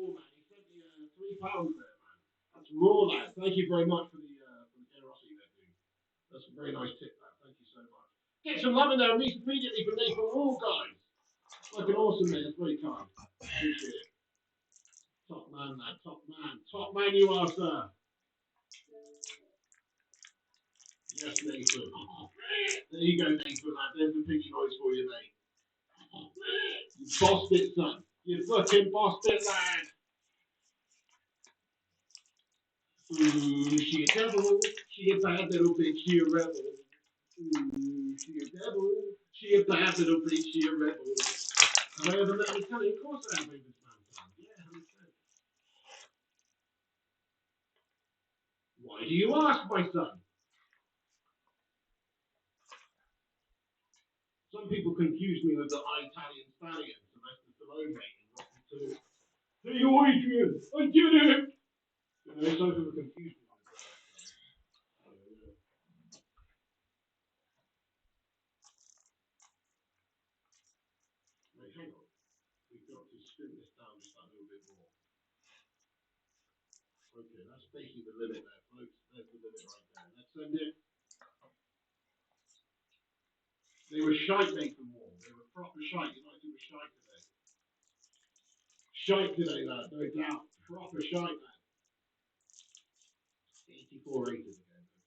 raw, man. He sent me £3 there, man. That's raw, lad. Thank you very much for the generosity there, dude. That's a very nice tip, lad. Thank you so much. Get some love in there immediately for Nathan Raw, guys. Fucking awesome, man. It's very kind. Appreciate it. Top man, lad. Top man. Top man you are, sir. Yes, Nathan. There you go, Nathan, lad. There's the piggy noise for you, mate. You bossed it, son. You fucking bossed it, lad. Ooh, she a devil. She a bad little bitch. She a rebel. Ooh, she a devil. She a bad little bitch. She a rebel. Have I ever met an Italian? Of course I have, made this man, son. Yeah, 100%. Why do you ask, my son? Some people confuse me with the Italian stallion, Sylvester Stallone, mate, in Rocky 2. Hey, Adrian, I did it! You know, some people confuse me with that. Wait, hang on. We've got to spin this down just a little bit more. Okay, that's basically the limit there, folks. There's the limit right there. Let's send it. They were shite, Nathan Wall. They were proper shite. United were shite today. Shite today, lad, no doubt. Proper shite, man. 84 rated again. Okay.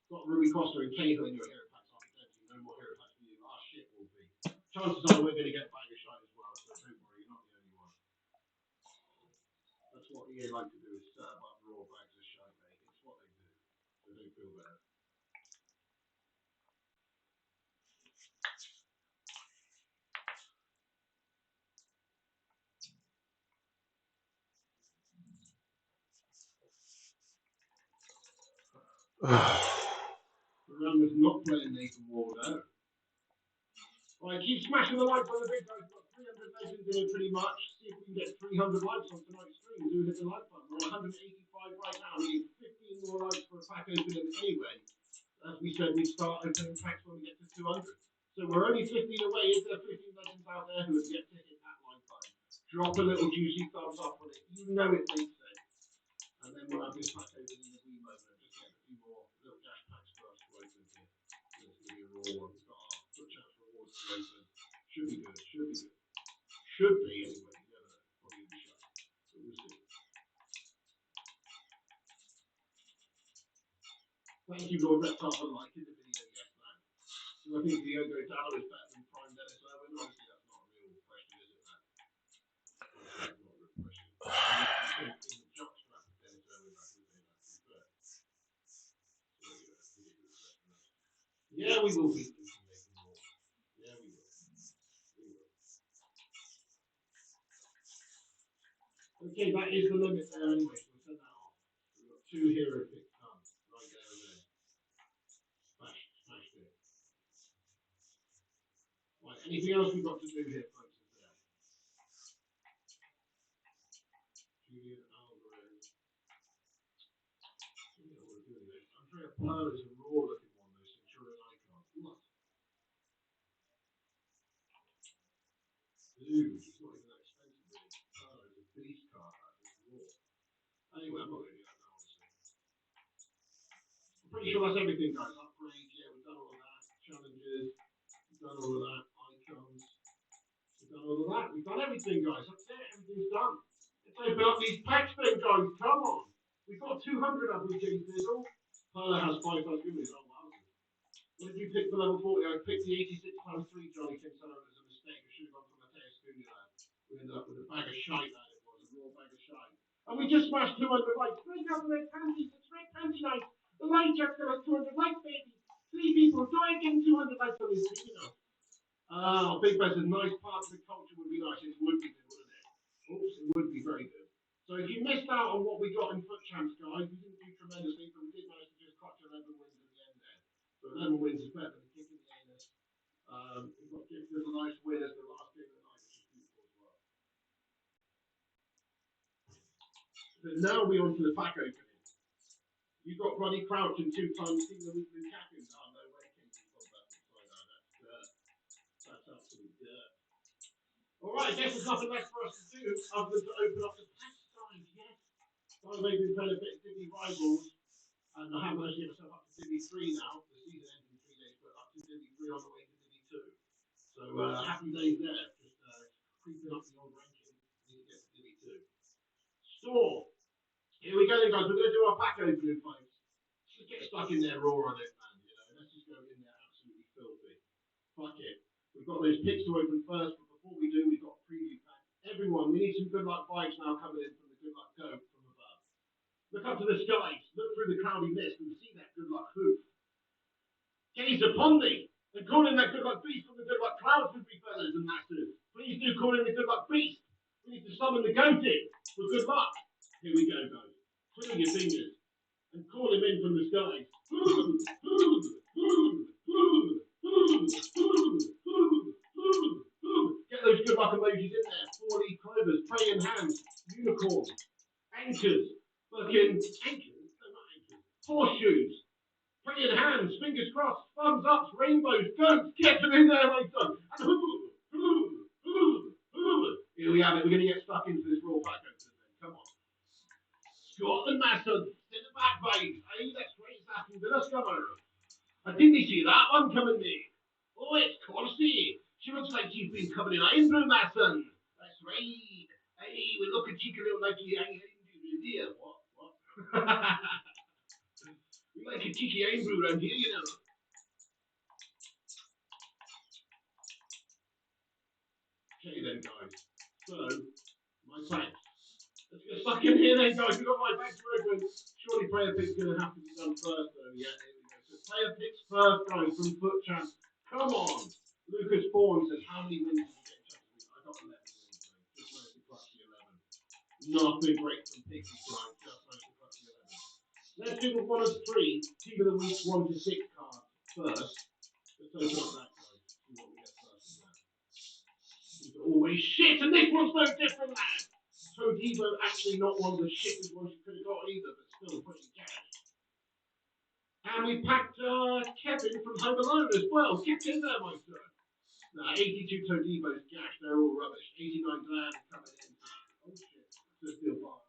Got Rui Costa and Cahill in your hero packs after empty. No more hero packs for you. Ah, shit, Wolfie. Chances are we're going to get a bag of shite as well, so don't worry, you're not the only one. That's what EA like to do, is serve up raw bags of shite, mate. It's what they do. So don't feel bad. Remember's not playing Nathan Ward out. Right, keep smashing the likes on the big guys. We've got 300 legends in it pretty much. See if we can get 300 likes on tonight's stream. Do hit the like button. We're on 185 right now. We need 15 more likes for a pack opening anyway. As we said, we start opening packs when we get to 200. So we're only 15 away. Is there 15 legends out there who have yet to hit that like button? Drop a little juicy thumbs up on it. You know it makes sense. And then we'll have this pack open in the wee moment. Just get a few more little dash packs for us to open here. So it's going to be a raw one. We've got our futchamps rewards to open. Should be good. Should be good. Should be anyway. You never know. Probably be shut. So we'll see. Thank you, Lord Reptile, for liking the video. Yes, man. Do I think Diogo Dallo is better than Prime Dennis Irwin? Obviously, that's not a real question, is it, man? That's not a real question. In the jockstrap of Dennis Irwin, I can say that, to be fair. Yeah, we will beat them from making more. Yeah, we will. We will. Okay, that is the limit there anyway, so we'll send that off. We've got 2 hero picks done, right there and there. Smashed it. Right, anything else we've got to do here, folks? Julian Alvarez. I don't know what we're doing there. Andrea Pearl is a raw looking one, though, Centurion icon. What? Dude, it's not even that expensive, really. Pearl is a beast card, it's raw. Anyway, I'm not going to do that now, honestly. I'm pretty sure that's everything, guys. Upgrades, yeah, we've done all of that. Challenges, we've done all of that. Icons, we've done all of that. We've done everything, guys. That's it. Everything's done. Let's open up these packs then, guys. Come on. We've got 200 of them, James Bizzle. Perla has 5 times goodness. Oh, wow. What did you pick for level 40? I picked the 86 times 3 Johnny Kinsella as a mistake. I should have gone for Mateus Cunha. We ended up with a bag of shite, that it was. A raw bag of shite. And we just smashed 200 likes. Break out the red panties. It's red panty night. The light check got us 200 likes, baby. 3 people. Do I get 200 likes on this video? Big Ben says nice parts of the culture would be nice. It would be good, wouldn't it? Oops, it would be very good. So if you missed out on what we got in futchamps, guys, we didn't do tremendously, but we did manage to just clutch 11 wins at the end there. So 11 wins is better than a kick in the anus. We've got gifted as a nice win as the last game of the night, which is beautiful as well. So now we're on to the pack opening. You got bloody Crouch and 2 times Team of the Week Lukaku. Oh, no way, Casey. That's dirt. That's absolute dirt. Alright, I guess there's nothing left for us to do other than to open up the pastime, yes. So I've been playing a bit of Divvy Rivals, and I have managed to get myself up to Divvy 3 now. The season ends in 3 days, but up to Divvy 3 on the way to Divvy 2. So happy days there, just creeping up the old ranking. Need to get to Divvy 2. Store. Here we go then, guys. We're going to do our pack opening, folks. Just get stuck in there raw on it, man. You know, let's just go in there absolutely filthy. Fuck it. We've got those picks to open first, but before we do, we've got a preview pack. Everyone, we need some good luck vibes now coming in from the good luck goat from above. Look up to the skies, look through the cloudy mist, and see that good luck hoof. Gaze upon thee, and call in that good luck beast from the good luck clouds with me, fellas and masters. Please do call in the good luck beast. We need to summon the goat in for good luck. Here we go, guys. Twiddle your fingers and call him in from the skies. Get those good luck emojis in there. 4-leaf clovers, praying hands, unicorns, anchors, fucking anchors, no, not anchors, horseshoes, praying hands, fingers crossed, thumbs ups, rainbows, goats, get them in there, my son. Here we have it. We're going to get stuck into this raw pack opening then. Come on. Scotland, my son. Sit the back, vibes. Aye, that's right. It's happened to us, Governor. I didn't see that one coming, mate. Oh, it's Corsi. She looks like she's been covered in iron brew, my son. That's right. Hey, we look at cheeky little like you. Dear. What? We like a cheeky iron brew around here, you know. Okay then, guys. So, my pack. Let's get stuck in here then, guys. We've got my packs open. Surely player picks going to have to be done first, though. Yeah, here we go. So, player picks first, guys, from futchamps. Come on. Lucas Bourne says, how many wins did you get in Champions League? I got 11 wins, so just managed to clutch the 11. Nothing great from Pixie tonight, just managed to clutch the 11. Let's do the 1 of 3, team of the week 1 to 6 cards first. Let's open up that, guys. See what we get first from that. These are always shit, and this one's no different, lad. Todibo actually not one of the shittest ones you could have got either, but still pretty cash. And we packed Kevin from Home Alone as well. Get in there, my son. Nah, 82 Todibo's gash, they're all rubbish. 89 Glad coming in. Oh shit, that's still fine.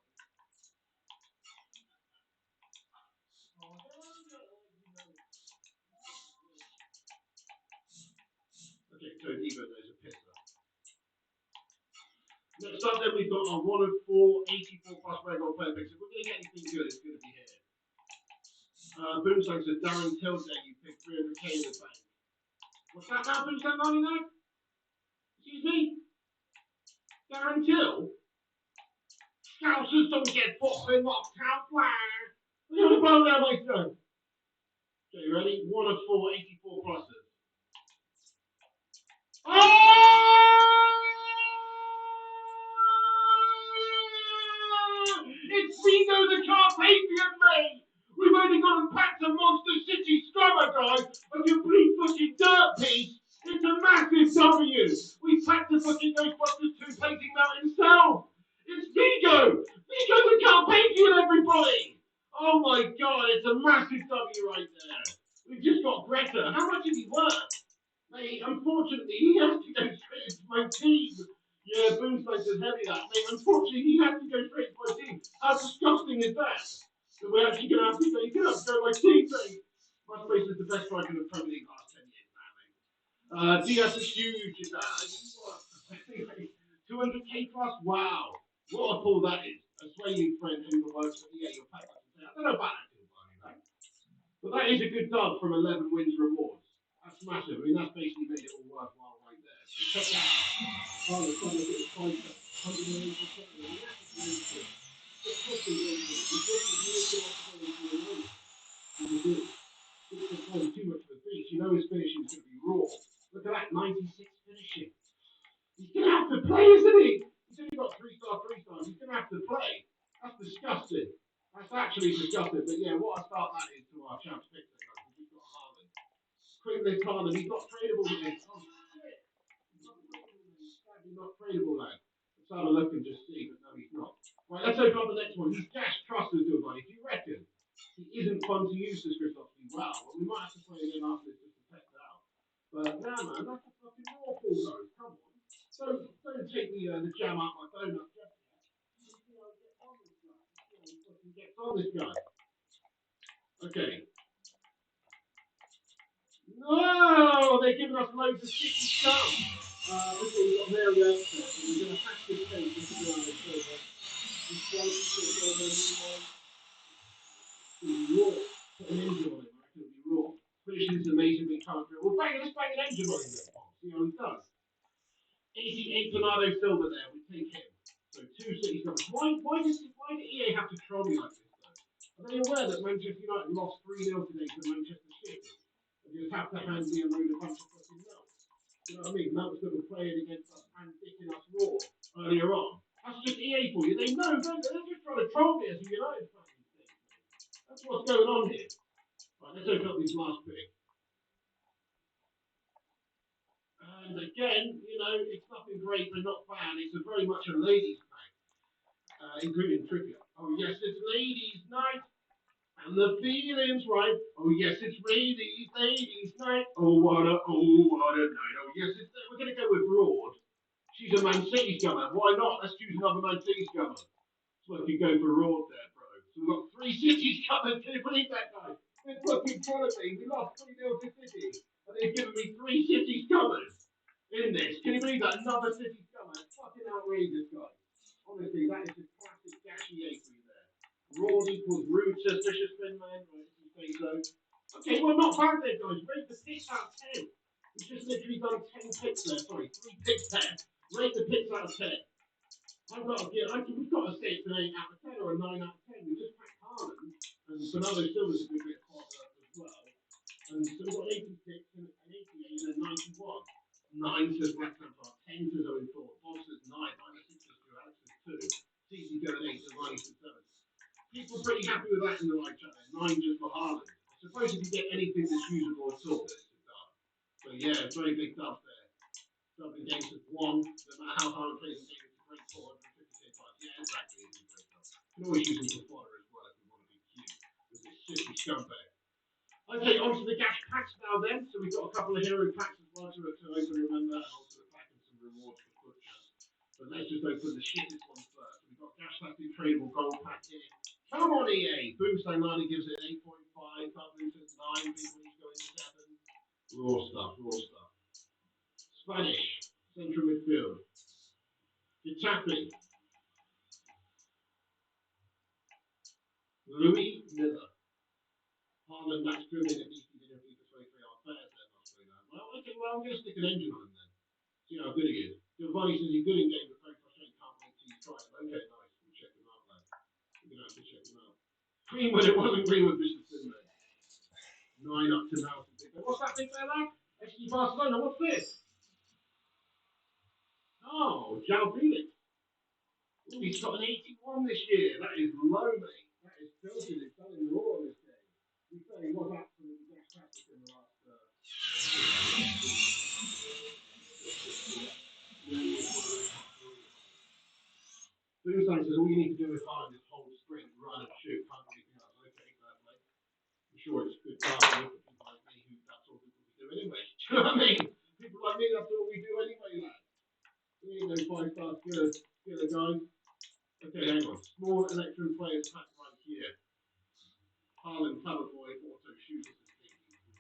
Okay, Todibo, there's a pisser. Next up, then we've got our 1 of 4, 84 plus regular player picks. If we're going to get anything good, it's going to be here. Boomslang says Darren Tilday, you picked 300k in the bank. What's that now, Boomslang 99? Excuse me? Darren Till? Scousers don't get fucking knocked out, man. What are you on about there, my son? Okay, you ready? 1 of 4, 84 pluses. It's Vigo the Carpathian, mate! We've only gone and packed a Monster City scrubber, guys! A complete fucking dirt piece! It's a massive W! We packed a fucking Ghostbusters 2 painting that himself! It's Vigo! Vigo the Carpathian, everybody! Oh my god, it's a massive W right there! We've just got Greta. How much is he worth? Mate, unfortunately, he has to go straight into my team. Yeah, Boomslang says heavy that. Mate, unfortunately, he has to go straight to my team. How disgusting is that? That we're actually going to have to go, you have to go to my team, mate. My space is the best striker in the Premier League last 10 years now, mate. Diaz is huge. 200k plus? Wow. What a pull that is. I swear you, friend, who works for EA, your pack. I don't know about that, right? But that is a good dub from 11 wins rewards. That's massive. I mean, that's basically made it all worthwhile right there. So check that out. Oh, the fun of it is 180%. Too much of a beast. You know his finishing is going to be raw. Look at that, 96 finishing. He's going to have to play, isn't he? He's only got 3-star, 3-stars. He's going to have to play. That's disgusting. That's actually disgusting. But yeah, what a start that is to our champs pick. We've got Haaland. Quickly Haaland. He's not tradable with this. Oh shit. He's not tradable, lad. Let's have a look and just see, but no, he's not. Right, let's open up the next one. He's Dash Trusters, good buddy. Do you reckon he isn't fun to use this Christoph? Wow, well, we might have to play again after this just to test it out. But nah, man, that's a fucking awful though. Come on. Don't jam out my phone up just yet. You see how it gets on this guy. You see how he fucking gets on this guy. Okay. No, they're giving us loads of sticky stuff. Okay, we've got Mary Earth there, so we're going to have to take this around the silver. This one, raw. Put an engine on it, right? It'll be raw. British is amazing, we can't do it. Well, let's bang an engine on it then. See how he does. 88 Tornado Silver there, we take him. So 2 cities coming. Why did EA have to troll me like this though? Are they aware that Manchester United lost 3-0 today to Manchester City? And just have to hand me a load of bunch of fucking melts. You know what I mean? Melts that were playing against us and dicking us raw earlier on. That's just EA for you. They know, don't they? They're just trying to troll me as a United fan. That's what's going on here. Right, let's open up these last pick. And again, you know, it's nothing great but not bad. It's very much a ladies' night, including cricket. Oh yes, it's ladies' night, and the feeling's right. Oh yes, it's ladies' night. Oh what a night. Oh yes, we're gonna go with Broad. She's a Man City scummer. Why not? Let's choose another Man City scummer. So we can go for Broad there, bro. So we've got 3 cities coming. Can you believe that, guys? They're fucking quality. We lost 3-0 to City, and they've given me 3 cities coming in this. Can you believe that? Another city scummer. It's fucking outrageous, guys. Honestly, that is just classic Gashier for you there. Raw equals rude, suspicious thin man. Right, if you say so. Okay, well, not bad there, guys. Rate the picks out of 10. We've just literally done 10 picks there. Sorry, 3 picks there. Rate the picks out of 10. We've got to say it's an 8 out of 10 or a 9 out of 10. We just packed Haaland, and Bernardo Silva's a good bit harder as well. And so we've got 86 and an 88 and a 91. 9 says Black Lampard, 10 says Owen Ford, Bob says 9, 9 says 6 says 2, Alex says 2, CC go at 8 and Ronnie says 7. People are pretty happy with that in the live chat there. 9 just for Haaland. I suppose if you get anything that's usable at all, then it's a dub. So yeah, very big dub there. Dub in games of 1, no matter how Haaland plays in games, it's a great 450k price. Yeah, exactly, it's a great dub. You can always use them for fodder as well if we want to be cute with this shitty scumbag. Okay, on to the Gash packs now then. So we've got a couple of hero packs as well to open, remember, and also a pack and some rewards for futchamps. But let's just open the shittest one first. So we've got Gash Plastic Tradable Gold pack here. Come on, EA! Boomstone Lani gives it 8.5, Carbon says 9, Big Wings going 7. Raw stuff, raw stuff. Spanish, central midfield. Getafe. Louis Miller. Haaland, Max Grimming, and DC did everything for 23 hours. Bears there, must say that. Well, okay, well, I'm going to stick an engine on him then. See how good he is. Giovanni says he's good in game, but very frustrating. Can't wait till you try it. Okay, nice. We'll check him out, lad. We're going to have to check him out. Green when it wasn't green with Mr. Finlay. 9 up to now. What's that thing there, lad? FC Barcelona, what's this? Oh, João Felix. Ooh, he's got an 81 this year. That is low, mate. That is filthy. It's selling raw on this game. We say he was absolutely fantastic in the last. Boomstone says all you need to do with Haaland is hold, sprint, run, and shoot. Can't do anything else. Okay, fair play. I'm sure it's good for people like me who that's all people we do anyway. Do you know what I mean? People like me, that's all we do anyway, lad. We ain't no 5-star skiller guys. Okay, hang on. Small Electrum players pack right here. Haaland, Coverboy, Auto, Shooters, and Thinking.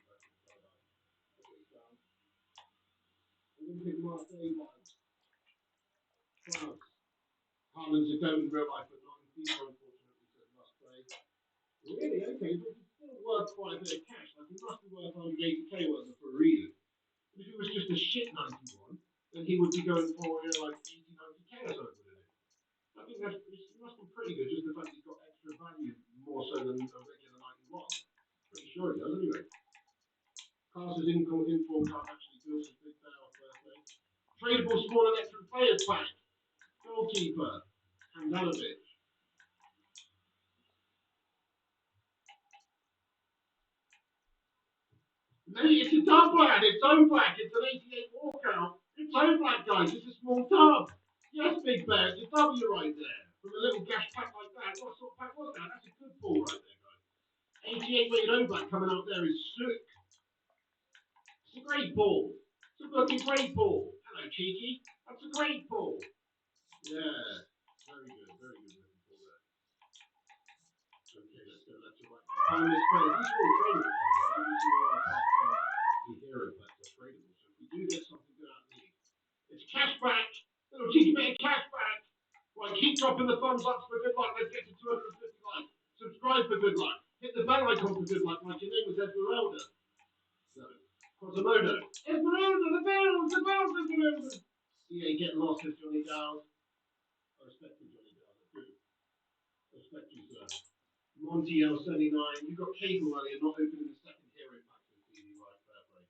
Olympic Marseille vibes. France. Haaland's a goat in real life, but not in FIFA, unfortunately, so it must play. Really? Okay, but it's still worth quite a bit of cash. Like, it must be worth 180k worth for a reason. But if it was just a shit 91, then he would be going for like 80, 90k or something, wouldn't it? I think it must be pretty good, just the fact he's got extra value more so than a regular 91. Pretty sure he does, anyway. Carter's inform can't actually do us a big day off birthday. Tradable small electric players pack. Goalkeeper. Handanovic. Mate, it's a dub, lad. It's Oblak. It's an 88 walkout. It's Oblak, guys. It's a small dub. Yes, Big Bear. It's a W right there. From a little gash pack like that. What sort of pack was that? That's a good ball right there, guys. 88 rated Oblak coming out there is sick. It's a great ball. It's a fucking great ball. Hello, Cheeky. That's a great ball. Yeah, very good looking for that. Okay, let's go left to right. Time is playing. These are all tradable, by the way. These are all the hero packs are tradable. So if we do get something good out of these, it's cash back. Little cheeky bit of cash back. Right, keep dropping the thumbs up for good luck. Let's get to 250 likes. Subscribe for good luck. Hit the bell icon for good luck. Like your name was Esmeralda. So, Quasimodo. Esmeralda, the bells, Esmeralda. You ain't getting lost, Johnny Dowd. I respect you, Johnny Dowd. I do. I respect you, sir. Monty L79, you got cable earlier, not opening the second hero pack this season, right? Fair play.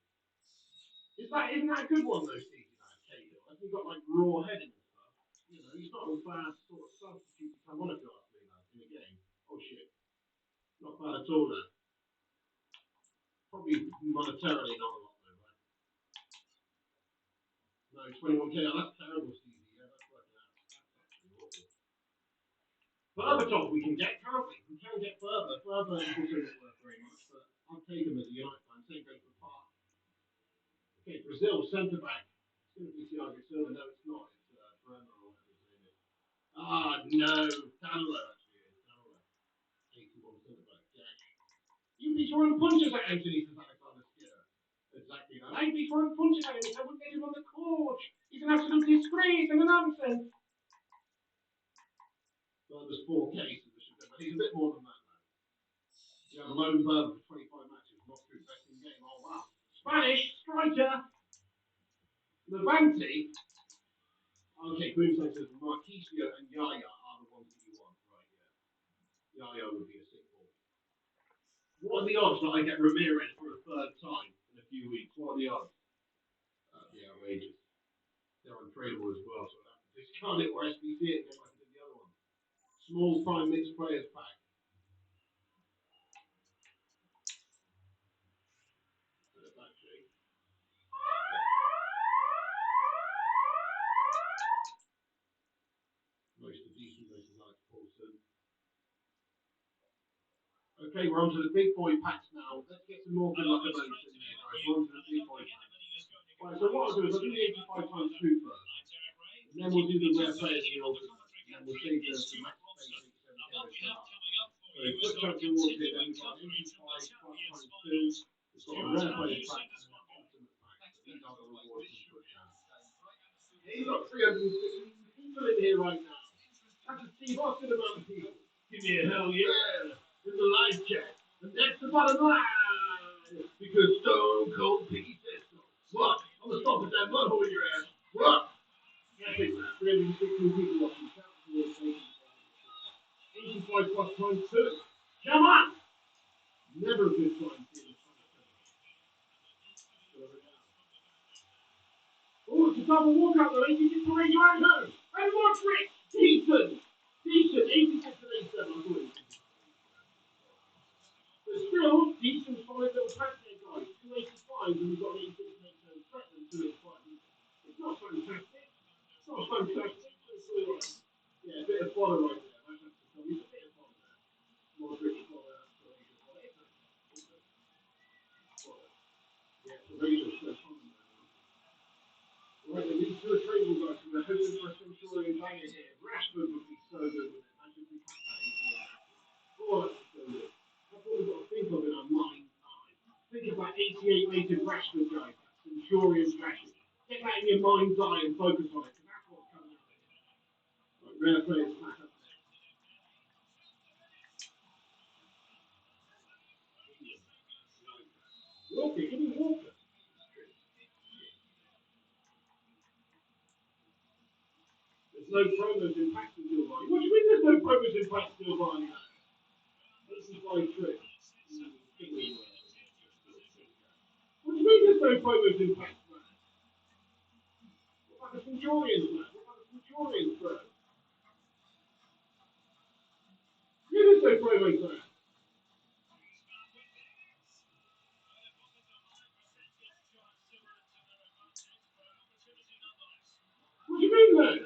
Isn't that a good one though, Stevie? That cable. I think he got like raw heading and stuff. You know, he's not a bad sort of substitute to come on if you ask me, man, in a game. Oh shit, not bad at all though. Probably monetarily not a lot though, right? No, 21k. Oh, that's terrible, Stevie. Yeah, that's working out. That's actually awful. Berbatov we can get, can't we? We can get further. Further is also not worth very much, but I'll take him as a United fan. Same goes for Park. Okay, Brazil, centre back. It's going to be Thiago Silva. No, it's not. It's Bremer or whatever his name is. Ah, no. Danilo, actually. It's Danilo. 81 centre back. Jack. You'd be throwing punches at Anthony for Alexander Skidder. Exactly that. I'd be throwing punches at him if I wouldn't get him on the court. He's an absolute disgrace and a nonsense. Well, there's 4 cases, but he's a bit more than that, man. You have a lone Burma for 25 matches. Not good. Best in game. Oh, wow. Spanish striker. Levante. Okay, Boomside says Marquisio and Yaya are the ones that you want, right? Yeah. Yaya would be a sick ball. What are the odds that I get Ramirez for a third time in a few weeks? What are the odds? That'd be outrageous. They're untradeable as well, so I'd have to discard it or SBC it again like I did the other one. Small time mixed players pack. Actually. Most of decent versus Alex Paulson. Okay, we're on to the big boy packs now. Let's get some more good luck events in there, guys. We're on to the big boy packs. Right, so what I'll do is I'll do the 85 times 2 first. And then we'll do the rare players in the ultimate. And then we'll save the max space 87 heroes for last. So quick chance rewards here, then we've got 85 plus times 2. We've got a rare players pack and an ultimate pack. So these are the rewards from quick chance. You've got 360 people in here right now. That's a Steve Austin amount of people. Give me a hell yeah. In the live chat. And that's the bottom line. Because Stone Cold Piggy says so. What? I'm gonna stop at that mud hole in your ass. What? Epic, man. 316 people watching. Count towards 85 plus times 2. Come on! Never a good time. Oh, it's a double walkout though. 86 to 80 right home. And Modric. Decent. Decent. 86 to 87. I thought it was. But still, decent solid little pack there, guys. 285 and we've got 86 to 87. Threatening 285. It's not fantastic. It's not fantastic. It's all right. Yeah, a bit of fodder right there. That's actually a bit of fodder there. Modric fodder. Yeah, so Rangers so common there. Right, then these two are tradable guys, so they're hoping for a Centurion banger here. Rashford would be so good with it. Imagine if we had that 88. Oh, that's so good. That's what we've got to think of in our mind's eye. Think of that 88 rated Rashford guy, that Centurion Rashford. Get that in your mind's eye and focus on it, because that's what's coming out of it. Right, rare players back up there. Walker, give me Walker. There's no promos in packs still buying. What do you mean there's no promos in packs still buying that? This is my trick. What do you mean there's no promos in packs, man? What about the Centurions, man? What about the Centurions, bro? Yeah, there's no promos, man. What do you mean, man?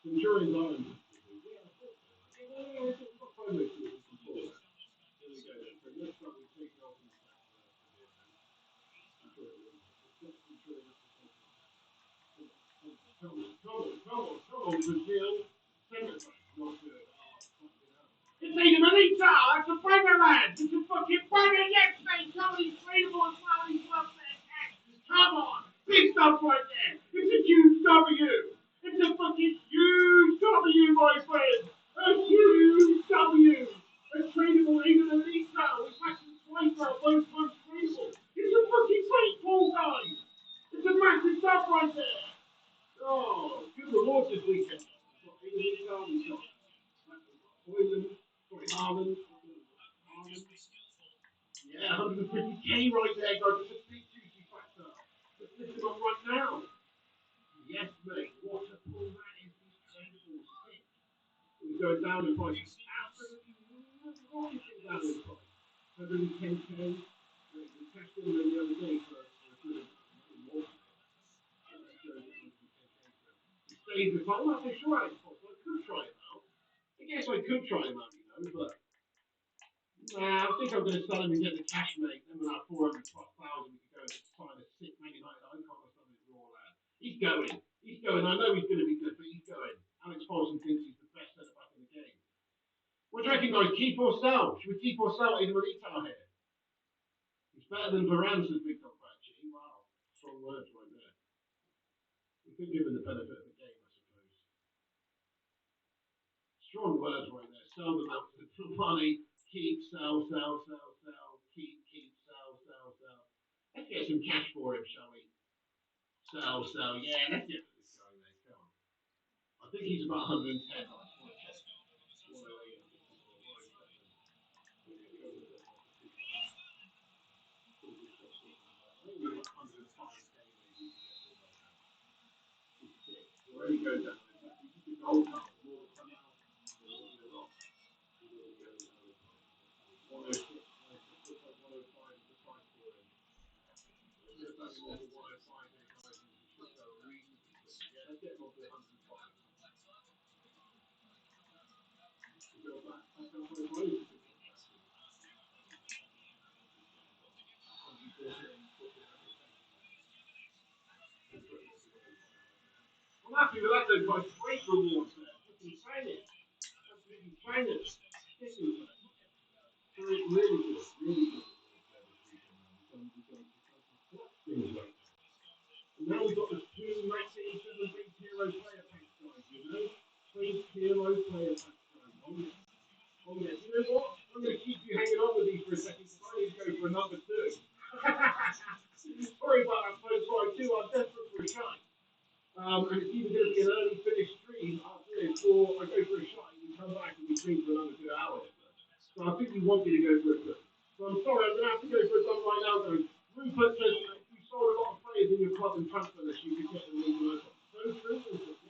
Centurions aren't. Brazil. Not good. It's even elite car. It's a banger, lads. It's a fucking banger. Yes, mate. Totally freedom as well. He's up there. Come on. Big stuff right there. It's a huge W. It's a fucking huge W, my friend. A huge W. A tradable, even elite car. It's actually twice now. Both tradable. It's a fucking great ball, guys. It's a massive stuff right there. Oh, good rewards this weekend. We've got elite car. We've got Whiteman. Sorry, Harlan. Yeah, 150k right there, guys. It's a big juicy factor. Let's lift him up right now. Yes, mate. What a pull that is. Incredible. Sick. We're going down in price. Absolutely rocketing down in price. 110k. We cashed in the other day for a good more. He stays with I'm not so sure how it's possible. I could try him out. I guess I could try him out, but nah, I think I'm going to sell him and get the cash, mate. Then we'll have 400 plus thousand. We can go and sign a sick Man United icon or something raw lad. He's going. He's going. I know he's going to be good, but he's going. Alex Paulson thinks he's the best centre back in the game. What do you reckon, guys? Keep or sell? Should we keep or sell Eden Milita here? He's better than Varane, says Big Dog Batchy. Wow. Strong words right there. We could give him the benefit of the game, I suppose. Strong words right there. Sell them out for money. Keep, sell, sell, sell, sell. Keep, sell, sell, sell. Let's get some cash for him, shall we? Sell. Yeah, let's get this guy, mate. Come on. I think he's about 110. I just want to check. Where he goes down. He's the gold card. 106. 105 is the price for him. Let's get him up to 105. I'm happy with that, though, guys. Great rewards there. Fucking sign it. Absolutely sign it. Really good. Really good. And now we've got the two matching 7 big hero player packs, guys, you know? 3 hero player packs, guys. Oh, yes. You know what? I'm going to keep you hanging on with these for a second because I need to go for another 2. Sorry about that, folks. Right, 2. I'm desperate for a shot. And it's either going to be an early finish stream after this, or I go for a shot and we come back and we stream for another 2 hours. So I think we want you to go for a good. So I'm sorry, I'm going to have to go for a done right now, though. Rupert says if you sold a lot of players in your club and transfer list, you could get them legal over. So true, Rupert.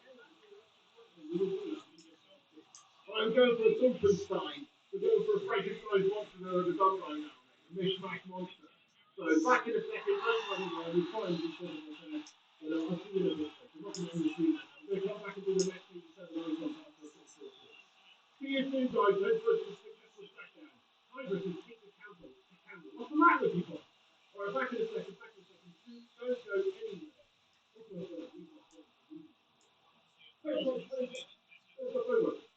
I'm going for a Wolfenstein. We're going for a Frankenstein's monster the done right now. A mishmash monster. So back in a second, don't worry, we'll try and do something like that. But I'll see you in a bit. I'm not going to end the stream. I'm going to come back and do the next thing 7 hours on after See you soon, guys. Let's go to the successful crackdown. Hi, versus Kick the Campbell. What's the matter with you, boys? All right, back in a second. Don't go anywhere.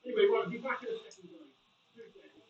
Anyway, right, I'll be back in a second, guys. 2 seconds.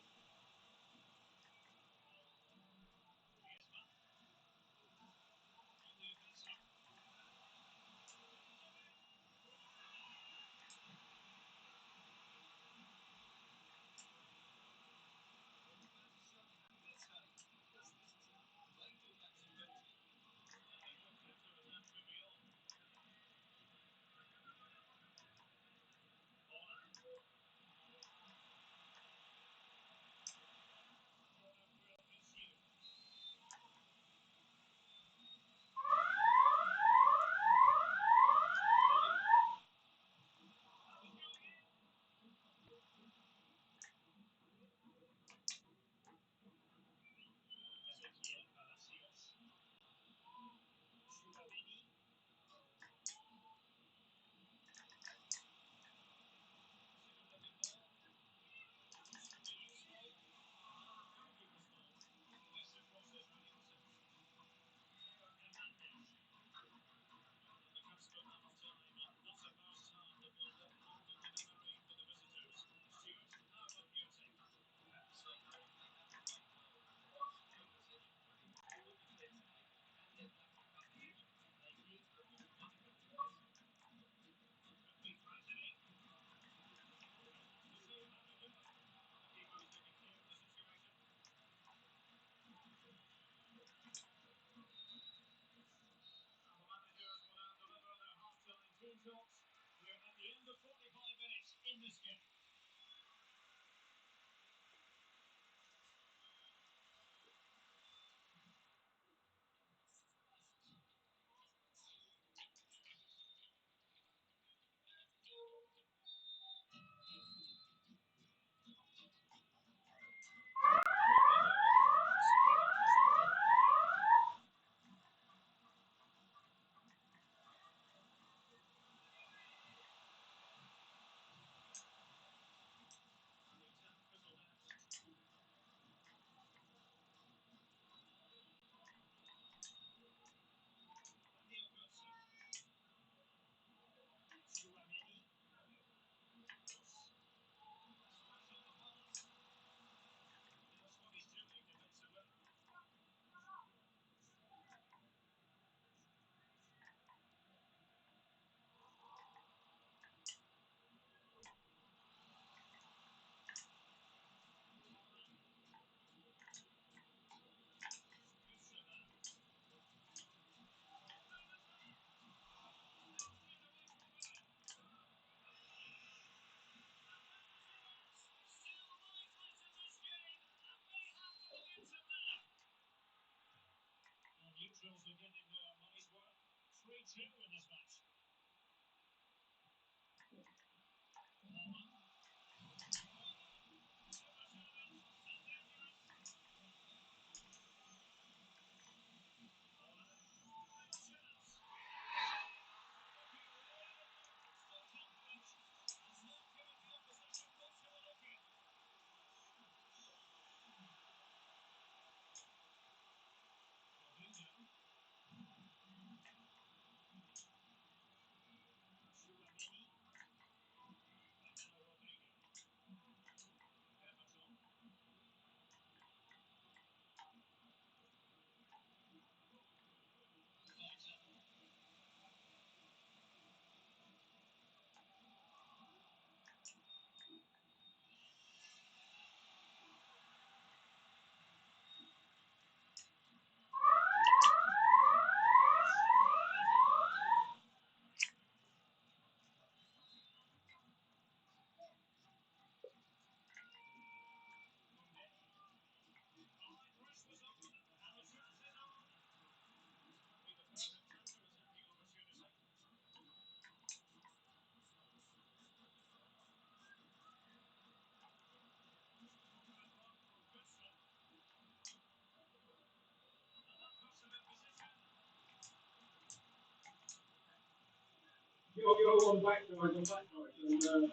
I'm back, guys. And,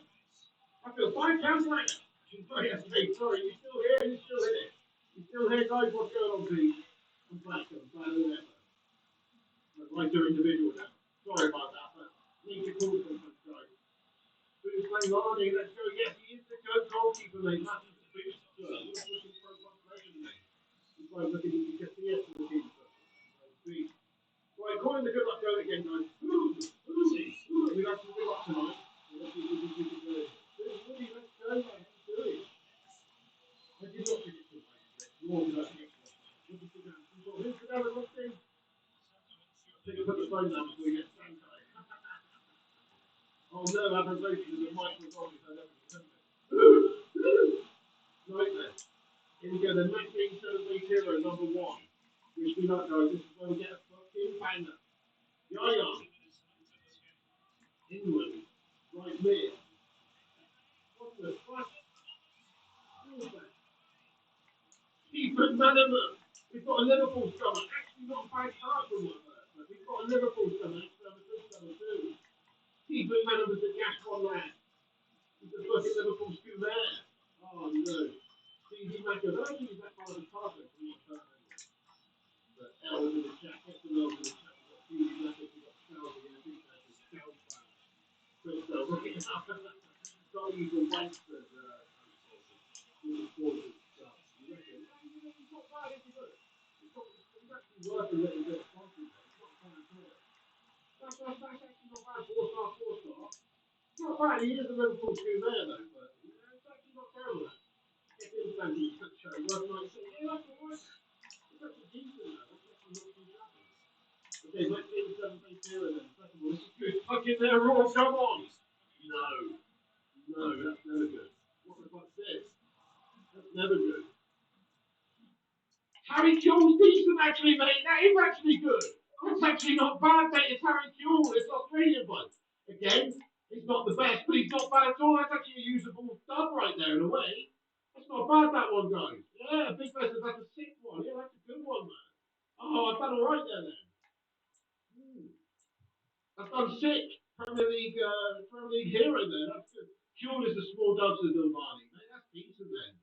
I feel 5 pounds later. Sorry, sorry, you still here? You still here? You still here, guys? What's going on, please? I'm back. I'm back. I'd like to individual now. Sorry about that, but need to call sometimes, guys. Who's playing Arnie? Let's go. Yes, he is the goalkeeper, mate. That's the boost. He's looking for a progression, mate. He's like looking at the Castillas for the team. Right, calling the good luck goal again, guys. We got some good luck tonight. Let's see if we can do it. Let's go, mate. Let's do it. I did not think it was more than I think it was. Who's the other one thing? I think I'll put the phone down before we get stank eye. Oh no, I haven't voted in the microphone. I never remember. Right then. Here we go, the 1978 hero number 1. Which we like, guys. This is where we get a fucking banger. Yaya. England. Right mid. What the fuck? Who is that? Stephen Manneman. We've got a Liverpool stomach. Actually, not a bad card from one there. We've got a Liverpool stomach. Number 2, number 2. Stephen Manneman's a Gascon lad. He's a fucking Liverpool school there. Oh no. Stevie Macker. I don't think he's that far of a card. But L in the chat. Get the L in the chat. Stevie Macker. We've got Charles again. I think that's a Charles fan. But look at that. Got to use a Westford. He's not bad, is he? Look. He's actually worth a little bit of something there. He's not bad at all. That's actually not bad. 4-star, 4-star. It's not bad. He is a Liverpool school there, though. But it's actually not terrible. Get in plenty of such show. Worth 96. Yeah, that's all right. It's actually decent, though. That's actually not too shabby. Okay, let's get the 7-base hero then. Second one. This is good. Fucking there, Raw. Come on. No. No, that's never good. What the fuck's this? That's never good. Harry Kewell's decent, actually, mate. That is actually good. That's actually not bad, mate. It's Harry Kewell. It's Australian, bud. Again, he's not the best, but he's not bad at all. That's actually a usable stuff right there, in a way. That's not bad, that one, guys. Yeah, big person. That's a 6-1. Yeah, that's a good one, man. Oh, I've done all right there, then. I've done 6. Premier League hero there. That's good. Kewell is the small dog to Dilbani, mate. That's decent, then.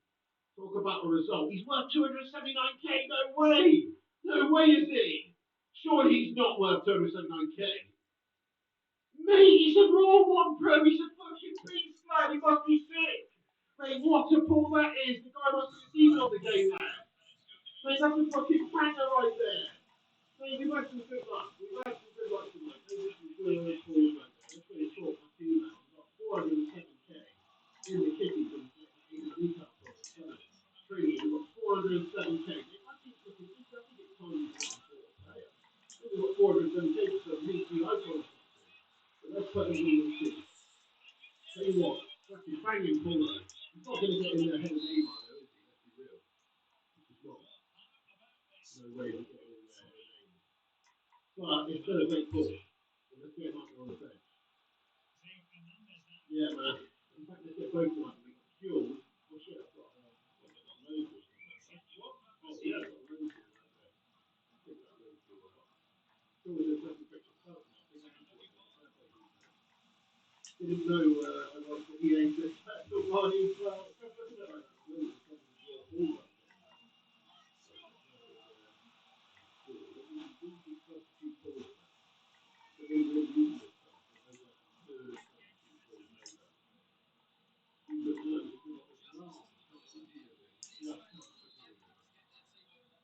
Talk about a result. He's worth 279k. No way. No way is he. Surely he's not worth 279k. Mate, he's a raw one, bro. He's a fucking beast, lad. He must be sick. Mate, what a pull that is. The guy must be steaming on the game, man. Mate, that's a fucking banger right there. Mate, we've had some good luck. We've had some good luck tonight. Maybe we can do a call right there. Let's get a short for 2 now. We've got 407k in the kitty from the retail store. We've got 407k. I think it's time to player. We've got 407k, so me too. I got but let's put him in the team. Tell you what, fucking banging puller. He's not going to get in there ahead of Neymar, though, is he? Let's be real. He's not. No way he's getting in there ahead of Neymar. But it's still a great push. So let's get him up on the bench. Yeah, man. In fact, let's get both of them up. We got fuel. Oh shit, I've got loads of stuff. Oh yeah, I've got loads of stuff there. Pick that load of fuel up. It's always a second picture itself now. I think that's didn't know I was the EA to the body as well. Look at that.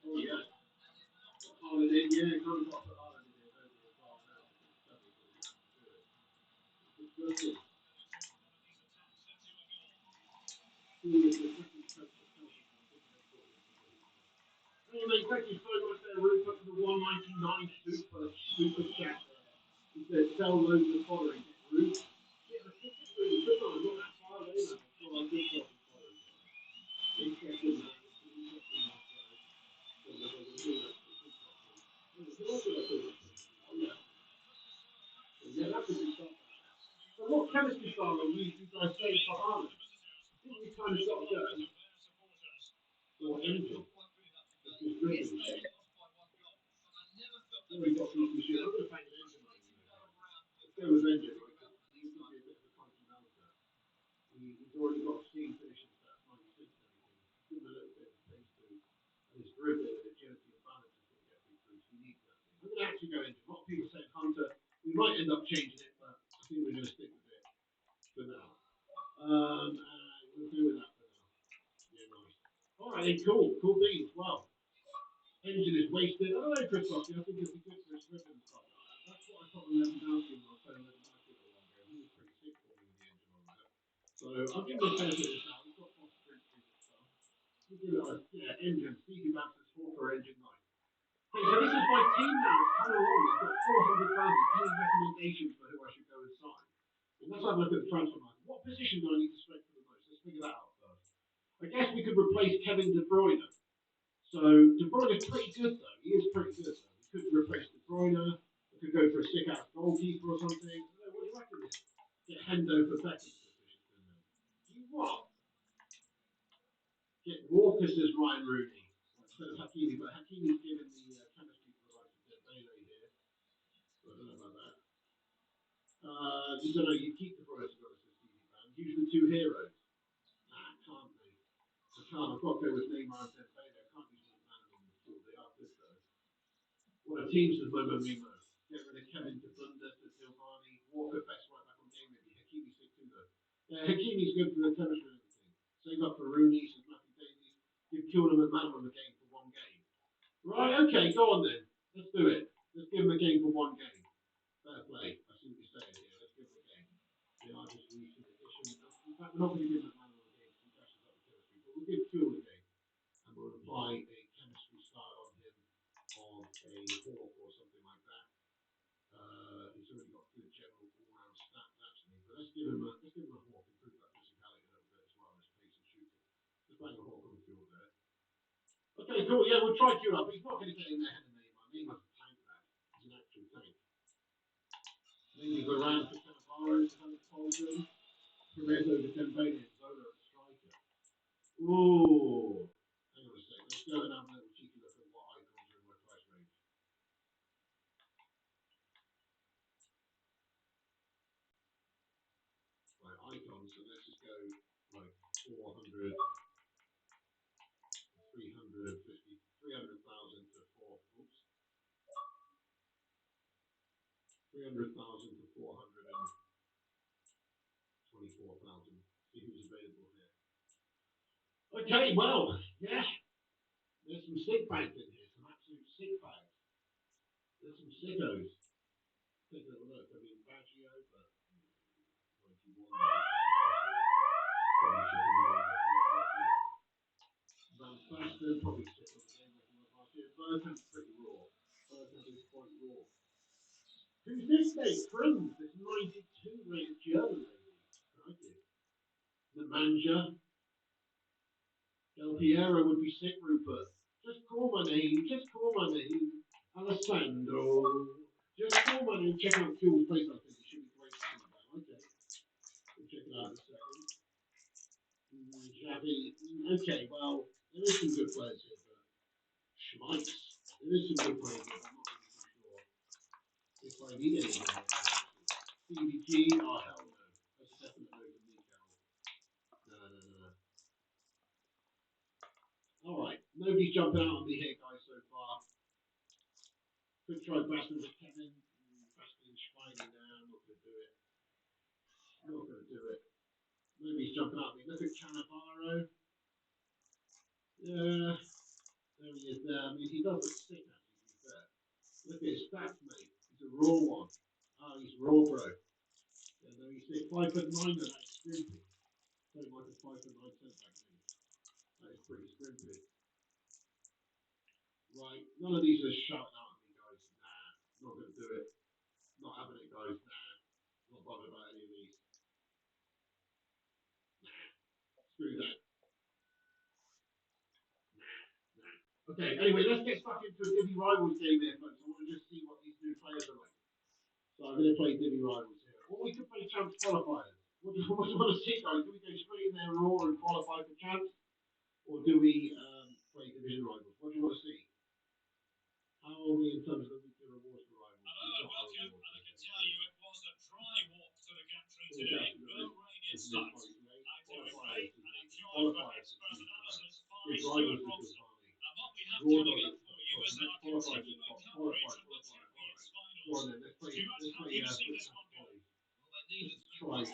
Oh yeah. Holiday, yeah, got to offer holiday over as well. It's good. Anyway, thank you so much there, Ruth, for the 199 super chat there. He said, sell loads of following. Ruth, yeah, the ticket really good on, not that far away now. So I did get the following. Interesting, man. Interesting, man. So we'll do that. Oh, yeah. Yeah, that's a good stuff. So what chemistry style are you guys saying for Harlan? I think we kind of got to go. Or engine. It's just driven. There we got some machine. I'm going to paint an engine on it. Let's go with engine, right? He's going to be a bit of a funky motor. He's already got a steam finishing stuff, 96 and everything. Give him a little bit of pace to, and his grip and agility and balance is going to get big boost. He needs that thing. I'm going to actually go engine. A lot of people say Hunter. We might end up changing it, but I think we're going to stick with it for now. We'll do with that for now. Yeah, nice. All right, then, cool. Cool beans. Well, engine is wasted. I don't know, Chris Rocky. I think it'd be good for his grip and stuff. That's what I thought on Lewandowski when I was playing Lewandowski a while ago. He was pretty sick for me with the engine on there. So I'll give him a benefit of this now. We've got off street and stuff. We'll give it a engine. Stevie Bamford's 4 for engine 9. Okay, so this is my team now. It's coming along. I've got 400,000. Any recommendations for who I should go and sign? And let's have a look at the transfer market. What position do I need to strengthen the most? Let's figure that out first. I guess we could replace Kevin De Bruyne. So De Bruyne is pretty good though. He is pretty good though. We could replace De Bruyne. We could go for a stick out goalkeeper or something. What do you reckon? Get Hendo for Beckham's position. You what? Get Walker, says Ryan Rooney. Instead of Hakimi, but Hakimi's given the chemistry for the likes of Dembele here. So I don't know about that. You don't know. You keep De Bruyne to be honest with Stevie fans. Use the two heroes. Nah, can't they? I can't. I've got to go with Neymar and Dembele. I can't use the man in the field. They are good though. What a team says Momo Mimo. Get rid of Kevin De Bunda to Silvani. Walker best right back on game maybe. Hakimi sick too though. Yeah, Hakimi's good for the chemistry and everything. Save up for Rooney, says Matthew Davies. Give Kilman a man on the game for one game. Right, okay, go on then. Let's do it. Let's give him a game for one game. Fair play. I see what you're saying here. Let's give him a game. Yeah, I just recent edition. In fact, we're not going to give him a man on the game because he dashes up the chemistry, but we'll give Kilman a game and we'll apply a chemistry style on him of a hawk or something like that. He's already got good general all-round stats actually, but let's give him a hawk, improve that physicality a little bit as well, his pace and shooting. Just bang a hawk on the field there. Okay, cool. Yeah, we'll try Q up. He's not going to get in there ahead of Neymar. Neymar's a tank, man. He's an actual tank. Maybe Varane for Cannavaro, Alex Holden, Perez over Dembele and Zola at striker. Ooh. Hang on a sec. Let's go and have a little cheeky look at what icons are in my price range. Right, icons, so let's just go like 400, 350, 300,000 to 4, oops, 300,000 to 424,000. See who's available here. Okay, well, yeah, there's some sick bags in here, some absolute sick bags. There's some sickos. Take a little look. I mean, Baggio, but 91. Van Basten, probably sick on the game like he was last year. Bergham's pretty raw. Bergham is quite raw. Who's this mate? Prince, this 92 rated German lady. Thank you. The manager. Del Piero would be sick, Rupert. Just call my name. Just call my name. Alessandro. Just call my name, check out Fuel's place, I think. It should be great to see that. Okay. We'll check it out in a second. Javi. Okay, well, there is some good players here, but Schmeichs. There is some good players here, but I'm not really sure if I need any more. CBG, oh hell no. That's a definite no for me, Carol. No. Alright, nobody's jumping out on me here, guys, so far. Could try Baston with Kevin. Baston Schweini now. I'm not going to do it. Nobody's jumping out at me. Look at Cannavaro. Yeah, there he is there. I mean, he does look sick, actually, to be fair. Look at his stats, mate. He's a raw one. Oh, he's raw, bro. Yeah, there you see, 5'9", that's scrimpy. Something like a 5'9" centre back, maybe. That is pretty scrimpy. Right, none of these are shouting out at me, guys. Nah, not going to do it. Not having it, guys. Nah, not bothered about any of these. Screw that. Okay, anyway, let's get stuck into a Divi Rivals game here, folks. I want to just see what these new players are like. So I'm going to play Divi Rivals here. Or we could play Champs Qualifiers. What do you want to see, guys? Do we go straight in there raw and qualify for Champs? Or do we play Division Rivals? What do you want to see? How are we in terms of the weekly rewards for Rivals? Hello, welcome, and I can tell you it was a dry walk to the gantry today. No rain in sight. I do agree and enjoy the expert analysis by Stuart Robson. And what we have coming up for you is our continuing coverage of the Champions Finals. Stuart, how do you see this one going? Well, they needed to try. Let's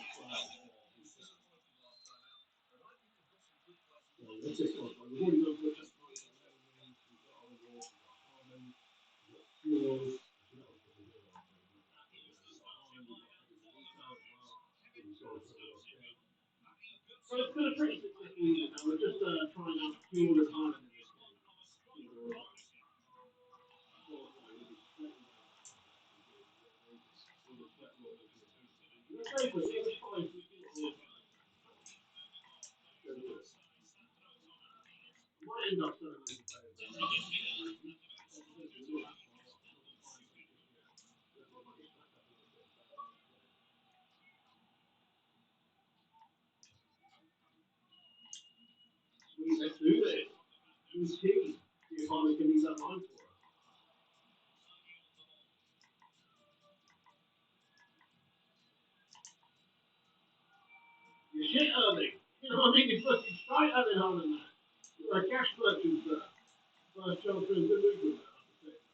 get started. We've already done for Champions Finals. We've got Oliver, we've got Harman, we've got Fjord. So it's been a pretty successful week. We're just trying out Fjord and Harman in this game. Might end up selling these players. Sweet, let's do this. Who's key? See if Harman can use that line for us. You're shit early. You know what I mean? It's fucking straight early Harman, man. You're a cash merchant, sir. First chance for a good movement, man.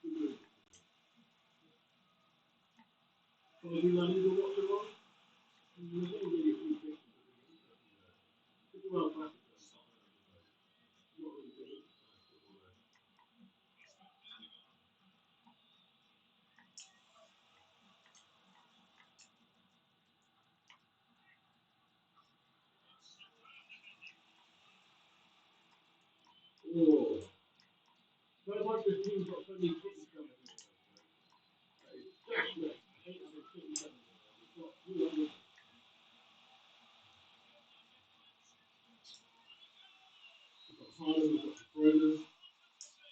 Good movement. Can I do that either watch it on? There's not really a few pictures that we can there. Pretty well classic. Not really good. Oh. But like this team's got so many kicks coming in. It's dashless. I hate having kicks coming in. We've got 200. We've got Harlan, we've got Brandon,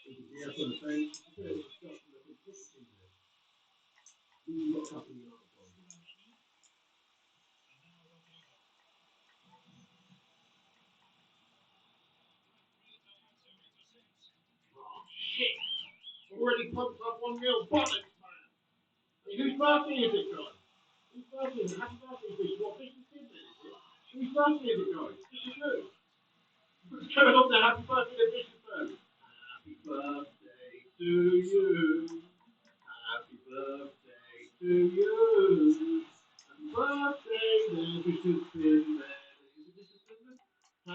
we've got Diaz on the bench. It's a bit of a discussion of consistency there. We've got a couple of United players. Oh, shit. Already pumped up 1-0. Bollocks, man. Hey, whose birthday is it, guys? Whose birthday is it? Happy birthday, Fish. What, Fish is in there, is it? Whose birthday is it, guys? Fish is who? What's going on there? Happy birthday to Fish is who? Happy birthday to you. Happy birthday to you. Happy birthday, there, Fish is in there. Is it Fish is in there?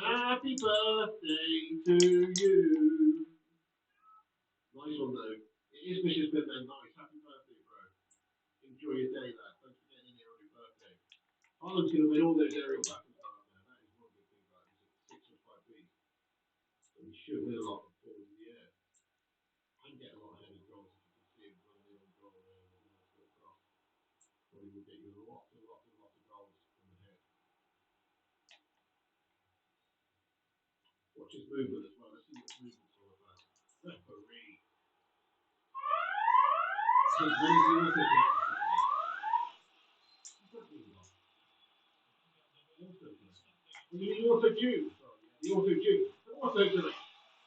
Happy birthday to you. Nice one, though. It is Fish has been there. Nice. Happy birthday, bro. Enjoy your day, lad. Thanks for getting in here on your birthday. Ireland's going to win all those aerial battles out there. That is one good thing about it. It's a 6 or 5 beat. So we should win a lot of balls in the air. And get a lot of headed goals, if you can see him running in on goal there with a nice little cross. Probably will get you a lot of goals from the head. Watch his movement as well. Let's see what his movement's all about. Referee. You also Jew. You also Jew. Also Jew.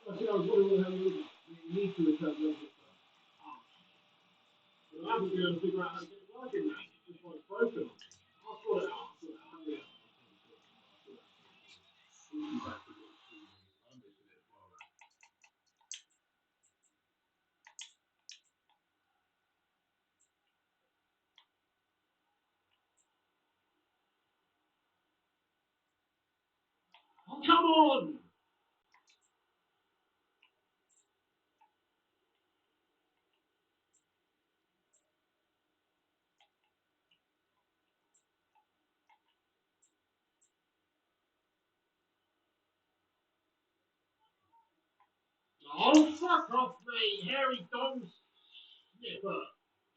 I was wondering how you need to return the other stuff. But I haven't been able to figure out how to get it working now. It's like broken. I'll sort it out. Oh, come on! Oh, fuck off, mate. Harry Dong's snipper. Do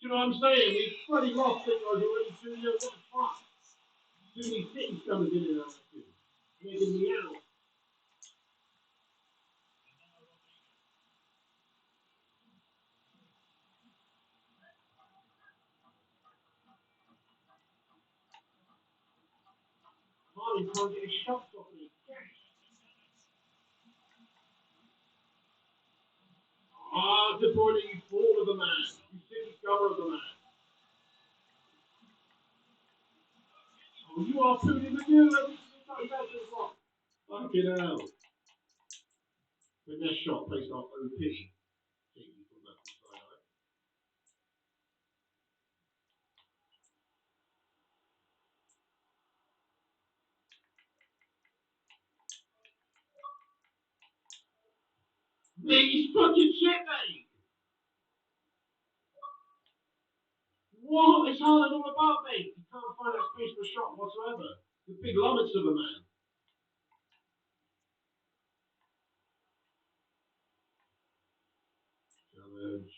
you know what I'm saying? These bloody lost it guys already 2-0. What the fuck? Too many things coming in and out. Making me out. Harley can't get his shots off me. Ah, the boy that you fall of the man. You silly scummer of the man. Oh, you are putting the new fucking hell. The next shot placed off OP. Mate, he's fucking shit, mate. What? It's hard all about, mate. You can't find that space for a shot whatsoever. The big lummets of a man. Challenge.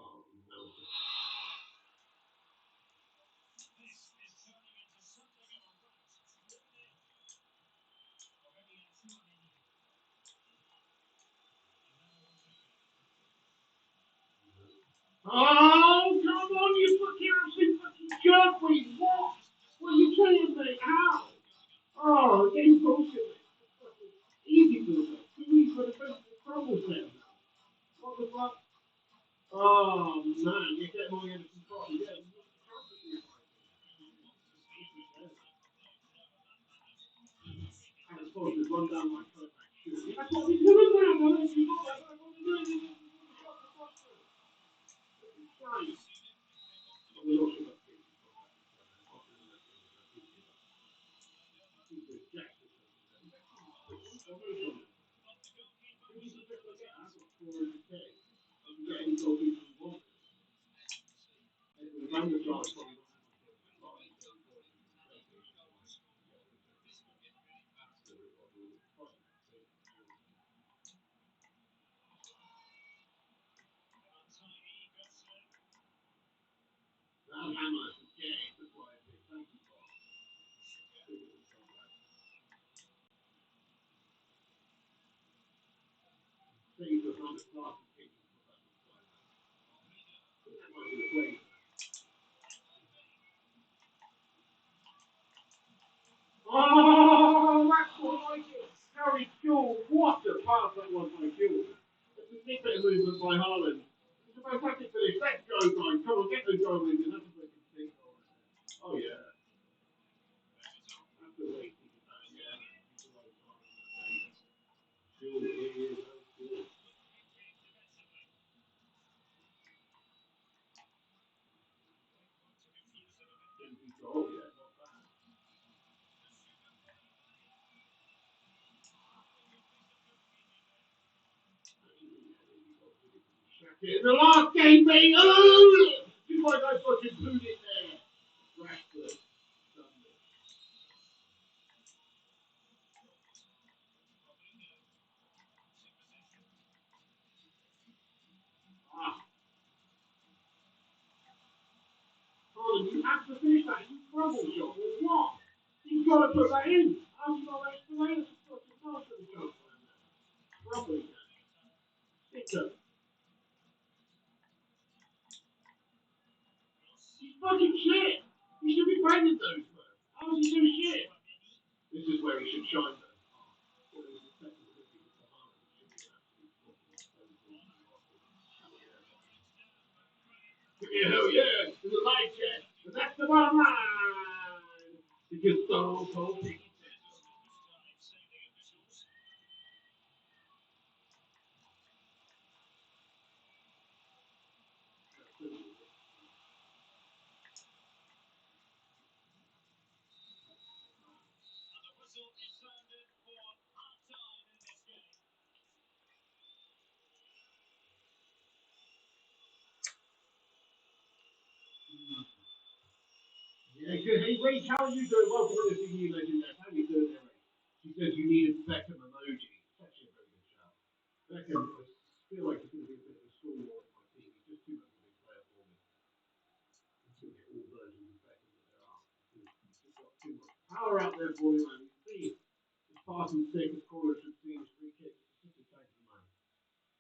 Oh, no. Oh, come on, you fucking absolute fucking jerkweed. What? What are you saying, mate? How? Oh, getting bullshit. Easy for them. 2 weeks for the first trouble set. What the fuck? Oh, man, you get more into control. Yeah. I'm supposed to run down my first shoot. That's what we're doing now, man. If you know that, that's what we're doing. Oh, that's what I get. Harry Shaw, what a pass that was by Shaw. It's a big bit of movement by Haaland. It's a fantastic finish. Let's go, guys. Come on, get the goal in. That's a fucking thing. Oh, yeah. That's the way. Yeah. Shaw, here he is. Oh, yeah. In the last game, mate. Oh! You might not fucking put it there. Rashford. Ah, Haaland, you have to finish that. You trouble shot. Or what? You've got to put that in. How do you not explain it? Fucking pass to the shot. Victor. He's fucking shit. He should be banging those, man. How is he so shit? This is where he should shine, though. Yeah, hell yeah. There's a light check. And that's the bottom line. Because so cold. Yeah, good. Hey, Rach, how are you doing? Welcome to the new legend. How are you doing there, Rach? She says you needed Beckham emoji. It's actually a very good shout. Beckham, I feel like he's going to be a bit of a stalwart in my team. He's just too much of a big player for me. He's going to get all versions of Beckham that there are. He's got too much power out there for him, man. You see, his passing sick, his corner should see his free kick. It's just a tank, man.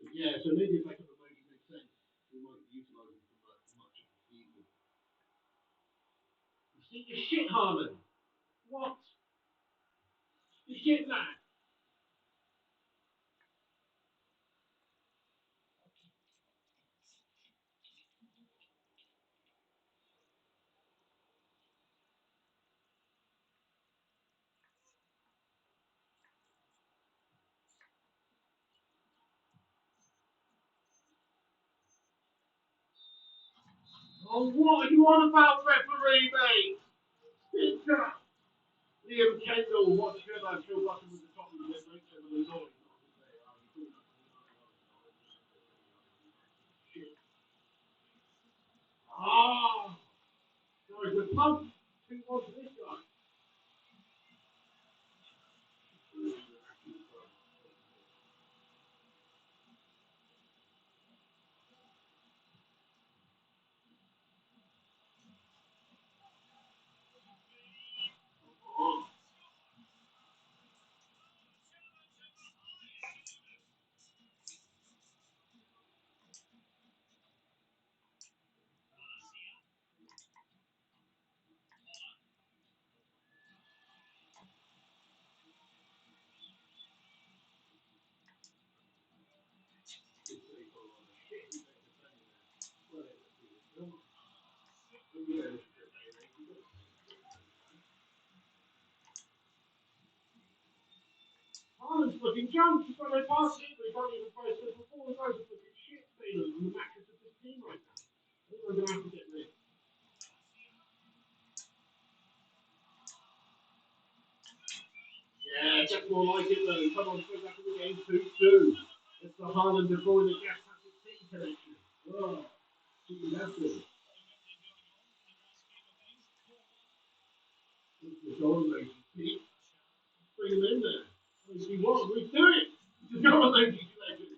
But yeah, so maybe if Beckham emoji makes sense, we might utilise him for much of the season. You see your shit, Harlan. What? You shit, man. Oh, what are you on about, referee, mate? Sit up. Liam Kendall, what's good? I'm still watching with the top of the list, mate. The noise. Ah, guys, the pump. Who wants this guy? Oh, Harlan's looking junk. He's got no pass it, but he can't even play it before. The guys are looking shit stealers on the mattress of this team right now. I think we're going to have to get rid. Yeah, that's more like it though. Come on, go back to the game 2-2. It's the Haaland De Bruyne Gas Packet City connection. Oh, see, that's it. It's the goal, mate. Pete, bring him in there. Let's see what we do it. It's the goal, ladies and legends.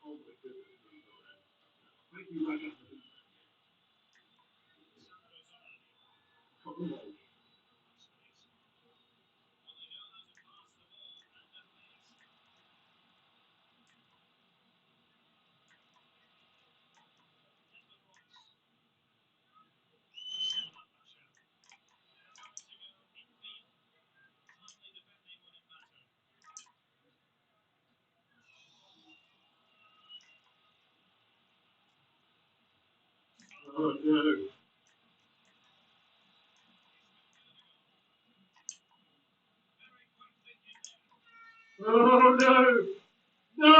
Oh my goodness, thank you, Raja. Come on. Oh no. Oh no. No!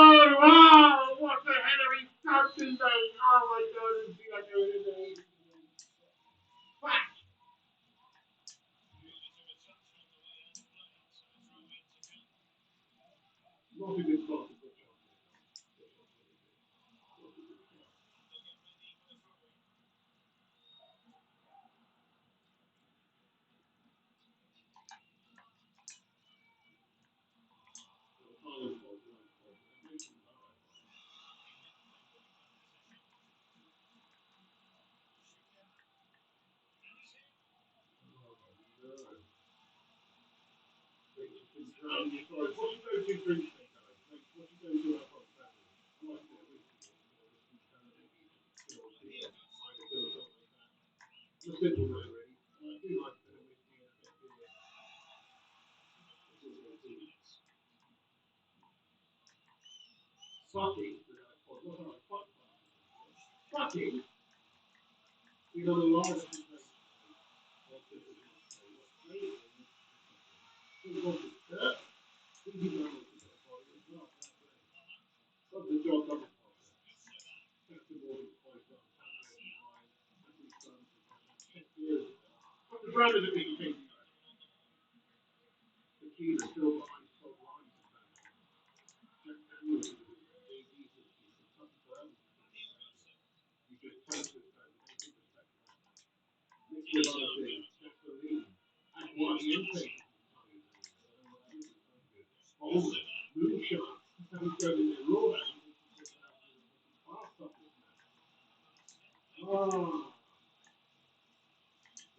Oh, what the hell are we dancing, mate? Oh my god, I think I know it is. Back! Not a good spot to put on. in your story. What's your go-to drink today, guys? Like, what's your go-to alcohol beverage? I like a bit of whiskey or a simple one, really. I do like a bit of whiskey and a bit of beer. Fucking, what's that like? Fucking, you know, the largest place. What's this? What's the job done? That's the more than quite done. What's the brand of the big thing? The key is still behind top lines. You just taste it. Mixture of other things. Gasoline. And what the intake. Oh, moonshine. Haven't got in there raw. Oh,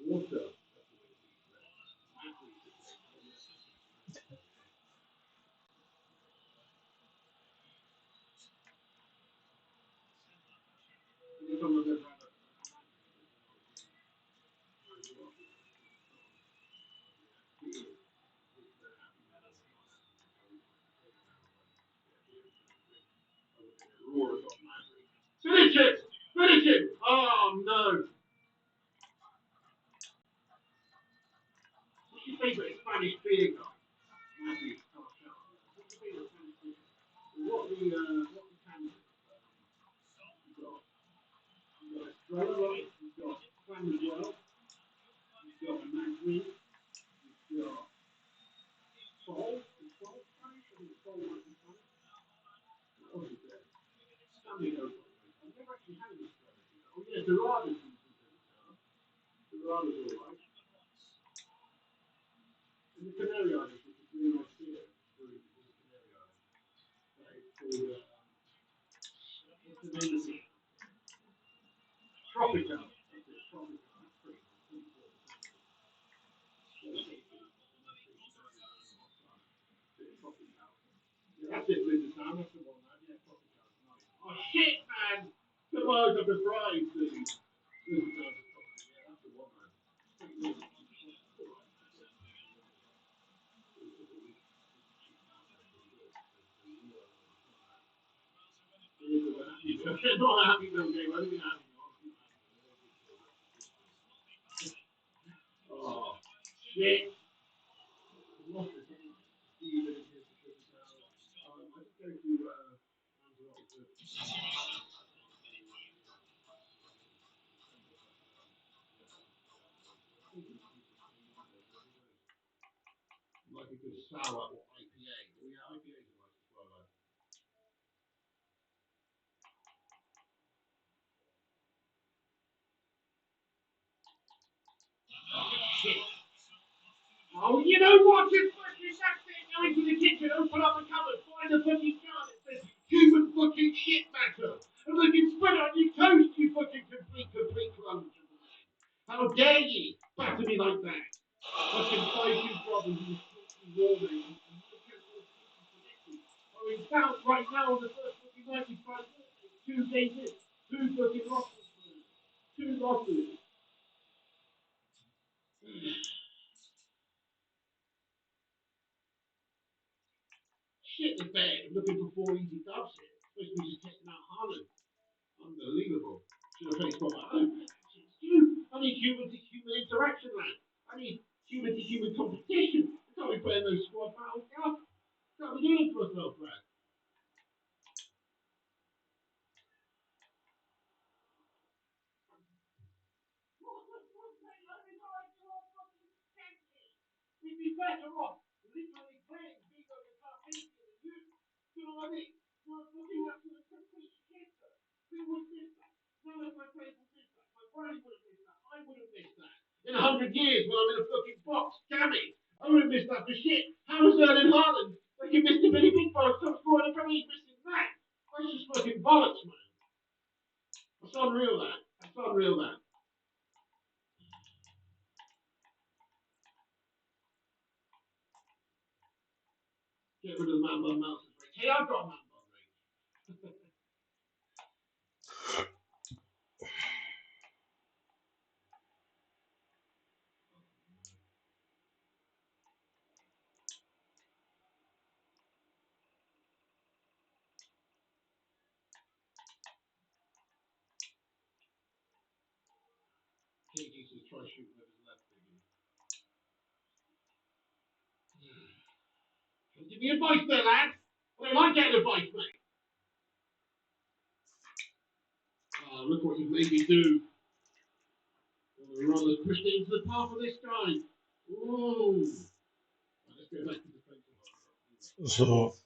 water. Finish it! Finish it! Oh no! What's your favourite Spanish beer, guy? Matthew, what's your favourite Spanish beer? What the cans? You've got Estrella, right? You've got Clan as well. You've got Madrid. You've got Sol. Is Sol Spanish? I think Sol might be Spanish. What else is there? Stanley goes on. I've never actually had an Estrella. Oh yeah, Dorada's decent. Dorada's alright. In the Canary Islands, which is really nice beer. Brewed in the Canary Islands. It's called, what's the name of it? Tropical. That's it, Tropical. That's pretty good. That's it, Linda Sam. That's the one, man. Yeah, Tropical. Nice. Oh, shit, man! Come on, I'm surprised. Linda Sam's yeah, that's the one, man. Not a happy little game. I didn't have oh, shit. Lost it. Steven is here for I just go to, like a good sour or IPA. Oh, yeah, IPAs are nice as well, though. Oh, shit. Oh, you know what? Just fucking that's it. Go into the kitchen, open up the cupboard, find the fucking jar that says human fucking shit matter. And they can spread it on your toast, you fucking complete clunge. How dare ye batter me like that? Fucking 5-2 brothers in the fucking war, mate. I'm in doubt right now on the first fucking 95 two games in. Two fucking losses. Two losses. Shit the bed. Looking for 4 easy dubs here. Supposed to be just taking out Haaland. Unbelievable. Should have faced what I own. I need human to human interaction, man. I need human to human competition. I can't be playing those squad battles, yeah? I can't be doing it for myself, man. We'd be better off literally playing Vigo the Carpathian than you. Do you know what I mean? You're looking at the complete shit. Who would miss that? None of my players would miss that. My Brady would have missed that. I would have missed that. In 100 years when I'm in a fucking box, jamming, I would have missed that for shit. How is Erling Haaland? Like you missed a Billy Big Boy, top scorer in the Premier League, missing that. That's just fucking bollocks, man. That's unreal, that. That's unreal, that. rid of the man bun Mouse's rage. Hey, I've got a man bun rage. King needs to try shooting with his left again. Give me advice there, lad. Well, I get advice, mate. Look what you've made me do. Rather pushed into the path of this guy. Ooh. Let's go back to the defensive.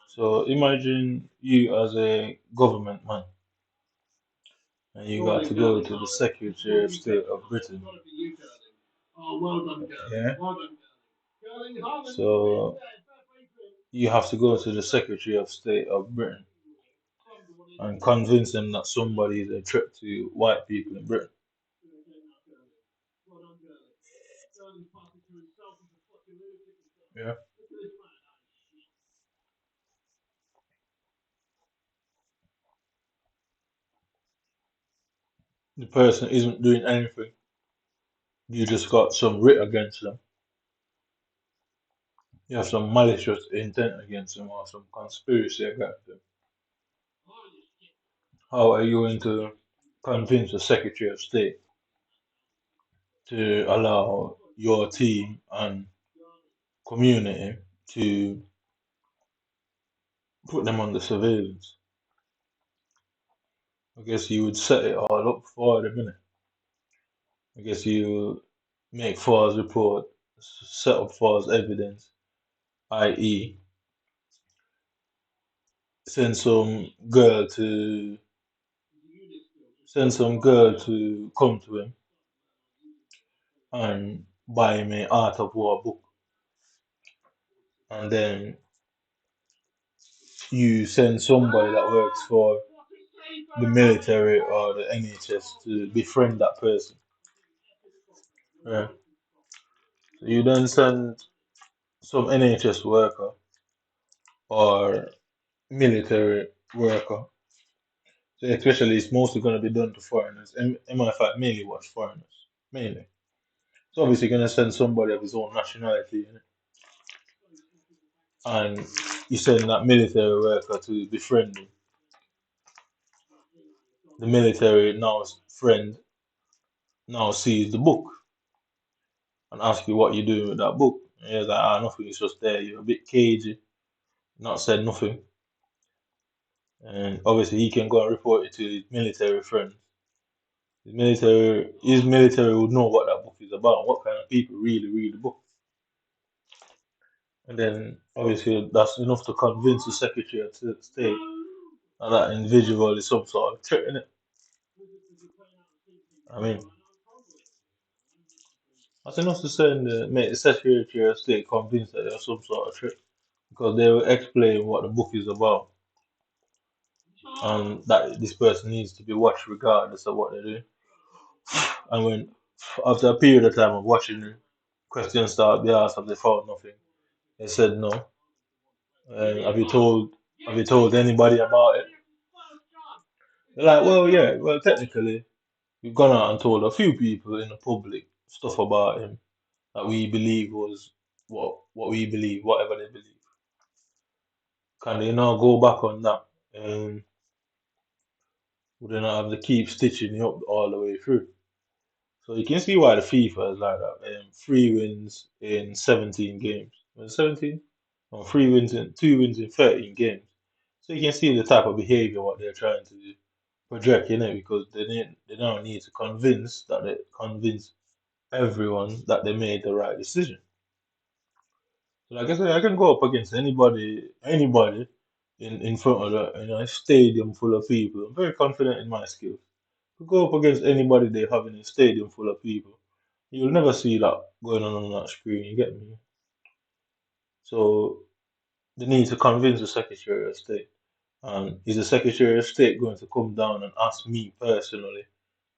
So imagine you as a government man, and you got to go to the Secretary of State of Britain. Oh, well done, girl. Yeah. Well done, girl. So you have to go to the Secretary of State of Britain and convince them that somebody is a threat to white people in Britain. Yeah. The person isn't doing anything. You just got some writ against them. You have some malicious intent against them or some conspiracy against them. How are you going to convince the Secretary of State to allow your team and community to put them under surveillance? I guess you would set it all up for the minute. I guess you make false report, set up false evidence, i.e., send some girl to come to him and buy him an Art of War book, and then you send somebody that works for the military or the NHS to befriend that person. Yeah. So you then send some NHS worker or military worker. So especially it's mostly going to be done to foreigners. MI5 mainly watch foreigners. Mainly. So obviously you're going to send somebody of his own nationality in it. And you send that military worker to befriend him. The military now friend now sees the book and asks you what you're doing with that book. And you're like, nothing, it's just there. You're a bit cagey, not said nothing. And obviously he can go and report it to his military friends. His military would know what that book is about, what kind of people really read the book. And then obviously that's enough to convince the Secretary of State that that individual is some sort of threat, innit? I mean, that's enough to make the Secretary of State convinced that there's some sort of threat, because they will explain what the book is about and that this person needs to be watched regardless of what they do. And when after a period of time of watching it, questions start be asked, have they found nothing? They said no. Have you told anybody about it? They're like, well, yeah, well, technically, we've gone out and told a few people in the public stuff about him that we believe was what we believe, whatever they believe. Can they now go back on that? Would they not have to keep stitching you up all the way through? So you can see why the FIFA is like that. 3 wins in 17 games. Was it 17? No, 2 wins in 13 games. So you can see the type of behavior what they're trying to project, because they don't need to convince everyone that they made the right decision. So like I said, I can go up against anybody in front of a stadium full of people. I'm very confident in my skills. To go up against anybody they have in a stadium full of people, you'll never see that going on that screen. You get me? So they need to convince the Secretary of State. And is the Secretary of State going to come down and ask me personally,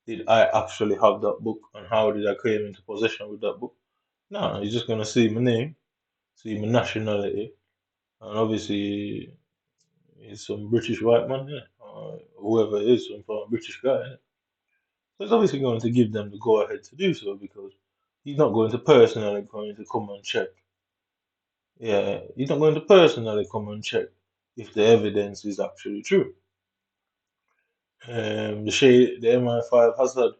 did I actually have that book and how did I came into possession with that book? No, he's just going to see my name, see my nationality, and obviously he's some British white man, yeah. Whoever it is, some form of British guy, yeah. So it's obviously going to give them the go ahead to do so because he's not going to personally going to come and check. Yeah, he's not going to personally come and check if the evidence is actually true. The MI5 has had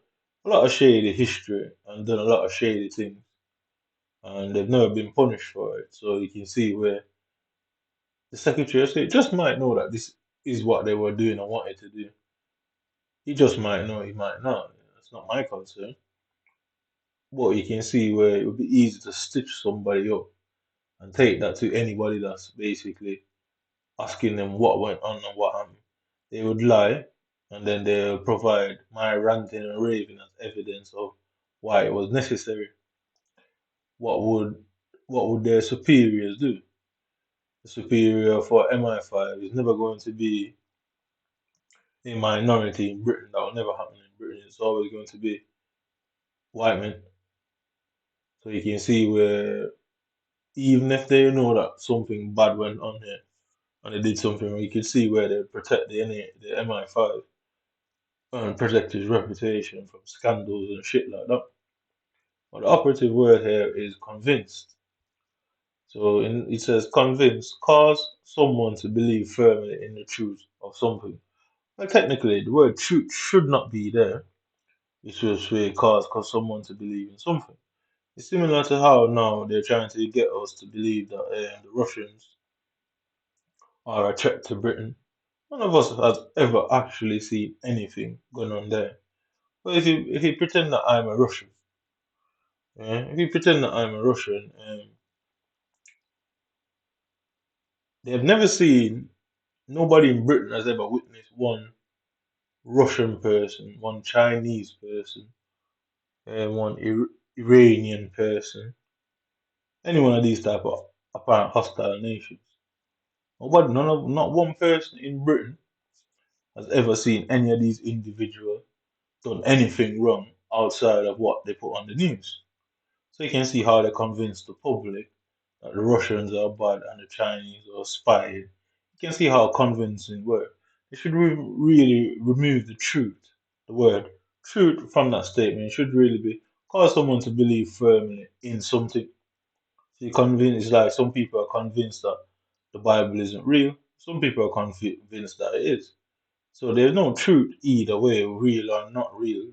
a lot of shady history and done a lot of shady things, and they've never been punished for it. So you can see where the Secretary of State just might know that this is what they were doing and wanted to do. He just might know, he might not. It's not my concern. But you can see where it would be easy to stitch somebody up and take that to anybody that's basically asking them what went on and what happened. They would lie and then they'll provide my ranting and raving as evidence of why it was necessary. What would what would their superiors do? The superior for MI5 is never going to be a minority in Britain. That will never happen in Britain. It's always going to be whitemen. So you can see where even if they know that something bad went on here and they did something wrong, you can see where they protect the MI5 and protect his reputation from scandals and shit like that. But the operative word here is convinced. So it says convince, cause someone to believe firmly in the truth of something. Well, technically, the word truth should not be there. It should say cause someone to believe in something. It's similar to how now they're trying to get us to believe that the Russians are a threat to Britain. None of us has ever actually seen anything going on there. But if you pretend that I'm a Russian, if you pretend that I'm a Russian, they've never seen, nobody in Britain has ever witnessed one Russian person, one Chinese person, one Iranian person, any one of these type of apparent hostile nations. Nobody, not one person in Britain has ever seen any of these individuals done anything wrong outside of what they put on the news. So you can see how they convince the public that the Russians are bad and the Chinese are spying. You can see how convincing work. They should really remove the truth, the word truth from that statement. It should really be cause someone to believe firmly in something. So you convince, it's like some people are convinced that the Bible isn't real. Some people are convinced that it is. So there's no truth either way, real or not real.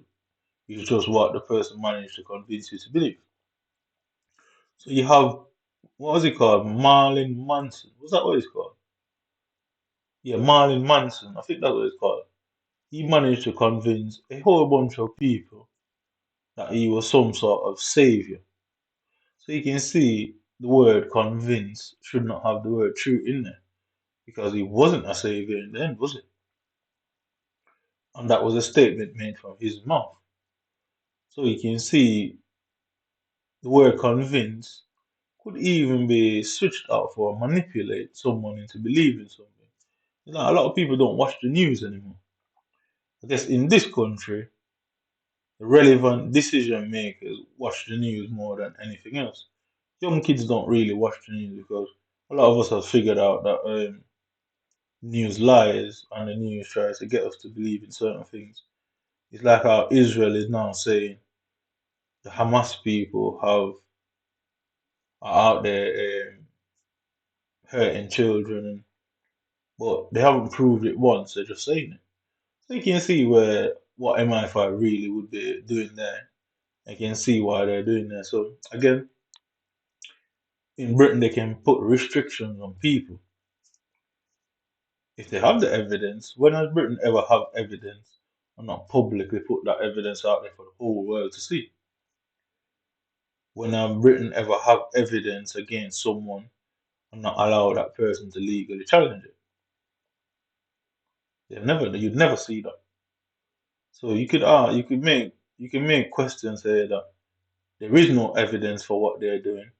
It's just what the person managed to convince you to believe. So you have, what was it called? Marlin Manson. Was that what it's called? Yeah, Marlin Manson. I think that's what it's called. He managed to convince a whole bunch of people that he was some sort of savior. So you can see the word convince should not have the word true in there because he wasn't a savior in the end, was it? And that was a statement made from his mouth. So you can see the word convince could even be switched out for manipulate someone into believing something. You know, a lot of people don't watch the news anymore. I guess in this country, the relevant decision makers watch the news more than anything else. Young kids don't really watch the news because a lot of us have figured out that news lies and the news tries to get us to believe in certain things. It's like how Israel is now saying the Hamas people are out there hurting children, but they haven't proved it once. They're just saying it. So you can see where what MI5 really would be doing there. I can see why they're doing that. So again, in Britain they can put restrictions on people if they have the evidence. When has Britain ever have evidence and not publicly put that evidence out there for the whole world to see? When has Britain ever have evidence against someone and not allow that person to legally challenge it? You'd never see that. So you can make questions here that there is no evidence for what they're doing.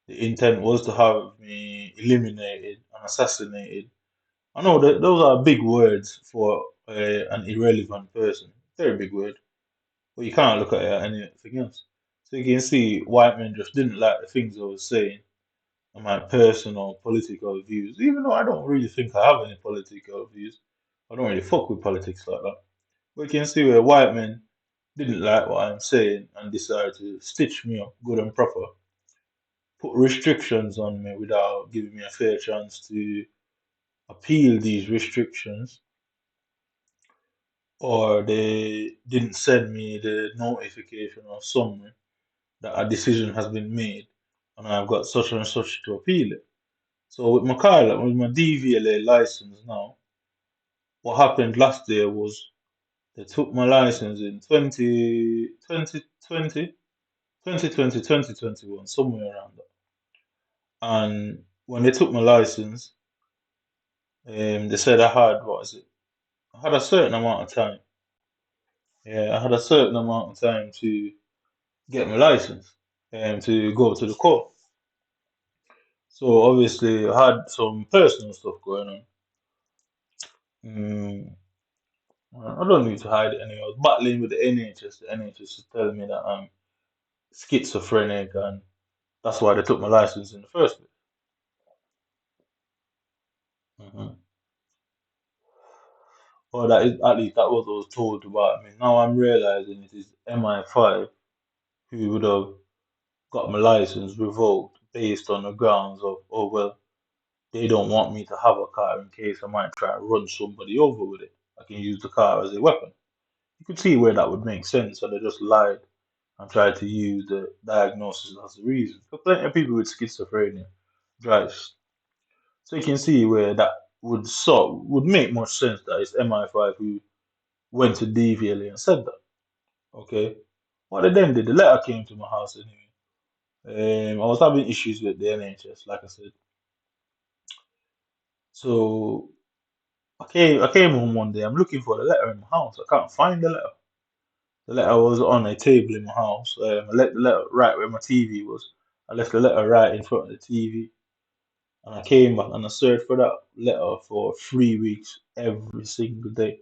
The intent was to have me eliminated and assassinated. I know that those are big words for an irrelevant person. Very big word. But you can't look at it as anything else. So you can see white men just didn't like the things I was saying. my personal political views, even though I don't really think I have any political views. I don't really fuck with politics like that. We can see where whiteman didn't like what I'm saying and decided to stitch me up good and proper, put restrictions on me without giving me a fair chance to appeal these restrictions, or they didn't send me the notification or summary that a decision has been made and I've got such and such to appeal it. So with my car, like, with my DVLA license now, what happened last year was they took my license in 2021, somewhere around that. And when they took my license, they said I had, what is it? I had a certain amount of time. Yeah, I had a certain amount of time to get my license and to go to the court. So obviously, I had some personal stuff going on. Mm, I don't need to hide it anymore. I was battling with the NHS. The NHS is telling me that I'm schizophrenic, and that's why they took my license in the first place. Or that is, at least that was what I was told about me. Now I'm realizing it is MI5 who would have got my license revoked based on the grounds of, oh well, they don't want me to have a car in case I might try to run somebody over with it. I can use the car as a weapon. You could see where that would make sense, so they just lied and tried to use the diagnosis as the reason. For plenty of people with schizophrenia drives. So you can see where that would make much sense that it's MI5 who went to DVLA and said that. Okay. What they then did, the letter came to my house anyway. I was having issues with the NHS, like I said. So I came home one day. I'm looking for the letter in my house. I can't find the letter. The letter was on a table in my house. I left the letter right where my TV was. I left the letter right in front of the TV, and I came back and I searched for that letter for 3 weeks every single day.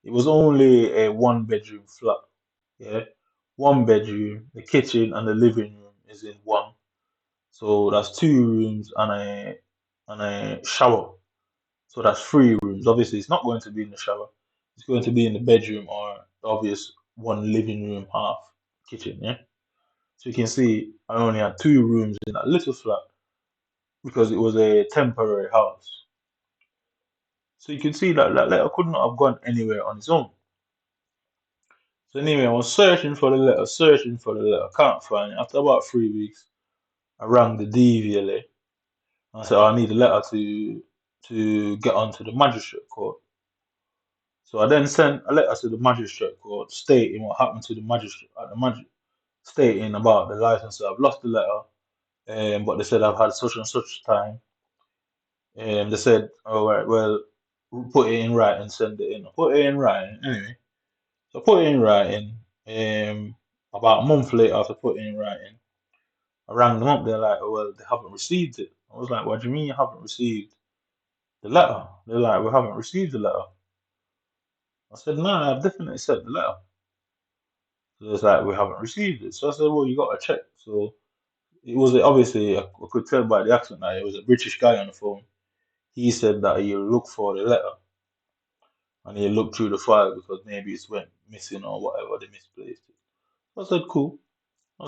It was only a one-bedroom flat. Yeah, one bedroom. The kitchen and the living room is in one. So that's two rooms and a shower. So that's three rooms. Obviously, it's not going to be in the shower. It's going to be in the bedroom or the obvious one living room, half kitchen. Yeah. So you can see I only had two rooms in that little flat because it was a temporary house. So you can see that that letter could not have gone anywhere on its own. So anyway, I was searching for the letter, can't find it. After about 3 weeks, I rang the DVLA and I said, oh, I need a letter to get onto the magistrate court. So I then sent a letter to the magistrate court stating what happened to the magistrate at the magistrate, stating about the license. So I've lost the letter, but they said I've had such and such time. They said, all right, well, we'll put it in writing, send it in. I put it in writing anyway. So I put it in writing. About a month later, after putting it in writing, I rang them up. They're like, oh, well, they haven't received it. I was like, what do you mean you haven't received the letter? They're like, we haven't received the letter. I said, no, I've definitely sent the letter. So it's like, we haven't received it. So I said, well, you got to check. So it was obviously, I could tell by the accent that it was a British guy on the phone. He said that he looked for the letter and he looked through the file because maybe it went missing or whatever, they misplaced it. I said, cool.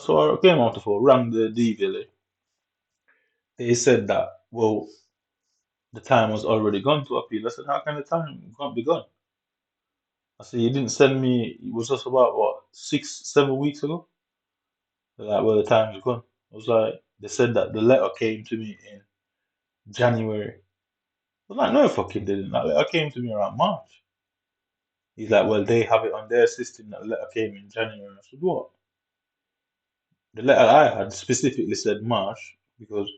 So I came off the phone, rang the DVLA. They said that, well, the time was already gone to appeal. I said, how can the time can't be gone? I said, you didn't send me, it was just about, what, 6, 7 weeks ago? They're like, well, the time is gone. I was like, they said that the letter came to me in January. I was like, no, it fucking didn't. That letter came to me around March. He's like, well, they have it on their system that the letter came in January. I said, what? The letter I had specifically said March because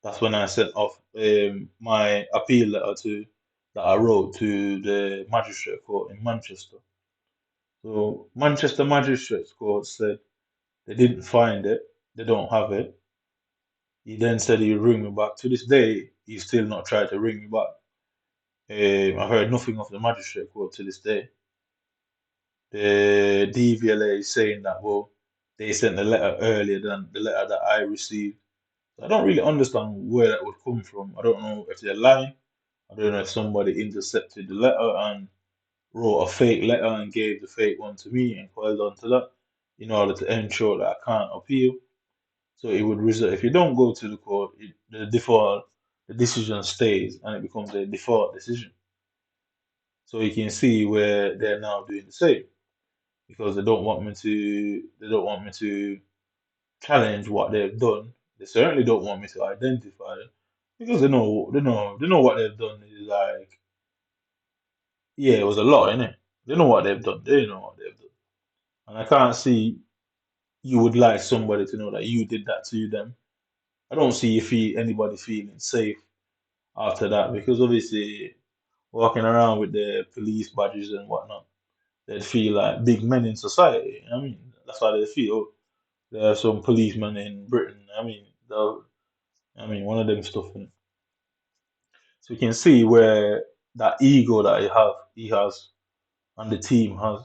that's when I sent off my appeal letter that I wrote to the magistrate court in Manchester. So Manchester Magistrates Court said they didn't find it, they don't have it. He then said he'd ring me back. To this day, he's still not tried to ring me back. I heard nothing of the magistrate court to this day. The DVLA is saying that, well, they sent the letter earlier than the letter that I received. I don't really understand where that would come from. I don't know if they're lying. I don't know if somebody intercepted the letter and wrote a fake letter and gave the fake one to me and held on to that in order to ensure that I can't appeal. So it would result if you don't go to the court, the decision stays and it becomes a default decision. So you can see where they're now doing the same because they don't want me to challenge what they've done. They certainly don't want me to identify them because they know what they've done is like, yeah, it was a lot, innit? They know what they've done. They know what they've done. And I can't see you would like somebody to know that you did that to them. I don't see anybody feeling safe after that because obviously walking around with their police badges and whatnot, they'd feel like big men in society. I mean, that's how they feel. There are some policemen in Britain. One of them stuff. So you can see where that ego that he has, and the team has,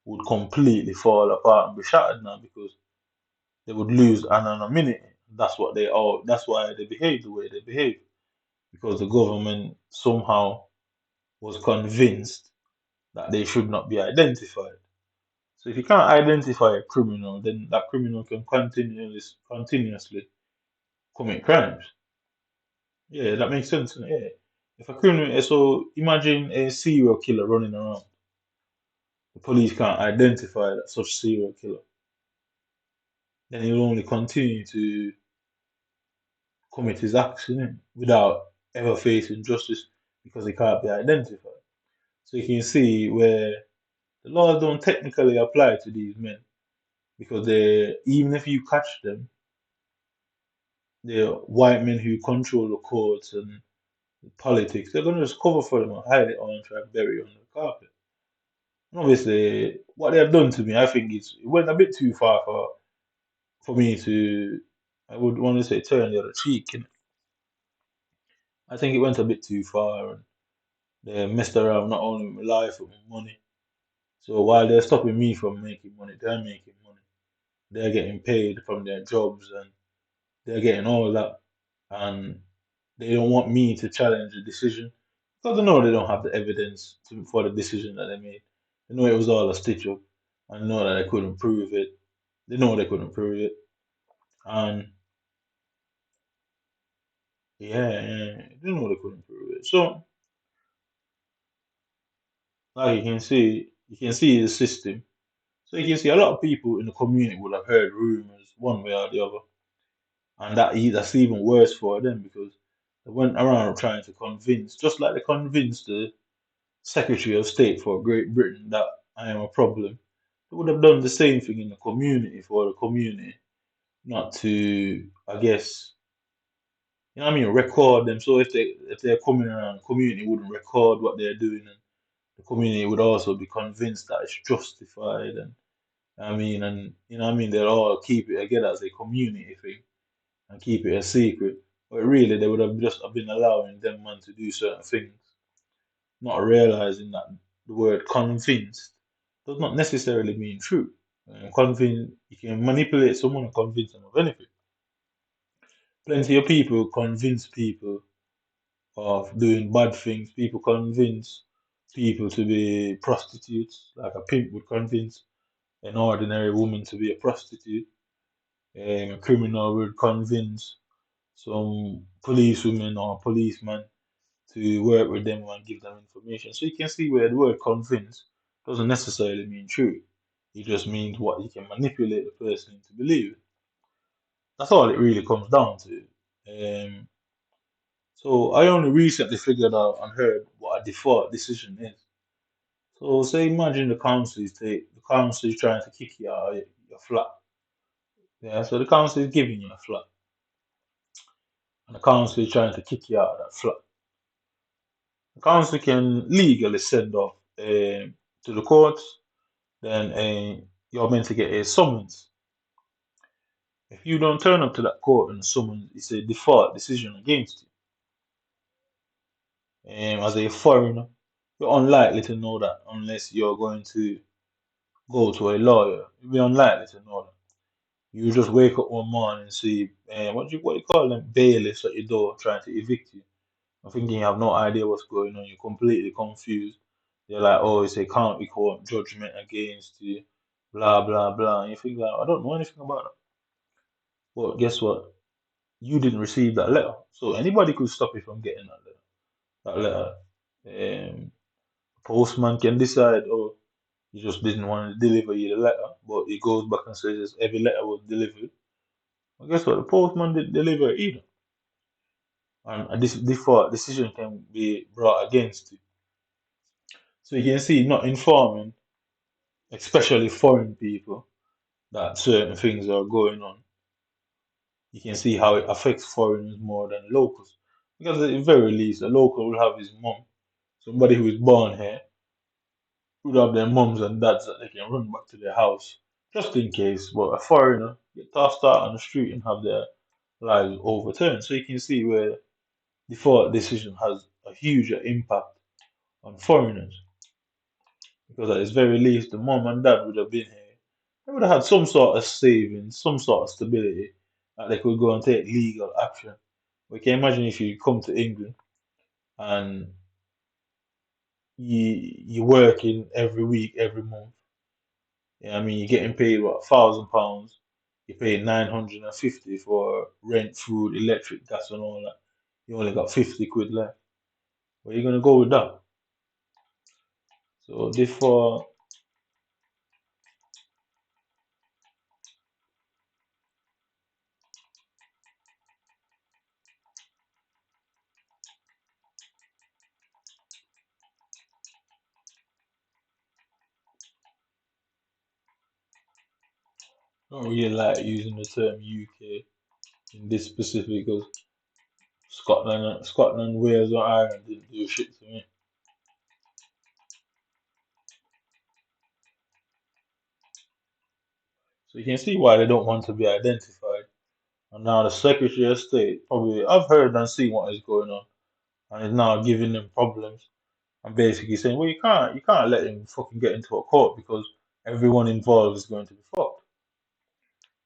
would completely fall apart and be shattered now because they would lose anonymity. That's why they behave the way they behave because the government somehow was convinced that they should not be identified. So if you can't identify a criminal, then that criminal can continuously commit crimes. Yeah, that makes sense. Yeah. If a criminal, so imagine a serial killer running around. The police can't identify that such serial killer. Then he'll only continue to commit his acts without ever facing justice because he can't be identified. So you can see where the laws don't technically apply to these men because they, even if you catch them, they're white men who control the courts and the politics. They're gonna just cover for them and hide it all and try to bury it under the carpet. And obviously, what they have done to me, I think it went a bit too far for me to, I would want to say, turn the other cheek. I think it went a bit too far and they messed around not only with my life but my money. So while they're stopping me from making money, they're making money. They're getting paid from their jobs and they're getting all that. And they don't want me to challenge the decision because they know they don't have the evidence for the decision that they made. They know it was all a stitch up and know that they couldn't prove it. They know they couldn't prove it. And yeah, they know they couldn't prove it. So like you can see the system. So you can see a lot of people in the community would have heard rumors one way or the other, and that's even worse for them because they went around trying to convince, just like they convinced the Secretary of State for Great Britain that I am a problem. They would have done the same thing in the community for the community, not to, I guess, record them. So if they're coming around, the community wouldn't record what they're doing, and the community would also be convinced that it's justified and they'll all keep it together as a community thing and keep it a secret. But really, they would have just been allowing them man to do certain things, not realizing that the word convinced does not necessarily mean true. You can manipulate someone and convince them of anything. Plenty of people convince people of doing bad things. People convince people to be prostitutes, like a pimp would convince an ordinary woman to be a prostitute. A criminal would convince some policewoman or policeman to work with them and give them information. So you can see where the word convince doesn't necessarily mean true. It just means what you can manipulate the person into believing. That's all it really comes down to. Um, so I only recently figured out and heard what a default decision is. So say imagine the council is trying to kick you out of your flat. Yeah, so the council is giving you a flat, and the council is trying to kick you out of that flat. The council can legally send off to the courts. Then you're meant to get a summons. If you don't turn up to that court and summons, it's a default decision against you. As a foreigner, you're unlikely to know that unless you're going to go to a lawyer. You'll be unlikely to know that. You just wake up one morning and see what you call them, bailiffs at your door trying to evict you. I'm thinking you have no idea what's going on. You're completely confused. They're like, oh, it's a county court judgment against you, blah blah blah. And you think like, I don't know anything about it. But guess what? You didn't receive that letter, so anybody could stop you from getting that letter. That letter. Postman can decide, oh, he just didn't want to deliver you the letter, but he goes back and says every letter was delivered. Well, guess what? The postman didn't deliver it either, and this default decision can be brought against you. So you can see, not informing, especially foreign people, that certain things are going on. You can see how it affects foreigners more than locals, because at the very least, a local will have his mom, somebody who is born here, would have their mums and dads that they can run back to their house just in case. But a foreigner get tossed out on the street and have their lives overturned. So you can see where default decision has a huge impact on foreigners, because at its very least, the mum and dad would have been here. They would have had some sort of savings, some sort of stability that they could go and take legal action. We can imagine if you come to England and you working every week, every month. Yeah, I mean, you're getting paid what, £1,000. You pay 950 for rent, food, electric, gas, and all that. You only got 50 quid left. Where you gonna go with that? So therefore, I don't really like using the term UK in this specific, because Scotland, Wales, or Ireland didn't do shit to me. So you can see why they don't want to be identified. And now the Secretary of State probably, I've heard and seen what is going on, and is now giving them problems. I'm basically saying, well, you can't let him fucking get into a court, because everyone involved is going to be fucked.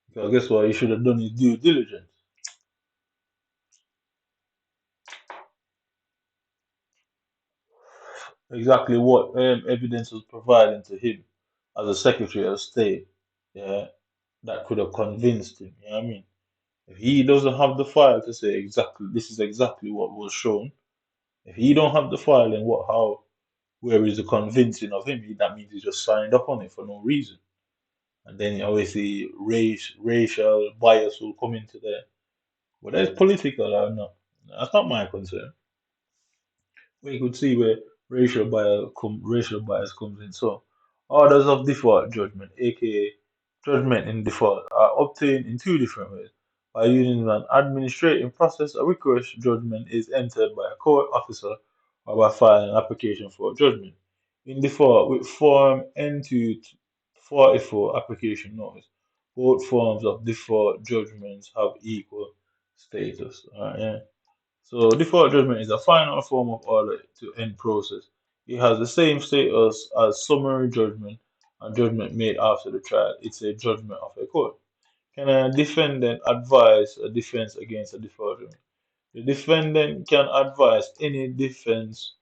Because guess what? He should have done his due diligence. Exactly what evidence was provided to him as a Secretary of State, yeah, that could have convinced him. You know what I mean? If he doesn't have the file to say exactly this is exactly what was shown, if he don't have the file, then what? How? Where is the convincing of him? That means he just signed up on it for no reason. And then obviously racial bias will come into there. Whether it's political or not, that's not my concern. We could see where racial bias comes in. So orders of default judgment, aka judgment in default, are obtained in two different ways. By using an administrative process, a request judgment is entered by a court officer or by filing an application for judgment. In default, with Form N244 application notice, both forms of default judgments have equal status. Alright, yeah. So default judgment is a final form of order to end process. It has the same status as summary judgment and judgment made after the trial. It's a judgment of a court. Can a defendant advise a defense against a default judgment? The defendant can advise any defense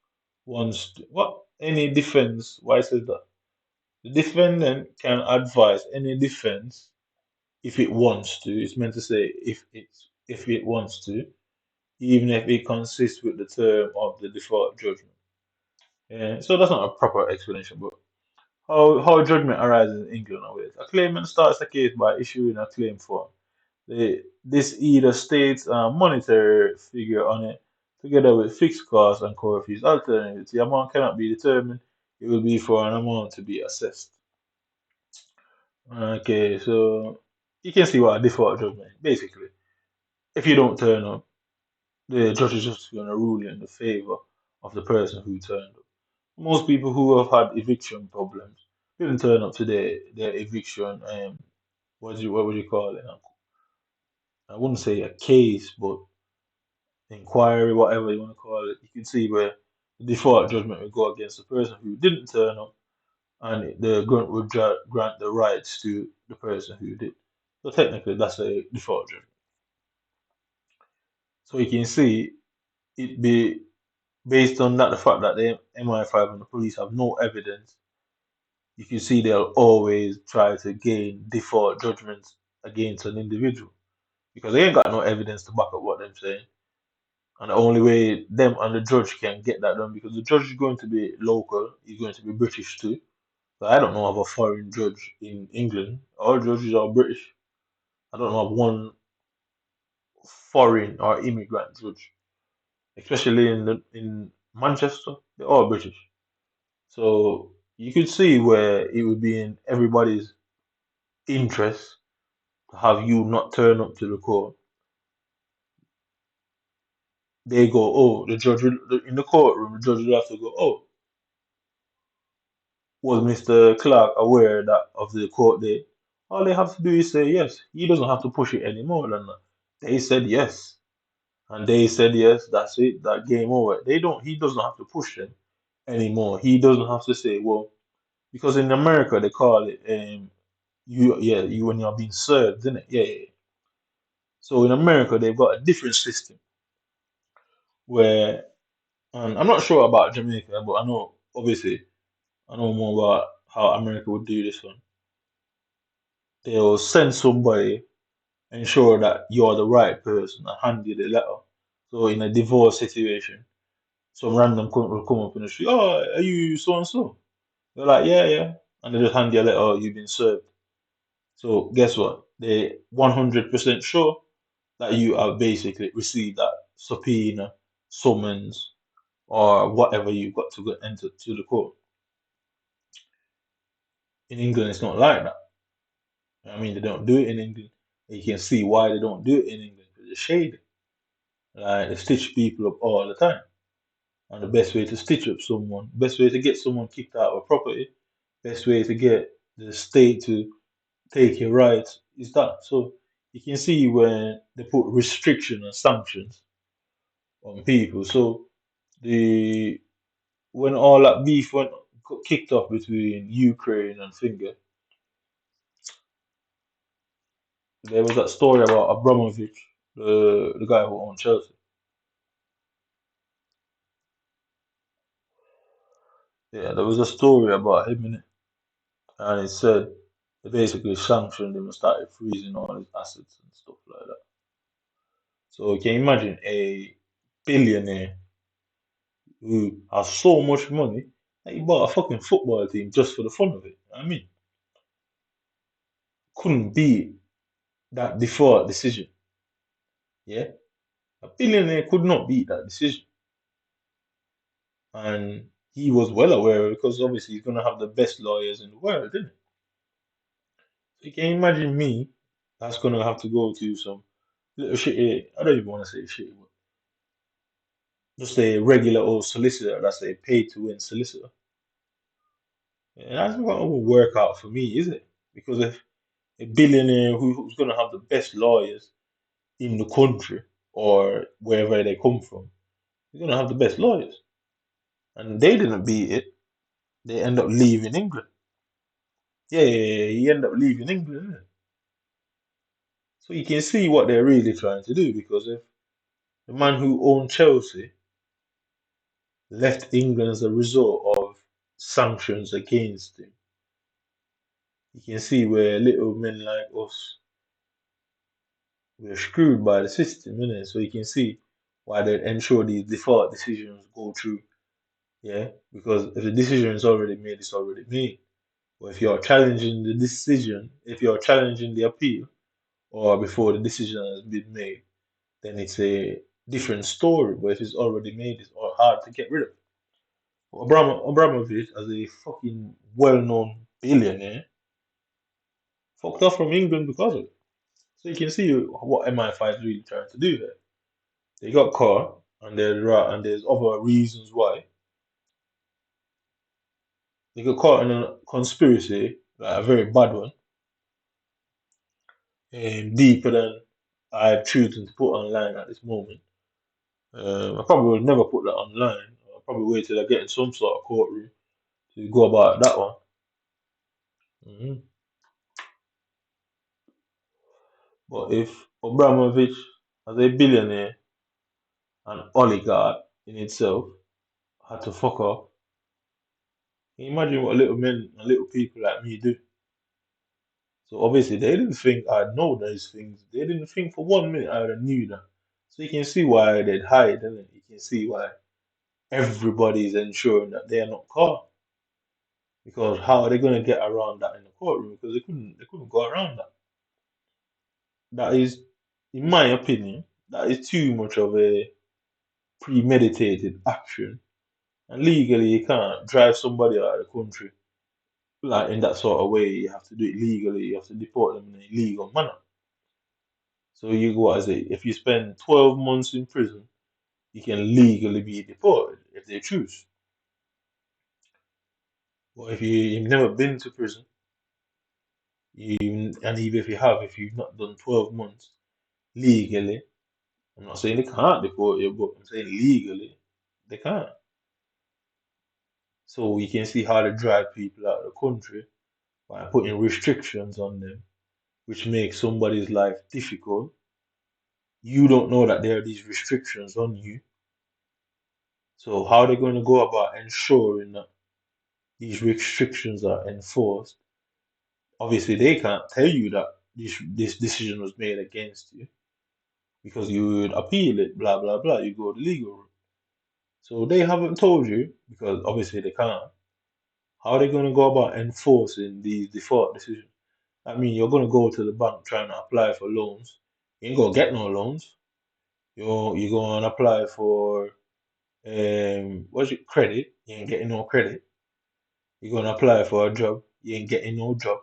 wants to, what? Any defense, why says that? The defendant can advise any defense if it wants to. It's meant to say if it wants to, even if it consists with the term of the default judgment. Yeah, so that's not a proper explanation, but how judgment arises in England and Wales. A claimant starts a case by issuing a claim form. This either states a monetary figure on it, together with fixed costs and court fees. Alternatively, the amount cannot be determined. It will be for an amount to be assessed. Okay, so you can see what a default judgment is. Basically, if you don't turn up, the judge is just going to rule in the favor of the person who turned up. Most people who have had eviction problems didn't turn up to their eviction. What would you call it? I wouldn't say a case, but inquiry, whatever you want to call it. You can see where the default judgment will go against the person who didn't turn up, and the grant would grant the rights to the person who did. So technically, that's a default judgment. So you can see it be based on that the fact that the MI5 and the police have no evidence. You can see they'll always try to gain default judgments against an individual because they ain't got no evidence to back up what they're saying. And the only way them and the judge can get that done, because the judge is going to be local, he's going to be British too. So I don't know of a foreign judge in England. All judges are British. I don't know of one foreign or immigrant judge, especially in Manchester. They're all British. So you could see where it would be in everybody's interest to have you not turn up to the court. They go, oh, the judge in the courtroom. The judge will have to go, oh, was Mr. Clark aware that of the court date? All they have to do is say yes. He doesn't have to push it any more than that. They said yes, and they said yes. That's it. That game over. They don't. He doesn't have to push them anymore. He doesn't have to say, well, because in America they call it you when you're being served, isn't it? Yeah. So in America they've got a different system where, and I'm not sure about Jamaica, but I know obviously I know more about how America would do this one. They'll send somebody, ensure that you're the right person, and hand you the letter. So in a divorce situation, some random cunt will come up in the street. Oh, are you so and so? They're like, yeah, yeah, and they just hand you a letter. Oh, you've been served. So guess what? They 100% sure that you have basically received that subpoena, summons, or whatever you've got to go enter to the court. In England, it's not like that. I mean, they don't do it in England. You can see why they don't do it in England because it's shady. Like they stitch people up all the time. And the best way to stitch up someone, best way to get someone kicked out of a property, best way to get the state to take your rights is that. So you can see when they put restriction and sanctions on people. So the when all that beef went got kicked off between Ukraine and Finger, there was that story about Abramovich, the guy who owned Chelsea. Yeah, there was a story about him in it, and it said they basically sanctioned him and started freezing all his assets and stuff like that. So can you imagine a billionaire who has so much money that he bought a fucking football team just for the fun of it? I mean, couldn't beat that default decision. Yeah, a billionaire could not beat that decision, and he was well aware of it because obviously he's gonna have the best lawyers in the world, isn't it? So you can imagine me that's gonna have to go to some little shitty. I don't even want to say shitty, but just a regular old solicitor that's a pay to win solicitor. And that's not gonna work out for me, is it? Because if a billionaire who's gonna have the best lawyers in the country or wherever they come from, he's gonna have the best lawyers. And they didn't beat it. They end up leaving England. Yeah, he ended up leaving England, innit? So you can see what they're really trying to do because if the man who owned Chelsea left England as a result of sanctions against him, you can see where little men like us we're screwed by the system, innit? So you can see why they ensure these default decisions go through. Yeah, because if the decision is already made, it's already made. But if you're challenging the decision, if you're challenging the appeal, or before the decision has been made, then it's a different story. But if it's already made, it's all hard to get rid of. Abramovich, as a fucking well-known billionaire, fucked off from England because of it. So you can see what MI5 is really trying to do here. They got caught, and there's other reasons why they got caught in a conspiracy, like a very bad one, deeper than I'm choosing to put online at this moment. I probably would never put that online. I'll probably wait till I get in some sort of courtroom to go about that one. Mhm. But if Abramovich, as a billionaire and oligarch in itself, had to fuck off, can you imagine what little men and little people like me do? So obviously they didn't think I'd know those things. They didn't think for 1 minute I'd have knew that. So you can see why they'd hide, and you can see why everybody's ensuring that they are not caught. Because how are they going to get around that in the courtroom? Because they couldn't go around that. That is, in my opinion, that is too much of a premeditated action. And legally, you can't drive somebody out of the country like in that sort of way. You have to do it legally. You have to deport them in a legal manner. So you go as a if you spend 12 months in prison, you can legally be deported if they choose. But if you've never been to prison, and even if you have, if you've not done 12 months legally, I'm not saying they can't deport you, but I'm saying legally they can't. So you can see how they drive people out of the country by putting restrictions on them, which makes somebody's life difficult. You don't know that there are these restrictions on you. So how are they going to go about ensuring that these restrictions are enforced? Obviously, they can't tell you that this decision was made against you because you would appeal it, blah, blah, blah. You go the legal route. So they haven't told you because obviously they can't. How are they going to go about enforcing these default decisions? I mean, you're going to go to the bank trying to apply for loans. You ain't going to get no loans. You're going to apply for what's it, credit. You ain't getting no credit. You're going to apply for a job. You ain't getting no job.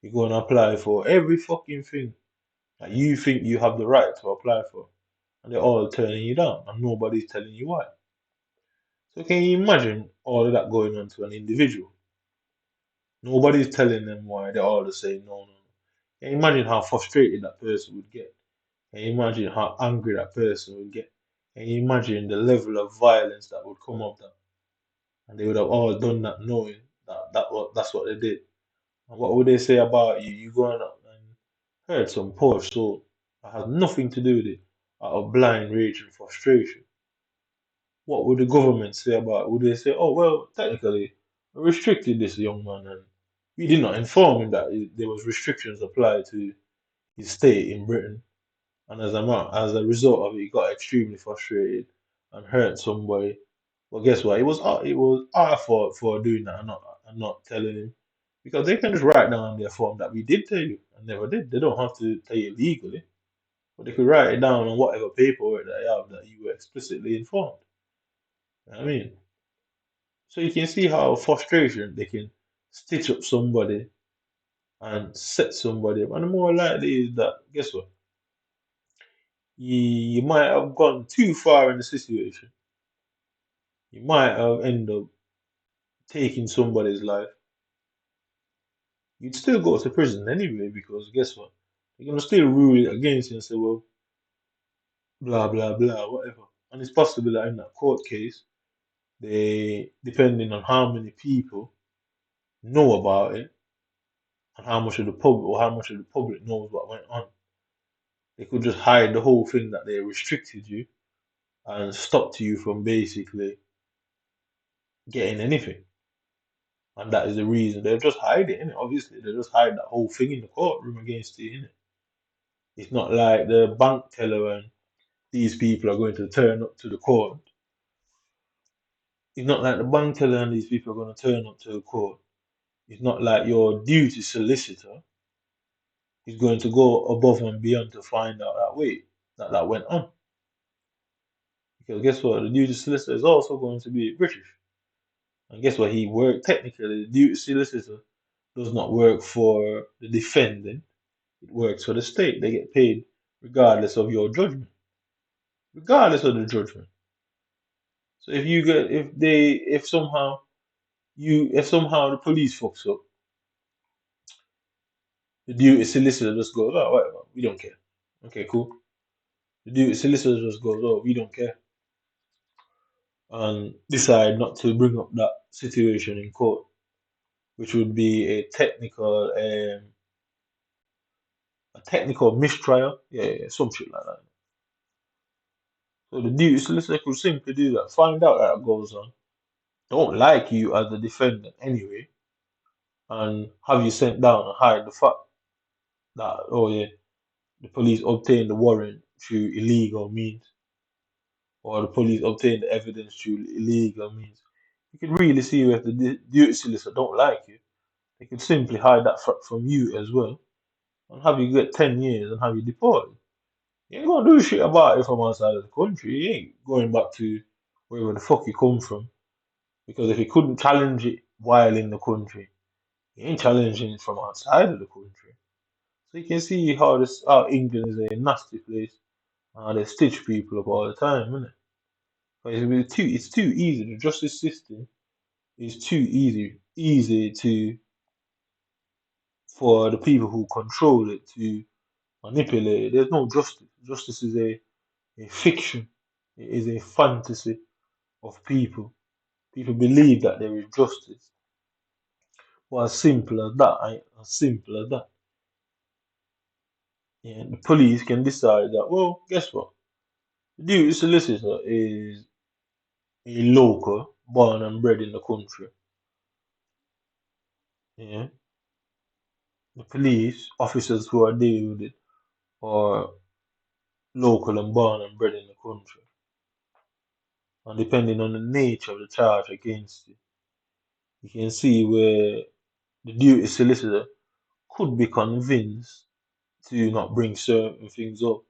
You're going to apply for every fucking thing that you think you have the right to apply for. And they're all turning you down, and nobody's telling you why. So can you imagine all of that going on to an individual? Nobody's telling them why. They're all just saying no, no, no. Can you imagine how frustrated that person would get? Can you imagine how angry that person would get? Can you imagine the level of violence that would come of that? And they would have all done that knowing that's what they did. And what would they say about you? You going up and hurt some poor soul that has nothing to do with it out of blind rage and frustration. What would the government say about it? Would they say, oh, well, technically, we restricted this young man and we did not inform him that there was restrictions applied to his stay in Britain. And as a result of it, he got extremely frustrated and hurt somebody. Well, guess what? It was our fault for doing that and not telling him. Because they can just write down on their form that we did tell you and never did. They don't have to tell you legally, but they could write it down on whatever paperwork that they have that you were explicitly informed. You know what I mean? So you can see how frustration they can stitch up somebody and set somebody up. And the more likely is that, guess what? You might have gone too far in the situation. You might have ended up taking somebody's life. You'd still go to prison anyway because guess what? They're gonna still rule it against you and say, well, blah blah blah, whatever. And it's possible that in that court case, they depending on how many people know about it and how much of the public or how much of the public knows what went on, they could just hide the whole thing that they restricted you and stopped you from basically getting anything. And that is the reason they'll just hide it, innit? Obviously, they just hide that whole thing in the courtroom against you, innit? It's not like the bank teller and these people are going to turn up to the court. It's not like the bank teller and these people are going to turn up to the court. It's not like your duty solicitor is going to go above and beyond to find out that way that went on. Because guess what? The duty solicitor is also going to be British. And guess what? He worked technically. The duty solicitor does not work for the defendant. It works for the state. They get paid regardless of your judgment. Regardless of the judgment. So if somehow the police fucks up, the duty solicitor just goes, oh, whatever, we don't care. Okay, cool. The duty solicitor just goes, oh, we don't care, and decide not to bring up that situation in court, which would be a technical mistrial. Yeah, some shit like that. So the duty solicitor could simply do that. Find out that goes on. Don't like you as the defendant anyway, and have you sent down and hide the fact that, oh yeah, the police obtained the warrant through illegal means, or the police obtained the evidence through illegal means. You can really see if the duty solicitor don't like you. They could simply hide that fact from you as well, and have you get 10 years and have you deported. You ain't gonna do shit about it from outside of the country. You ain't going back to wherever the fuck you come from. Because if you couldn't challenge it while in the country, you ain't challenging it from outside of the country. So you can see how England is a nasty place. They stitch people up all the time, isn't it? But it's too easy. The justice system is too easy to for the people who control it to manipulate it. There's no justice. Justice is a fiction. It is a fantasy of people. People believe that there is justice. Well, as simple as that, as simple as that. Yeah, the police can decide that, well, guess what? The duty solicitor is a local, born and bred in the country. Yeah. The police officers who are dealing with it are local and born and bred in the country. And depending on the nature of the charge against you, you can see where the duty solicitor could be convinced to not bring certain things up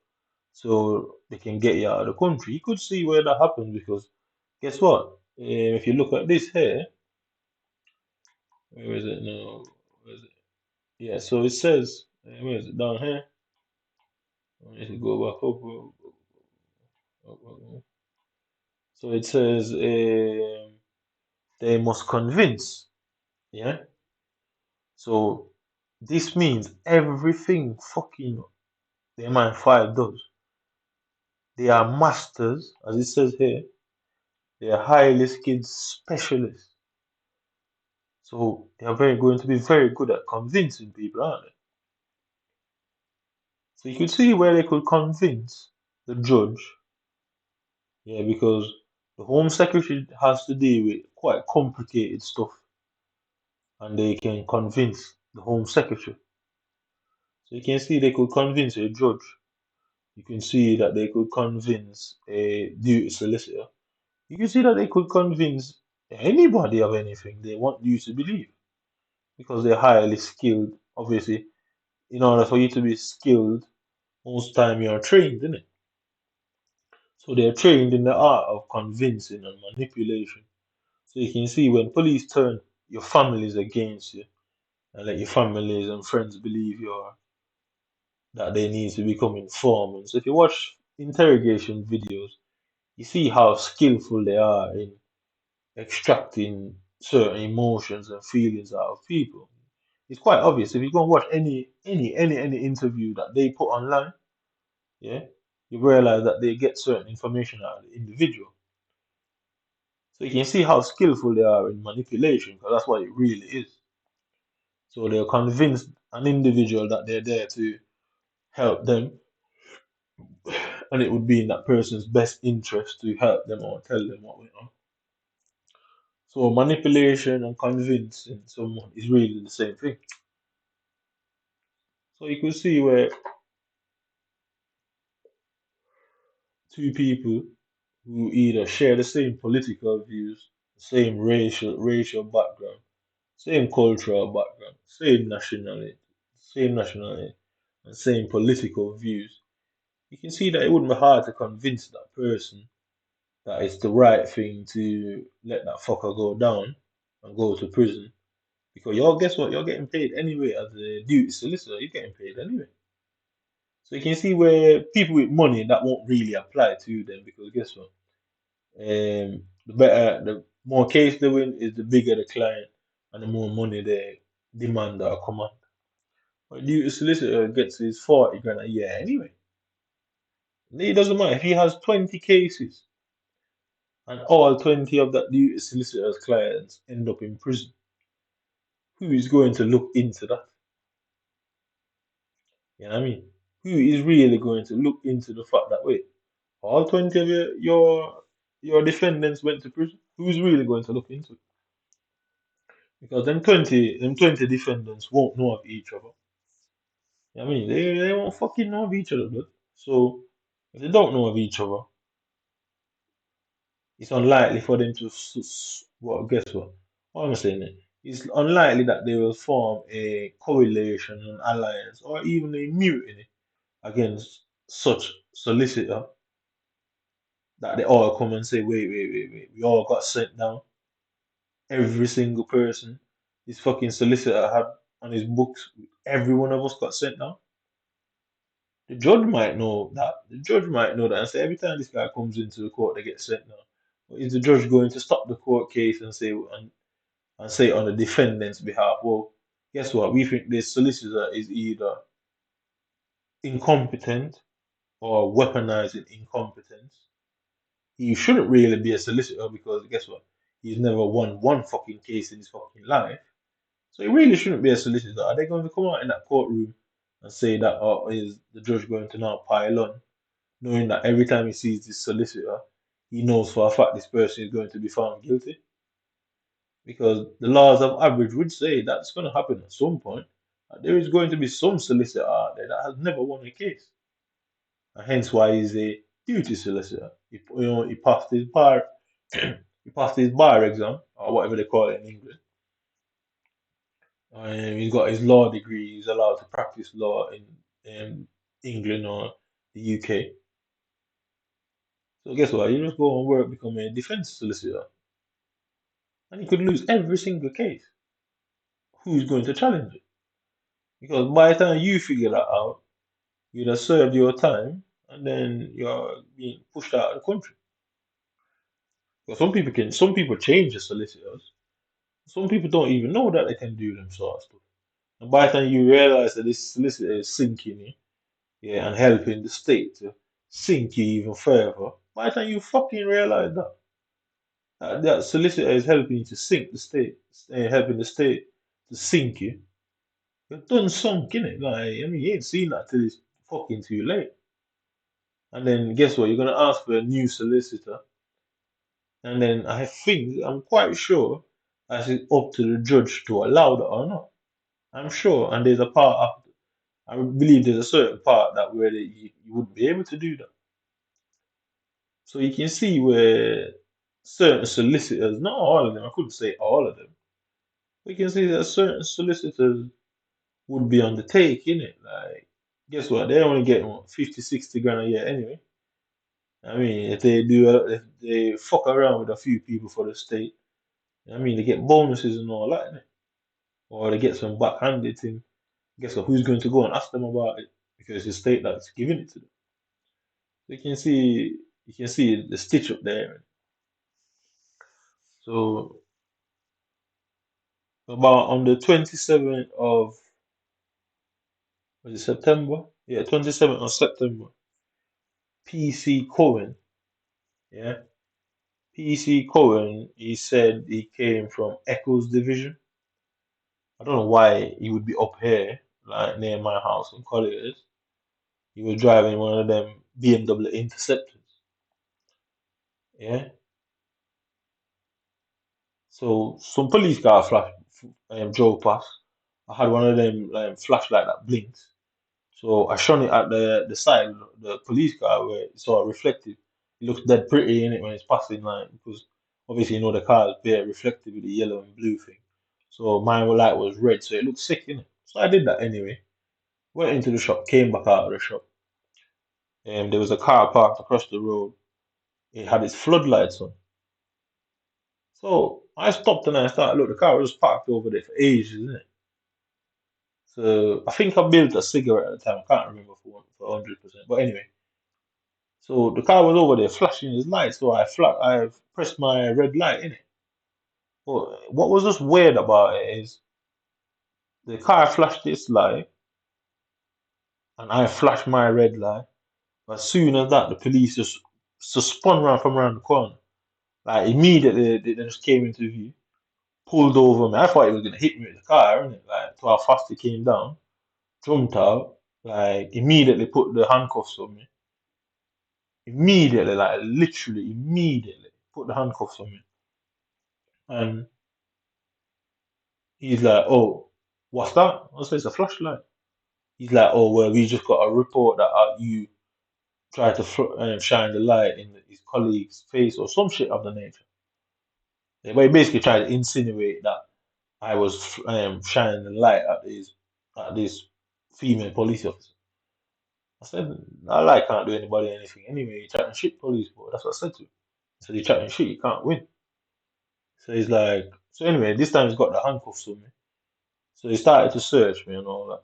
so they can get you out of the country. You could see where that happens because guess what? If you look at this here, where is it now? Where is it? Yeah, so it says, where is it down here? I need to go back up. So it says they must convince. Yeah. So this means everything fucking the MI5 does. They are masters, as it says here. They are highly skilled specialists. So they are going to be very good at convincing people, aren't they? So you could see where they could convince the judge. Yeah, because the Home Secretary has to deal with quite complicated stuff, and they can convince the Home Secretary. So you can see they could convince a judge. You can see that they could convince a duty solicitor. You can see that they could convince anybody of anything they want you to believe because they're highly skilled. Obviously, in order for you to be skilled, most time you're trained, isn't it? So they're trained in the art of convincing and manipulation. So you can see when police turn your families against you and let your families and friends believe that they need to become informants. If you watch interrogation videos, you see how skillful they are in extracting certain emotions and feelings out of people. It's quite obvious if you go and watch any interview that they put online, yeah, you realize that they get certain information out of the individual. So you can see how skillful they are in manipulation, because that's what it really is. So they'll convince an individual that they're there to help them, and it would be in that person's best interest to help them or tell them what went on. So manipulation and convincing someone is really the same thing. So you could see where two people who either share the same political views, same racial background, same cultural background, same nationality, and same political views, you can see that it wouldn't be hard to convince that person that it's the right thing to let that fucker go down and go to prison. Because y'all, guess what? You're getting paid anyway as a duty solicitor. You're getting paid anyway. So you can see where people with money that won't really apply to them because guess what? The more case they win is the bigger the client and the more money they demand or command. But duty solicitor gets his 40 grand a year anyway. It doesn't matter if he has 20 cases and all 20 of that duty solicitor's clients end up in prison. Who is going to look into that? You know what I mean? Who is really going to look into the fact that wait, all 20 of your defendants went to prison? Who's really going to look into it? Because them 20 defendants won't know of each other. You know what I mean? They won't fucking know of each other, blood. So if they don't know of each other, it's unlikely for them to well, guess what? What am I saying? It? It's unlikely that they will form a correlation, an alliance, or even a mutiny against such solicitor that they all come and say, wait, we all got sent down. Every single person this fucking solicitor had on his books, every one of us got sent down. The judge might know that. The judge might know that and say every time this guy comes into the court, they get sent down. But is the judge going to stop the court case and say on the defendant's behalf, well, guess what? We think this solicitor is either incompetent or weaponizing incompetence. He shouldn't really be a solicitor because guess what? He's never won one fucking case in his fucking life. So he really shouldn't be a solicitor. Are they going to come out in that courtroom and say that, oh, is the judge going to now pile on, knowing that every time he sees this solicitor, he knows for a fact this person is going to be found guilty? Because the laws of average would say that's going to happen at some point. There is going to be some solicitor out there that has never won a case, and hence why he's a duty solicitor. He passed his bar, he passed his bar exam or whatever they call it in England. He's got his law degree. He's allowed to practice law in England or the UK. So guess what? You just go and work, become a defense solicitor, and you could lose every single case. Who's going to challenge it? Because by the time you figure that out, you'd have served your time, and then you're being pushed out of the country. Because some people change the solicitors. Some people don't even know that they can do them sort of stuff. And by the time you realize that this solicitor is sinking you, yeah, and helping the state to sink you even further, by the time you fucking realize that solicitor is helping you to sink the state, helping the state to sink you, you're done sunk, innit? Like, I mean, you ain't seen that till it's fucking too late. And then guess what? You're gonna ask for a new solicitor, and then I'm quite sure that it's up to the judge to allow that or not. I'm sure, and there's a part of, I believe there's a certain part that where you wouldn't be able to do that. So you can see where certain solicitors, not all of them, I couldn't say all of them, but you can see that certain solicitors would be on the take, innit? Like, guess what? They only get what, 50, 60 grand a year anyway. I mean, if they fuck around with a few people for the state, I mean, they get bonuses and all that, innit? Or they get some backhanded thing. Guess what? Who's going to go and ask them about it? Because it's the state that's giving it to them. So you can see the stitch up there. So about on the 27th of was it September? Yeah, 27th of September. PC Cohen, yeah. PC Cohen, he said he came from Echoes Division. I don't know why he would be up here, like near my house in Colliers. He was driving one of them BMW Interceptors. Yeah. So some police car drove past. I had one of them flashlight that blinks. So I shone it at the side of the police car where it sort of reflected. It looks dead pretty in it when it's passing line because obviously you know the car is very reflective with the yellow and blue thing. So my light was red, so it looked sick in it. So I did that anyway. Went into the shop, came back out of the shop, and there was a car parked across the road. It had its floodlights on. So I stopped and I started look. The car was parked over there for ages, isn't it? So I think I built a cigarette at the time. I can't remember for 100%. But anyway, so the car was over there flashing his lights. So I pressed my red light in it. But what was just weird about it is the car flashed its light, and I flashed my red light. As soon as that, the police just spun around from around the corner. Like immediately, they just came into view, pulled over me. I thought he was gonna hit me with the car, innit? Like to how fast he came down, jumped out. like immediately put the handcuffs on me. Immediately, like literally immediately put the handcuffs on me. And he's like, "Oh, what's that?" I said, "It's a flashlight." He's like, "Oh, well, we just got a report that you tried to shine the light in his colleague's face or some shit of the nature." Yeah, but he basically tried to insinuate that I was shining the light at this female police officer. I said, "That light can't do anybody anything anyway. You're chatting shit, police boy." That's what I said to him. I said, "You're chatting shit. You can't win." So he's like, so anyway, this time he's got the handcuffs on me. So he started to search me and all that.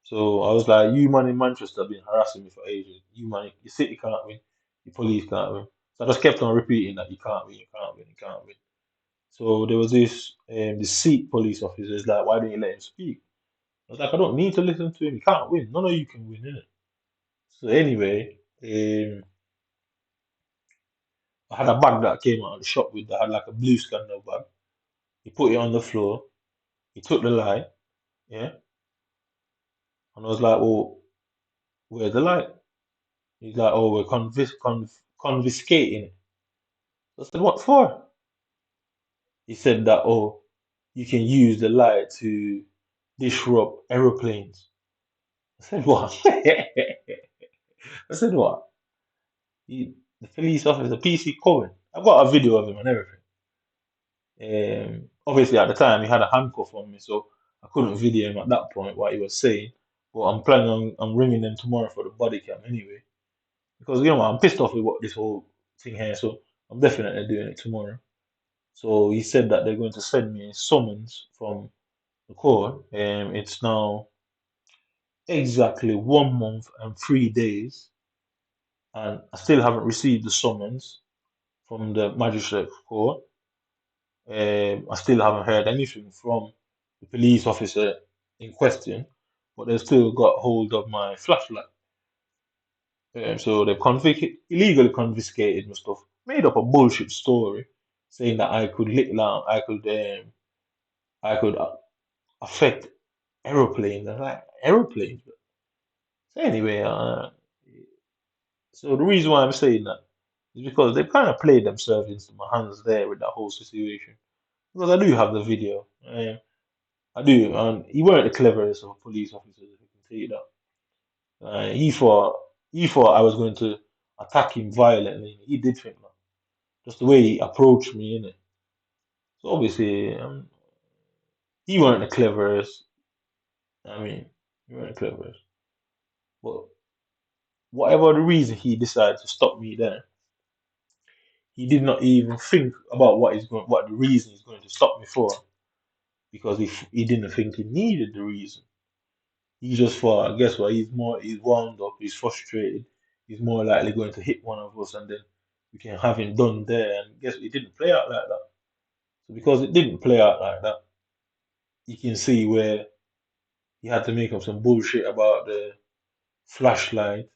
So I was like, "You man in Manchester have been harassing me for ages. You man, your city can't win. Your police can't win." So I just kept on repeating that you can't win, you can't win, you can't win. So there was this Sikh police officer. He's like, "Why don't you let him speak?" I was like, "I don't need to listen to him. He can't win. None of you can win, innit?" So anyway, I had a bag that came out of the shop with that had like a blue scandal bag. He put it on the floor. He took the light, yeah, and I was like, "Well, where's the light?" He's like, "Oh, we're confiscating it." I said, "What for?" He said that, "Oh, you can use the light to disrupt aeroplanes." I said, "What?" I said, "What?" The police officer, PC Cohen. I've got a video of him and everything. Obviously, at the time, he had a handcuff on me, so I couldn't video him at that point what he was saying. But I'm planning on I'm ringing them tomorrow for the body cam anyway, because I'm pissed off with what this whole thing here. So I'm definitely doing it tomorrow. So he said that they're going to send me a summons from the court. It's now exactly 1 month and 3 days, and I still haven't received the summons from the magistrate court. I still haven't heard anything from the police officer in question, but they've still got hold of my flashlight. So they've illegally confiscated my stuff, made up a bullshit story saying that I could I could affect aeroplanes. I'm like, aeroplanes? So anyway, so the reason why I'm saying that is because they've kind of played themselves into my hands there with that whole situation. Because I do have the video. I do, and he weren't the cleverest of police officers, if I can tell you that. He thought I was going to attack him violently. He did think that. Just the way he approached me, innit? So obviously, he weren't the cleverest. I mean, he weren't the cleverest. But whatever the reason he decided to stop me there, he did not even think about what the reason he's going to stop me for, because he didn't think he needed the reason. He just thought, guess what? He's wound up, he's frustrated, he's more likely going to hit one of us, and then we can have him done there. And guess what? It didn't play out like that. So because it didn't play out like that, you can see where he had to make up some bullshit about the flashlight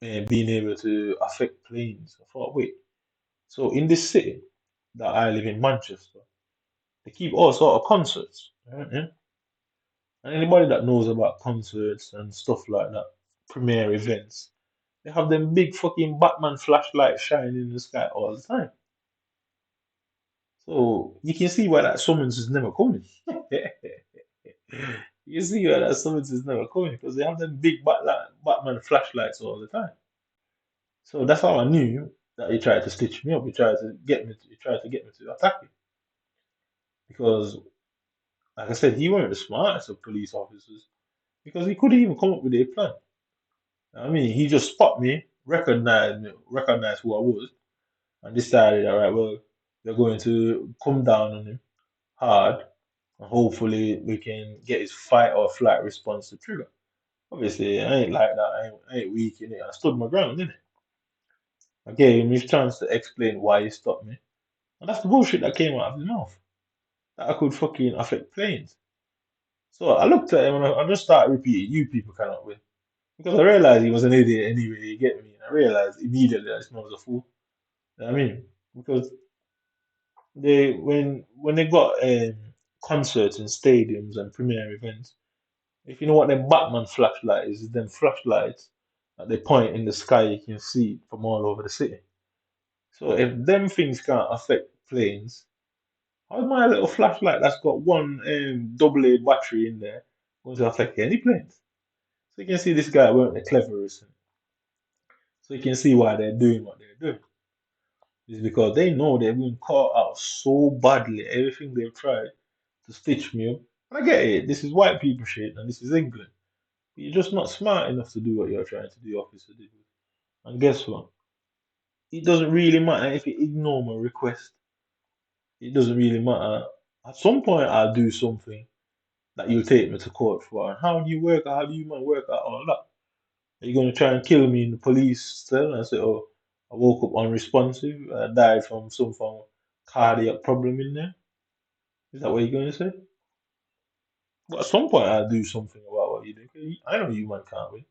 and being able to affect planes. I thought, wait, so in this city that I live in, Manchester, they keep all sort of concerts. Right? Yeah? And anybody that knows about concerts and stuff like that, premiere events, they have them big fucking Batman flashlights shining in the sky all the time. So you can see why that summons is never coming. You see why that summons is never coming, because they have them big Batman flashlights all the time. So that's how I knew that he tried to stitch me up. He tried to get me to attack him. Because like I said, he weren't the smartest of police officers, because he couldn't even come up with a plan. I mean, he just spot me, recognized who I was, and decided, all right, well, we're going to come down on him hard, and hopefully we can get his fight or flight response to trigger. Obviously, I ain't like that. I ain't weak in it. I stood my ground, innit? I gave him his chance to explain why he stopped me, and that's the bullshit that came out of his mouth. That I could fucking affect planes. So I looked at him and I just started repeating, "You people cannot win." Because I realized he was an idiot anyway, you get me? And I realized immediately that this man was a fool. You know what I mean? Because when they got concerts in stadiums and premiere events, If you know what them Batman flashlight is, them flashlights at the point in the sky you can see from all over the city. So if them things can't affect planes, how's my little flashlight that's got one AA battery in there going to affect any planes? So you can see this guy weren't the cleverest. So you can see why they're doing what they're doing. It's because they know they've been caught out so badly, everything they've tried to stitch me up. And I get it, this is white people shit and this is England. But you're just not smart enough to do what you're trying to do, officer. And guess what? It doesn't really matter if you ignore my request. It doesn't really matter. At some point, I'll do something that you'll take me to court for. And how do you work? How do you man work out all that? Are you going to try and kill me in the police cell and say, oh, I woke up unresponsive, I died from some form of cardiac problem in there? Is that what you're going to say? But at some point, I'll do something about what you do. 'Cause I know you man can't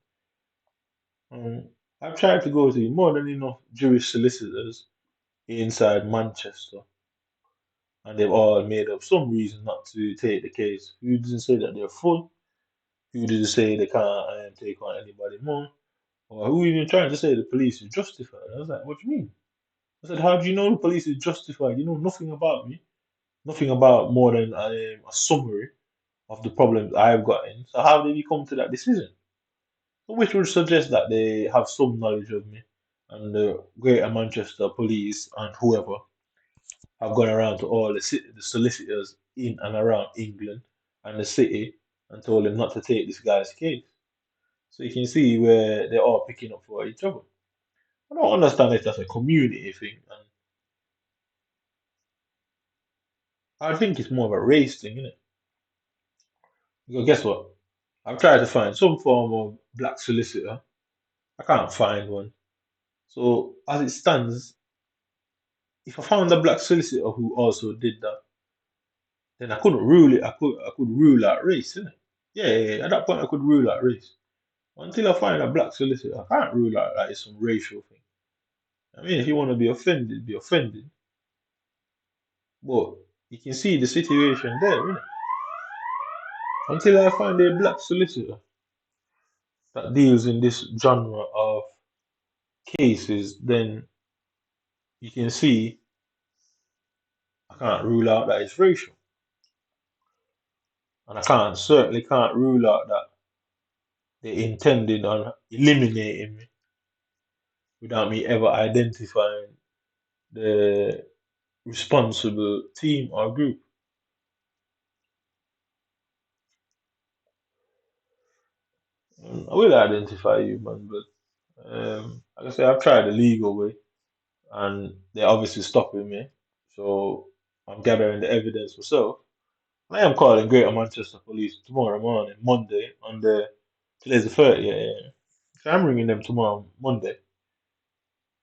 win. I've tried to go to more than enough Jewish solicitors inside Manchester, and they've all made up some reason not to take the case. Who doesn't say that they're full? Who doesn't say they can't take on anybody more? Or who even trying to say the police is justified? I was like, what do you mean? I said, how do you know the police is justified? You know nothing about me, nothing about more than a summary of the problems I've gotten. So how did you come to that decision? So which would suggest that they have some knowledge of me, and the Greater Manchester Police and whoever have gone around to all the solicitors in and around England and the city and told them not to take this guy's case. So you can see where they're all picking up for each other. I don't understand if that's a community thing, and I think it's more of a race thing, isn't it? Because guess what? I've tried to find some form of black solicitor. I can't find one. So as it stands, if I found a black solicitor who also did that, then I couldn't rule it. I could rule out race, innit? Yeah. At that point, I could rule out race. Until I find a black solicitor, I can't rule out that it's some racial thing. I mean, if you want to be offended, be offended. But you can see the situation there, innit? Until I find a black solicitor that deals in this genre of cases, then you can see I can't rule out that it's racial. And I certainly can't rule out that they intended on eliminating me without me ever identifying the responsible team or group. I will identify you, man, but like I say, I've tried the legal way, and they're obviously stopping me. So I'm gathering the evidence myself. I am calling Greater Manchester Police tomorrow morning, Monday, on the today's the 30th. Yeah. So I'm ringing them tomorrow, Monday,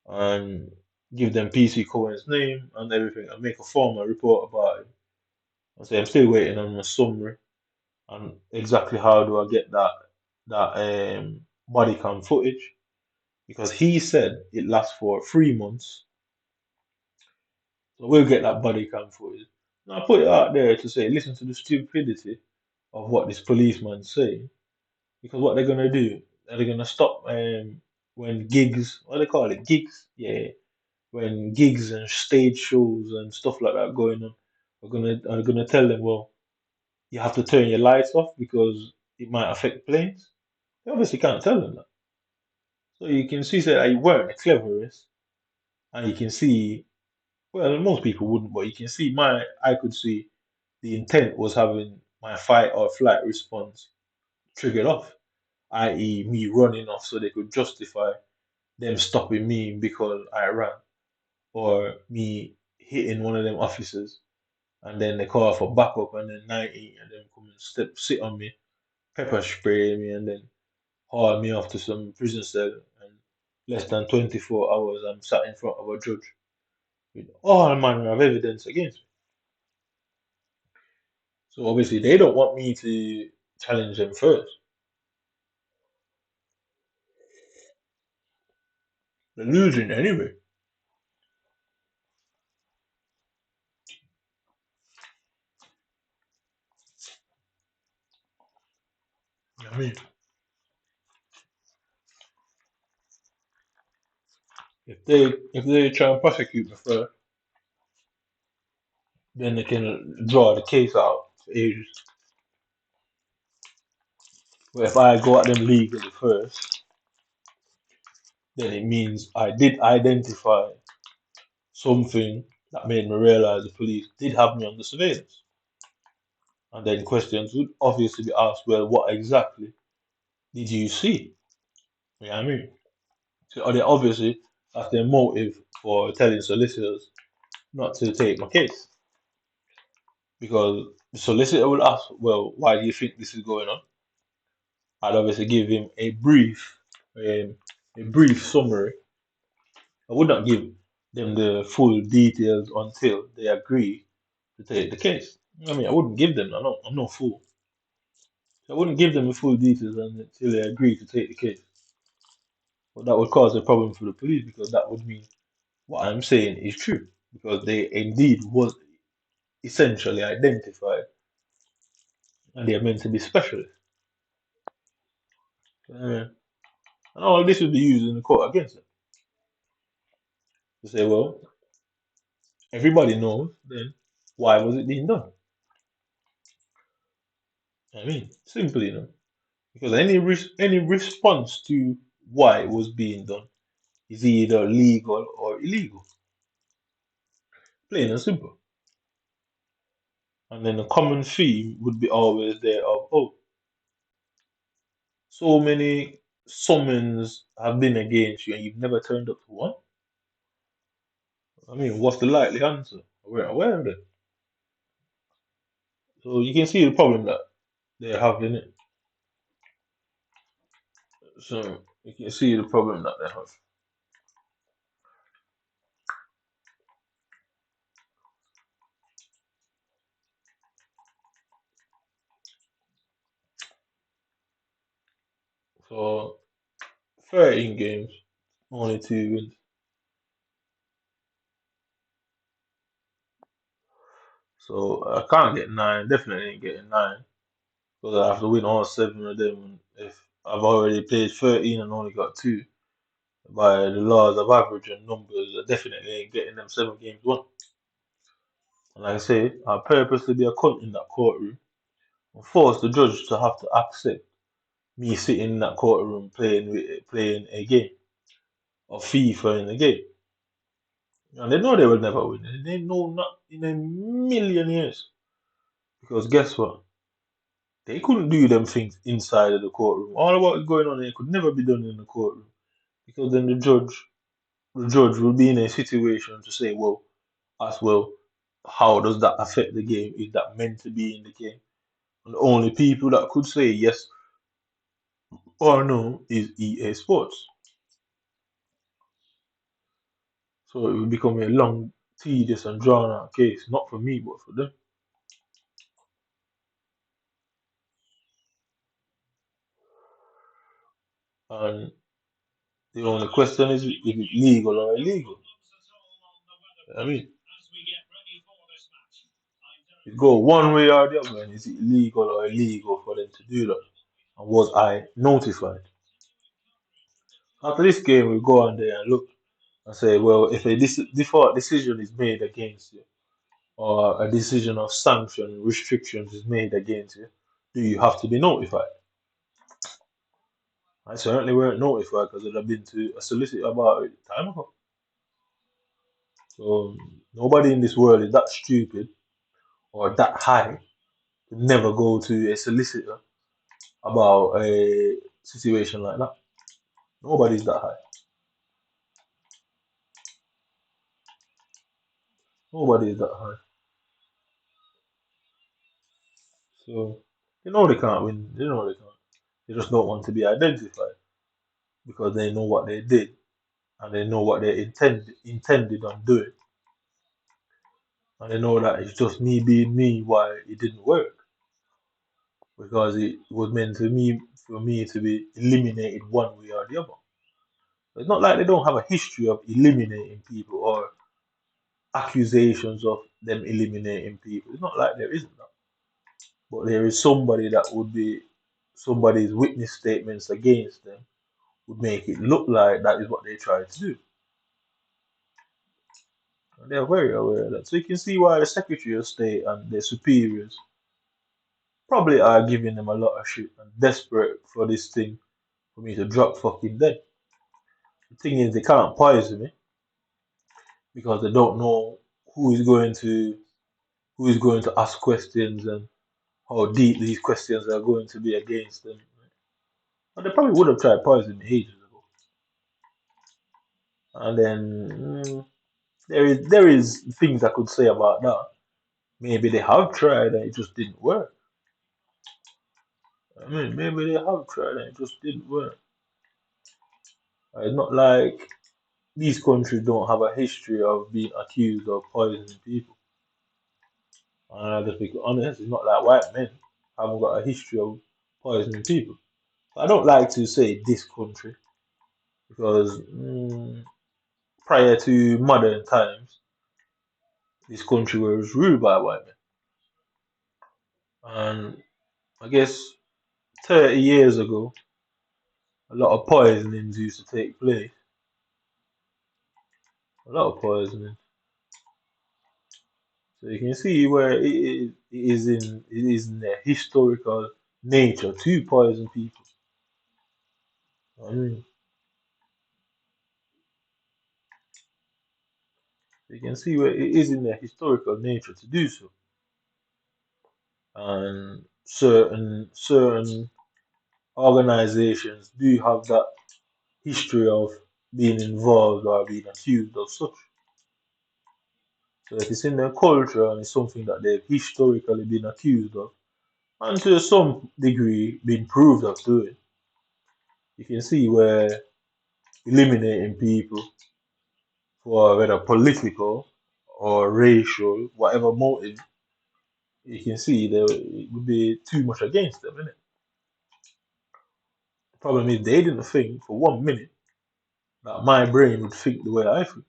and give them PC Cohen's name and everything, and make a formal report about it. I say I'm still waiting on a summary and exactly how do I get that body cam footage, because he said it lasts for 3 months. So we'll get that body cam footage. Now I put it out there to say, listen to the stupidity of what this policeman's saying, because what they're gonna do, they're gonna stop when gigs, what do they call it, gigs, yeah, when gigs and stage shows and stuff like that going on, are gonna tell them, well, you have to turn your lights off because it might affect planes. They obviously can't tell them that. So you can see that I weren't the cleverest, and you can see, well, most people wouldn't, but you can see I could see the intent was having my fight or flight response triggered off, i.e., me running off so they could justify them stopping me because I ran, or me hitting one of them officers, and then they call for backup, and then 90 and them come and sit on me, pepper spray me, and then haul me off to some prison cell. And less than 24 hours, I'm sat in front of a judge with all manner of evidence against me. So obviously, they don't want me to challenge them first. They're losing anyway. I mean, if they try and prosecute me first, then they can draw the case out for ages. But if I go at them legally first, then it means I did identify something that made me realize the police did have me under surveillance. And then questions would obviously be asked, well, what exactly did you see? You know what I mean? So they obviously have their motive for telling solicitors not to take my case. Because the solicitor will ask, well, why do you think this is going on? I'd obviously give him a brief summary. I would not give them the full details until they agree to take the case. I mean, I wouldn't give them. I'm no fool. So I wouldn't give them the full details until they agree to take the case. But that would cause a problem for the police because that would mean what I'm saying is true because they indeed was essentially identified and they are meant to be specialists. And all of this would be used in the court against them to say, well, everybody knows, then why was it being done? I mean, simply, because any response to why it was being done is either legal or illegal, plain and simple. And then the common theme would be always there of, oh, so many summons have been against you and you've never turned up for one. I mean, what's the likely answer? We're aware of it. So you can see the problem that they have in it. So you can see the problem that they have. So 13 games, only 2 wins. So I can't get 9, definitely ain't getting 9. Because I have to win all 7 of them. If I've already played 13 and only got 2, by the laws of average and numbers, I definitely ain't getting them 7 games won. And like I say, I purposely be a cunt in that courtroom and force the judge to have to accept me sitting in that courtroom playing a game of FIFA in the game. And they know they will never win. They know not in a million years. Because guess what? They couldn't do them things inside of the courtroom. All of what is going on here could never be done in the courtroom. Because then the judge will be in a situation to say, well, as well, how does that affect the game? Is that meant to be in the game? And the only people that could say yes or no is EA Sports. So it will become a long, tedious, and drawn out case, not for me, but for them. And the only question is it legal or illegal? I mean, it go one way or the other, and is it legal or illegal for them to do that? And was I notified? After this game, we go on there and look and say, well, if a default decision is made against you, or a decision of sanction restrictions is made against you, do you have to be notified? I certainly weren't notified because I'd have been to a solicitor about it time ago. So nobody in this world is that stupid or that high to never go to a solicitor about a situation like that. Nobody's that high. Nobody is that high. So they know they can't win. They know they can't. They just don't want to be identified because they know what they did and they know what they intended on doing. And they know that it's just me being me why it didn't work. Because it was meant for me to be eliminated one way or the other. It's not like they don't have a history of eliminating people or accusations of them eliminating people. It's not like there isn't that. But there is somebody that would be somebody's witness statements against them would make it look like that is what they tried to do. And they're very aware of that. So you can see why the Secretary of State and their superiors probably are giving them a lot of shit and desperate for this thing for me to drop fucking dead. The thing is, they can't poison me because they don't know who is going to ask questions and how deep these questions are going to be against them. But they probably would have tried poisoning me ages ago. And then there is things I could say about that. Maybe they have tried and it just didn't work. I mean, maybe they have tried and it just didn't work. It's not like these countries don't have a history of being accused of poisoning people. And I'll just be honest, it's not like white men haven't got a history of poisoning people. I don't like to say this country because prior to modern times, this country was ruled by white men. And I guess 30 years ago, a lot of poisonings used to take place. A lot of poisoning. So you can see where it is in their historical nature to poison people. I mean, you can see where it is in their historical nature to do so. And certain organizations do have that history of being involved or being accused of such. So if it's in their culture and it's something that they've historically been accused of, and to some degree been proved of doing, you can see where eliminating people for whether political or racial, whatever motive, you can see there it would be too much against them, innit? The problem is they didn't think for 1 minute that my brain would think the way I think.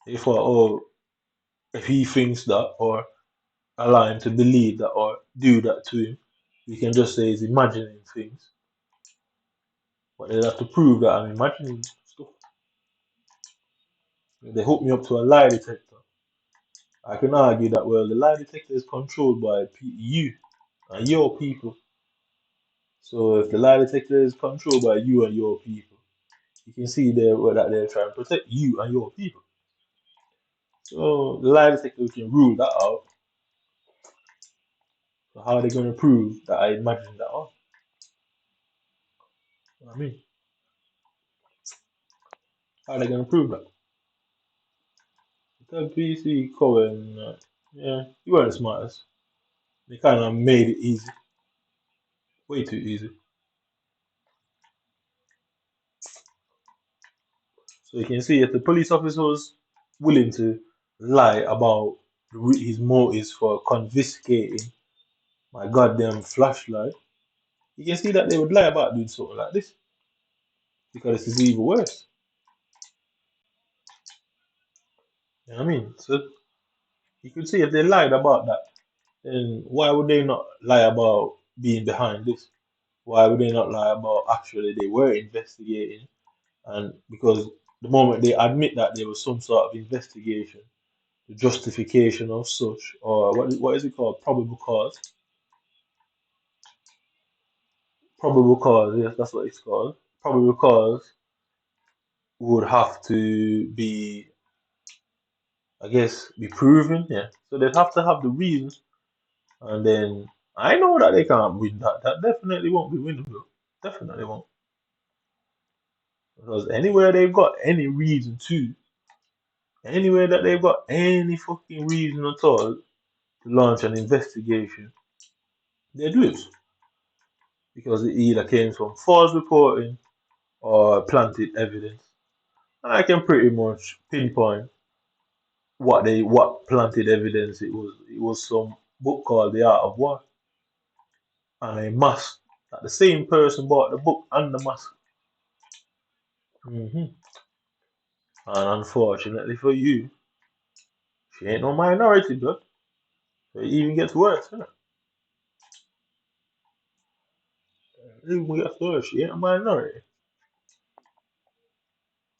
They thought, oh, if he thinks that or allow him to believe that or do that to him, we can just say he's imagining things. But they have to prove that I'm imagining stuff. If they hook me up to a lie detector, I can argue that, well, the lie detector is controlled by you and your people. So if the lie detector is controlled by you and your people, you can see there that they're trying to protect you and your people. So the lie detector can rule that out. So how are they going to prove that I imagined that out? You know what I mean, how are they going to prove that? The PC Cohen, yeah, you weren't the smartest. They kind of made it easy, way too easy. So you can see if the police officer was willing to lie about his motives for confiscating my goddamn flashlight, you can see that they would lie about doing something like this because this is even worse. You know what I mean? So you could see if they lied about that, then why would they not lie about being behind this? Why would they not lie about actually they were investigating? And because the moment they admit that there was some sort of investigation, the justification of such, or what is it called? Probable cause. Probable cause, yes, that's what it's called. Probable cause would have to be, I guess, be proven, yeah. So they'd have to have the reasons, and then I know that they can't win that. That definitely won't be winnable. Definitely won't. Because anywhere they've got any reason to, anywhere that they've got any fucking reason at all to launch an investigation, they'd lose. Because it either came from false reporting or planted evidence. And I can pretty much pinpoint what planted evidence it was. It was some book called The Art of War and a mask that the same person bought the book and the mask. And unfortunately for you, she ain't no minority, but so it even gets worse, isn't it? Even we got to she ain't a minority.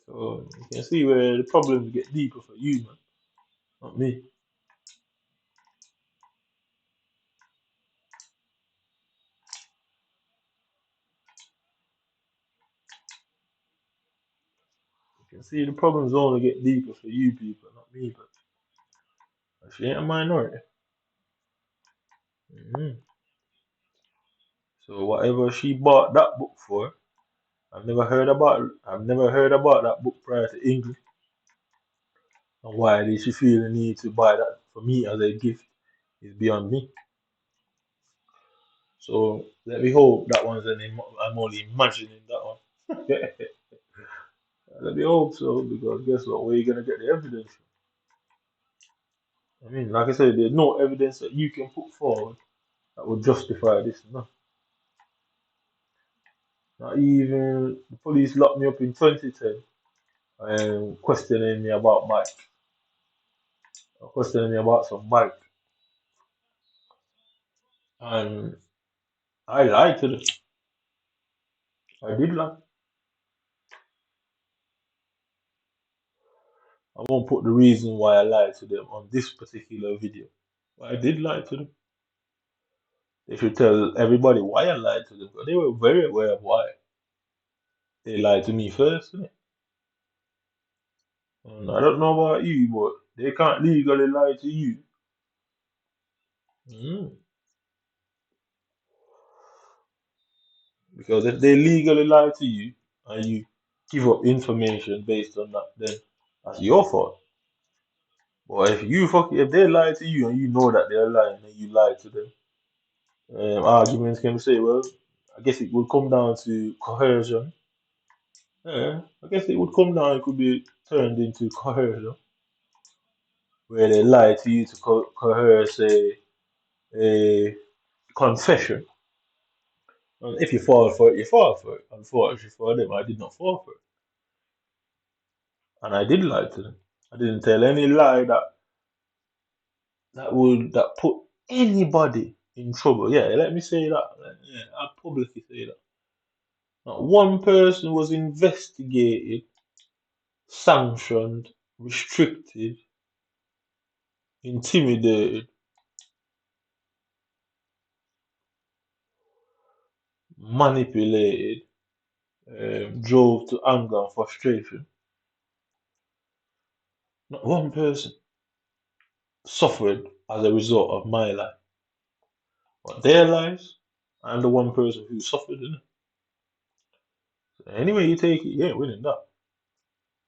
So you can see where the problems get deeper for you, man, not me. You can see the problems only get deeper for you people, not me, but she ain't a minority. Hmm. So whatever she bought that book for, I've never heard about that book prior to English. And why did she feel the need to buy that for me as a gift is beyond me. So let me hope that one's I'm only imagining that one. Let me hope so, because guess what? Where you gonna get the evidence from? I mean, like I said, there's no evidence that you can put forward that would justify this. No, not even the police locked me up in 2010 and questioning me about questioning me about some bike, and I lied to them. I did lie. I won't put the reason why I lied to them on this particular video. But I did lie to them. They should tell everybody why I lied to them, because they were very aware of why. They lied to me first, innit? And I don't know about you, but they can't legally lie to you. Mm. Because if they legally lie to you and you give up information based on that, then that's your fault. But if they lie to you and you know that they're lying and you lie to them, arguments can say, well, I guess it would come down to coercion. Yeah, I guess it would come down, it could be turned into coercion, where they lie to you to coerce a confession. And if you fall for it, you fall for it. Unfortunately for them, I did not fall for it. And I did lie to them. I didn't tell any lie that put anybody in trouble. Yeah, let me say that. Yeah, I publicly say that. Not one person was investigated, sanctioned, restricted, intimidated, manipulated, drove to anger and frustration. Not one person suffered as a result of my life. But their lives, I'm the one person who suffered in it. So anyway you take it, you ain't winning that.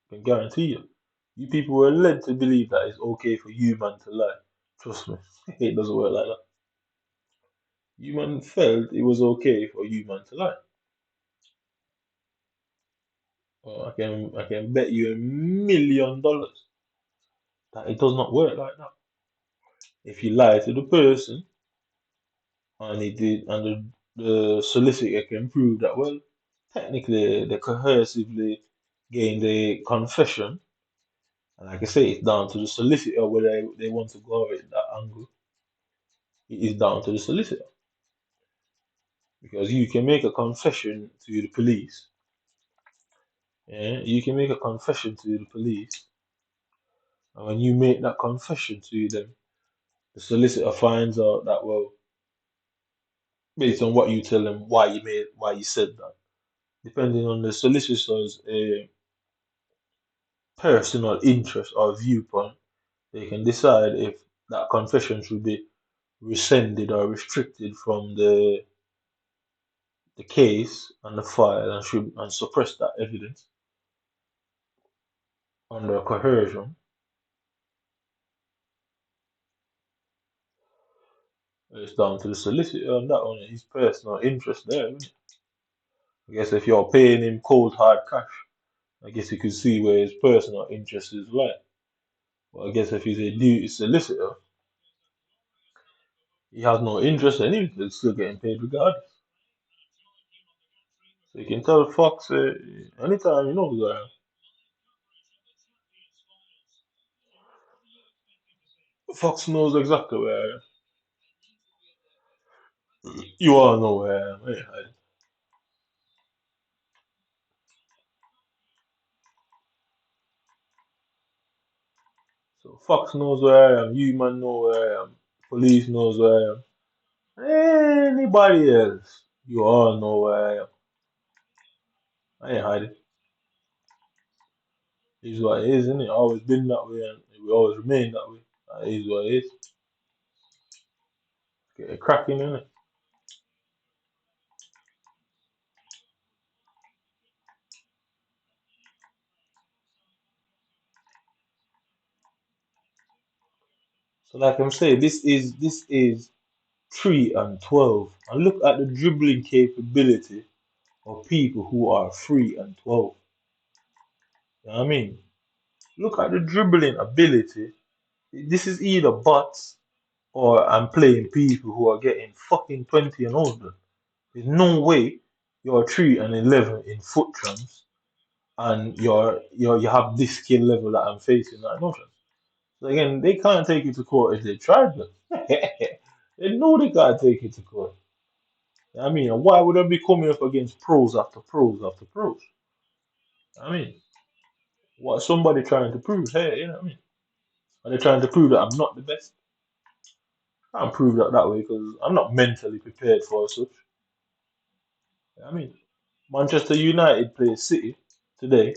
I can guarantee you. You people were led to believe that it's okay for you man to lie. Trust me, it doesn't work like that. You man felt it was okay for you man to lie. Well, I can bet you $1 million that it does not work like that. If you lie to the person and the solicitor can prove that, well, technically they coercively gained a confession, and like I say, it's down to the solicitor whether they want to go over it that angle. It is down to the solicitor, because you can make a confession to the police. Yeah, you can make a confession to the police, and when you make that confession to them, the solicitor finds out that, well, based on what you tell them, why you said that, depending on the solicitor's personal interest or viewpoint, they can decide if that confession should be rescinded or restricted from the case and the file, and suppress that evidence under coercion. It's down to the solicitor on that one, his personal interest there, isn't it? I guess if you're paying him cold hard cash, I guess you could see where his personal interest is like. But I guess if he's a duty solicitor, he has no interest in him, he's still getting paid regardless. So you can tell Fox anytime, you know, Fox knows exactly where I am. You all know where I am. Fox knows where I am. Human know where I am. Police knows where I am. Anybody else, you all know where I am. I ain't hiding. It's what it is, isn't it? Always been that way, and it will always remain that way. That is what it is. Get it cracking, innit? So, like I'm saying, this is 3 and 12, and look at the dribbling capability of people who are 3 and 12. You know what I mean? Look at the dribbling ability. This is either bots or I'm playing people who are getting fucking 20 and older. There's no way you're 3 and 11 in futchamps and you have this skill level that I'm facing that notion. So again, they can't take you to court if they tried them. They know they can't take you to court. I mean, why would I be coming up against pros after pros after pros? I mean, what somebody trying to prove here, you know what I mean? Are they trying to prove that I'm not the best? I can't prove that way because I'm not mentally prepared for such. I mean, Manchester United played City today,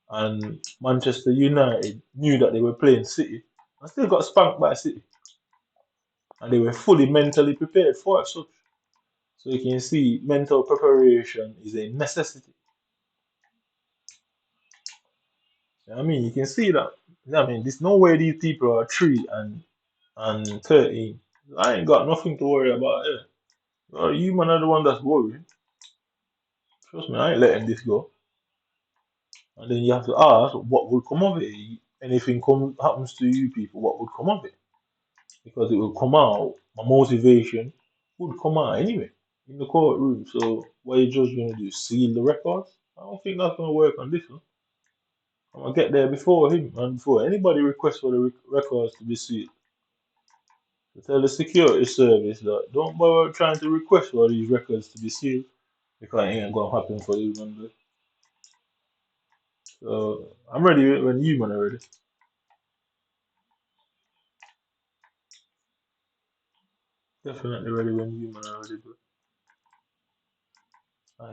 and Manchester United knew that they were playing City and still got spanked by City. And they were fully mentally prepared for such. So you can see mental preparation is a necessity. I mean, you can see that. I mean, there's no way these people are 3 and 13. I ain't got nothing to worry about here. You man are the one that's worried. Trust me, I ain't letting this go. And then you have to ask what would come of it. Anything happens to you people, what would come of it? Because it will come out, my motivation would come out anyway in the courtroom. So what are you just gonna do? Seal the records? I don't think that's gonna work on this one. I'm gonna get there before him and before anybody requests for the records to be sealed. So tell the security service that don't bother trying to request for these records to be sealed because it ain't gonna happen for you, man. So I'm ready when you man are ready. Definitely ready when you man are ready, bro.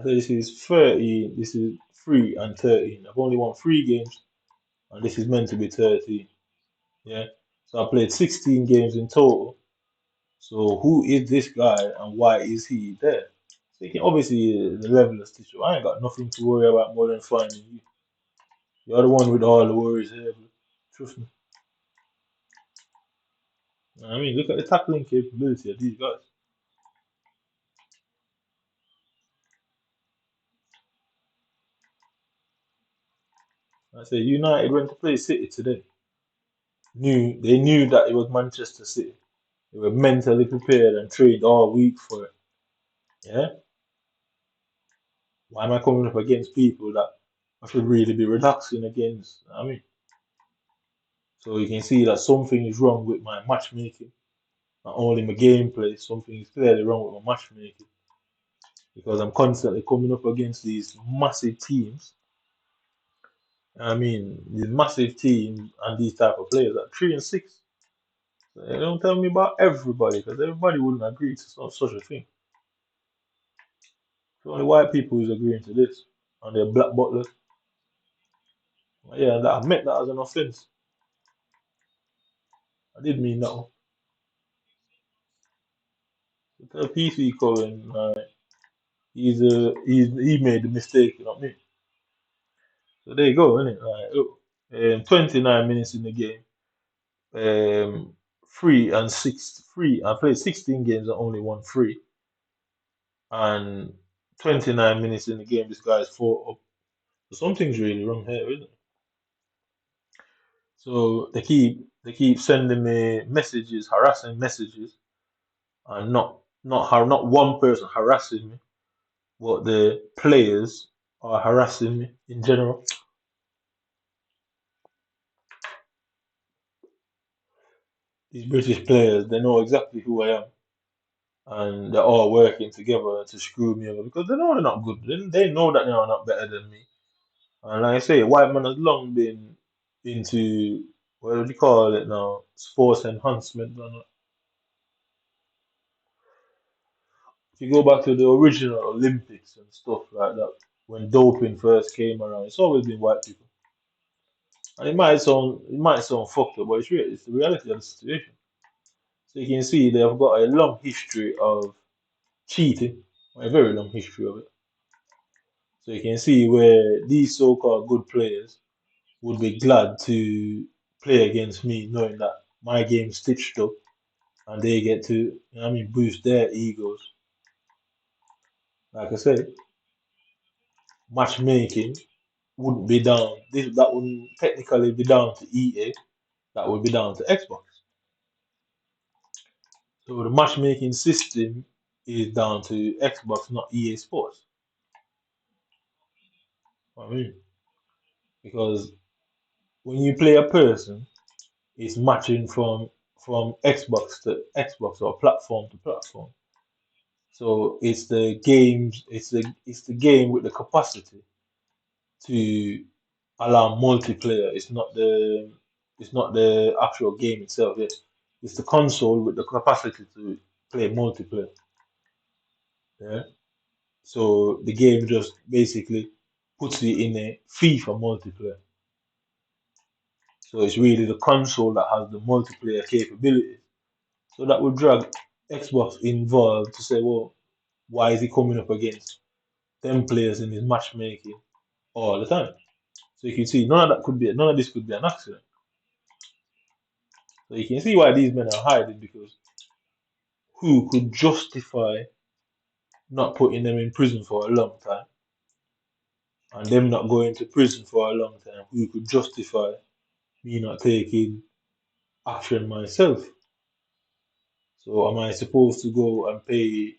So this is 13. This is 3 and 13. I've only won 3 games, and this is meant to be 13. Yeah. So I played 16 games in total. So who is this guy and why is he there? So you can obviously the level of teacher. I ain't got nothing to worry about more than finding you. You're the one with all the worries here, bro. Trust me. I mean, look at the tackling capability of these guys. I say United went to play City today. They knew that it was Manchester City. They were mentally prepared and trained all week for it. Yeah. Why am I coming up against people that I should really be relaxing against? I mean, so you can see that something is wrong with my matchmaking. Not only my gameplay, something is clearly wrong with my matchmaking because I'm constantly coming up against these massive teams. I mean, these massive teams and these type of players at 3 and 6. So they don't tell me about everybody because everybody wouldn't agree to such a thing. It's only white people who's agreeing to this, and they're black butlers. Yeah, I meant that as an offense. I did mean that one. So tell PC Cohen, he made the mistake, not me. So there you go, innit? Like, 29 minutes in the game. 3 and 6. I played 16 games and only won 3. And 29 minutes in the game, this guy's 4 up. So something's really wrong here, isn't it? So they keep sending me messages, harassing messages, and not one person harassing me, but the players are harassing me in general. These British players, they know exactly who I am, and they're all working together to screw me over because they know they're not good. They know that they are not better than me. And like I say, Whiteman has long been into what do you call it now? Sports enhancement. If you go back to the original Olympics and stuff like that, when doping first came around, it's always been white people. And it might sound fucked up, but it's the reality of the situation. So you can see they've got a long history of cheating, a very long history of it. So you can see where these so-called good players would be glad to play against me, knowing that my game's stitched up and they get to, boost their egos. Like I said, matchmaking wouldn't be down. That wouldn't technically be down to EA. That would be down to Xbox. So the matchmaking system is down to Xbox, not EA Sports. I mean, because when you play a person, it's matching from Xbox to Xbox or platform to platform. So it's the games, it's the game with the capacity to allow multiplayer. It's not the actual game itself. It's the console with the capacity to play multiplayer. Yeah. So the game just basically puts you in a FIFA multiplayer. So it's really the console that has the multiplayer capabilities. So that would drag Xbox involved to say, well, why is he coming up against them players in his matchmaking all the time? So you can see none of this could be an accident. So you can see why these men are hiding, because who could justify not putting them in prison for a long time and them not going to prison for a long time? Who could justify me not taking action myself? So am I supposed to go and pay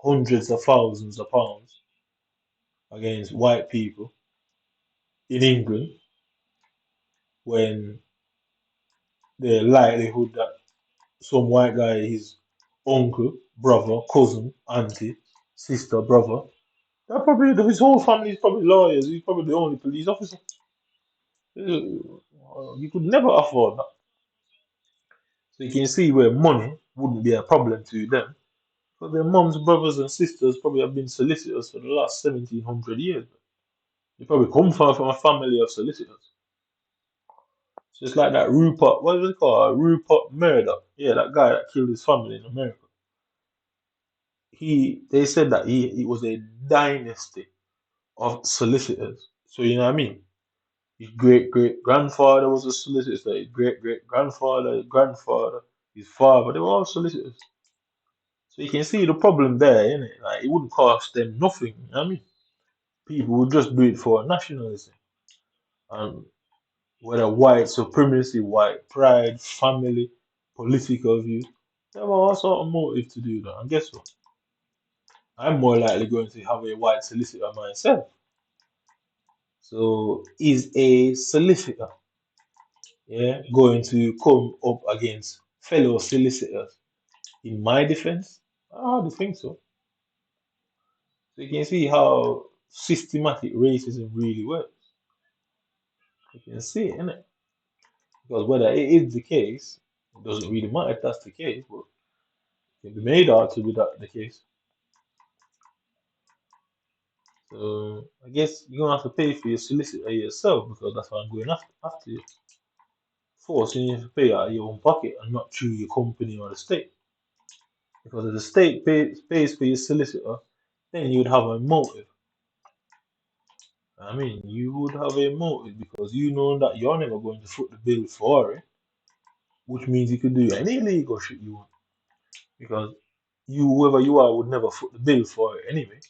hundreds of thousands of pounds against white people in England when the likelihood that some white guy, his uncle, brother, cousin, auntie, sister, brother, that probably his whole family is probably lawyers. He's probably the only police officer. You could never afford that. So you can see where money wouldn't be a problem to them. But their mums, brothers, and sisters probably have been solicitors for the last 1700 years. They probably come from a family of solicitors. So it's like that Rupert, what was it called? Rupert Murdoch. Yeah, that guy that killed his family in America. They said that it was a dynasty of solicitors. So you know what I mean? His great great grandfather was a solicitor. His great great grandfather, his grandfather, his father, they were all solicitors. So you can see the problem there, innit? Like it wouldn't cost them nothing. You know what I mean? People would just do it for nationalism. And whether white supremacy, white pride, family, political view, there were all sort of motive to do that. And guess what? I'm more likely going to have a white solicitor myself. So is a solicitor, yeah, going to come up against fellow solicitors in my defense? I hardly think so. So you can see how systematic racism really works. You can see it, innit? Because whether it is the case, it doesn't really matter if that's the case, but it can be made out to be that the case. So I guess you're gonna have to pay for your solicitor yourself, because that's what I'm going after you. Forcing you to pay out of your own pocket and not through your company or the state. Because if the state pays for your solicitor, then you'd have a motive. I mean, you would have a motive because you know that you're never going to foot the bill for it, which means you could do any illegal shit you want. Because whoever you are, would never foot the bill for it anyway.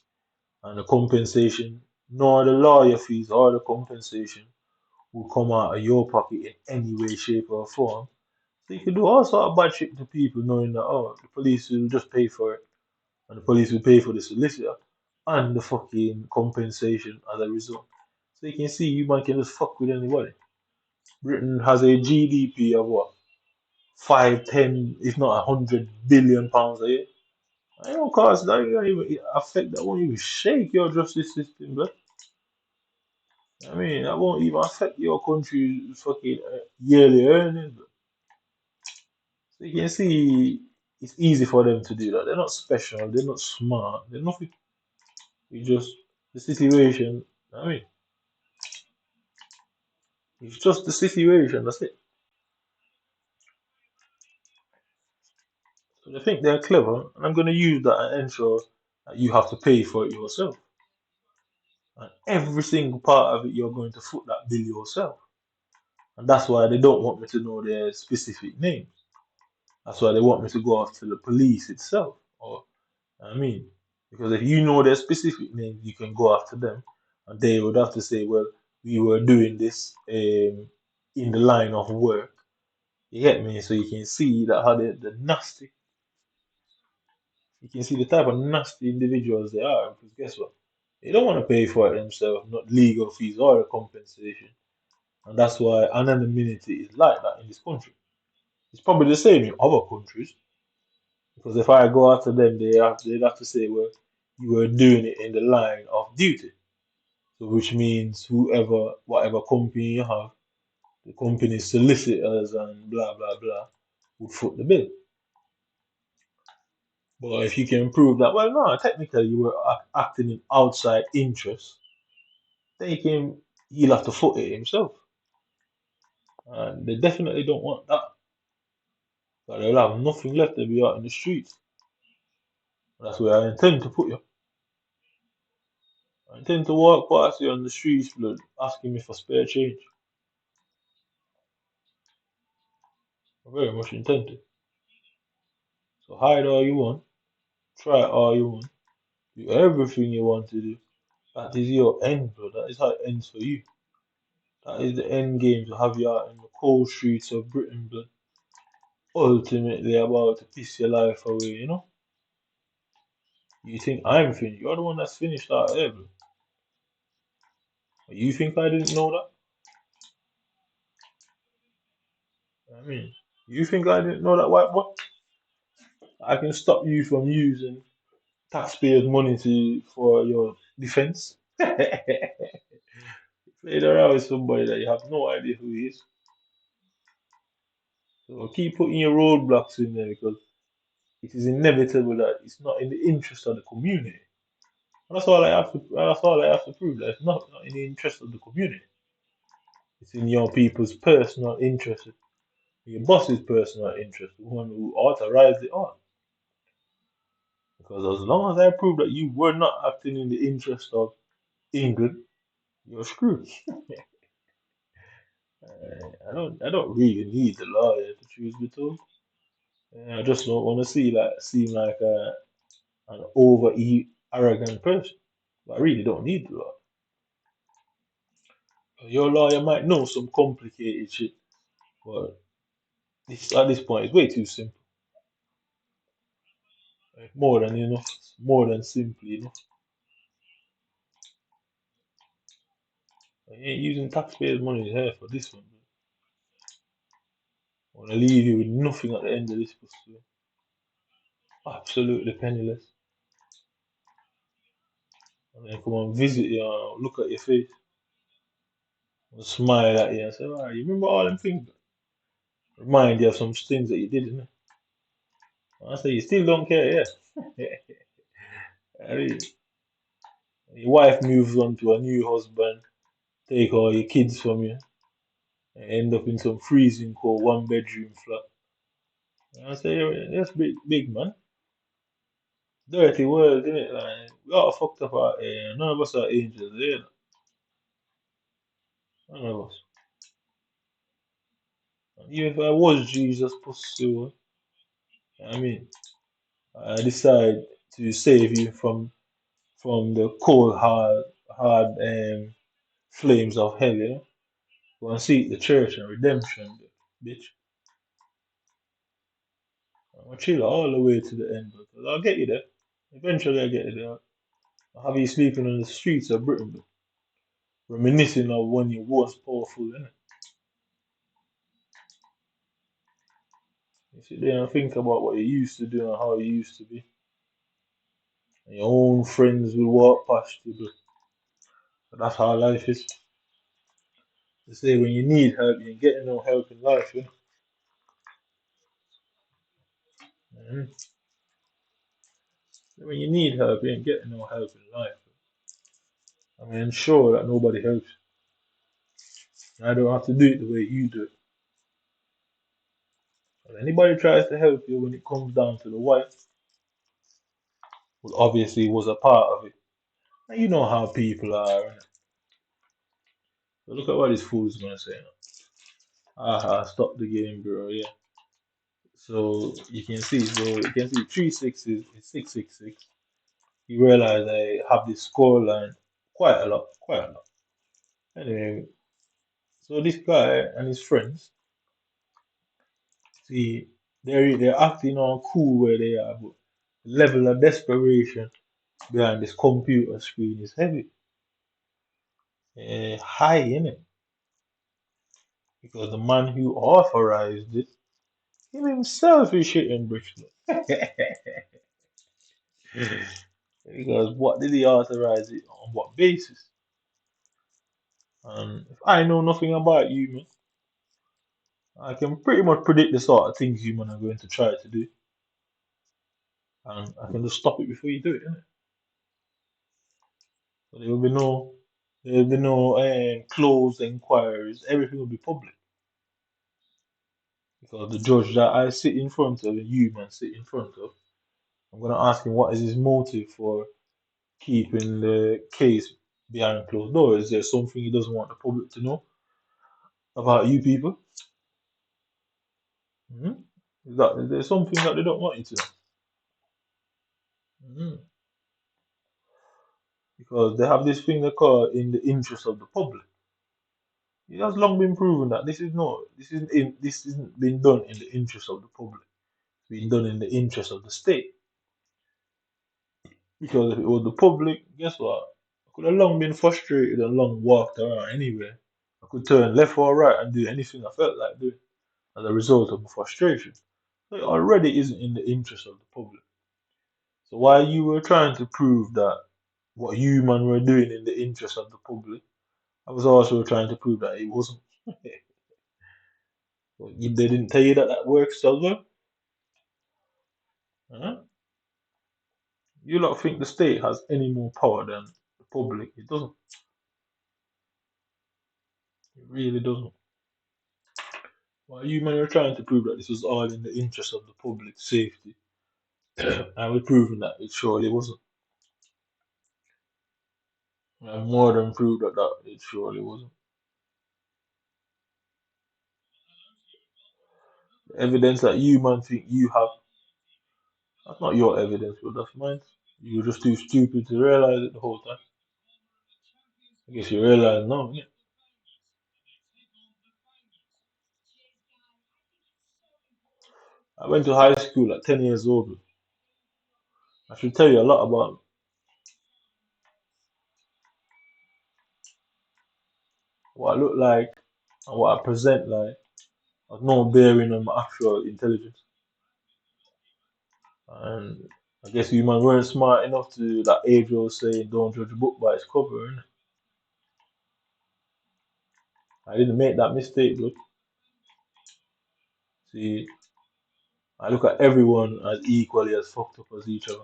And the compensation, nor the lawyer fees or the compensation, will come out of your pocket in any way, shape, or form. So you can do all sort of bad shit to people, knowing that the police will just pay for it, and the police will pay for the solicitor and the fucking compensation as a result. So you can see you man can just fuck with anybody. Britain has a GDP of what, 5, 10, if not 100 billion pounds a year. I don't cause that don't even affect that won't even shake your justice system, bro. I mean, that won't even affect your country's fucking yearly earnings. So you can see it's easy for them to do that. They're not special, they're not smart, they're nothing. It's just the situation. I mean, it's just the situation, that's it. So they think they're clever, and I'm going to use that and ensure that you have to pay for it yourself. And every single part of it, you're going to foot that bill yourself. And that's why they don't want me to know their specific names. That's why they want me to go after the police itself. Or I mean, because if you know their specific names, you can go after them, and they would have to say, "Well, we were doing this in the line of work." You get me? So you can see that how the nasty, you can see the type of nasty individuals they are. Because guess what? They don't want to pay for it themselves, not legal fees or a compensation, and that's why anonymity is like that in this country. It's probably the same in other countries. Because if I go after them, they'd have to say, well, you were doing it in the line of duty. So which means whoever, whatever company you have, the company's solicitors and blah blah blah would foot the bill. But if you can prove that, well, no, technically you were acting in outside interest, then he'll have to foot it himself. And they definitely don't want that. But they'll have nothing left to be out in the streets. That's where I intend to put you. I intend to walk past you on the streets, blood, asking me for spare change. I very much intend to. So hide all you want, try all you want, do everything you want to do. That is your end, bro. That is how it ends for you. That is the end game to have you out in the cold streets of Britain, blood. Ultimately about to piss your life away, you know? You think I'm finished? You're the one that's finished out there, blood. You think I didn't know that? I mean, you think I didn't know that, white boy? I can stop you from using taxpayers' money for your defense. Played around with somebody that you have no idea who he is. So keep putting your roadblocks in there because it is inevitable that it's not in the interest of the community. And that's all I have to. That's all I have to prove. That it's not in the interest of the community. It's in your people's personal interest, your boss's personal interest, the one who authorized it on. Because as long as I prove that you were not acting in the interest of England, you're screwed. I don't really need the lawyer to choose between. I just don't want to seem like an arrogant person. But I really don't need the lawyer. Your lawyer might know some complicated shit, but at this point it's way too simple. Like, more than enough. It's more than simply enough. I ain't using taxpayers' money here for this one. I want to leave you with nothing at the end of this pursuit. Absolutely penniless. And then come and visit you and look at your face and smile at you and say, "Ah, you remember all them things?" Remind you of some things that you did, innit? I say, you still don't care, yeah. I mean, your wife moves on to a new husband, take all your kids from you, and end up in some freezing cold one bedroom flat. I say, that's big man. Dirty world, innit? Like, we all fucked up out here. None of us are angels, yeah. None of us. Even if I was Jesus pussy, I mean, I decide to save you from the cold hard flames of hell, you know. Go and seek the church and redemption, bitch. I'm gonna chill all the way to the end, because I'll get you there. Eventually, I'll get you there. I'll have you sleeping on the streets of Britain, but reminiscing of when you was powerful, innit? You sit there and think about what you used to do and how you used to be. And your own friends will walk past you, but that's how life is. They say when you need help, you ain't getting no help in life, you know. Mhm. When you need help, you ain't getting no help in life. I mean, sure that nobody helps you. I don't have to do it the way you do it. If anybody tries to help you when it comes down to the wife, well, obviously was a part of it. And you know how people are, innit? So look at what this fool's gonna say now. Stop the game, bro. Yeah. So you can see three sixes is 666. You realize I have this score line quite a lot, quite a lot. Anyway, so this guy and his friends, see, they're acting all cool where they are, but the level of desperation behind this computer screen is heavy, high in it, because the man who authorized it, him himself is shitting Bristol. Because what did he authorize it on? What basis? And if I know nothing about you, man, I can pretty much predict the sort of things you man are going to try to do, and I can just stop it before you do it, innit? So there will be no closed inquiries. Everything will be public because the judge that I sit in front of and you man sit in front of, I'm gonna ask him what is his motive for keeping the case behind closed doors. Is there something he doesn't want the public to know about you people? Hmm? Is there something that they don't want you to know? Hmm. Because they have this thing they call in the interest of the public. It has long been proven that this isn't being done in the interest of the public. It's being done in the interest of the state. Because if it was the public, guess what? I could have long been frustrated and long walked around anywhere. I could turn left or right and do anything I felt like doing as a result of my frustration. So it already isn't in the interest of the public. So while you were trying to prove that what you man were doing in the interest of the public, I was also trying to prove that it wasn't. Well, they didn't tell you that that works as well. Huh? You don't think the state has any more power than the public? It doesn't. It really doesn't. While you man were trying to prove that this was all in the interest of the public safety, I was proving that it surely wasn't. I more than proved that it surely wasn't. The evidence that you man think you have, that's not your evidence, but that's mine. You were just too stupid to realize it the whole time. I guess you realize now, yeah. I went to high school at 10 years old. I should tell you a lot about what I look like and what I present like has no bearing on my actual intelligence. And I guess you man weren't smart enough to, that age was saying, don't judge a book by its cover. Innit? I didn't make that mistake, but see, I look at everyone as equally as fucked up as each other.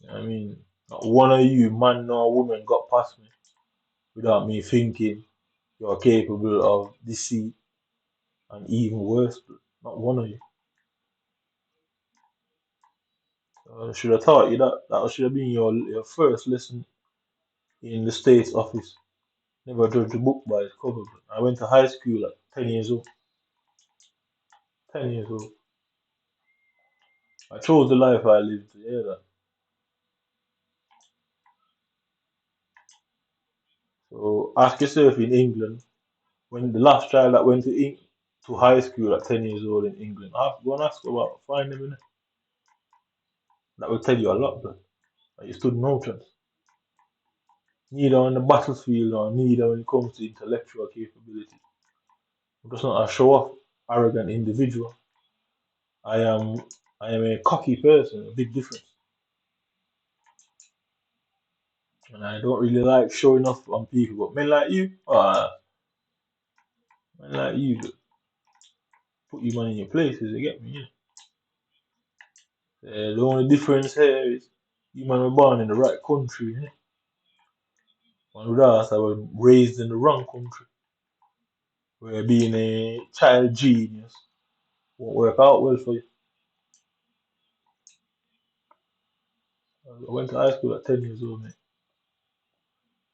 You know what I mean, not one of you, man nor woman, got past me without me thinking you're capable of deceit and even worse. But not one of you. I should have taught you that. That should have been your first lesson in the state's office. Never judge a book by its cover. I went to high school at 10 years old. 10 years old. I chose the life I lived. Yeah, that. So ask yourself in England, when the last child that went to high school at 10 years old in England, go and ask about, find them in it. That will tell you a lot, but you stood no chance. Neither on the battlefield or neither when it comes to intellectual capability. I'm just not a show off, arrogant individual. I am I am a cocky person, a big difference. And I don't really like showing off on people, but men like you, men like you, put you man in your places, you get me? The only difference here is you man were born in the right country, innit? One with us, I was raised in the wrong country, where being a child genius won't work out well for you. I went to high school at 10 years old, mate.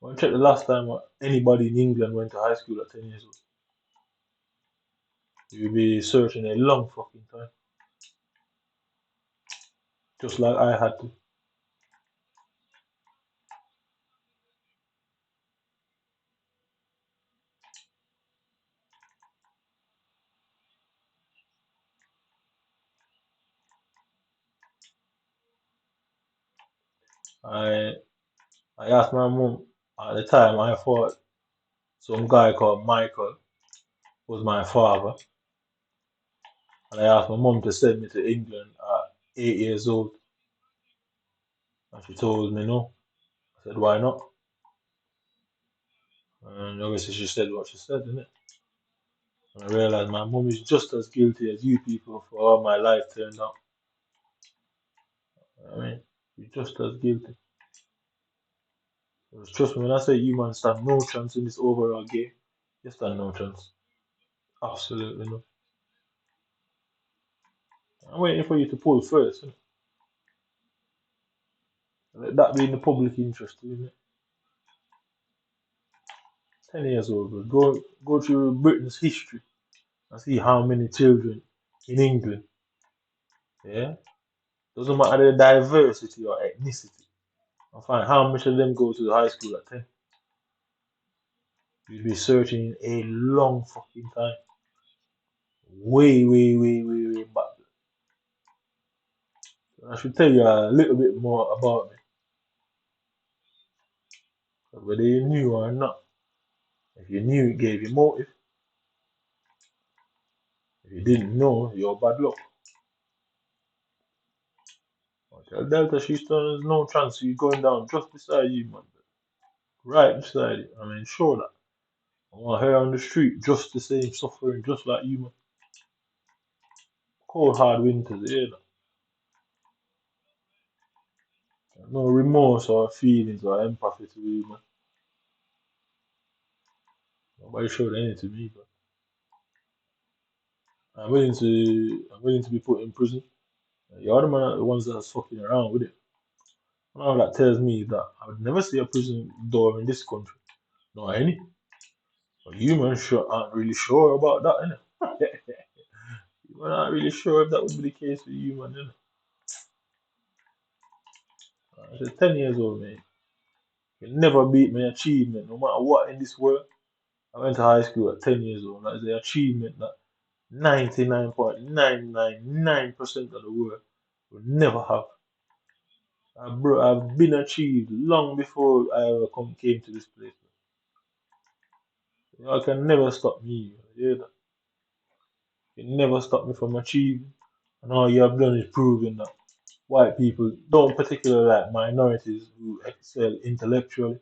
I want to check the last time anybody in England went to high school at 10 years old. You'll be searching a long fucking time. Just like I had to. I I asked my mom at the time, I thought some guy called Michael was my father. And I asked my mom to send me to England at 8 years old. And she told me no. I said, why not? And obviously she said what she said, innit? And I realized my mom is just as guilty as you people for how my life turned out. I mean, she's just as guilty. Because trust me when I say you man stand no chance in this overall game, you stand no chance. Absolutely no. I'm waiting for you to pull first. Innit? Let that be in the public interest, innit? 10 years old, but go through Britain's history and see how many children in England, yeah, doesn't matter the diversity or ethnicity, and find how much of them go to the high school at 10. You'll be searching a long fucking time. Way, way, way, way, way back. I should tell you a little bit more about me, whether you knew or not. If you knew, it gave you motive. If you didn't know, you're bad luck. I tell Delta she's there's no chance of you going down just beside you, man. Right beside you. I mean, sure that. I want her on the street just the same, suffering just like you, man. Cold, hard winters, yeah. No remorse or feelings or empathy to you, man. Nobody showed any to me, but I'm willing to be put in prison. You're the man, the ones that's fucking around with it. Now that tells me that I would never see a prison door in this country. Not any. But you man aren't really sure about that, innit? You man aren't really sure if that would be the case with you, man, innit? I said 10 years old, man. You can never beat my achievement, no matter what in this world. I went to high school at 10 years old. That's the achievement that 99.999% of the world will never have. I've been achieved long before I ever came to this place. You can never stop me. Yeah, you can never stop me from achieving. And all you have done is proving that white people don't particularly like minorities who excel intellectually.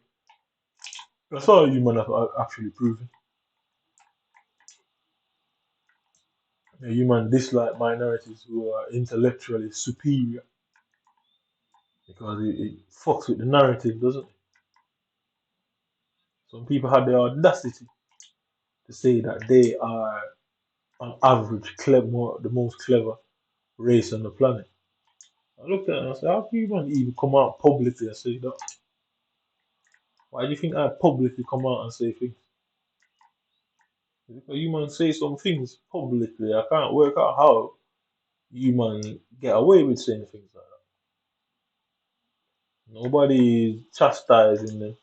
That's all you man have actually proven. You man dislike minorities who are intellectually superior because it fucks with the narrative, doesn't it? Some people have the audacity to say that they are, on average, the most clever race on the planet. I looked at it and I said, how can you man even come out publicly and say that? Why do you think I publicly come out and say things? Because you man say some things publicly, I can't work out how you man get away with saying things like that. Nobody's chastising them.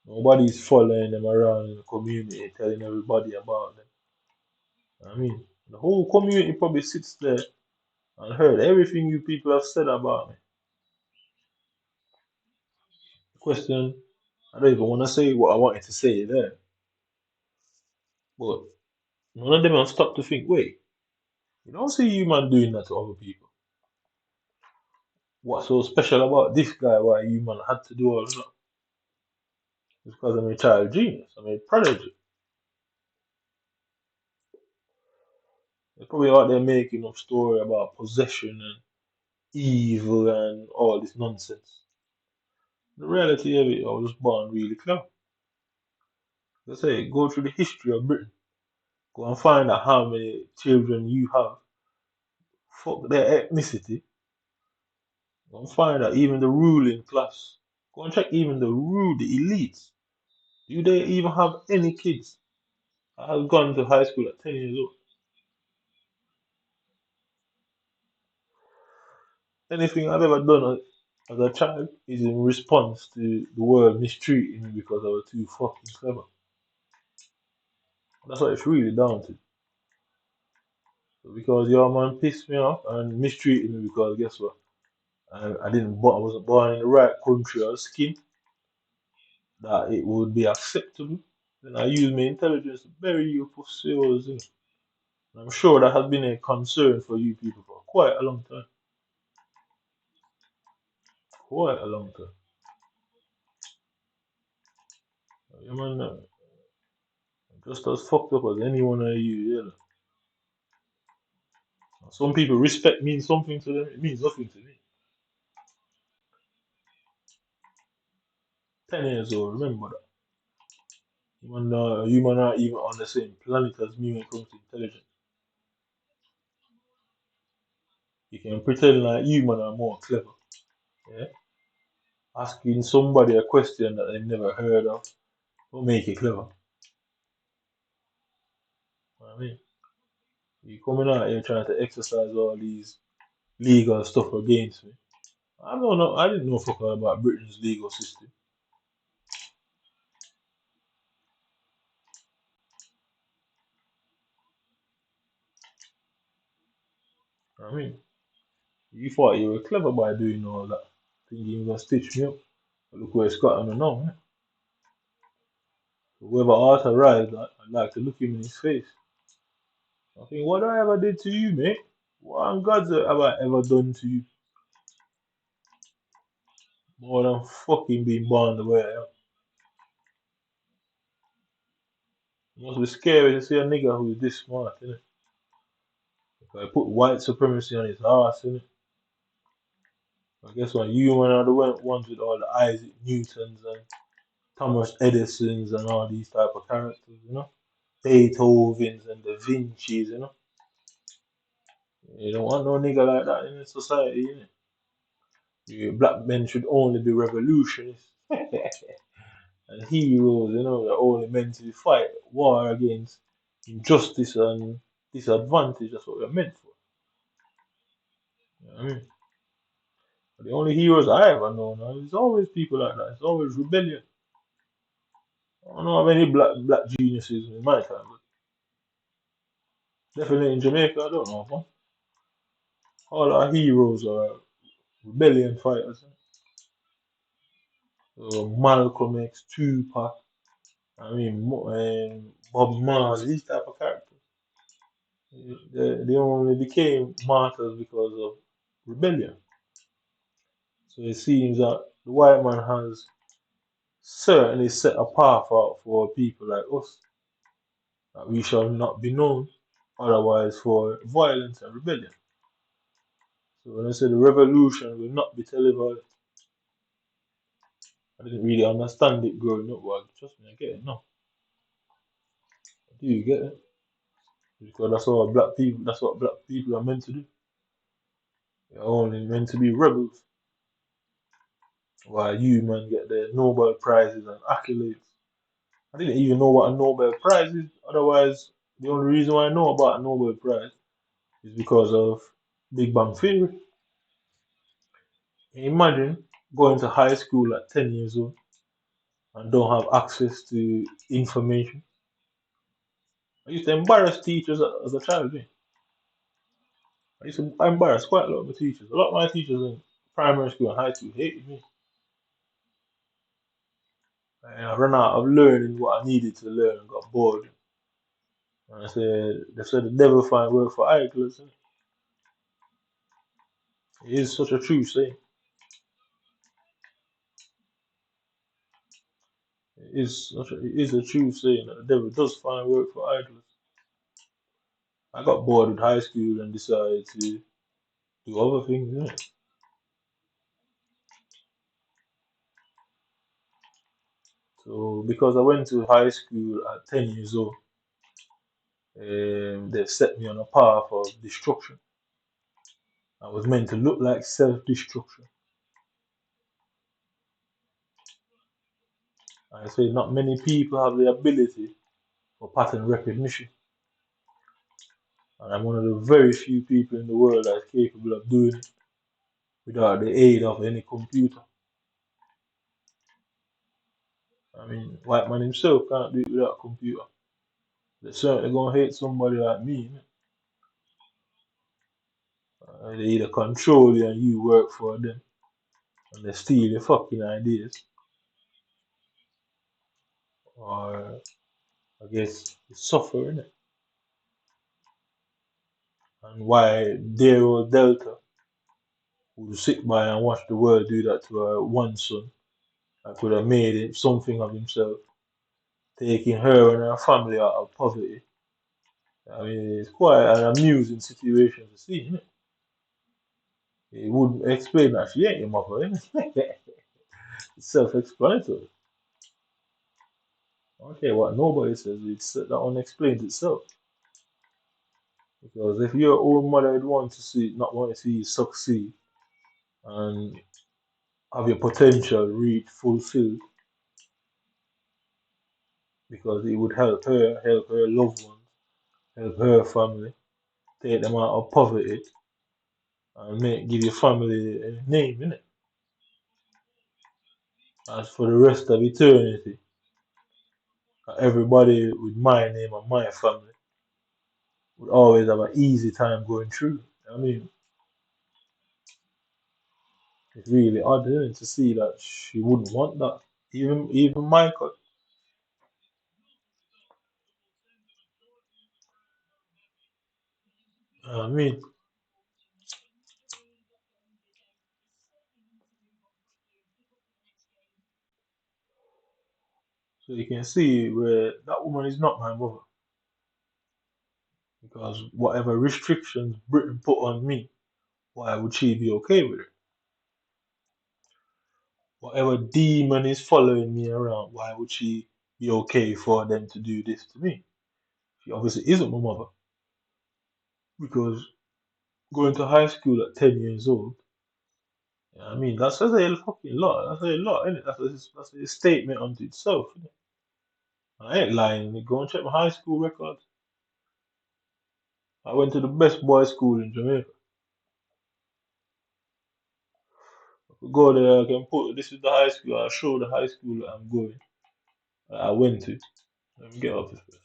Nobody's following them around in the community, telling everybody about them. I mean, the whole community probably sits there and heard everything you people have said about me. The question, I don't even want to say what I wanted to say there, but none of them have stopped to think, wait, you don't see you man doing that to other people. What's so special about this guy? Why you man had to do all that? It's because I'm a child genius. I'm a prodigy. They're probably out there making up story about possession and evil and all this nonsense. The reality of it, I was born really clever. Let's say, go through the history of Britain. Go and find out how many children you have. Fuck their ethnicity. Go and find out even the ruling class. Go and check even the elites. Do they even have any kids? I have gone to high school at 10 years old. Anything I've ever done as a child is in response to the world mistreating me because I was too fucking clever. That's what it's really down to. So because your man pissed me off and mistreated me because guess what? I wasn't born in the right country or skin that it would be acceptable. Then I use my intelligence to bury you for sales. And I'm sure that has been a concern for you people for quite a long time. Quite a long time. You man, just as fucked up as any one of you, you know. Some people respect means something to them, it means nothing to me. 10 years old, remember that. You man are even on the same planet as me when it comes to intelligence. You can pretend like you man are more clever. Yeah? Asking somebody a question that they've never heard of will make you clever. You know what I mean? You coming out here trying to exercise all these legal stuff against me. I don't know. I didn't know fuck all about Britain's legal system. You know what I mean? You thought you were clever by doing all that. Thinking you were gonna stitch me up. But look where it's got me now, man. Whoever authorized that, I'd like to look him in his face. I think, what I ever did to you, mate? What on God's have I ever done to you? More than fucking being born the way I am. It must be scary to see a nigga who's this smart, innit? If I put white supremacy on his ass, innit? I guess what, you man are the ones with all the Isaac Newtons and Thomas Edisons and all these type of characters, you know? Beethovens and the Vinci's, you know? You don't want no nigga like that in the society, innit? Black men should only be revolutionists and heroes, you know, they're only meant to fight war against injustice and disadvantage. That's what we're meant for. You know what I mean? But the only heroes I ever know now is always people like that. It's always rebellion. I don't know how many black geniuses in my time, but definitely in Jamaica, I don't know, man. All our heroes are rebellion fighters. Malcolm X, Tupac, I mean, Bob Marley, these type of characters. They only became martyrs because of rebellion. So it seems that the white man has certainly set a path out for people like us that we shall not be known otherwise for violence and rebellion. So when I say the revolution will not be televised, I didn't really understand it growing up, but trust me, I get it now. I do get it. Because that's what black people are meant to do. They're only meant to be rebels. While you man get the Nobel prizes and accolades. I didn't even know what a Nobel Prize is. Otherwise, the only reason why I know about a Nobel Prize is because of Big Bang Theory. Imagine going to high school at 10 years old and don't have access to information. I used to embarrass teachers as a child. I used to embarrass quite a lot of my teachers. A lot of my teachers in primary school and high school hated me. And I ran out of learning what I needed to learn and got bored. And they said the devil find work for idlers. It is such a true saying. It is a true saying that the devil does find work for idlers. I got bored with high school and decided to do other things, innit? So because I went to high school at 10 years old, they set me on a path of destruction. I was meant to look like self-destruction. I say not many people have the ability for pattern recognition. And I'm one of the very few people in the world that's capable of doing it without the aid of any computer. I mean, Whiteman himself can't do it without a computer. They're certainly gonna hate somebody like me. They either control you and you work for them, and they steal your fucking ideas, or I guess you suffer in it. And why Daryl Delta would sit by and watch the world do that to her one son, that could have made it something of himself, taking her and her family out of poverty. I mean, it's quite an amusing situation to see, isn't it? It would explain that she ain't your mother, isn't it? It's self-explanatory. Okay, what nobody says, that one explains itself. Because if your own mother would not want to see you succeed and have your potential reach fulfilled, because it would help her loved ones, help her family, take them out of poverty, and give your family a name, innit? As for the rest of eternity, everybody with my name and my family would always have an easy time going through. I mean, it's really odd, isn't it, to see that she wouldn't want that. Even Michael. I mean, so you can see where that woman is not my mother. Because whatever restrictions Britain put on me, why would she be okay with it? Whatever demon is following me around, why would she be okay for them to do this to me? She obviously isn't my mother. Because going to high school at 10 years old, I mean, that says a fucking lot. That's a lot, innit? That's a statement unto itself, innit? I ain't lying. Go and check my high school records. I went to the best boys' school in Jamaica. I could go there, I can put this is the high school, I'll show the high school that I'm going, that I went to. Let me get off this place.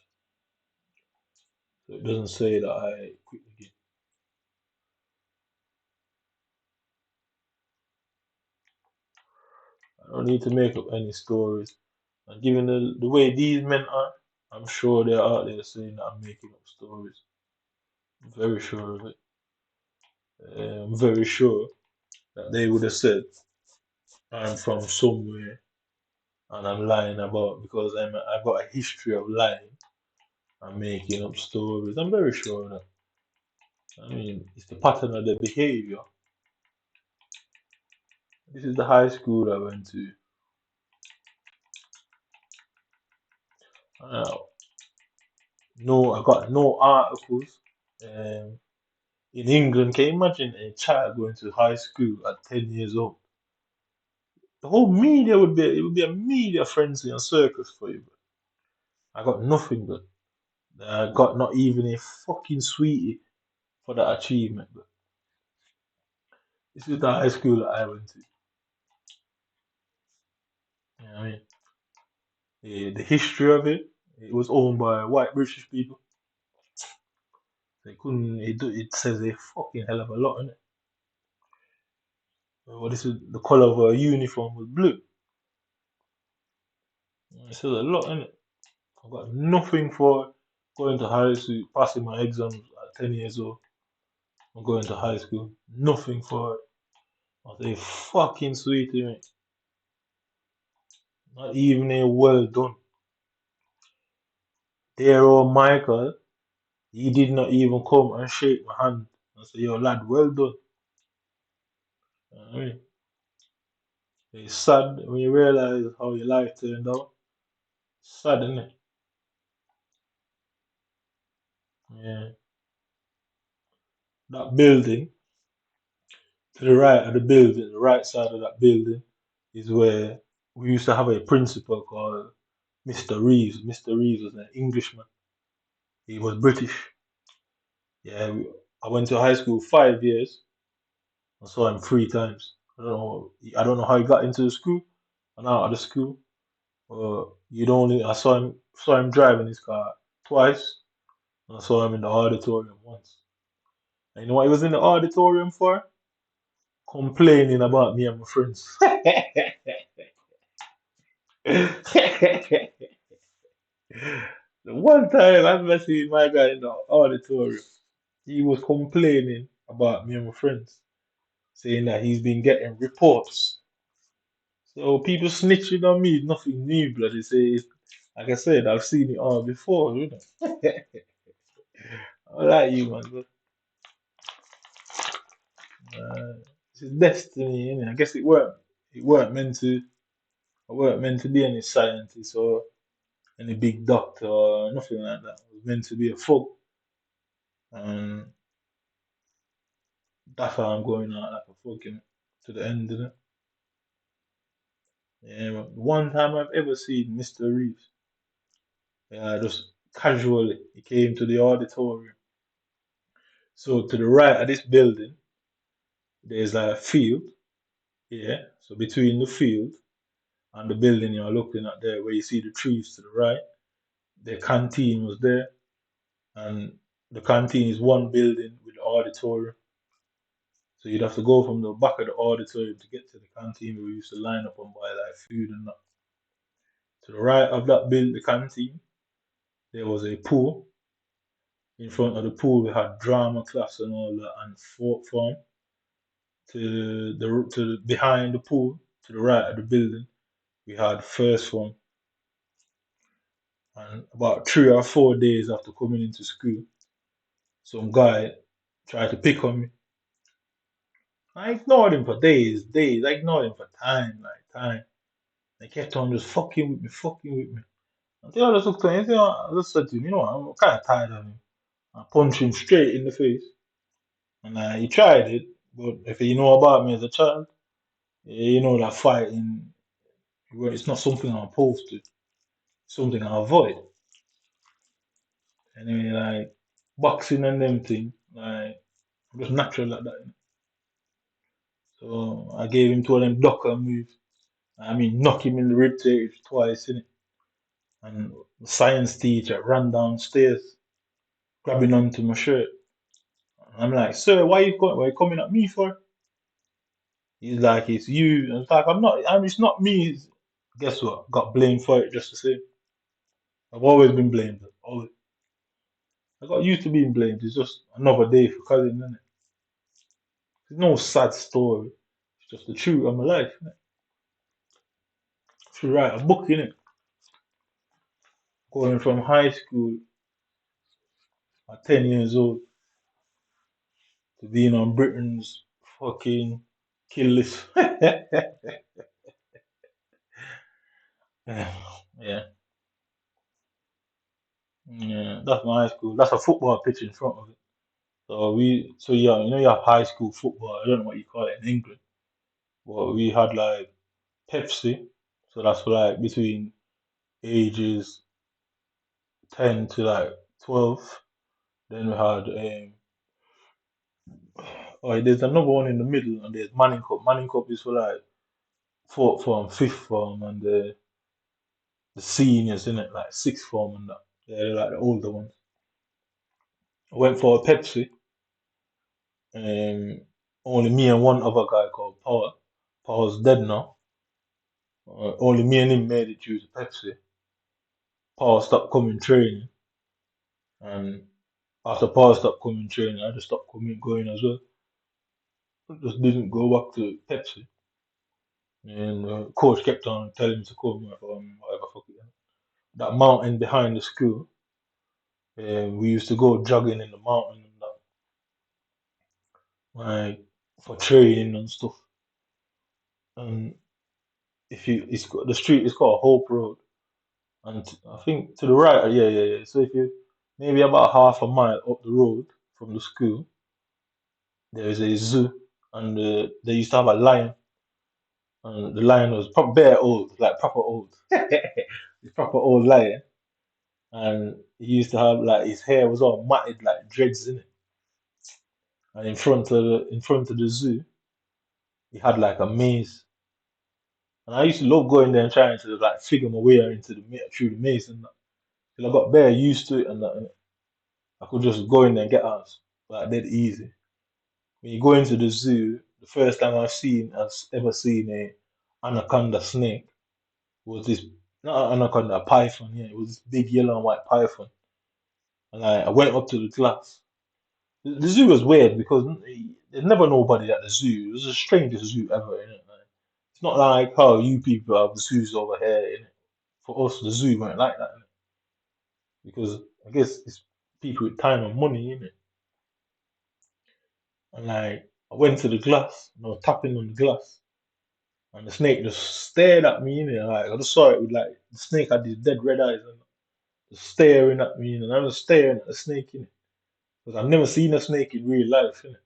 So it doesn't say that I quit the game. I don't need to make up any stories. And given the way these men are, I'm sure they're out there saying that I'm making up stories. I'm very sure of it. I'm very sure that they would have said I'm from somewhere and I'm lying about because I've got a history of lying and making up stories. I'm very sure of that. I mean, it's the pattern of their behavior. This is the high school I went to. Uh, no, I got no articles. Um, in England, can you imagine a child going to high school at 10 years old? The whole media would be a media frenzy and circus for you. But I got nothing, but I got not even a fucking sweetie for that achievement. But this is the high school that I went to. You know what I mean? The history of it, it was owned by white British people. They couldn't. It says a fucking hell of a lot in it. Well, this is the color of her uniform was blue. It says a lot in it. I got nothing for going to high school, passing my exams at 10 years old. I'm going to high school. Nothing for it. I was a fucking sweetie, mate. Not even a well done. Dear old Michael, he did not even come and shake my hand and say, yo, lad, well done. You know what I mean? It's sad when you realize how your life turned out. Sad, isn't it? Yeah. That building, to the right of the building, the right side of that building, is where we used to have a principal called Mr. Reeves. Mr. Reeves was an Englishman. He was British. Yeah, I went to high school 5 years. I saw him 3 times. I don't know how he got into the school and out of the school. You'd only I saw him driving his car twice. And I saw him in the auditorium once. And you know what he was in the auditorium for? Complaining about me and my friends. The one time I've ever seen my guy in the auditorium, he was complaining about me and my friends, saying that he's been getting reports. So people snitching on me is nothing new, bloody. Say, like I said, I've seen it all before, you know. I like you, man. But, it's destiny, innit? I guess it weren't. It weren't meant to. I weren't meant to be any scientist or any big doctor or nothing like that. I was meant to be a folk, and that's how I'm going out like a fucking to the end of it. Yeah, but one time I've ever seen Mr. Reeves. Yeah, just casually, he came to the auditorium. So to the right of this building, there's a field. Yeah. So between the field and the building you're looking at there, where you see the trees to the right, the canteen was there, and the canteen is one building with the auditorium. So you'd have to go from the back of the auditorium to get to the canteen where we used to line up and buy like food and that. To the right of that build, the canteen, there was a pool. In front of the pool, we had drama class and all that, and folk form. Behind the pool, to the right of the building, we had first form. And about 3 or 4 days after coming into school, some guy tried to pick on me. I ignored him for days. I ignored him for time, like time. They kept on just fucking with me. Until I just looked at him, I just said to him, you know what, I'm kind of tired of him. I punched him straight in the face. And he tried it, but if you know about me as a child, you know that fighting, well, it's not something I'm opposed to. It's something I avoid. Anyway, like boxing and them thing, like I'm just natural like that. So I gave him two of them ducker moves. I mean, knock him in the rib cage twice, innit? And the science teacher ran downstairs, grabbing onto my shirt. I'm like, sir, why you coming at me for? He's like, it's you. And it's like, it's not me. Guess what? Got blamed for it just the same. I've always been blamed. Always. I got used to being blamed. It's just another day for cousin, isn't it? There's no sad story. It's just the truth of my life, innit? Should write a book, innit? Going from high school at 10 years old to being on Britain's fucking kill list. Yeah, yeah, that's my high school. That's a football pitch in front of it. So yeah, you know you have high school football. I don't know what you call it in England, but we had like Pepsi. So that's for like between ages 10 to like 12. Then we had oh, there's another one in the middle, and there's Manning Cup. Manning Cup is for like fourth form, fifth form, and the seniors in it, like sixth form and that. They're like the older ones. I went for a Pepsi. Only me and one other guy called Paul. Paul's dead now. Only me and him made it through to Pepsi. Paul stopped coming training, and after Paul stopped coming training, I just stopped coming going as well. I just didn't go back to Pepsi. And the coach kept on telling me to come whatever fuck it. That mountain behind the school, we used to go jogging in the mountain and that, like for training and stuff. And if you, the street is called Hope Road, and I think to the right, yeah. So if you maybe about half a mile up the road from the school, there is a zoo, and they used to have a lion, and the lion was proper bare old, like proper old, it's proper old lion, and he used to have like his hair was all matted like dreads in it, and in front of the zoo, he had like a maze, and I used to love going there and trying to like figure my way out into through the maze and that. Till I got bare used to it and that. I could just go in there and get out like dead easy. When you go into the zoo, the first time I've ever seen a anaconda snake was this not an anaconda, a python, yeah, it was this big yellow and white python. And I went up to the glass. The zoo was weird because there's never nobody at the zoo. It was the strangest zoo ever, innit? Like, it's not like how you people have the zoos over here, innit? For us, the zoo weren't like that, innit? Because I guess it's people with time and money, innit? And like, I went to the glass and I was tapping on the glass, and the snake just stared at me, innit? Like, I just saw it with like, the snake had these dead red eyes and just staring at me, and I was staring at the snake, innit? Because I've never seen a snake in real life, innit?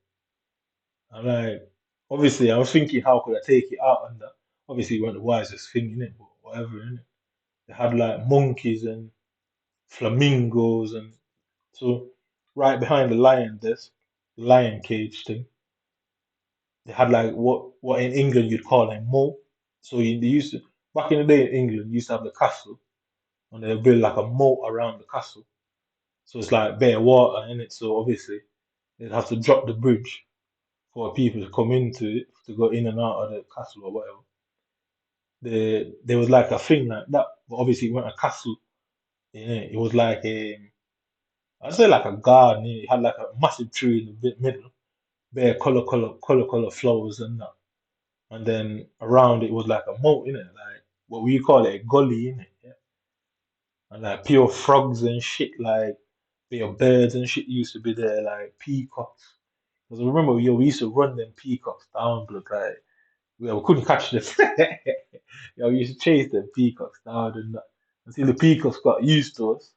And like, obviously, I was thinking, how could I take it out? And that obviously, it wasn't the wisest thing in it, but whatever, innit? They had like monkeys and flamingos, and so right behind the lion desk, the lion cage thing, they had like what in England you'd call a moat. So they used to back in the day in England, you used to have the castle, and they'll build like a moat around the castle. So it's like bare water in it. So obviously, they'd have to drop the bridge for people to come into it to go in and out of the castle or whatever. There was like a thing like that, but obviously it wasn't a castle. It was like I'd say like a garden. It had like a massive tree in the middle, bare color flowers and that. And then around it was like a moat in it, like what we call it a gully in it, yeah. And like pure frogs and shit, like pure birds and shit used to be there, like peacocks. Because I remember, we used to run them peacocks down, but like we couldn't catch them. We used to chase them peacocks down and that until the peacocks got used to us,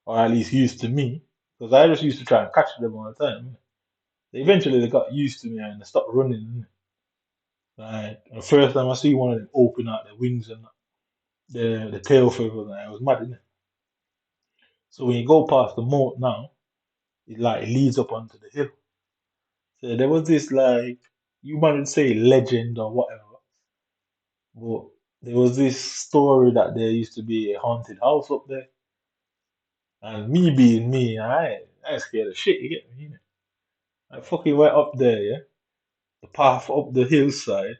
or at least used to me, because I just used to try and catch them all the time. Eventually, they got used to me and they stopped running. Like the first time I see one of them open out their wings and the tail feather, like, I was mad, innit? So when you go past the moat now, it like leads up onto the hill. So there was this like, you might say legend or whatever, but there was this story that there used to be a haunted house up there. And me being me, I scared of shit, you get me? Innit? I fucking went up there, yeah. The path up the hillside,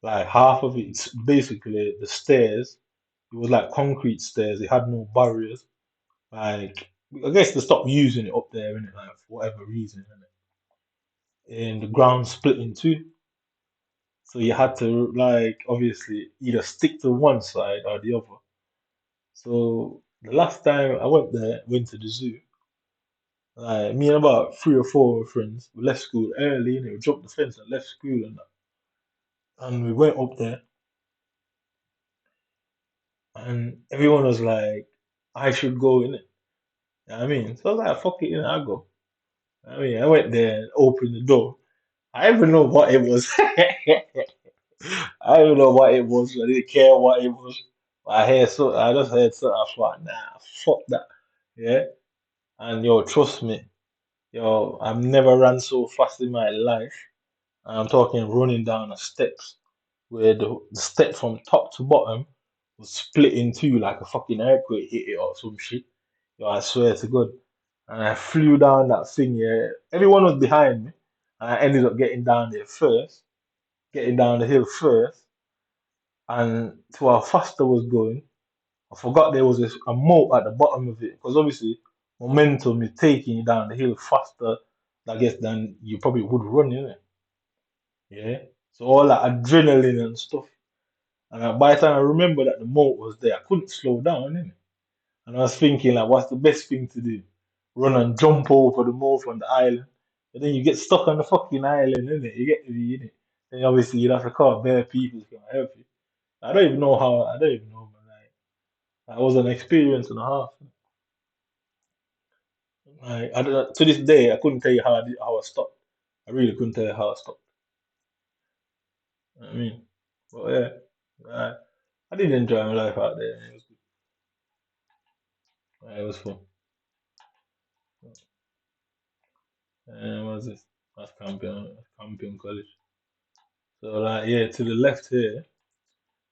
like half of it's basically the stairs. It was like concrete stairs. It had no barriers. Like I guess they stopped using it up there, innit? Like for whatever reason, innit? And the ground split in two. So you had to like obviously either stick to one side or the other. So the last time I went to the zoo. Like me and about three or four friends, we left school early and we jumped the fence and left school and that. And we went up there and everyone was like, I should go in it. You know what I mean? So I was like, fuck it, I'll go. I mean, I went there and opened the door. I didn't even know what it was. I didn't know what it was. I didn't care what it was. I just heard something. I thought, nah, fuck that. Yeah. And yo, trust me, yo, I've never ran so fast in my life. And I'm talking running down the steps where the step from top to bottom was split in two like a fucking earthquake hit it or some shit. Yo, I swear to God. And I flew down that thing, yeah. Everyone was behind me. And I ended up getting down there first, getting down the hill first. And to how fast I was going, I forgot there was a moat at the bottom of it. Because obviously, momentum is taking you down the hill faster, I guess, than you probably would run, innit? Yeah. So all that adrenaline and stuff. And by the time I remember that the moat was there, I couldn't slow down, innit? And I was thinking, like, what's the best thing to do? Run and jump over the moat on the island. And then you get stuck on the fucking island, innit? You get me, innit? Then obviously you'd have to call bare people to come help you. I don't even know how, I don't even know, man. Like, that was an experience and a half. Like, to this day, I couldn't tell you how I stopped. I really couldn't tell you how I stopped. You know what I mean? But yeah, I did enjoy my life out there. It was good. It was fun. What was this? That's Campion College. So like yeah, to the left here,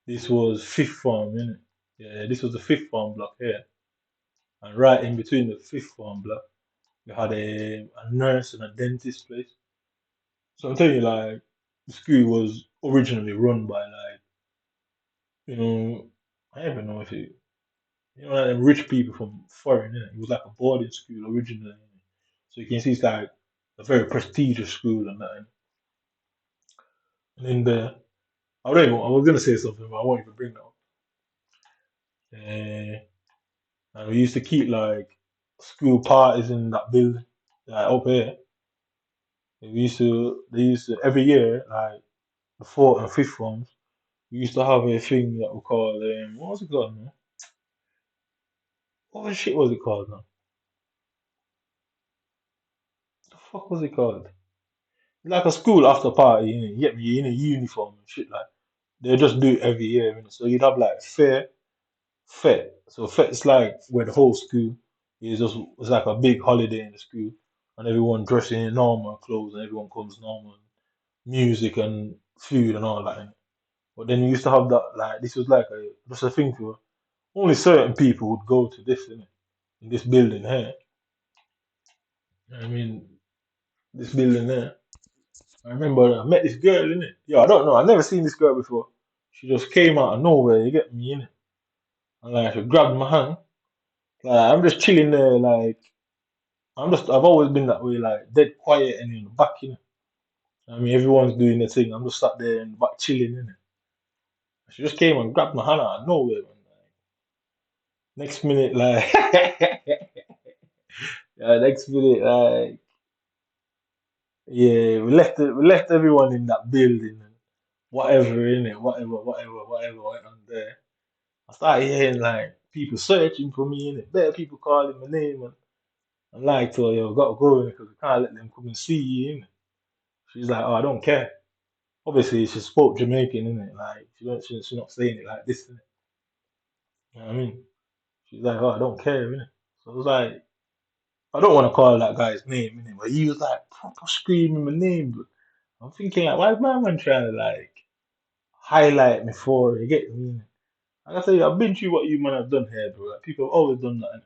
this was fifth form, innit? Yeah, this was the fifth form block here. And right in between the fifth form block, you had a nurse and a dentist place. So I'm telling you, like, the school was originally run by like, you know, I don't even know if it, like them rich people from foreign, innit? It was like a boarding school originally, innit? So you can see it's like a very prestigious school and that. And in there, I was gonna say something, but I won't even bring that up. Uh, and we used to keep like school parties in that building, like up here. They used to every year, like the fourth and fifth forms, we used to have a thing that we call what was it called, man? What the shit was it called, man? The fuck was it called? Like a school after party, you know, you get me in a uniform and shit like. They just do it every year, you know. So you'd have like Fet. So Fet's like where the whole school is just it's like a big holiday in the school, and everyone dressing in normal clothes, and everyone comes normal, music and food and all that. Innit? But then you used to have that like this was like just a thing for only certain people would go to this in this building here. You know what I mean, this building there. I remember I met this girl in it. Yeah, I don't know. I never seen this girl before. She just came out of nowhere. You get me in it, and like she grabbed my hand. Like I'm just chilling there, like. I've always been that way, like dead quiet and in the back, you know. I mean, everyone's doing their thing. I'm just sat there in the back chilling, innit? She just came and grabbed my hand out of nowhere, man. Like, next minute, like, yeah, next minute, like, yeah, we left everyone in that building and whatever, in it, whatever went on there. I started hearing like people searching for me, innit? Better people calling my name, and I'm like, to her, yo, gotta go, because we can't let them come and see you, innit? She's like, oh, I don't care. Obviously she spoke Jamaican, innit? Like she's not saying it like this, innit? You know what I mean? She's like, oh, I don't care, innit? So I was like, I don't want to call that guy's name, innit? But he was like proper screaming my name. But I'm thinking like, why is my man trying to like highlight me for it? You get me? Innit? Like I say, I've been through what you man have done here, bro. Like, people have always done that. Innit?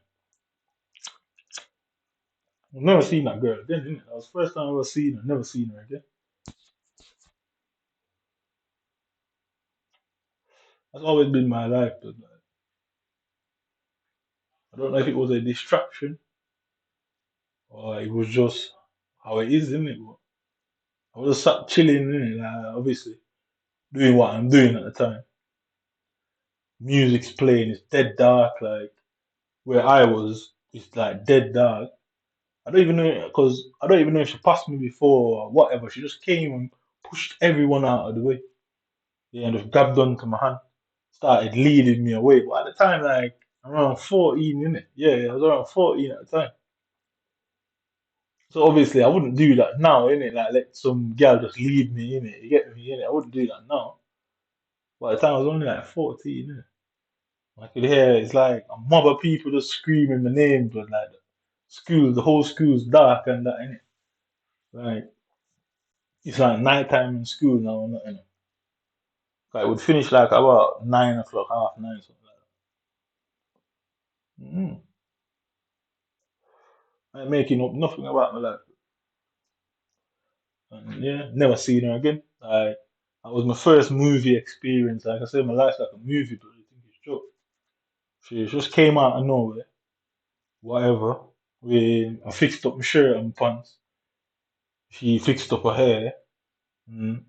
I've never seen that girl again, innit? That was the first time I ever seen her. Never seen her again. That's always been my life, but like, I don't know if it was a distraction or it was just how it is, innit? I was just sat chilling, innit? Like, obviously, doing what I'm doing at the time. Music's playing, it's dead dark. Like, where I was, it's like dead dark. I don't even know, because I don't even know if she passed me before or whatever. She just came and pushed everyone out of the way. Yeah, and just grabbed onto my hand, started leading me away. But at the time, like, around 14, innit? Yeah, I was around 14 at the time. So obviously, I wouldn't do that now, innit? Like, let some girl just lead me, innit? You get me, innit? I wouldn't do that now. But at the time, I was only like 14, innit? I could hear it's like a mob of people just screaming my name, but like the whole school's dark and that, innit? Like, it's like nighttime in school now, and that, innit? Like, it would finish like about 9 o'clock, half nine, something like that. I ain't making up nothing about my life. And yeah, never seen her again. Like, that was my first movie experience. Like I said, my life's like a movie, but I think it's joke. She just came out of nowhere, whatever. I fixed up my shirt and pants. She fixed up her hair. Mm.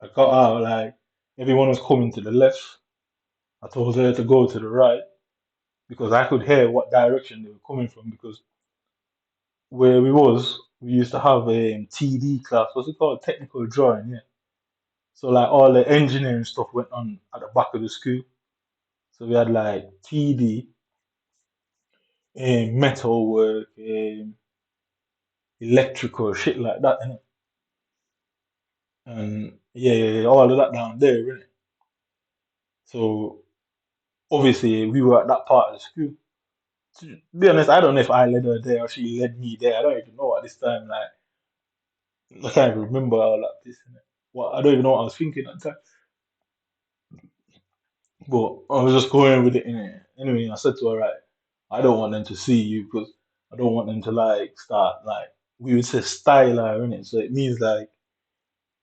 I got out, like, everyone was coming to the left. I told her to go to the right because I could hear what direction they were coming from because where we used to have a TD class. What's it called? Technical drawing, yeah. So like all the engineering stuff went on at the back of the school. So we had like TD, metal work, electrical shit like that, innit? And yeah, all of that down there, innit? So obviously we were at that part of the school. To be honest, I don't know if I led her there or she led me there. I don't even know at this time. Like I can't even remember all of this. Innit? Well, I don't even know what I was thinking at the time. But I was just going with it in it. Anyway, I said to her, right, I don't want them to see you because I don't want them to like start like we would say style her in it. So it means like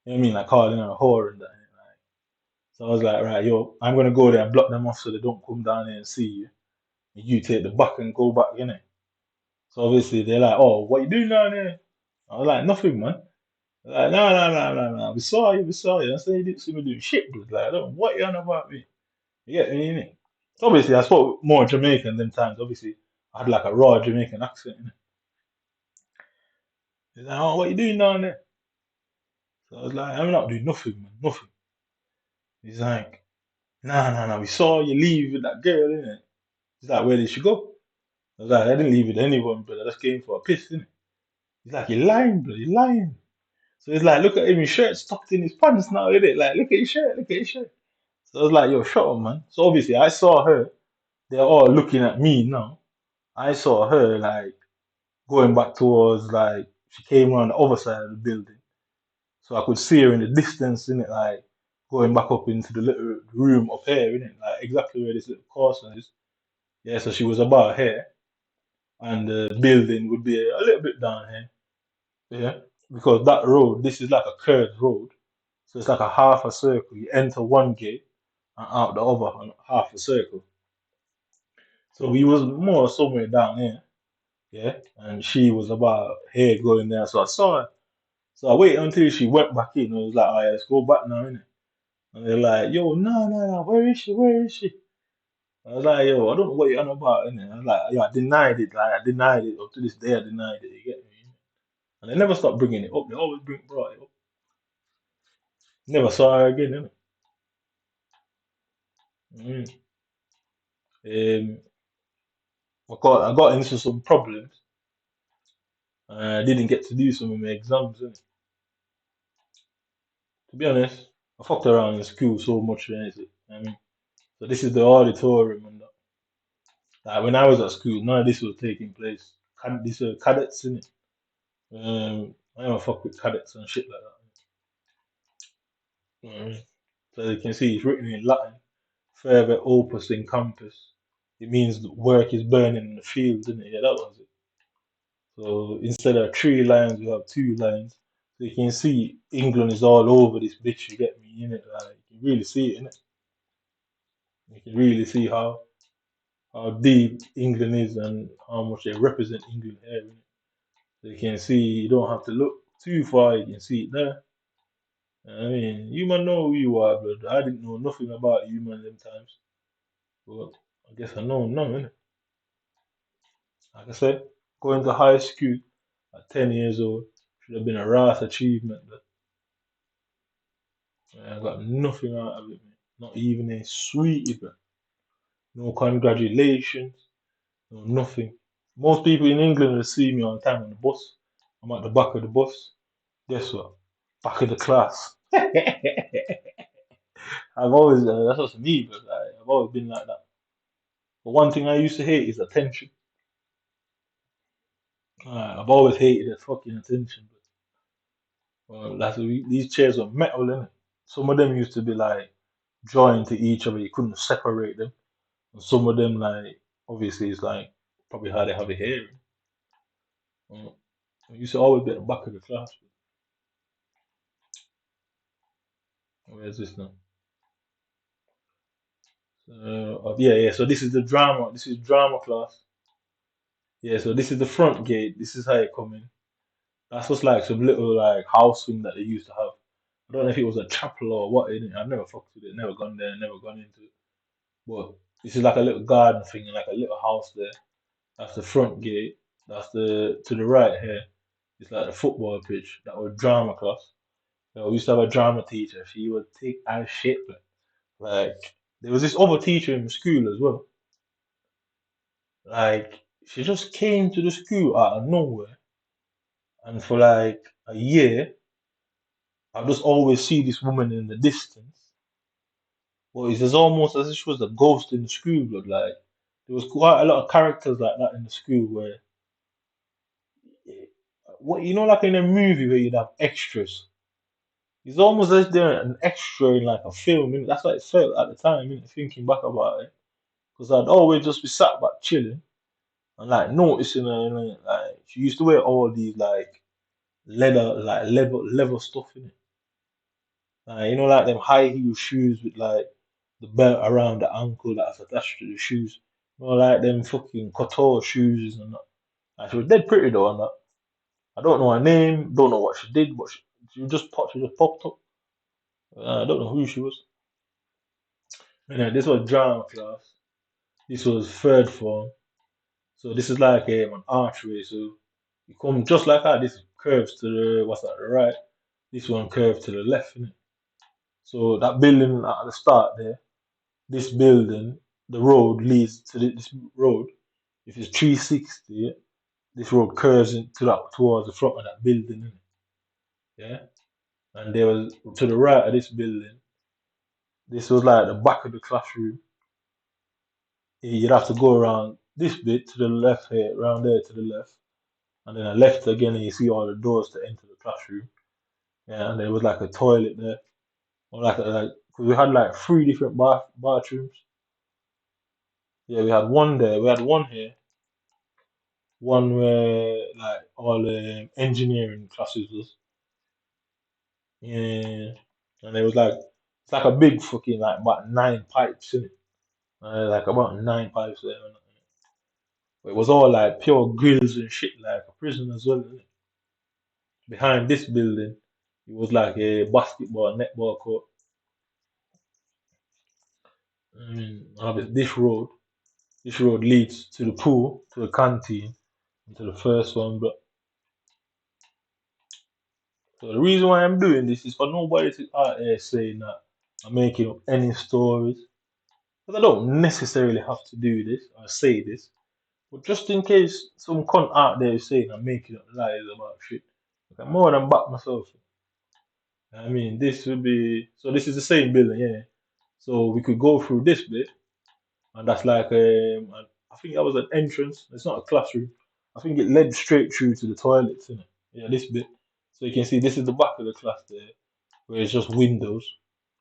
you know what I mean, like calling her a whore and that. Innit? Like, so I was like, right, yo, I'm gonna go there and block them off so they don't come down here and see you. And you take the back and go back, innit? So obviously they're like, oh, what you doing down there? I was like, nothing, man. Like, no, no, no, no, no. We saw you, we saw you. I said you didn't see me doing shit, bro. Like, I don't know what you on about me. You get me, innit? So obviously, I spoke more Jamaican them times. Obviously, I had like a raw Jamaican accent. Innit? He's like, oh, what you doing down there? So I was like, I'm not doing nothing, man, nothing. He's like, nah, nah, nah. We saw you leave with that girl, innit? He's like, where did she go? I was like, I didn't leave with anyone, but I just came for a piss, innit? He's like, you're lying, bro, you're lying. So he's like, look at him, his shirt's tucked in his pants now, innit? Like, look at his shirt, look at his shirt. So I was like, yo, shut up, man. So obviously, I saw her. They're all looking at me now. I saw her like going back towards like she came around the other side of the building, so I could see her in the distance, in it, like going back up into the little room up here, in it, like exactly where this little corner is. Yeah, so she was about here, and the building would be a little bit down here. Yeah, because that road, this is like a curved road, so it's like a half a circle. You enter one gate and out the other on half a circle. So we was more somewhere down here. Yeah, and she was about here going there, so I saw her. So I waited until she went back in. I was like, oh yeah, let's go back now, innit? And they're like, yo, no, no, no, where is she? Where is she? I was like, yo, I don't know what you're on about, innit? I was like, yo, I denied it. Like, I denied it. Up to this day, I denied it. You get me? And they never stopped bringing it up. They always brought it up. Never saw her again, innit? I got into some problems. I didn't get to do some of my exams, innit? To be honest, I fucked around in school so much, innit? I mean, so this is the auditorium and that. Like when I was at school, none of this was taking place. These were cadets in it. I don't fuck with cadets and shit like that. So you can see it's written in Latin. Fervor opus in campus. It means the work is burning in the field, isn't it? Yeah, that was it. So instead of 3 lines, we have 2 lines. So you can see England is all over this bitch. You get me in it. Like you can really see it in it. You can really see how deep England is and how much they represent England here. Innit? So you can see you don't have to look too far. You can see it there. I mean, you man know who you are, but I didn't know nothing about you man them times. But I guess I know now, innit? Like I said, going to high school at 10 years old should have been a rash achievement. But I got nothing out of it, man. Not even a sweetie, but no congratulations, no nothing. Most people in England will see me on time on the bus. I'm at the back of the bus. Guess what? Back of the class. I've always, that's just me, but I've always been like that. But one thing I used to hate is attention. I've always hated the fucking attention. But these chairs were metal, innit? Some of them used to be like joined to each other. You couldn't separate them. And some of them, like, obviously, it's like probably how they have a hearing. Uh, I used to always be at the back of the class. Where's this now? Yeah, yeah. So this is the drama. This is drama class. Yeah, so this is the front gate. This is how it come in. That's just like some little like house thing that they used to have. I don't know if it was a chapel or what in it. I've never fucked with it, never gone there, never gone into it. But this is like a little garden thing, like a little house there. That's the front gate. That's the to the right here. It's like the football pitch. That was drama class. We used to have a drama teacher. She would take our shit. Like there was this other teacher in the school as well. Like she just came to the school out of nowhere, and for like a year, I just always see this woman in the distance. Well, it's just almost as if she was a ghost in the school. But like there was quite a lot of characters like that in the school where, what you know, like in a movie where you'd have extras. It's almost as if they're an extra in like a film. Innit? That's what it felt at the time. Innit? Thinking back about it, because I'd always just be sat back chilling and like noticing her. Like she used to wear all these like leather stuff in it. Like them high heel shoes with like the belt around the ankle that's attached to the shoes. Like them fucking couture shoes and that. Like, she was dead pretty though and that. I don't know her name, don't know what she did, but she just popped up. I don't know who she was. This was drama class. This was third form. So this is like an archway. So you come just like that. This curves to the what's that, the right. This one curves to the left, innit? So that building at the start there, this building, the road leads to this road. If it's 360, this road curves into that towards the front of that building, innit? Yeah. And there was to the right of this building. This was like the back of the classroom. You'd have to go around this bit to the left here, around there to the left, and then I left again, and you see all the doors to enter the classroom. Yeah, and there was like a toilet there, or like because we had like three different bathrooms. Yeah, we had one there, we had one here, one where like all the engineering classes was. Yeah, and there was like it's like a big fucking like about 9 pipes in it, like about 9 pipes there. But it was all like pure grills and shit, like a prison as well. Innit? Behind this building, it was like a basketball, netball court. Obviously, this road leads to the pool, to the canteen, and to the first one. But so the reason why I'm doing this is for nobody to out there saying that I'm making up any stories. Because I don't necessarily have to do this or say this. But just in case some cunt out there is saying I'm making up lies about shit, I'm more than back myself. I mean, this would be so. This is the same building, yeah. So we could go through this bit, and that's like I think that was an entrance. It's not a classroom. I think it led straight through to the toilets, innit? Yeah, this bit. So you can see this is the back of the class there, where it's just windows,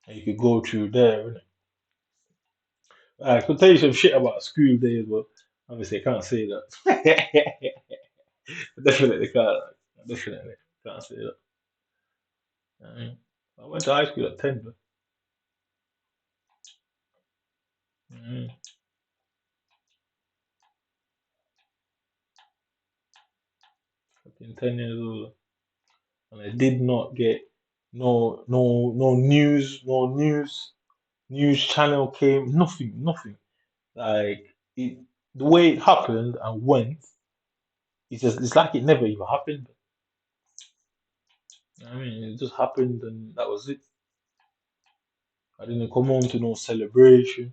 and you could go through there, innit? I could tell you some shit about school days, but obviously I can't say that. Definitely can't. Definitely can't say that. I mean, I went to high school at 10, but mm, fucking 10 years old, and I did not get no news, news channel came, nothing. Like it, the way it happened and went, it's like it never even happened. I mean, it just happened and that was it. I didn't come home to no celebration.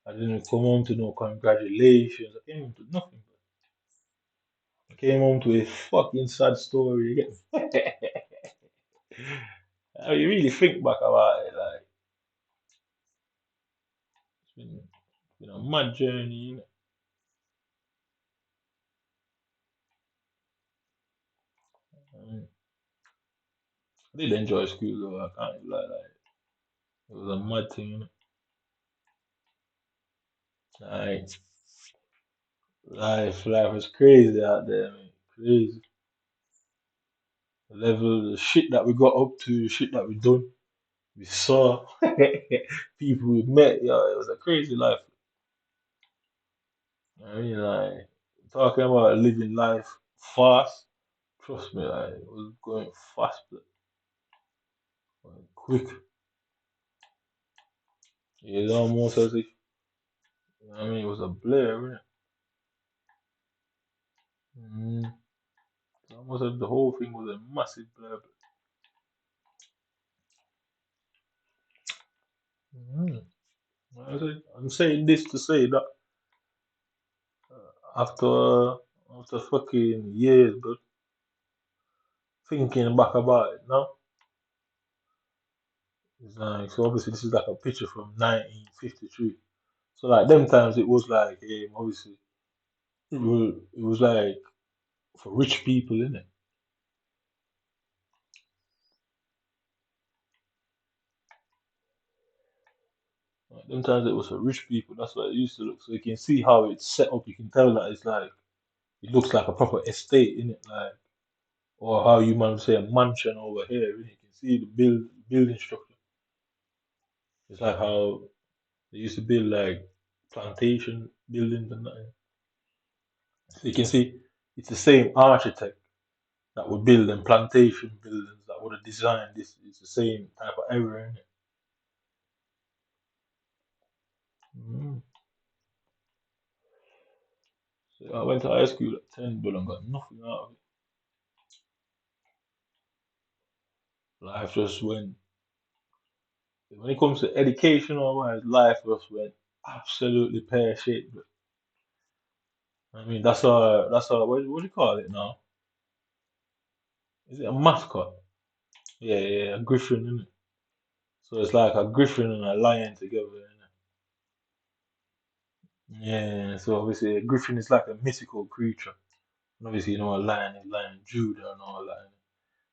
I didn't come home to no congratulations. I came home to nothing. I came home to a fucking sad story again. You really think back about it, like it's been a mad journey. You know? I mean, I did enjoy school though. I can't even lie. Like, it was a mad thing. You know? Like life was crazy out there, man. Crazy. The level, the shit that we got up to, the shit that we done, we saw, people we met. Yeah, it was a crazy life. I mean, like talking about living life fast. Trust me, like it was going fast. quick. It's almost as if, I mean, it was a blur, wasn't it? It's almost as if the whole thing was a massive blur. Mm. I'm saying this to say that after fucking years, but thinking back about it now, it's like, so obviously this is like a picture from 1953. So like them times it was like, obviously it was like for rich people, innit? Like, them times it was for rich people. That's what it used to look. So you can see how it's set up. You can tell that it's like it looks like a proper estate, innit? Like, or how you might say a mansion over here. Innit? You can see the building structure. It's like how they used to build like plantation buildings and that. So you can see it's the same architect that would build them plantation buildings that would have designed this. It's the same type of area, innit? Mm. So I went to high school at 10, but I got nothing out of it. Life just went. When it comes to educational wise, life just went absolutely pear shaped. I mean, that's all. What do you call it now? Is it a mascot? Yeah, yeah, a griffin, isn't it? So it's like a griffin and a lion together, innit? Yeah. So obviously, a griffin is like a mythical creature, and obviously, a lion is Lion Judah and all that. Innit?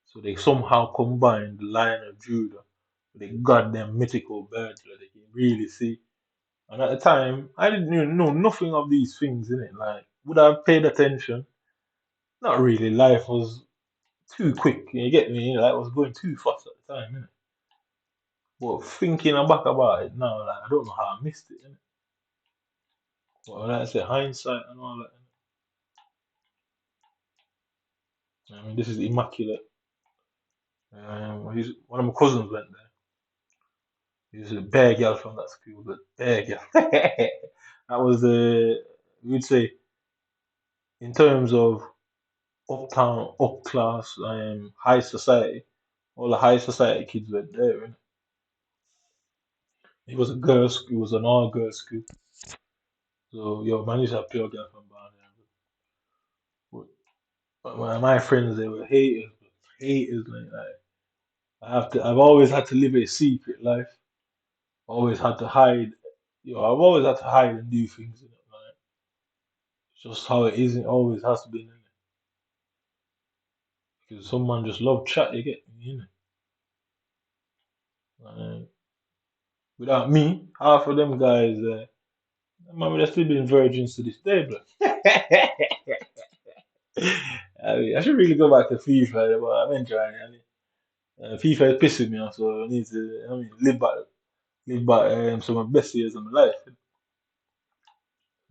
So they somehow combine the Lion of Judah with a goddamn mythical bird that they can really see. And at the time, I didn't even know nothing of these things in it. Like, would I have paid attention? Not really. Life was too quick. You get me? Like, I was going too fast at the time, innit? But thinking back about it now, like, I don't know how I missed it, innit? But like I said, hindsight and all that. I mean, this is immaculate. One of my cousins went there. He was a bear girl from that school, but bear girl. That was the, we'd say, in terms of uptown, up class, high society. All the high society kids went there, and it was a girls' school. It was an all girls school. So yo, man used to have pure girl from down there. But my friends, they were haters, haters. Like, I've always had to live a secret life. Always had to hide. I've always had to hide and do things. Like, it's just how it is. It always has to be. Because someone just love chat. You get me, Like, without me, half of them guys, man, they're still being virgins to this day, bro. I mean, I should really go back to FIFA, but I'm enjoying it. I mean, FIFA is pissing me off, so I need to, live back some of the best years of my life.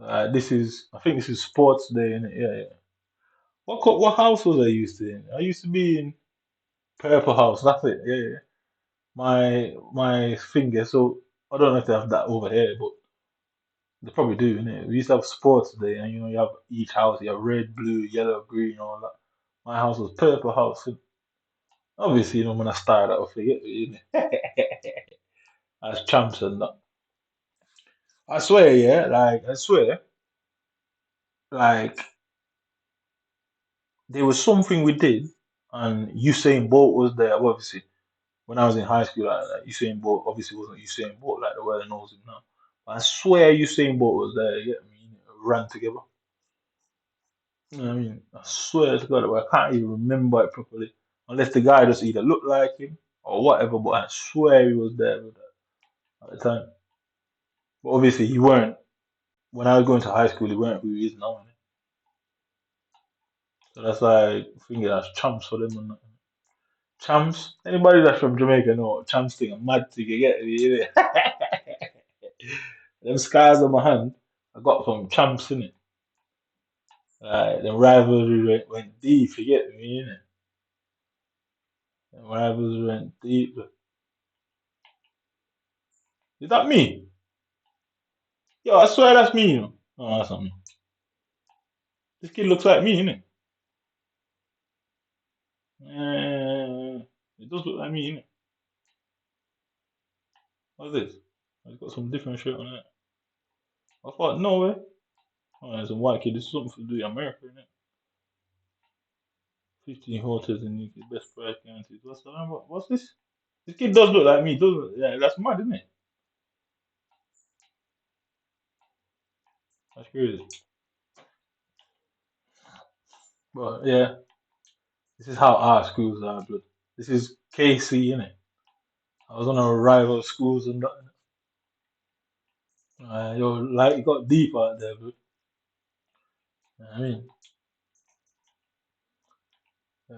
I think this is sports day, innit? Yeah, yeah. What house was I used to in? I used to be in Purple House. That's it. Yeah, yeah. My finger. So I don't know if they have that over here, but they probably do, innit? We used to have sports day, and you have each house. You have red, blue, yellow, green, all that. My house was Purple House. Obviously, when I started, I'll forget it, as champs and that. I swear, yeah, like I swear, like there was something we did, and Usain Bolt was there. Well, obviously, when I was in high school, like Usain Bolt obviously wasn't Usain Bolt like the world knows him now. But I swear Usain Bolt was there. You get me? Ran together. You know what I mean, I swear to God, I can't even remember it properly, unless the guy just either looked like him or whatever. But I swear he was there with that at the time. But obviously, he weren't. When I was going to high school, he weren't who he is now. So that's why I think that's champs for them. And champs, anybody that's from Jamaica know champs thing. A mad thing. You get me? Them scars on my hand, I got from champs in it. The rivalry went deep. You get me? Innit? The rivalry went deep. Is that me? Yo, I swear that's me, you know. Oh, that's not me. This kid looks like me, innit? It does look like me, innit? What's this? I've got some different shirt on it. I thought, no way. Oh, there's a white kid. This is something to do in America, innit? 15 hotels in UK, best price guaranteed. What's this? This kid does look like me, doesn't it? Yeah, that's mad, isn't it? That's crazy. But yeah, this is how our schools are, blood. This is KC, innit? I was on a rival schools and that. Yo, like, it got deep out there, blood. You know what I mean,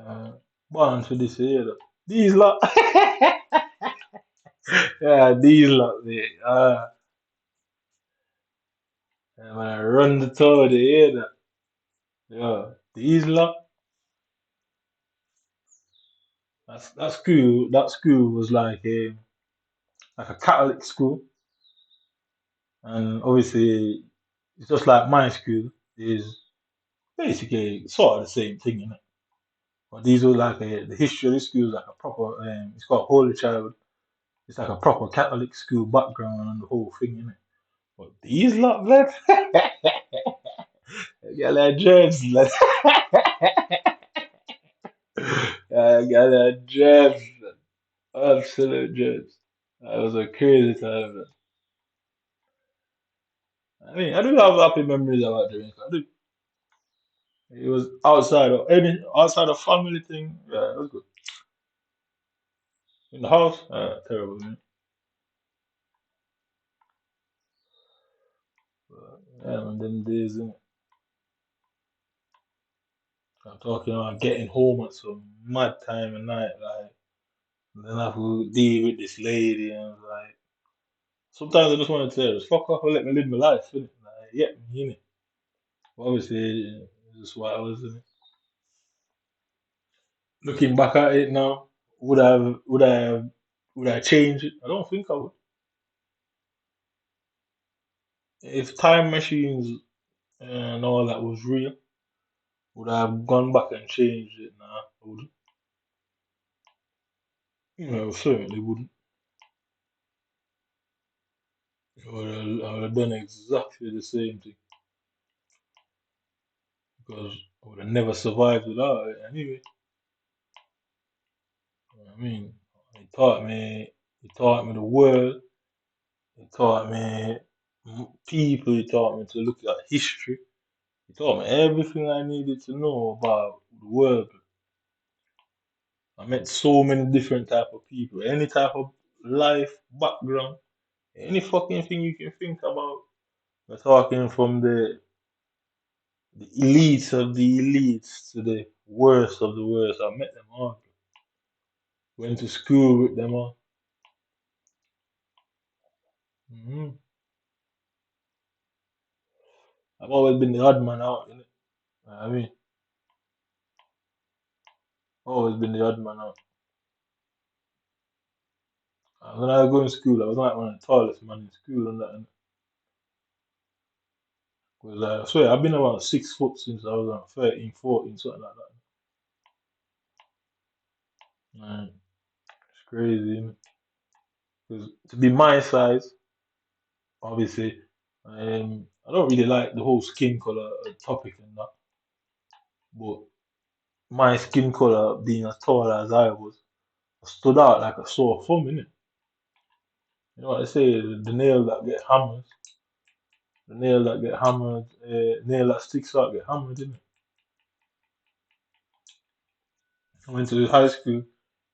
uh, born for this year, though. These lot, yeah, these lot, mate. And when I run the tour, they hear that. Yeah, these lot. That school was like a Catholic school, and obviously it's just like my school is basically sort of the same thing, innit? But these were like the history of this school is like a proper. It's called Holy Child. It's like a proper Catholic school background and the whole thing, innit? But these lot, man, yeah, like dreads, like, yeah, like dreads, absolute dreads. That was a crazy time, man. I mean, I do have happy memories about Jamaica. I do. It was outside of family thing. Yeah, it was good. In the house, terrible, man. But, yeah, man, them days, innit? I'm talking about getting home at some mad time of night, like, and then I have to deal with this lady, and like, sometimes I just want to tell her, fuck off and let me live my life, innit? Like, yeah, me, innit? But obviously, it's just what I was, innit? Looking back at it now, would I change it? I don't think I would. If time machines and all that was real, would I have gone back and changed it? Nah, I wouldn't. You know, certainly wouldn't. I would have done exactly the same thing because I would have never survived without it anyway. You know what I mean, it taught me the world, it taught me people, it taught me to look at history, it taught me everything I needed to know about the world. I met so many different type of people, any type of life background, any fucking thing you can think about. We're talking from the elites of the elites to the worst of the worst. I met them all. Went to school with them all. hmm I've always been the odd man out, you know. I mean, always been the odd man out. When I was going to school, I was like one of the tallest man in school and that. And, cause I swear, I've been about 6 foot since I was like 13, 14, something like that. Man, it's crazy, because to be my size, obviously, I don't really like the whole skin color topic and that. But my skin color being as tall as I was, stood out like a sore thumb, innit? You know what I say? The nail that get hammered, nail that sticks out get hammered, innit? I went to high school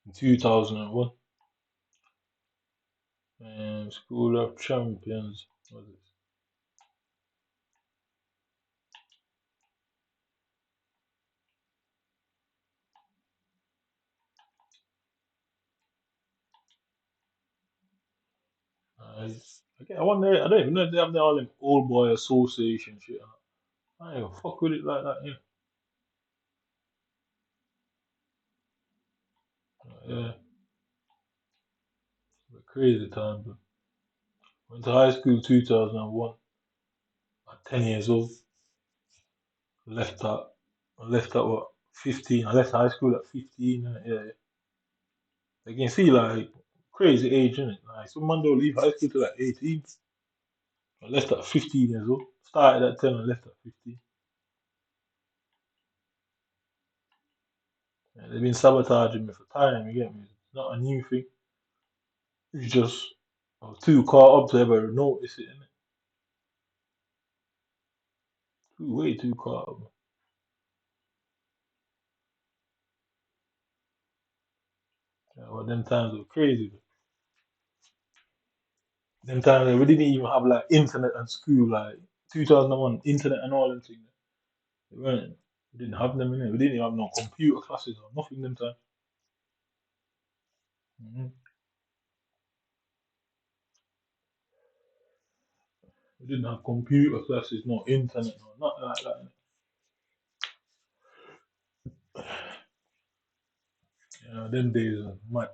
in 2001, School of Champions. What was it? I wonder, I don't even know if they have all them old boy association shit. I don't even fuck with it like that, you know? Yeah, it's a crazy time, bro. Went to high school 2001 at 10 years old. Left at I left at what 15. I left high school at 15. Yeah. You can see like crazy age, innit? Like some man don't leave high school till like 18. I left at 15 years old. Started at 10 and left at 15. Yeah, they've been sabotaging me for time, you get me? It's not a new thing. It's just I was too caught up to ever notice it, innit? Way too caught up. Yeah, well, them times were crazy. Them times we didn't even have like internet and school, like 2001, internet and all them things. They weren't, we didn't have them in it. We didn't even have no computer classes or nothing them times. hmm We didn't have computer classes, no internet, no nothing like that. You know, them days are mad.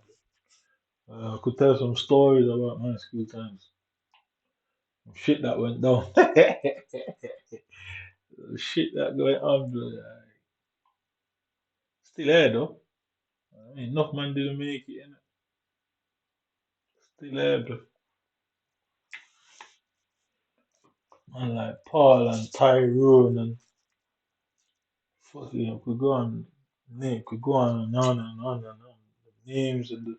I could tell some stories about my school times. Shit that went down. Shit that going on, bro. Still here though. I mean, enough man didn't make it, innit? Still here, bro. Man like Paul and Tyrone and fucking could go on name could go on and on and on and on. The names and the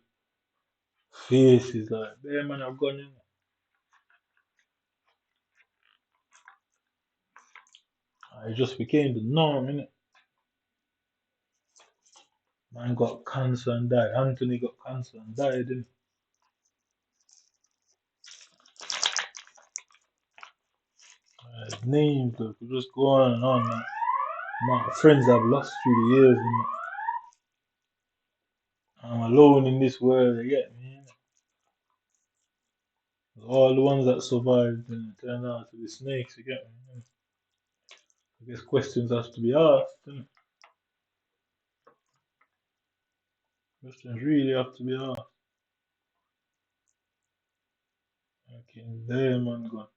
faces like yeah man I've gone in. It just became the norm, innit? Man got cancer and died. Anthony got cancer and died, innit? Names though could just go on and on, man. My friends I've lost through the years and I'm alone in this world, you get me? Innit? All the ones that survived and turned out to be snakes, you get me? Innit? I guess questions have to be asked, innit? Questions really have to be asked. Okay, there man gone.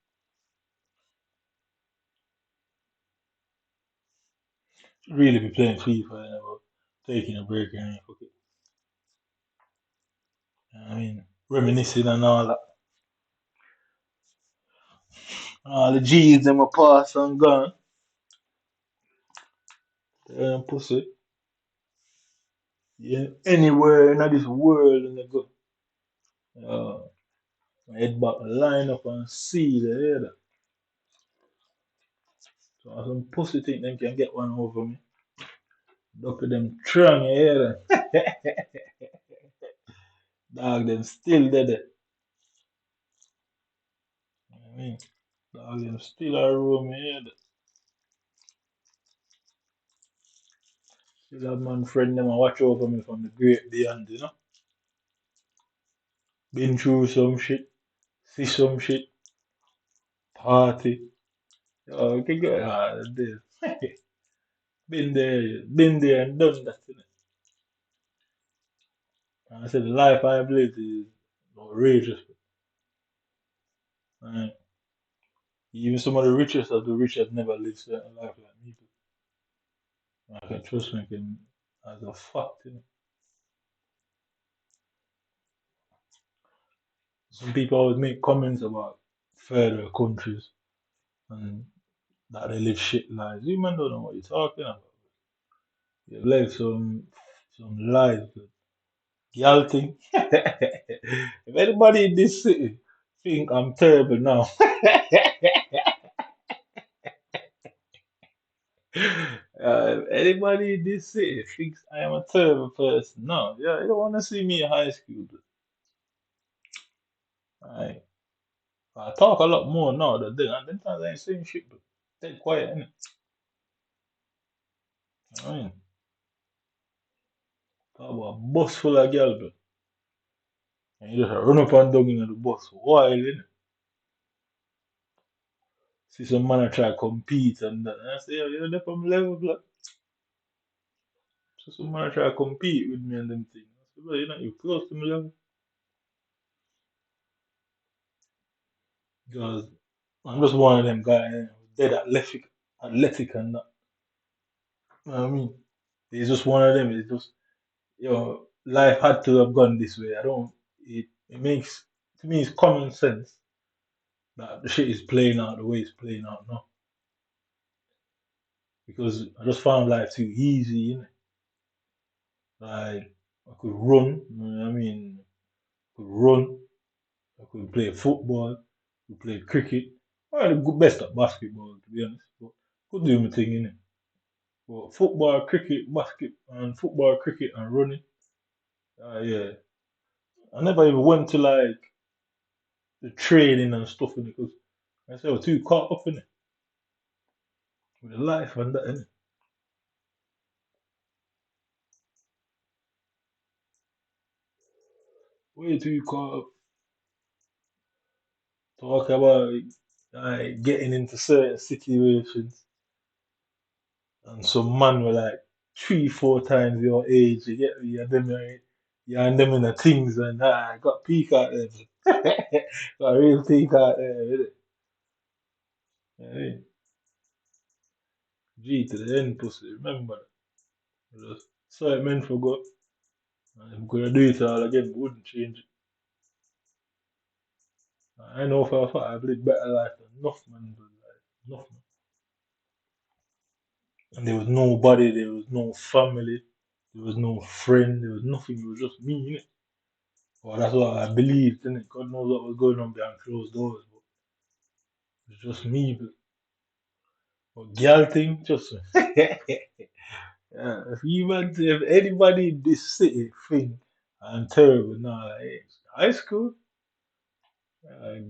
Really be playing FIFA, you know, taking a break and fuck it. You know what I mean, reminiscing and all that. All the G's them were past and gone. Pussy. Yeah, anywhere in this world and they go. Uh, head back, line up and see the head. So some pussy think them can get one over me. Look at them trying, you hear that? Dog, them still dead. You know what I mean? Dog, them still a room, you hear that? Still have man friend them and watch over me from the great beyond, you know? Been through some shit, see some shit, party. Oh, we can get this. Been there and done that. You know? I said the life I have lived is outrageous. Right? Even some of the richest of the rich have never lived certain life like me. I can trust me, can, as a fact. You know? Some people always make comments about further countries and that they live shit lives. You man don't know what you're talking about. You live some lives. Y'all think if anybody in this city think I'm terrible now, if anybody in this city thinks I am a terrible person, no, yeah, you don't want to see me in high school. I, I talk a lot more now than then, and then times I ain't saying shit, but dead quiet, innit? I mean, talk about a bus full of girls, but and you just run up and down in the bus, wild, innit? See some man I try to compete and that, and I say, yo, you're there from level, blood. So some man try to compete with me and them things. I said, well, you're not you close to me level. Because I'm just one of them guys, dead athletic and that. You know what I mean? He's just one of them. It's just, life had to have gone this way. I don't. It makes to me it's common sense that the shit is playing out the way it's playing out now. Because I just found life too easy, innit? Like I could run, you know what I mean? I could run, I could play football, I could play cricket. I'm the best at basketball to be honest, but could do my thing in it. But football, cricket, and running. Yeah, I never even went to like the training and stuff in it because I said I was too caught up in it with the life and that. Innit? Way too caught up. Talk about like getting into certain situations and some man were like 3, 4 times your age. You get me? You're and them in the things and I got peak out there. Got a real peak out there, innit? Yeah, G to the end, pussy. Remember that. Just certain men forgot. And I'm gonna do it all again, but wouldn't change it. I know for a fact I've lived better life than enough man. Enough man. And there was nobody, there was no family, there was no friend, there was nothing. It was just me, innit? Well, that's what I believed, innit? God knows what was going on behind closed doors, but it's just me. But girl thing, just yeah, if anybody in this city think I'm terrible, nah, like, high school,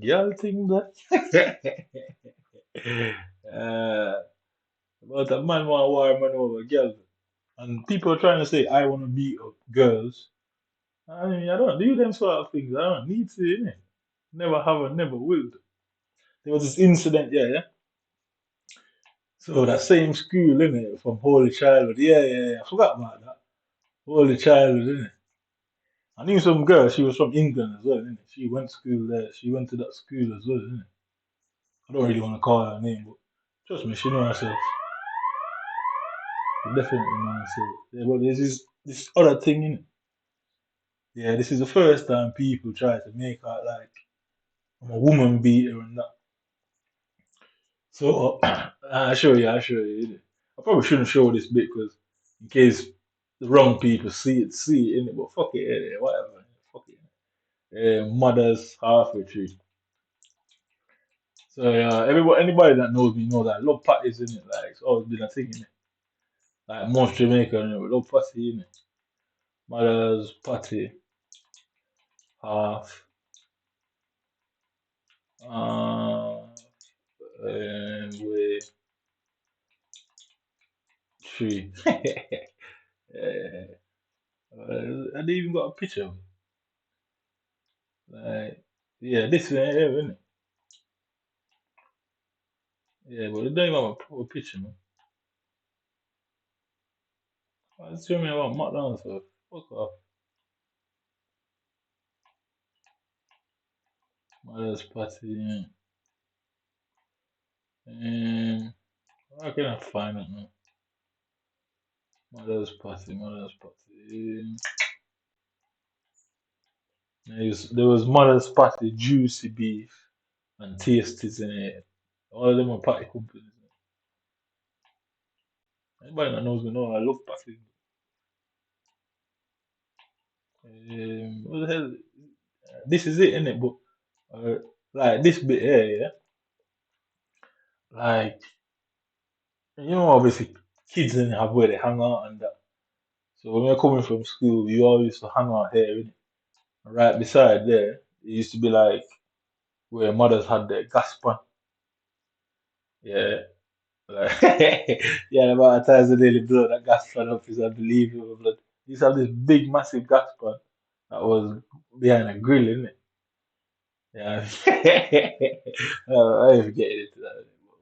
girl thing that. uh, but a man want war man over girls, and people are trying to say I want to beat up girls. I mean, I don't do them sort of things. I don't need to, innit? Never have and never will. There was this incident, yeah. So that same school, innit, from Holy Childhood. Yeah. I forgot about that. Holy Childhood, innit? I knew some girl, she was from England as well, innit? She went to school there. She went to that school as well, innit? I don't really want to call her name, but trust me, she know herself. She definitely know herself. Yeah, but there's this other thing, innit? Yeah, this is the first time people try to make out like I'm a woman beater and that. So I'll show you. Innit? I probably shouldn't show this bit because in case the wrong people see it, innit? But fuck it, whatever. Fuck it. Mother's halfway tree. So anybody that knows me knows that I love patties in it. Like it's always been a thing in it. Like most Jamaican, we love patty in it. Mother's patty, half, uh, and with tree. I didn't even got a picture of it. Like, yeah, this one here, isn't it? Yeah, but it don't even have a proper picture, man. It's showing me about McDonald's, so fuck off. Mother's patty, yeah. And how can I find it, man? Mother's patty. There was mother's patty, juicy beef, and tasties in it. All of them are patty companies. Anybody that knows me know I love patty. What the hell? This is it, innit? But like this bit here, yeah. Like obviously kids didn't have where they hang out and that. So when we're coming from school, we all used to hang out here, innit? Right beside there, it used to be like where mothers had their gas pan. Yeah. Like, yeah, the amount of times they nearly blow that gas pan up is unbelievable. Blood. You used to have this big, massive gas pan that was behind a grill, isn't it? Yeah. I ain't forgetting into that. But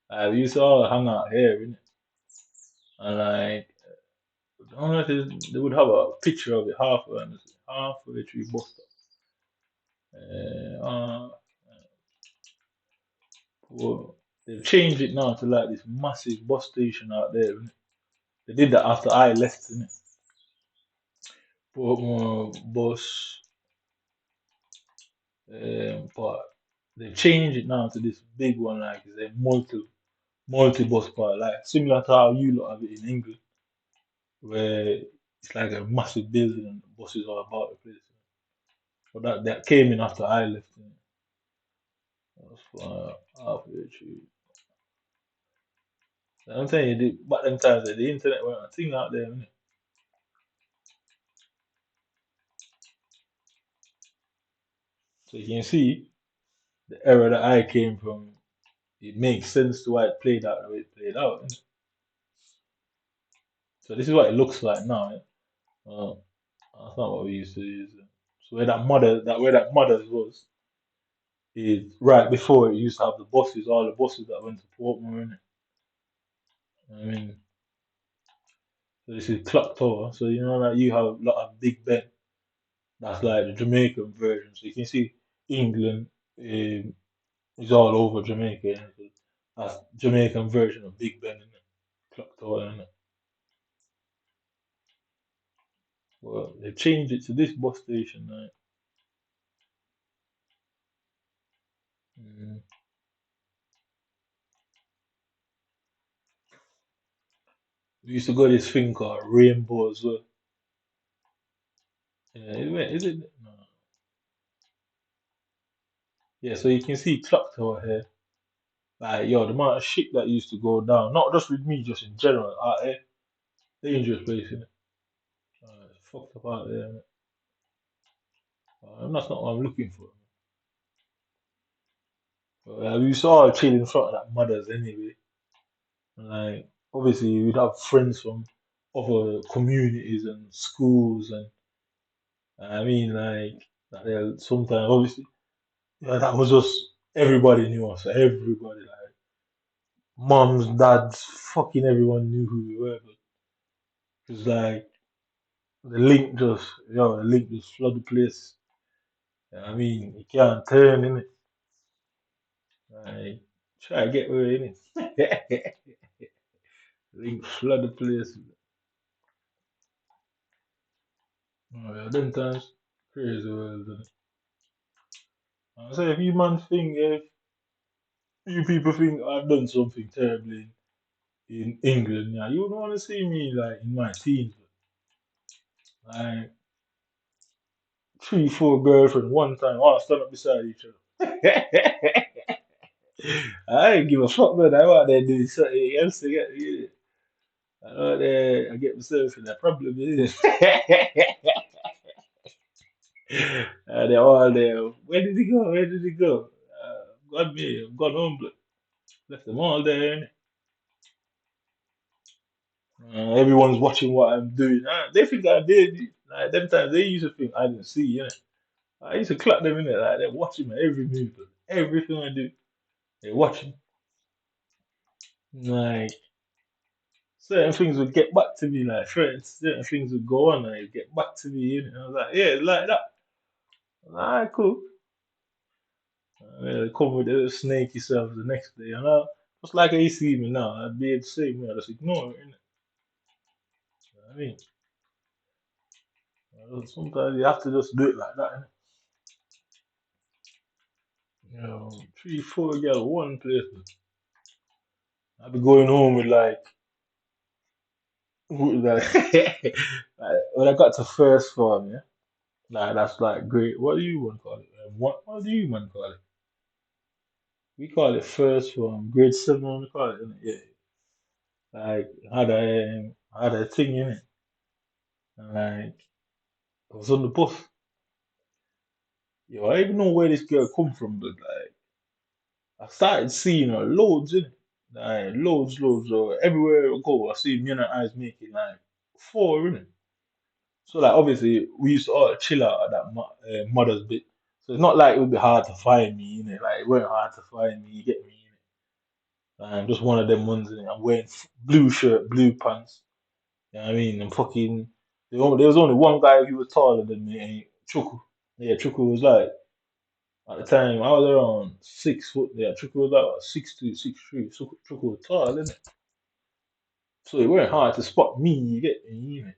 whatever. We used to all hang out here, innit? And like, I don't know if they would have a picture of it half of the tree bus stop. Uh, uh, But they've changed it now to like this massive bus station out there. Innit? They did that after I left, innit? Put more bus, but they changed it now to this big one, like it's a multi bus part, like similar to how you lot have it in England, where it's like a massive building and the buses are about the place. But that came in after I left. Innit? That was halfway through. I'm telling you, back them times, the internet weren't a thing out there, innit? So you can see the era that I came from. It makes sense to why it played out the way it played out. Innit? So this is what it looks like now. Yeah? That's not what we used to use. So where that mothers was, is right before it used to have the buses, all the buses that went to Portmore. Innit? I mean, so this is Clock Tower. So you know that you have a lot of Big Ben. That's like the Jamaican version. So you can see England is all over Jamaica. Innit? That's Jamaican version of Big Ben. Innit? Clock Tower. Innit? Well, they changed it to this bus station now. Mm. We used to go to this thing called Rainbow as well. Yeah, is it? No. Yeah, so you can see Clock Tower here. Like, yo, the amount of shit that used to go down, not just with me, just in general, out there. Dangerous place, innit? It's fucked up out there, innit? That's not what I'm looking for. We used to all chill in front of that mothers anyway. And, like, obviously, we'd have friends from other communities and schools, and I mean, like, sometimes, obviously, yeah, that was just everybody knew us. Everybody, like moms, dads, fucking everyone knew who we were. But it was like the link just flooded the place. I mean, you can't turn in it. Like, try to get away in it. Link flood the place. Oh, yeah, them times crazy world. I say if you man think if you people think I've done something terribly in England, yeah, you don't want to see me like in my teens. But, like 3, 4 girlfriend one time, all stand up beside each other. I ain't give a fuck, man. I want there doing something else to get me. I want there, I get myself in a problem, is and they're all there. Where did he go? Where did he go? God me, I've gone home, but left them all there. Innit? Everyone's watching what I'm doing. They think I did. Like them times they used to think I didn't see. You know, I used to clap them in it like they're watching my every move, everything I do. They're watching. Like certain things would get back to me, like certain things would go on and it'd get back to me. And I was like, yeah, it's like that. Alright, cool. They come with the little snaky self the next day, and just like how you see me now, I'd be the same way. I just ignore it. Innit? You know what I mean, sometimes you have to just do it like that. Innit? You know, 3, 4 girls, one place. I'd be going home with like when I got to first form, yeah. Like that's like great. What do you want to call it? What do you want to call it? We call it first form, grade 7. We call it, innit? Yeah. Like I had a thing in it, and like I was on the bus. Yo, I don't even know where this girl come from, but like I started seeing her loads in it, like loads. Or everywhere I go, I see me and her eyes making like 4 in it. So like obviously we used to all chill out at that mother's bit. So it's not like it would be hard to find me in it. Like it weren't hard to find me. You get me in it. I'm just one of them ones in it. I'm wearing blue shirt, blue pants. You know what I mean? And fucking there was only one guy who was taller than me, and Chuku. Yeah, Chuku was like At the time, I was around 6 foot there. Trick was like 6'2", 6'3". So Trick was tall, innit? So it weren't hard to spot me, you get me, you know.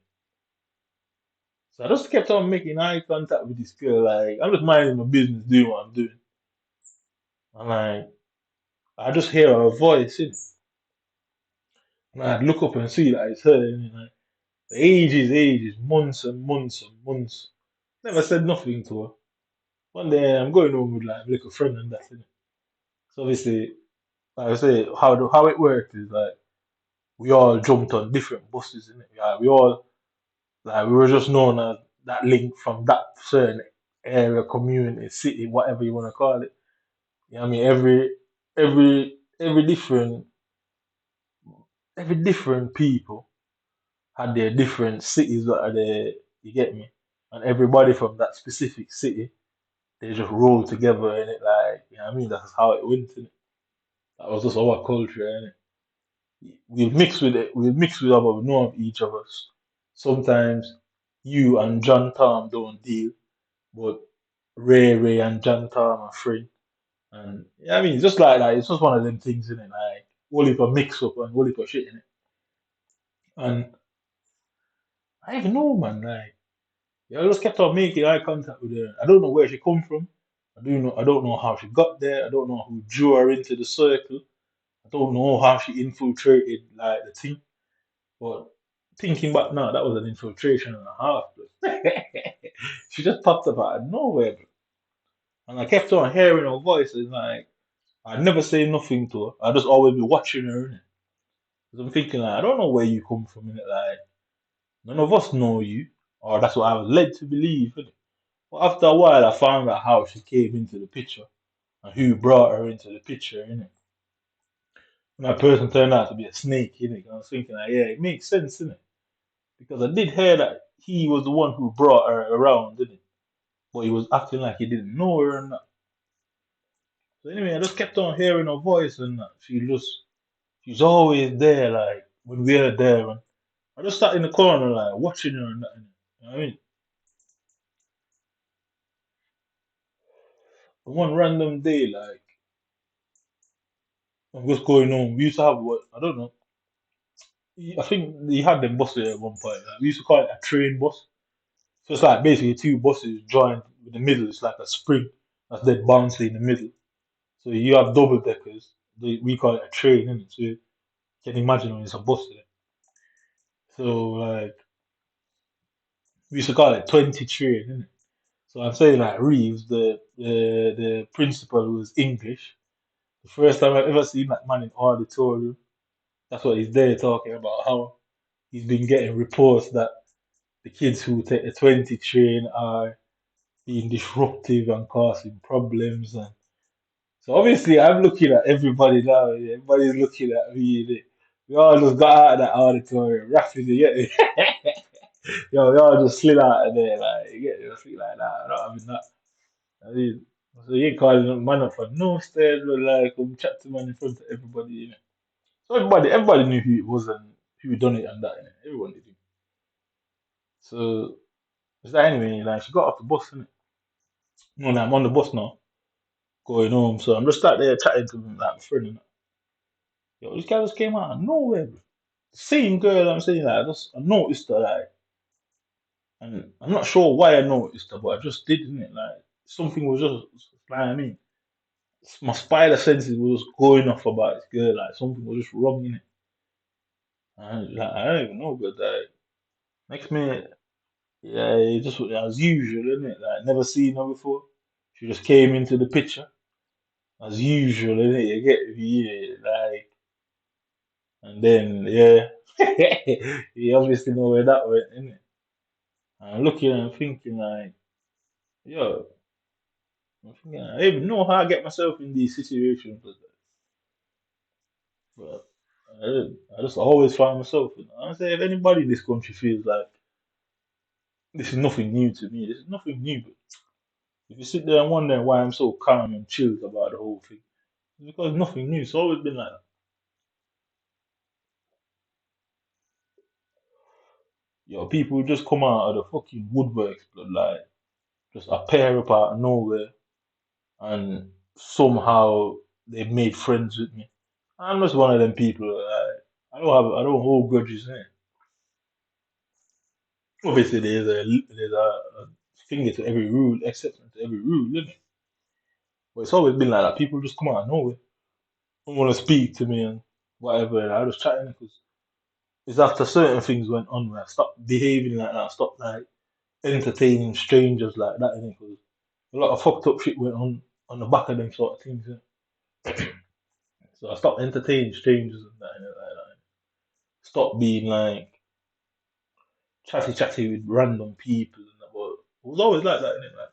So I just kept on making eye contact with this girl, like I'm just minding my business, doing what I'm doing. And like I just hear her voice, innit? And I'd look up and see that it's her, and like ages, months and months and months. Never said nothing to her. One day I'm going home with like a little friend and that, innit? So obviously, like I say, how it worked is like we all jumped on different buses, innit? Yeah, we all like we were just known as that link from that certain area, community, city, whatever you want to call it. You know what I mean? Every different people had their different cities that are there, you get me? And everybody from that specific city, they just roll together and it like, you know what I mean? That's how it went, innit? That was just our culture, innit? We mix with it, we mix with other, we know of each other. Sometimes you and John Tom don't deal, but Ray and John Tom are friends. And yeah, I mean, just like that, it's just one of them things, isn't it? Like, only for mix up and only for shit in it. And I don't even know, man. Like, yeah, I just kept on making eye contact with her. I don't know where she come from. I don't know how she got there. I don't know who drew her into the circle. I don't know how she infiltrated like the team. But thinking back now, that was an infiltration and a half. She just popped up out of nowhere, bro. And I kept on hearing her voice, and like I'd never say nothing to her. I just always be watching her. Innit? 'Cause I'm thinking like I don't know where you come from. Innit? Like none of us know you, or that's what I was led to believe. Innit? But after a while, I found out how she came into the picture and who brought her into the picture. Innit? And that person turned out to be a snake. Innit? And I was thinking like, yeah, it makes sense, innit? Because I did hear that he was the one who brought her around, didn't he? But he was acting like he didn't know her and that. So anyway, I just kept on hearing her voice and that. She's always there, like when we're there. And I just sat in the corner, like watching her and that. You know what I mean? And one random day, like I'm just going home. We used to have what I don't know. I think he had them buses at one point. Like, we used to call it a train bus. So it's like basically two buses joined with the middle. It's like a spring that's dead bouncy in the middle. So you have double deckers. We call it a train, innit? So you can imagine when it's a bus there. So like we used to call it 20 train, innit? So I'm saying like Reeves, the principal who was English. The first time I've ever seen that man in auditorium, that's what he's there talking about how he's been getting reports that the kids who take the 20 train are being disruptive and causing problems. And so obviously I'm looking at everybody now. Yeah, everybody's looking at me. We all just got out of that auditorium rapidly. Yeah. Yo, we all just slid out of there. Like, you get me? Something like that. I'm not having that. I mean, so you ain't calling a man up for no stairs, but like, come chat to man in front of everybody, you know. So everybody knew who it was and who done it and that, you know. Everyone did. So, it's like anyway, like, she got off the bus, innit? No, I'm on the bus now, going home. So I'm just sat there chatting to like, my friend. And that. Yo, this guy just came out of nowhere, bro. Same girl I'm saying, like, I noticed her, like, and I'm not sure why I noticed her, but I just did, innit? Like, something was just, like, I mean, my spider senses was going off about this girl, like, something was just wrong in it. And, like, I don't even know, but, like, next minute, yeah, it just as usual, innit? Like, never seen her before. She just came into the picture, as usual, innit? You get me, yeah, like, and then, yeah, you obviously know where that went, innit? And I'm looking and thinking, like, yo, I'm thinking, I don't even know how I get myself in these situations, but I just always find myself. I say, if anybody in this country feels like this is nothing new to me, this is nothing new, but if you sit there and wonder why I'm so calm and chilled about the whole thing, it's because nothing new. It's always been like that. Yo, people just come out of the fucking woodworks, but like, just appear up out of nowhere and somehow they made friends with me. I'm just one of them people. I don't hold grudges. Obviously, there's a finger to every rule, exception to every rule, isn't it? But it's always been like that. People just come out of nowhere, don't want to speak to me and whatever. And I was chatting because it's after certain things went on where I stopped behaving like that. I stopped like entertaining strangers like that, innit? Because a lot of fucked up shit went on the back of them sort of things. So I stopped entertaining strangers and that, innit? Like that. Stopped being like chatty with random people and that. But it was always like that, innit? Like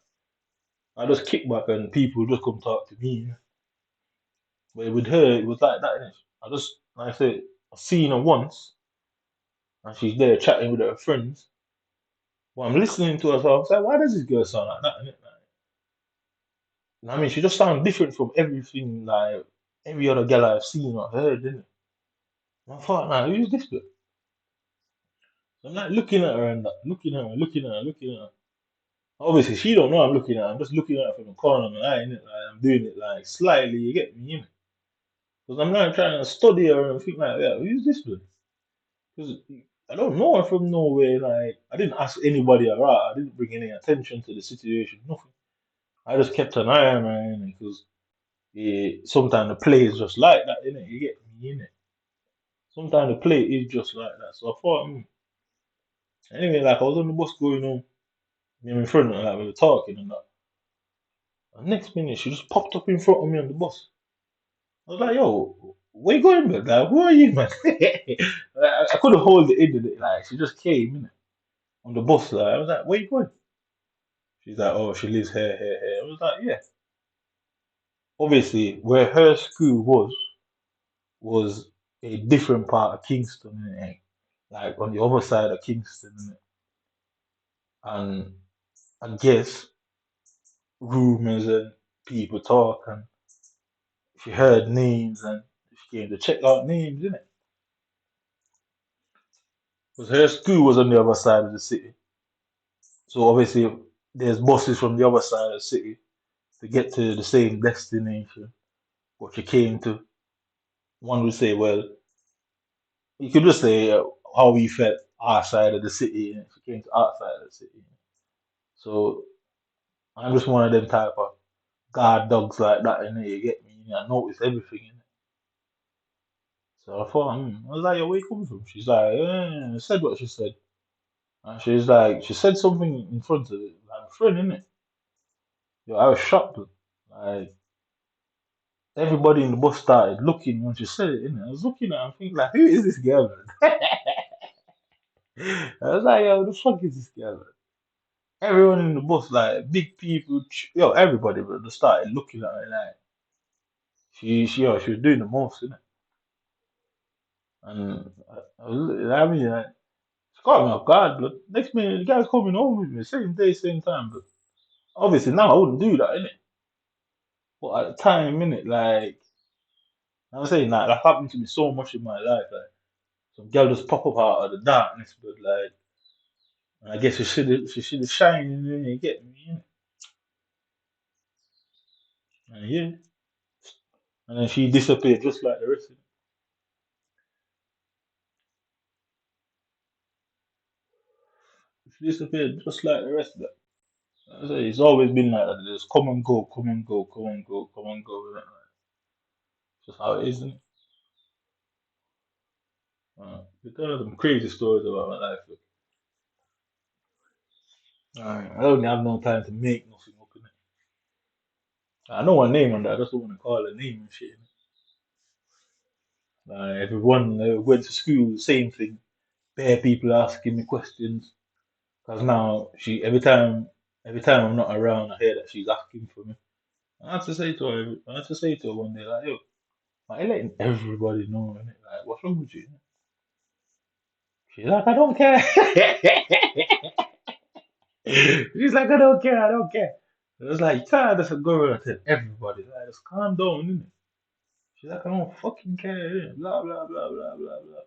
I just kick back and people just come talk to me. Innit? But with her, it was like that, innit? I just, like I said, I seen her once and she's there chatting with her friends. Well, I'm listening to her, so I was like, why does this girl sound like that? Innit? Like, I mean, she just sounds different from everything, like every other girl I've seen or heard, didn't it? And I thought, nah, who's this girl? So I'm like looking at her and that, looking at her. Obviously, she don't know I'm looking at her. I'm just looking at her from the corner of my eye, innit? Like, I'm doing it like slightly, you get me, innit? Because I'm not trying to study her and think like, yeah, who's this girl? Because I don't know her from nowhere. Like, I didn't ask anybody around. I didn't bring any attention to the situation, nothing. I just kept an eye on her, because sometimes the play is just like that, innit? You get me, innit? Sometimes the play is just like that. So I thought, anyway, like I was on the bus going home, me and my friend, like we were talking and that. And next minute, she just popped up in front of me on the bus. I was like, yo, where you going, man? Like, who are you, man? Like, I couldn't hold it in, like, she just came, innit? On the bus, like, I was like, where you going? She's like, oh, she lives here. I was like, yeah. Obviously, where her school was a different part of Kingston, innit? Like, on the other side of Kingston, innit? And I guess rumors and people talk, and she heard names and she came to check out names, innit? Because her school was on the other side of the city. So obviously there's buses from the other side of the city to get to the same destination what you came to. One would say, well, you could just say how we felt our side of the city, and she came to our side of the city. So I'm just one of them type of guard dogs like that, and you get me. I notice everything. So I thought, I was like, yo, where you coming from? She's like, said what she said. And she's like, she said something in front of it. Like, friend, innit? Yo, I was shocked. Like, everybody in the bus started looking when she said it, innit? I was looking at her and thinking, like, who is this girl, man? I was like, yo, who the fuck is this girl, man? Everyone in the bus, like, big people, yo, everybody, bro, just started looking at her, like, she was doing the most, innit? And I mean, like, it's caught me off guard, but next minute, the guy's coming home with me, same day, same time, but obviously now I wouldn't do that, innit? But at the time, innit, like, I'm saying that happened to me so much in my life, like, some girl just pop up out of the darkness, but like, I guess she should have shined, and you get me, innit? And yeah, and then she disappeared just like the rest of them. She disappeared just like the rest of them. I say it's always been like that. Just come and go, come and go, come and go, come and go. Innit? It's just how it is, isn't it? You tell some crazy stories about my life. Look. I don't have no time to make nothing up. Innit? I know her name and that. I just don't want to call her name and shit. Innit? Everyone went to school, same thing. Bare people asking me questions. Cause now every time I'm not around, I hear that she's asking for me. I had to say to her one day, like, yo, why you letting everybody know, innit? Like, what's wrong with you? She's like, I don't care. She's like, I don't care. I was like, you can't just go around and tell everybody, like, just calm down, innit? She's like, I don't fucking care, innit? Blah, blah, blah, blah, blah, blah.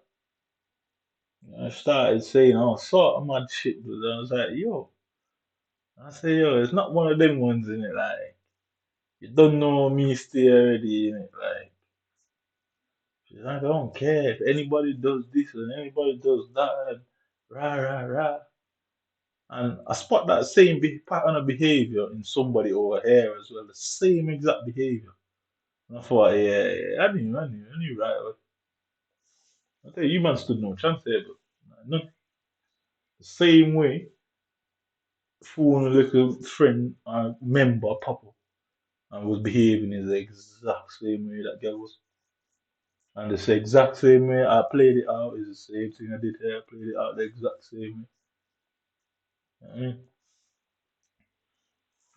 And I started saying all sort of mad shit, but I was like, yo, I say, yo, it's not one of them ones, innit? Like, You don't know me stay already, innit? Like, she's like, I don't care if anybody does this and anybody does that and rah rah rah. And I spot that same pattern of behavior in somebody over here as well, the same exact behavior. And I thought, yeah, I knew right away. I tell you, you man stood no chance there, but no, the same way, phone a little friend or member pop up and was behaving is the exact same way that girl was. And the exact same way I played it out is the same thing I did here. I played it out the exact same way. You know what I mean?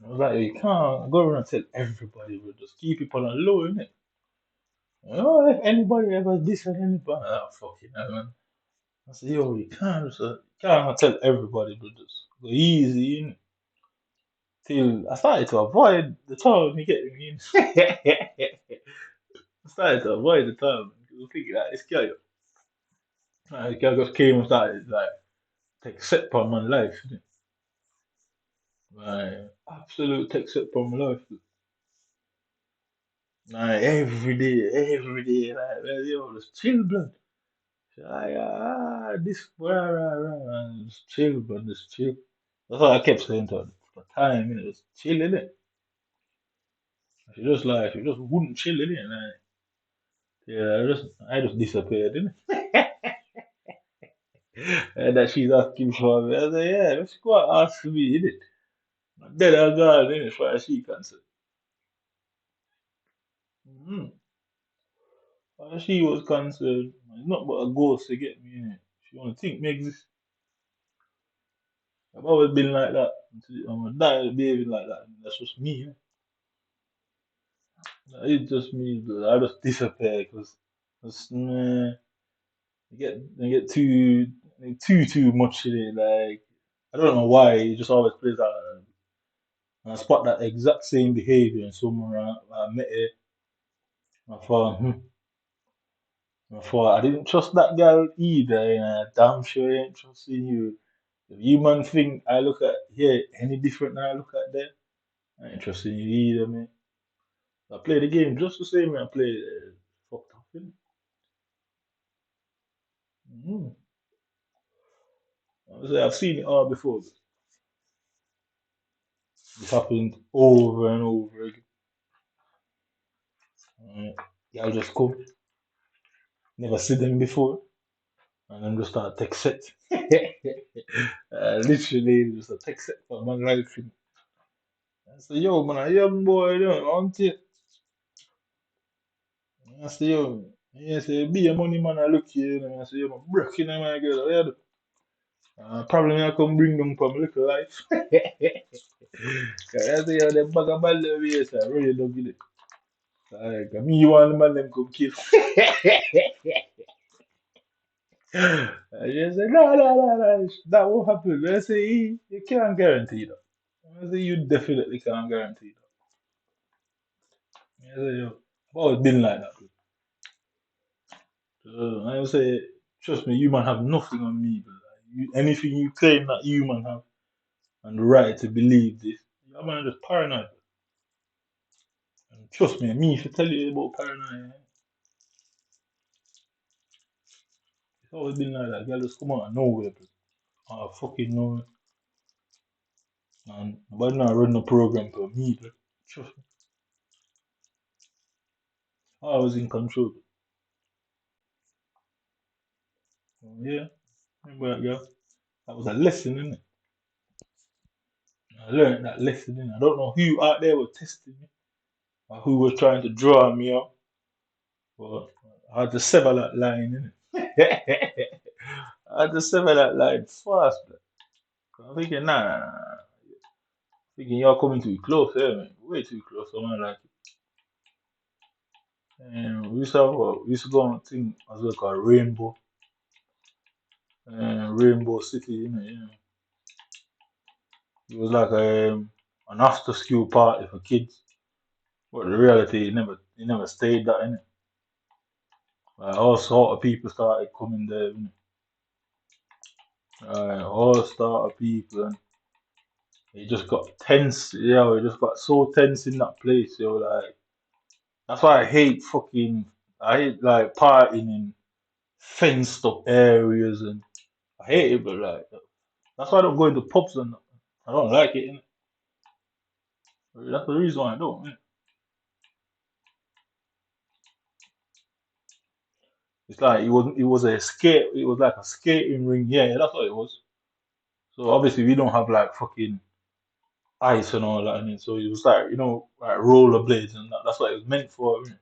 I was like, you can't go around and tell everybody, but just keep it on a low, innit? You know, if anybody ever this and anybody, fucking hell, man. I said, yo, you can't tell everybody, but just go easy, innit? Till I started to avoid the time, you get me? I started to avoid the time. I was thinking that this guy just came and started, like, take set upon my life, innit? Like, absolute take set upon my life. Like, every day, like, well, yo, just chill, blood. This, just chill, bro, just chill. That's what I kept saying to her for time, you know, just chill, innit? She just wouldn't chill, innit? Like, yeah, I just disappeared, innit? And that she's asking for me. I said, yeah, let's go and ask me, innit? Then I got, innit, for a she concert. Mm-hmm. As she was concerned, it's not but a ghost to get me, innit? She wanna think me exist. I've always been like that. I'm gonna die behaving like that. That's just me, innit? It's just me, but I just disappear because I get too much in it. Like I don't know why it just always plays out, and I spot that exact same behavior in someone I met it. I thought I didn't trust that girl either. And I damn sure ain't trusting you. If you man think I look at here any different than I look at there, I ain't trusting you either, man. I play the game just the same way I play fucked up. Mm-hmm. I've seen it all before. It happened over and over again. Y'all just come, never see them before, and then just start text set. Literally, just a text set for my life. I say, yo, man, a young boy, you know, auntie. I say, yo, I say, be a money man, I look here, you know. I say, yo, I'm breaking my girl, what you do? Probably I come bring them from little life. I say, yo, them bag of ball over here, so I really don't get it. Like, me, you want the man, them come kill. I just said, no, no, no, no, that won't happen. I say, you can't guarantee that. I say, you definitely can't guarantee that. I say, yo, I've always been like that. I say, trust me, you man have nothing on me. But like, anything you claim that you man have and the right to believe this, you man just paranoid. And trust me, if I tell you about paranoia, it's always been like that. Girl just come out of nowhere. But I fucking know it. And nobody not run no program for me. But trust me, I was in control. Yeah, remember that girl? That was a lesson, innit? I learned that lesson, innit? I don't know who out there was testing me or who was trying to draw me up, but I had to sever that line, innit? I had to sever that line fast, bro. I'm thinking, nah. Thinking you're coming too close, man. Way too close, someone like it. And we used to go on a thing as well called Rainbow City, It was like an after school party for kids. But the reality, it never stayed that, innit? Like, all sort of people started coming there, all sort of people. And It just got tense, yo. It just got so tense in that place, yo. Like that's why I hate fucking. I hate like partying in fenced up areas, and I hate it. But like that's why I don't go into pubs and I don't like it. Innit? That's the reason why I don't. Innit? It's like it was a skate. It was like a skating ring. Yeah, that's what it was. So obviously we don't have like fucking ice and all that in it. So it was like like rollerblades and that. That's what it was meant for. Innit?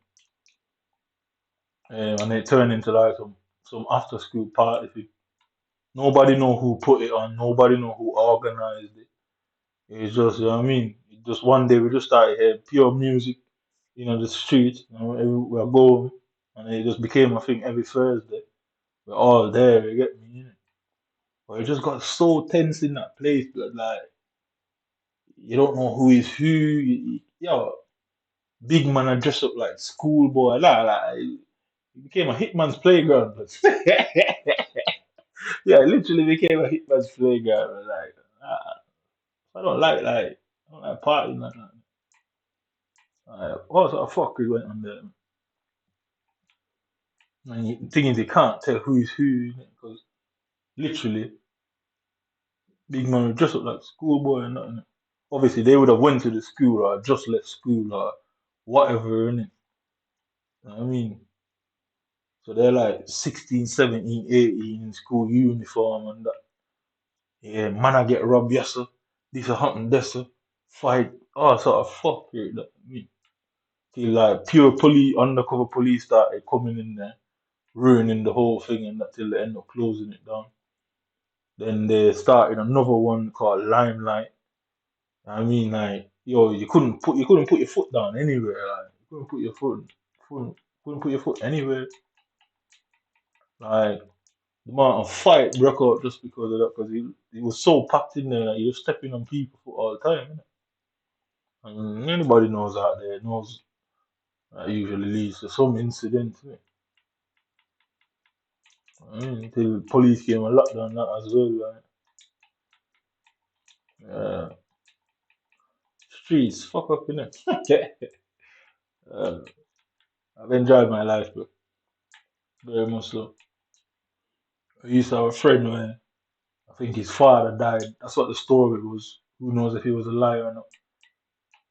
And it turned into like some after school party. Nobody know who put it on. Nobody know who organized it. It's just, you know what I mean? Just one day we just started hearing pure music, the street. We're going, and it just became a thing every Thursday. We're all there, you get me? Innit? But it just got so tense in that place, but like, you don't know who is who. Yo, big man are dressed up like schoolboy. Like, it became a hitman's playground. But yeah, it literally became a hitman's playground. But like, I don't like I don't like partying like that. What sort of fuckery went on there? And the thing is, you can't tell who is who because literally, big man would dress up like schoolboy and nothing. Obviously, they would have went to the school or just left school or whatever, innit? You know what I mean? So they're like 16, 17, 18 in school uniform and that. Yeah, man, I get robbed, yes, sir. This a hunting, this, sir. Fight, all sort of fuckery. That, I mean, till like pure police, undercover police started coming in there, ruining the whole thing and that till they end up closing it down. Then they started another one called Limelight. I mean, like, yo, you couldn't put your foot down anywhere. Like, you couldn't put your foot, couldn't put your foot anywhere. Like, the amount of fight broke out just because of that, because he was so packed in there that he was stepping on people for all the time. Innit? And anybody knows out there knows that usually leads to some incident. Innit? Until police came and locked down that as well. Like, uh, streets, fuck up, innit? uh, I've enjoyed my life, but very much so. I used to have a friend where I think his father died. That's what the story was. Who knows if he was alive or not?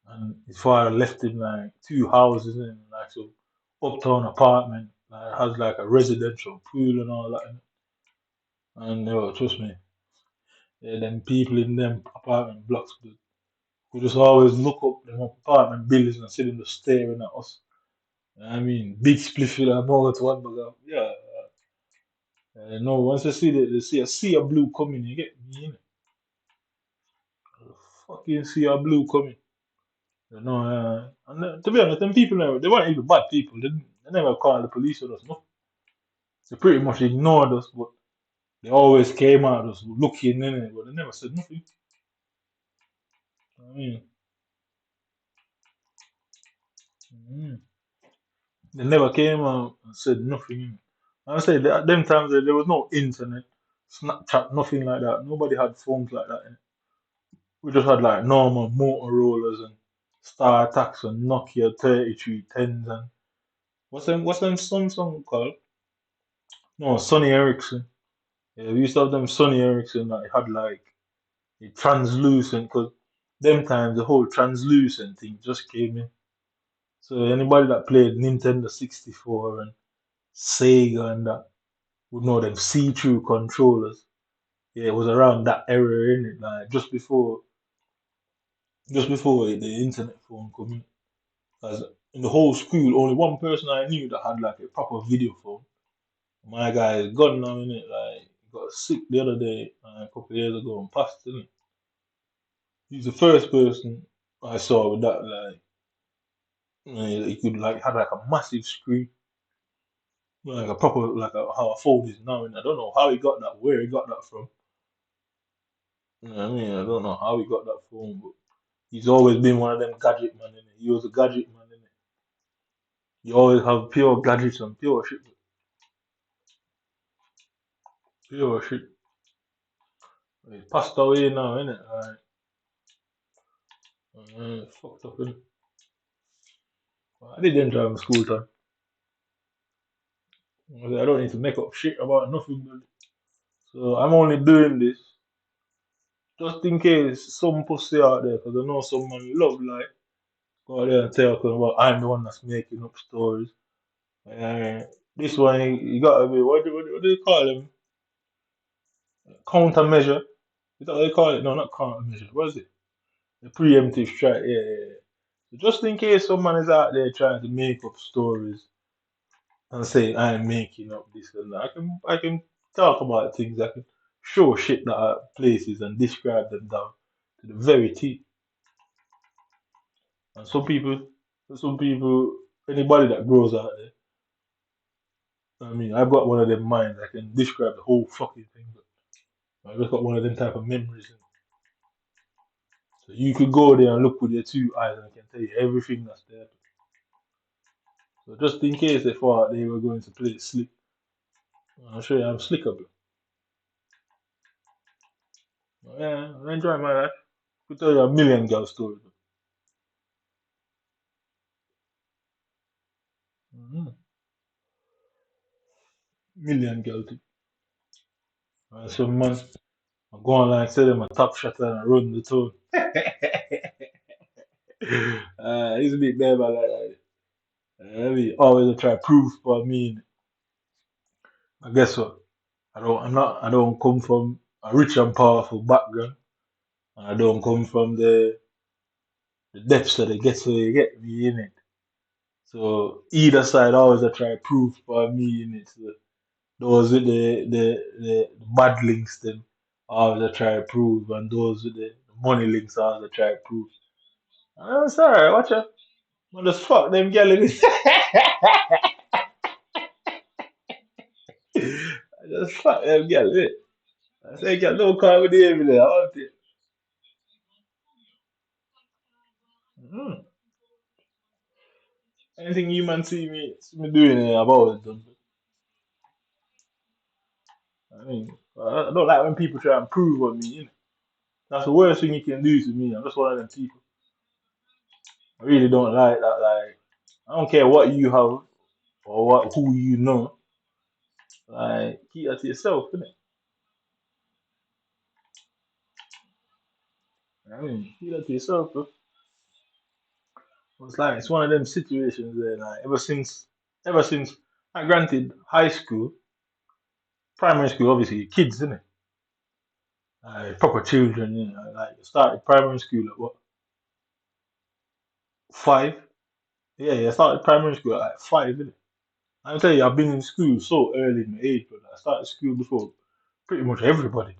And his father left him like two houses in like so uptown apartment. Like has like a residential pool and all that. And trust me, yeah, them people in them apartment blocks could just always look up them apartment buildings and see them just staring at us. I mean, big spliff in a mouth, one bag. Yeah, no. Once you see they see a sea of blue coming, you get me in. Fucking sea of blue coming. And to be honest, them people they weren't even bad people. They never called the police on us. No, they pretty much ignored us, but they always came at us looking in it, but they never said nothing. I mean, mm, they never came out and said nothing. I say that at them times there was no internet, Snapchat, nothing like that. Nobody had phones like that. We just had like normal Motorola's and StarTacs and Nokia 3310s and what's them Samsung called? No, Sony Ericsson. Yeah, we used to have them Sony Ericsson that had like a translucent because them times the whole translucent thing just came in. So anybody that played Nintendo 64 and Sega and that would know them see-through controllers. Yeah, it was around that era in it, like just before the internet phone come in. 'Cause in the whole school, only one person I knew that had like a proper video phone. My guy is gone now in it. Like he got sick the other day, a couple of years ago, and passed in it. He's the first person I saw with that. Like he could like had like a massive screen, like a proper like how a phone is now. And I don't know how he got that, where he got that from. You know what I mean? I don't know how he got that phone, but he's always been one of them gadget man. In it. He was a gadget man. In it. You always have pure gadgets and pure shit. Pure shit. He passed away now, innit? Like, Fucked up, innit? I did enjoy my school time. I don't need to make up shit about nothing, man. So I'm only doing this just in case some pussy out there, because I know someone love like go out there and tell them about I'm the one that's making up stories. This one you gotta be what do you call them? Countermeasure. Is that what they call it? No, not countermeasure. What is it? The preemptive strike. Yeah, yeah, yeah. So just in case someone is out there trying to make up stories and say I'm making up this and that, I can talk about things. I can show shit that are places and describe them down to the very T. And some people, anybody that grows out there, I mean, I've got one of them minds. I can describe the whole fucking thing, but I've just got one of them type of memories. So you could go there and look with your two eyes, and I can tell you everything that's there. So just in case they thought they were going to play it slick, I'll show you I'm slicker, bro. Yeah, I enjoy my life. Could tell you a million girl stories. Mm-hmm. Million girl thing. Some man, I go on like say them a top shot and I run the town. He's a bit better like that. I mean, always try to prove for me. I guess what? I don't come from a rich and powerful background. And I don't come from the depths of the ghetto you get me in it. So either side always I try to prove for me in it. So those with the bad links them always I try to prove and those with the money links always I try to prove. I'm sorry, watch out. Man, just fuck them girl in it. Just fuck them girl in it. I say girl don't call me the every day. I want it. Mm. Anything you man see me doing I've always done. I mean, I don't like when people try and prove on me. You know? That's the worst thing you can do to me. I'm just one of them people. I really don't like that. Like, I don't care what you have or who you know. Like, keep that to yourself, innit? I mean, keep that to yourself, bro. It's one of them situations where, like, ever since, granted, high school, primary school, obviously, kids, innit? Proper children, you know, like, started primary school at what, 5? Yeah, yeah, I started primary school at like 5, innit? I'll tell you, I've been in school so early in my age, but I started school before pretty much everybody.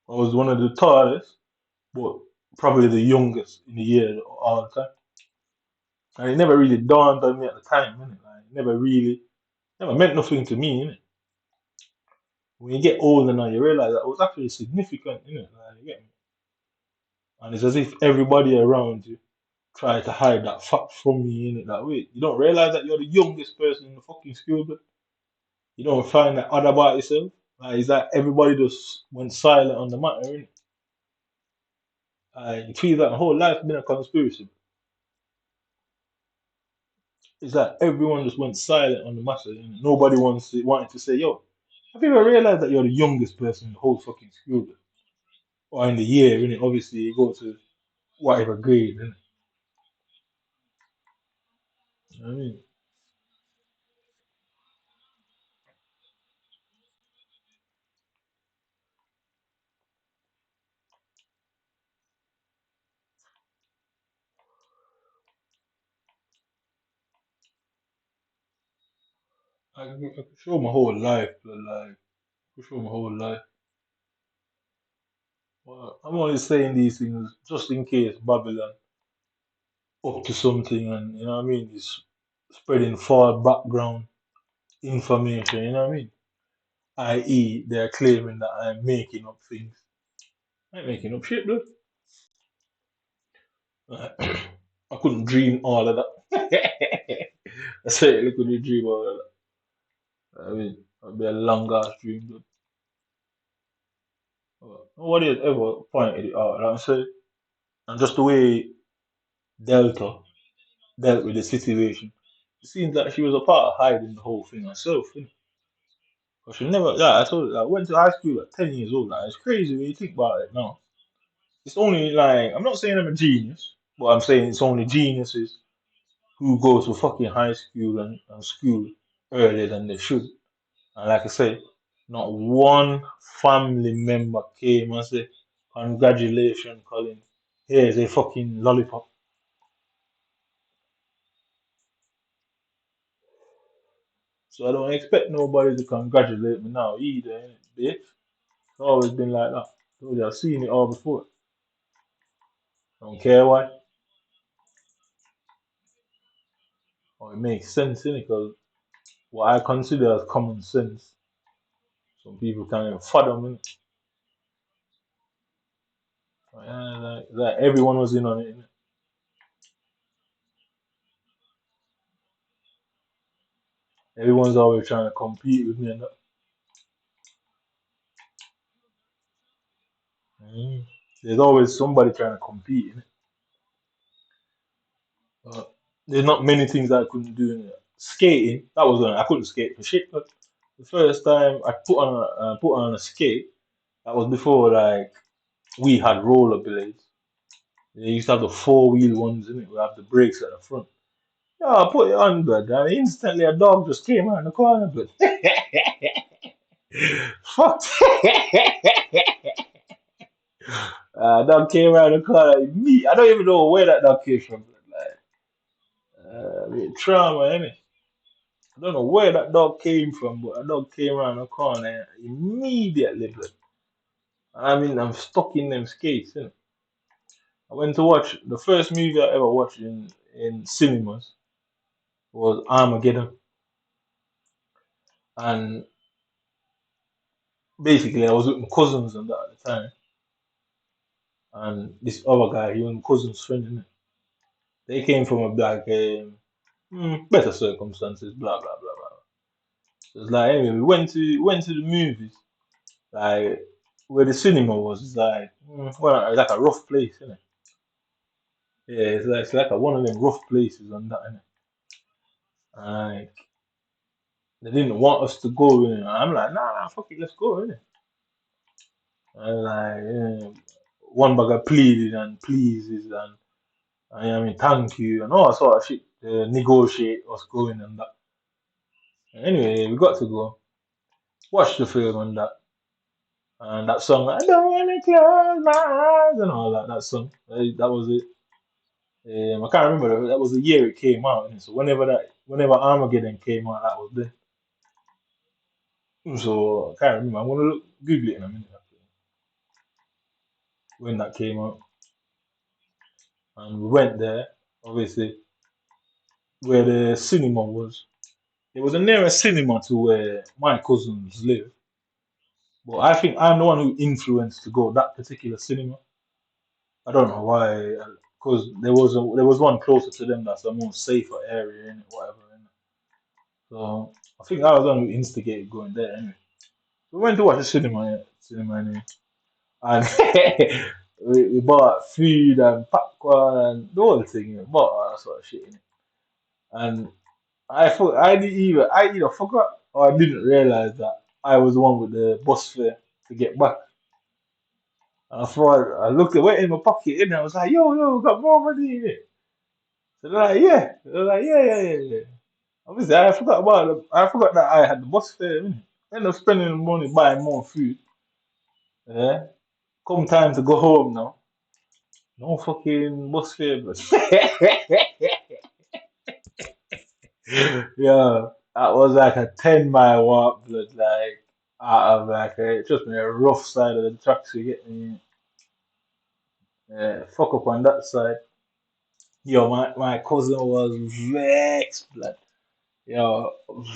I was one of the tallest, but probably the youngest in the year all the time. And it never really dawned on me at the time, innit? Like, it never meant nothing to me, innit? When you get older now, you realize that it was actually significant, innit? Like, you get me? And it's as if everybody around you tried to hide that fact from me, innit? Like, wait, you don't realize that you're the youngest person in the fucking school, but you don't find that odd about yourself? Like, it's like everybody just went silent on the matter, innit? It feels like the whole life been a conspiracy. It's like everyone just went silent on the matter, and nobody wanted to say, "Yo, have you ever realized that you're the youngest person in the whole fucking school, or in the year?" Innit? Obviously, you go to whatever grade, innit? You know what I mean, I could show my whole life, but like, I could show my whole life. Well, I'm only saying these things just in case Babylon up to something, and you know what I mean, is spreading false background information. You know what I mean? I.e., they're claiming that I'm making up things. I ain't making up shit, dude. I couldn't dream all of that. I certainly couldn't dream all of that. I mean, it'd be a long ass dream, dude. Nobody has ever pointed it out. And I say, And just the way Delta dealt with the situation, it seems like she was a part of hiding the whole thing herself. Because she never, yeah, I told you, I went to high school at 10 years old. Like, it's crazy when you think about it now. It's only like, I'm not saying I'm a genius, but I'm saying it's only geniuses who go to fucking high school and school earlier than they should. And like I say, not one family member came and said, congratulations, Colin. Here's a fucking lollipop. So I don't expect nobody to congratulate me now either, innit, bitch. It's always been like that. Told you, I've seen it all before. Don't care why. Or it makes sense, innit? Because what I consider as common sense, some people can't even fathom, innit? Like everyone was in on it, innit? Everyone's always trying to compete with me and that. Mm. There's always somebody trying to compete, innit? There's not many things I couldn't do. Innit? Skating, that was when I couldn't skate for shit. But the first time I put on a skate, that was before like we had rollerblades. They used to have the 4 wheel ones in it. We have the brakes at the front. Yeah, I put it on, blood, and instantly a dog just came around the corner, blood. Fuck. Dog came around the corner. Me, I don't even know where that dog came from. Blood. Like, trauma, innit? I don't know where that dog came from, but a dog came around the corner immediately, blood. I mean, I'm stuck in them skates, innit? I went to watch the first movie I ever watched in cinemas was Armageddon, and basically I was with my cousins and that at the time, and this other guy, he was my cousin's friend, innit? They came from a like better circumstances, blah blah blah blah. So it's like anyway, we went to the movies, like where the cinema was. It's like well, like a rough place, isn't it? Yeah, it's like one of them rough places and that, innit? Like they didn't want us to go in. I'm like, nah, fuck it, let's go, innit? And like one bugger pleaded and pleases and I mean thank you and all sort of shit to negotiate us going and that. Anyway, we got to go watch the film and that song I don't wanna close my eyes and all that song. That was it. I can't remember that was the year it came out. So whenever Armageddon came out, that was there. So I can't remember. I'm gonna Google it in a minute actually, when that came out. And we went there, obviously, where the cinema was. It was a nearer cinema to where my cousins live. But I think I'm the one who influenced to go that particular cinema. I don't know why, because there was one closer to them that's a more safer area in it, whatever. Innit? So I think I was the one who instigated going there anyway. We went to watch the cinema anyway, and we bought food and popcorn and the whole thing. Bought all that sort of shit in it. And I either forgot or I didn't realize that I was the one with the bus fare to get back. And I thought I looked at went in my pocket and I was like, yo, got more money in it. So they're like, yeah. They're like, yeah. Obviously I forgot that I had the bus fare. Innit? End up spending the money buying more food. Yeah. Come time to go home now. No fucking bus fare, but yeah, that was like a 10 mile walk, blood, like out of like just me a rough side of the tracks to get me. Fuck up on that side. Yo, my cousin was vexed, blood. Yo,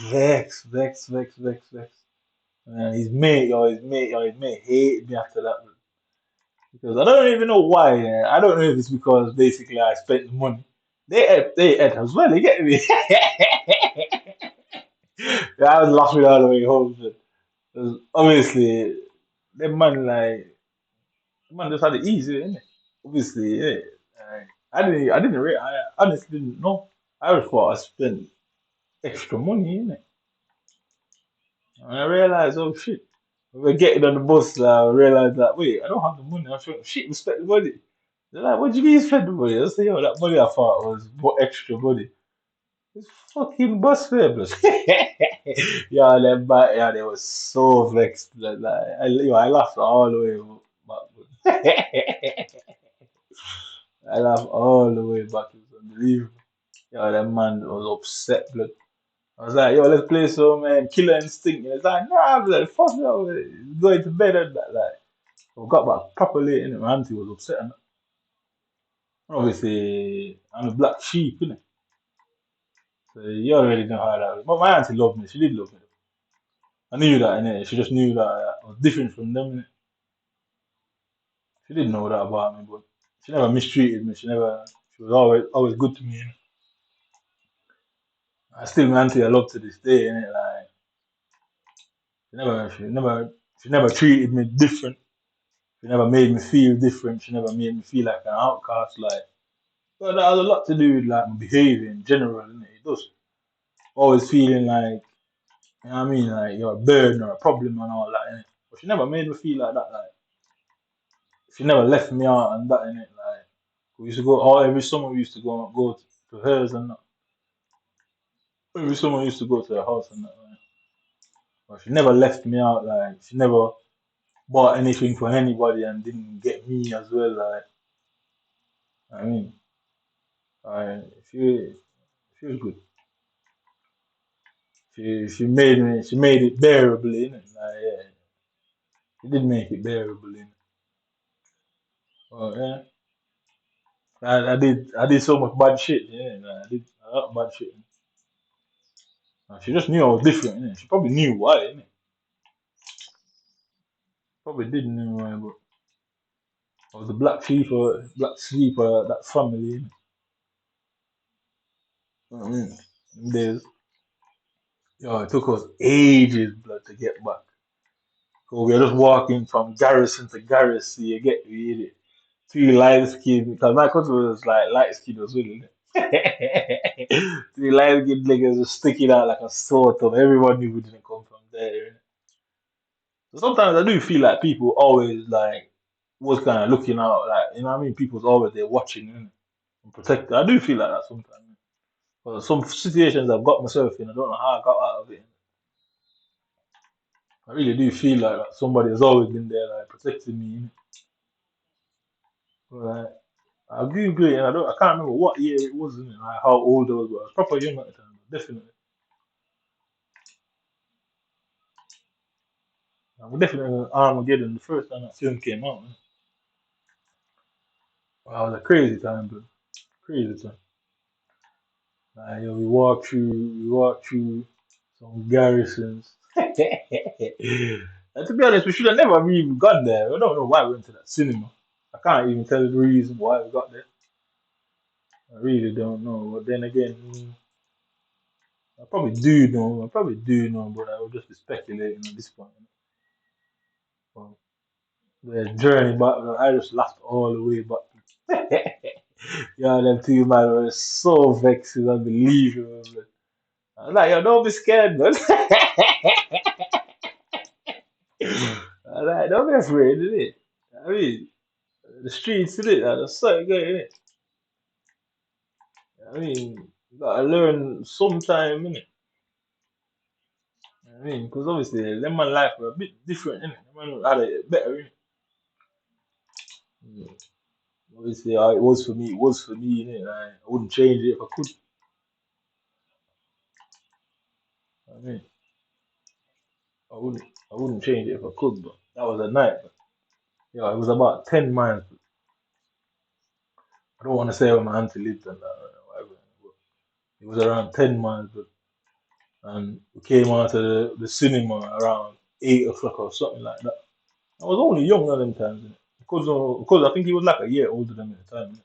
vexed. And his mate hated me after that. Because I don't even know why. I don't know if it's because basically I spent the money. They ate as well. You get me? Yeah, I was laughing all the way home. 'Cause obviously, them man just had it easy, innit? obviously, yeah. I honestly didn't know. I just thought I spent extra money in it. And I realized, oh shit. When we're getting on the bus, I realized that, wait, I don't have the money. I thought, shit, we spent the money. They're like, what do you mean you spent the money? I said, yo, that money I thought was extra money. It's fucking bus fare, bro. Yeah, they were so vexed. I laughed all the way back. I laughed all the way back. It was unbelievable. Yeah, that man was upset, blood. I was like, yo, let's play some Killer Instinct. And it's like, nah, blood, fuck no, going to bed and that. Like, I got back properly, and my auntie was upset. And obviously, I'm a black sheep, innit? So you already know how that was. But my auntie loved me. She did love me. I knew that, innit? She just knew that I was different from them, innit? She didn't know that about me, but she never mistreated me. She was always good to me, innit? I still, my auntie, I love to this day, innit? Like, she never, she never, she never treated me different. She never made me feel different. She never made me feel like an outcast. Like, but that has a lot to do with like my behavior in general, innit? It does. Always feeling like, you know what I mean, like you're a burden or a problem and all that, innit? But she never made me feel like that. Like, she never left me out and that, innit? Like, we used to go all every summer. We used to go to hers and that. Every summer we used to go to her house and that. Like. But she never left me out. Like, she never bought anything for anybody and didn't get me as well. Like, I mean, I she was good. She made it bearable, innit? Like, yeah, she did make it bearable, innit? Well, yeah, I did so much bad shit, yeah, like, I did a lot of bad shit. She just knew I was different, innit? She probably knew why, innit? Probably didn't know why, but I was the black sheep of that family, innit? You know what I mean? Them days, yo, it took us ages, blood, to get back. So we were just walking from garrison to garrison, you get me, innit? Three light skin, because my cousin was like light skin as well, innit? Three light skinned niggas just sticking out like a sore thumb. Everyone knew we didn't come from there, innit? So sometimes I do feel like people always like was kind of looking out, like you know what I mean. People's always there watching, innit? And protecting. I do feel like that sometimes. But some situations I've got myself in, I don't know how I got out of it. I really do feel like that somebody has always been there, like protecting me. Innit? But, like, I Google it and I can't remember what year it was, innit? Like how old I was, but I was proper young at the time, definitely. I'm definitely Armageddon the first time that film came out. Man. Wow, it was a crazy time, bro. Crazy time. Like, yo, we walked through some garrisons. And to be honest, we should have never even gone there. I don't know why we went to that cinema. I can't even tell the reason why we got there. I really don't know. But then again, I probably do know. I probably do know, but I would just be speculating at this point. But the journey back, I just laughed all the way back. Yeah, them two man were so vexed, it's unbelievable. Man. I was like, yo, don't be scared, man. I was like, don't be afraid, innit? I mean, the streets, innit? That's so good, innit? I mean, you gotta learn sometime, innit? I mean, because obviously, them man life were a bit different, innit? Them man had it better, innit? Mm. Obviously, how it was for me, it was for me, innit? Like, I wouldn't change it if I could. I mean, I wouldn't change it if I could, but that was a night. But, yeah, it was about 10 miles. I don't want to say where my auntie lived and whatever. But it was around 10 miles, but, and we came out of the cinema around 8 o'clock or something like that. I was only young at them times, innit? Because I think he was like a year older than me at the time,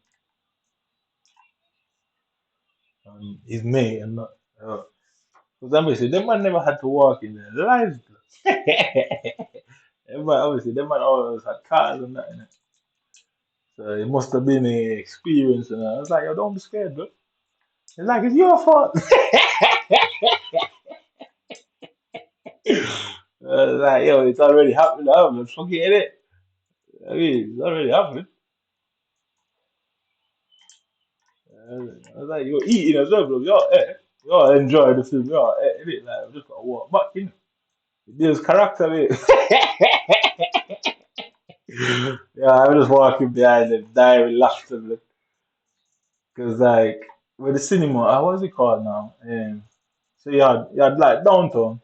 innit? And his mate and that. Because obviously, them man never had to walk in their lives. Them man, obviously, them man always had cars and that, innit? So it must have been an experience, and I was like, yo, don't be scared, bro. It's like it's your fault. Like, yo, it's already happened. I'm forget it. I mean, it's already happened. I was like, you're eating as well, bro. You're enjoying the film. You're it. Like, I just got to walk back in. There's character, mate. Yeah, I'm just walking behind them, dying laughter, because like with the cinema, what's it called now? So you had like downtown.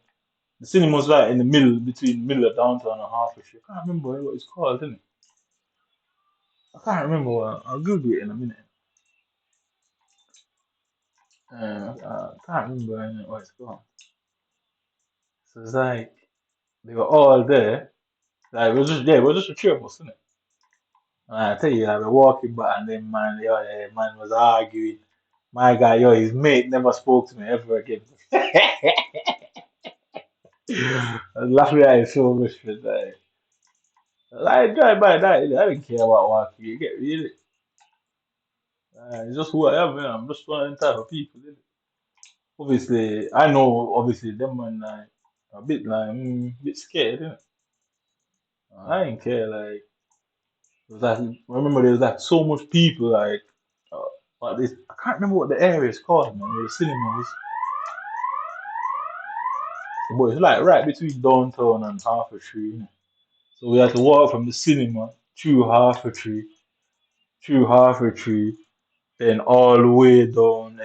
The cinema's right in the middle, between middle of downtown and Harvard Street. I can't remember what it's called, didn't it? I can't remember. I'll Google it in a minute. I can't remember what it's called. So it's like they were all there. Like it was just a three of us, innit? And I tell you, like we're walking back, and then man, yo, yeah, man was arguing. My guy, yo, his mate never spoke to me ever again. I was laughing at him so much for that. Like drive by that, I didn't care about walking. You get really. It's just who I am, man. I'm just one of them type of people. Innit? Obviously, I know. Obviously, them man like a bit scared. Innit? I didn't care. Like, it was like I remember there was like so much people. Like, uh, but this I can't remember what the area is called, man. Where the cinema was, but it's like right between downtown and Harvard Tree. Innit? So we had to walk from the cinema through Harvard Tree, then all the way down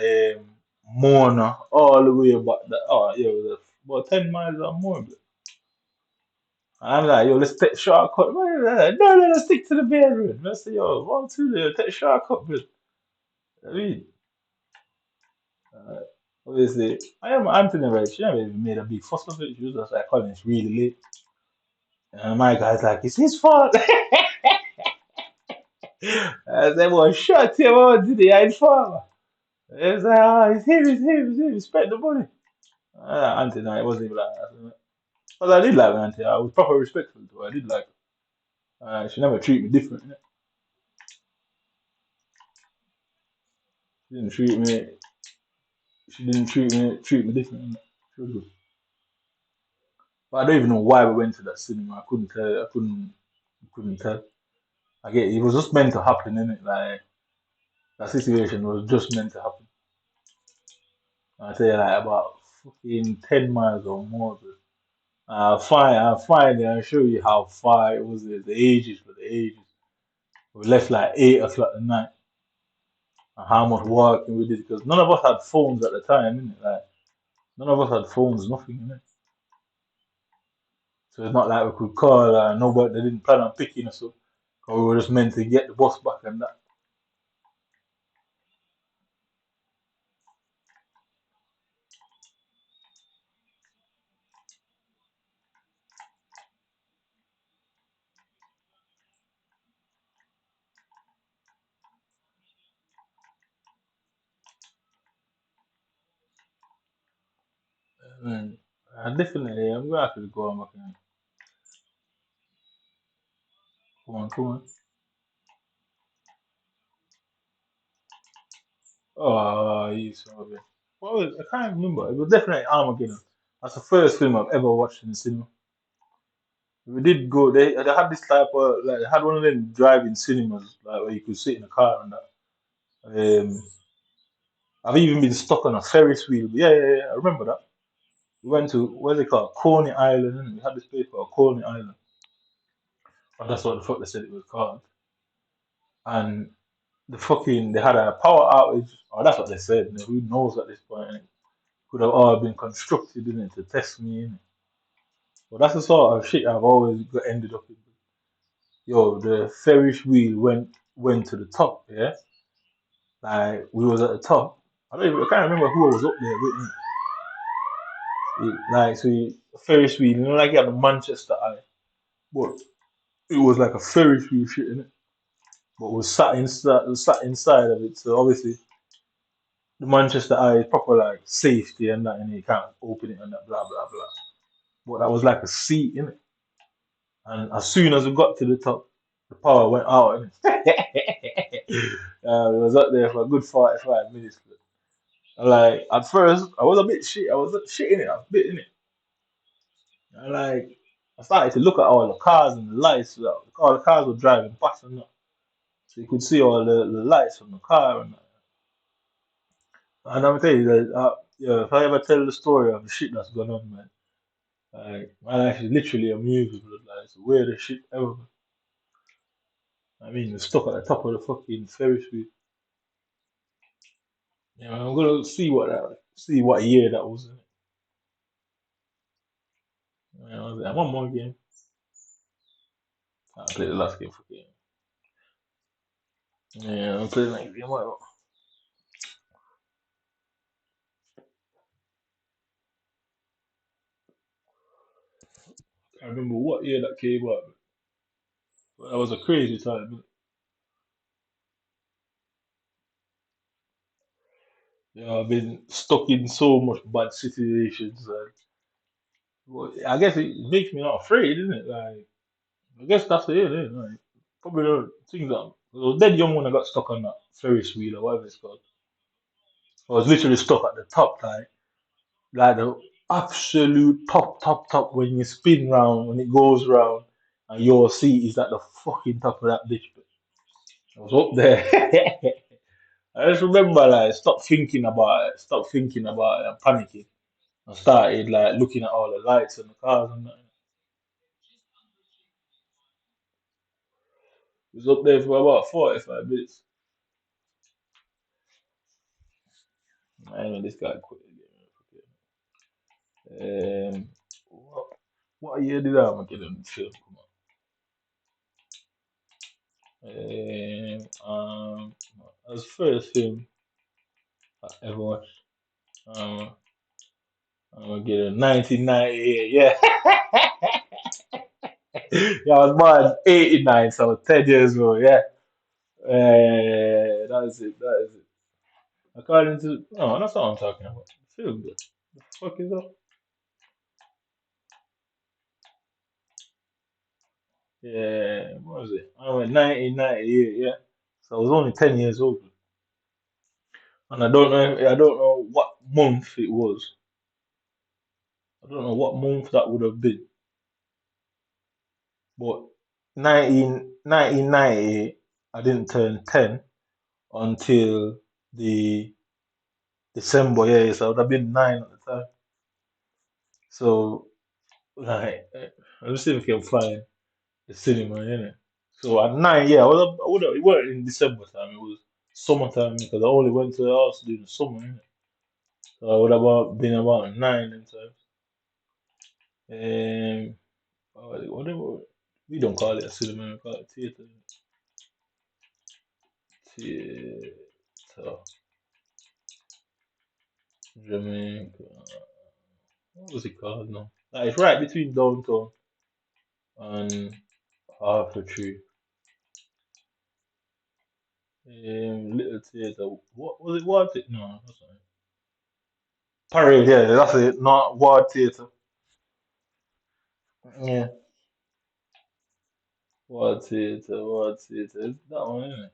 Mona, all the way about it was about 10 miles or more. Bro. I'm like, yo, let's take shortcut. No, let's stick to the bedroom. I say, yo, 1, 2, there, take shortcut, bro. I mean, uh, obviously, I am Anthony, right? She never even made a big fuss of it. She was just like, calling it's really late. And my guy's like, it's his fault. I said, well, shut him out today, I inform. It's like, it's him, spend the money. Auntie, no, it wasn't even like that. But I did like my auntie. I was proper respectful to her. I did like her. She never treated me different. Innit? She didn't treat me. She didn't treat me different. Innit? She was good. But I don't even know why we went to that cinema. I couldn't tell. I couldn't tell. I get it was just meant to happen, innit? Like that situation was just meant to happen. I tell you, like about fucking 10 miles or more. Bro. I'll find it and show you how far it was. The ages for the ages. We left like 8 o'clock at night. And how much walking we did because none of us had phones at the time, innit? Like none of us had phones, nothing, innit? So it's not like we could call. Nobody they didn't plan on picking us up. 'Cause we were just meant to get the bus back and that. Mm. Definitely, I'm gonna have to go on back and come on. Oh, you son of a. What was I can't remember. It was definitely Armageddon. That's the first film I've ever watched in the cinema. We did go. They had this type of like they had one of them driving cinemas like where you could sit in a car and that. I've even been stuck on a Ferris wheel. Yeah. I remember that. We went to what's it called? Coney Island. And we had this place called Coney Island. And that's what the fuck they said it was called. And they had a power outage. Oh, that's what they said. Who knows at this point? Innit? Could have all been constructed in it to test me. Innit? But that's the sort of shit I've always ended up in. Yo, the Ferris wheel went to the top. Yeah, like we was at the top. I can't remember who was up there with me. Like so, Ferris wheel. Like you have the Manchester Eye, but it was like a Ferris wheel shit in it. But was sat inside of it. So obviously the Manchester Eye is proper like safety and that, and you can't open it and that blah blah blah. But that was like a seat in it. And as soon as we got to the top. The power went out. We was up there for a good 45 minutes. Like at first, I was a bit shit. I was shitting it. I was bit in it. And like I started to look at all the cars and the lights. All the cars were driving past and that. So you could see all the lights from the car and that. And I'm telling you that, yeah, if I ever tell the story of the shit that's gone on, man, like my life is literally a movie, bro. Like it's the weirdest shit ever. I mean, we're stuck at the top of the fucking Ferris wheel. Yeah, man, I'm gonna see what year that was. Yeah, I was like, one more game. I played the last game for game. Yeah, I'm playing next game. I remember what year that came out. But that was a crazy time. Yeah, I've been stuck in so much bad situations. Well, I guess it makes me not afraid, isn't it? Like, I guess that's it, isn't it? Like, probably the things that I was dead young when I got stuck on that Ferris wheel or whatever it's called. I was literally stuck at the top, like the absolute top when you spin round, when it goes round, and your seat is at the fucking top of that bitch. I was up there. I just remember like stop thinking about it and panicking. I started like looking at all the lights and the cars and that. It was up there for about 45 minutes. Anyway, this guy quit again. What, what year did Armageddon film come out? That was the first film I ever watched. Um, Armageddon, 1998. Yeah, yeah, I was born in 89, so I was 10 years old. Yeah, that is it. That is it. According to no, that's not what I'm talking about. The film, the fuck is that? Yeah, what was it? I went 1998. Yeah, so I was only 10 years old, and I don't know what month it was. I don't know what month that would have been, but 1998, I didn't turn 10 until the December. Yeah, so I would have been 9 at the time. So like, let's see if we can find the cinema, innit? So at 9, yeah, I would have, it wasn't in December time, it was summertime because I only went to the house during the summer, innit? So I would have been about 9 in time. Whatever, we don't call it a cinema, we call it theater. Theater, Jamaica. What was it called now? Like, it's right between downtown and Arthur Tree. Little theater. What was it? What? No, that's not it. Parade, yeah, that's it. Not Ward Theatre. Yeah, Ward Theatre. Is that one, isn't it?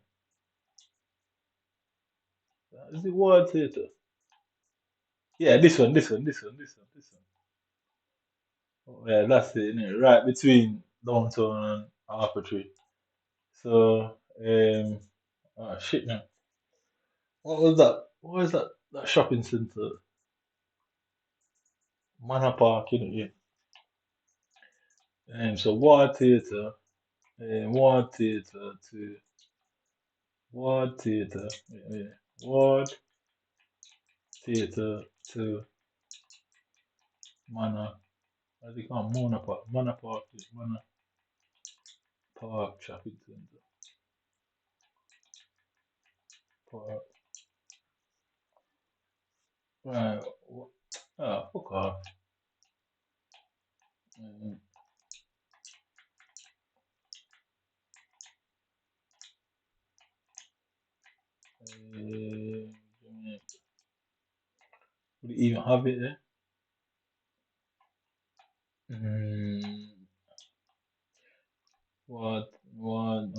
Is it Ward Theatre? Yeah, this one. Oh, yeah, that's it, innit? Right between downtown and Harper Tree. So, oh shit, man. What was that? What was that? That shopping centre, Manor Park, innit? Yeah. So Ward Theatre, Ward Theatre to Ward Theatre, yeah. Ward Theatre to Manor. As they call Manor Park. Manor Park Shopping Centre. Park. Right. Ah, fuck off. Mm, Jamaica. Would it even have it there? Mm, what? What?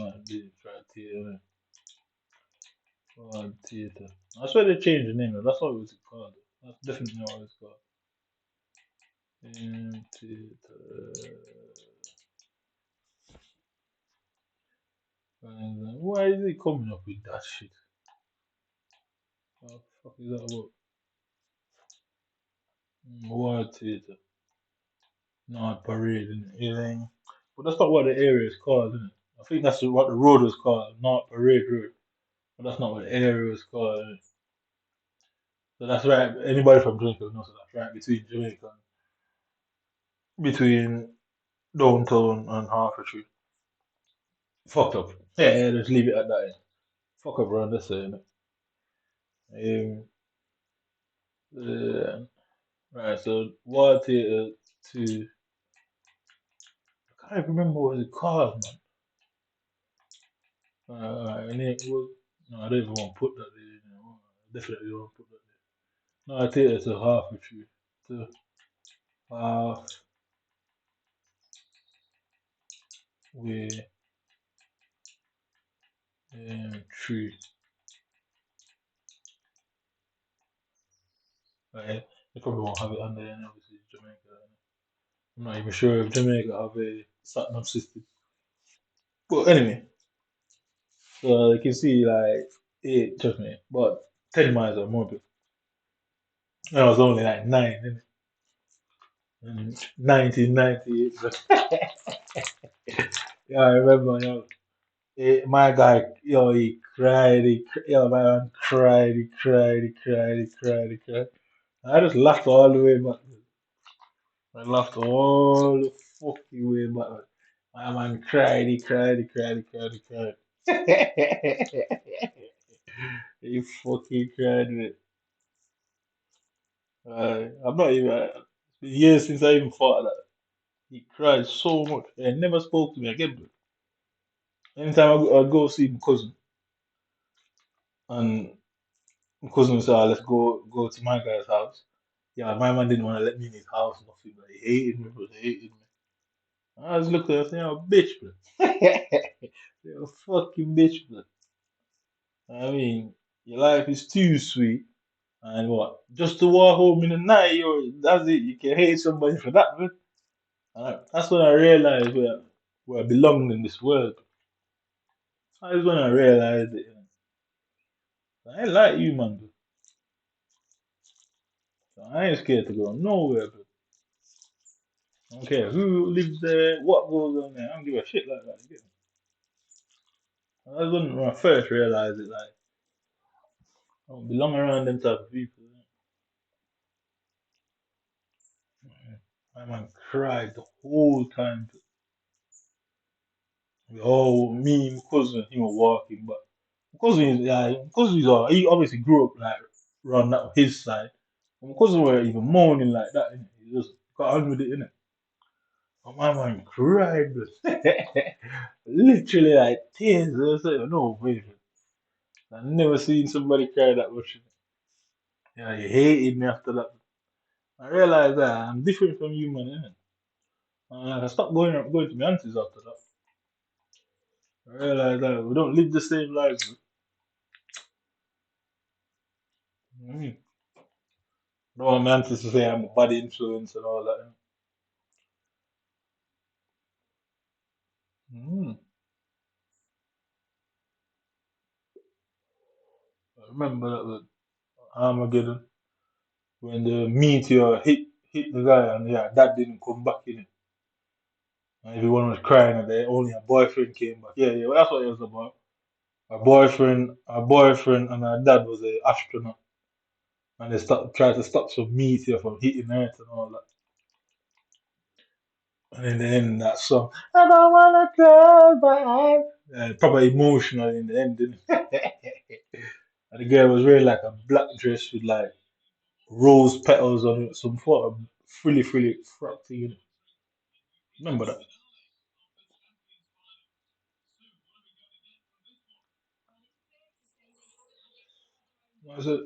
Theatre. I swear they changed the name. That's what it was called. That's definitely not what it's called. Theatre. And why is it coming up with that shit? What the fuck is that about? War theatre. Not parade, innit? Yeah. But that's not what the area is called, innit? I think that's what the road was called, not Parade Road. But that's not what the area was called, innit? So that's right. Anybody from Jamaica knows that that's right between Jamaica between downtown and Hertfordshire. Fucked up. Yeah, just leave it at that. Yeah. Fuck up around this saying it. Right, so War Theatre 2. I can't even remember what it's called, man. And it was. No, I don't even want to put that there. You know. I definitely don't want to put that there. No, I take it to Hertfordshire. To half way tree. Right, they probably won't have it under there, and obviously it's Jamaica. I'm not even sure if Jamaica have a sat-nav system. But anyway, so you can see like trust me, but 10 miles or more. And I was only like 9 in 1998. But yeah, I remember, my guy, he cried, my man cried, he cried, he cried, he cried, he cried. I just laughed all the way back. I laughed all the fucking way back. My man cried, he cried, he cried, he cried, he cried. He fucking cried, man. I'm not even. It's been years since I even thought of that. He cried so much and never spoke to me again, bro. Anytime I go see my cousin, and my cousin would say, "Ah, let's go to my guy's house." Yeah, my man didn't want to let me in his house, nothing, but he hated me, bro. He hated me. I was looking at him saying, "Oh, bitch, bro." You're a fucking bitch, bro. I mean, your life is too sweet. And what? Just to walk home in the night, that's it. You can hate somebody for that, bro. That's when I realized where I belong in this world. That's when I realized it. I ain't like you, man, bro. So I ain't scared to go nowhere, bro. I don't care who lives there, what goes on there. I don't give a shit like that. You get me? That's when I first realized it. Like, I don't belong around them type of people. My man cried the whole time. Me, my cousin, he was walking, but because he obviously grew up like around that his side. And because we were even moaning like that, innit? He just got on with it, innit? But my man cried, bro. Literally like tears. I was like, no way, man. I've never seen somebody cry that much. Yeah, he hated me after that. I realized that I'm different from you, man, innit? And I stopped going to my aunties after that. I realized that we don't live the same lives. Bro. I mean, I don't want my aunties to say I'm a bad influence and all that. Mm. I remember that with Armageddon when the meteor hit the guy and yeah, dad didn't come back in it. And everyone was crying and then only her boyfriend came back. Yeah, yeah, well, that's what it was about. Her boyfriend and her dad was an astronaut and they tried to stop some meteor from hitting Earth and all that. And in the end, that song, I don't wanna close my eyes. Proper emotional in the end, didn't it? And the girl was wearing like a black dress with like rose petals on it, some sort of frilly frock thing. Remember that? I said,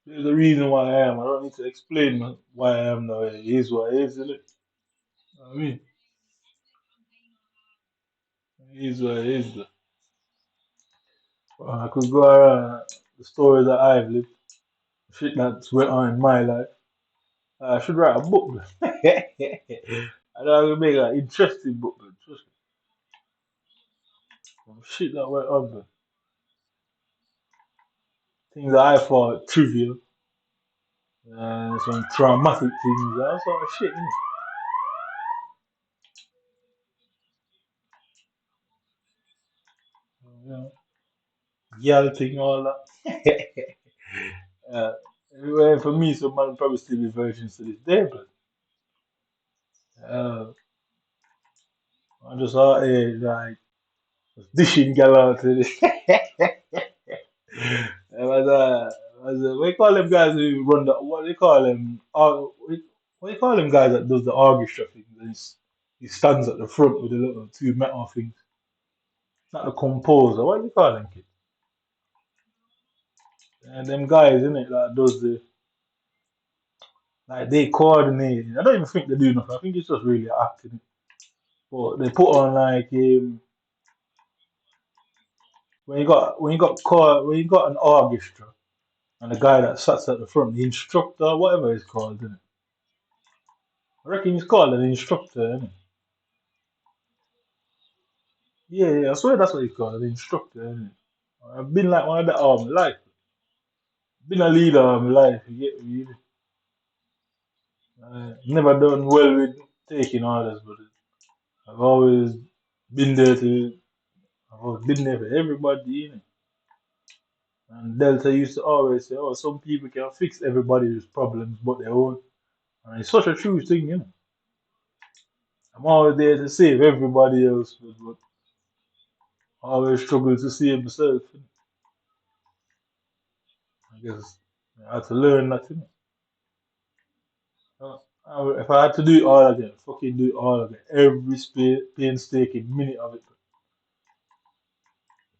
there's a reason why I am. I don't need to explain why I am now. It is what it is, isn't it? I mean, it is what it is. I could go around. the stories that I've lived, shit that's went on in my life. I should write a book. And I will make an interesting book. Just some shit that went on. Man. Things that I thought trivial. Some traumatic things. That sort of shit. You know, yell thing, all that. uh, well, for me, some man probably still be virgins to this day, but I just out here like dishing gal out to this. What you call them guys who run the, what do you call them? What do you call them guys that does the orchestra thing? He stands at the front with the little two metal things. Not the composer. What do you call them kid? And them guys, innit, that does the like they coordinate. I don't even think they do nothing. I think it's just really acting. But they put on like when you got an orchestra and the guy that sits at the front, the instructor, whatever it's called, isn't it? I reckon it's called an instructor, isn't it? Yeah, I swear that's what it's called, an instructor, isn't it? I've been like one of the life. Been a leader all my life, you get me? Never done well with taking orders, but I've always been there to I've always been there for everybody, you know. And Delta used to always say, oh, some people can fix everybody's problems but their own. And it's such a true thing, you know. I'm always there to save everybody else, but I always struggle to save myself. You know. I guess I had to learn that, you know. If I had to do it all again, fucking do it all again. Every painstaking minute of it.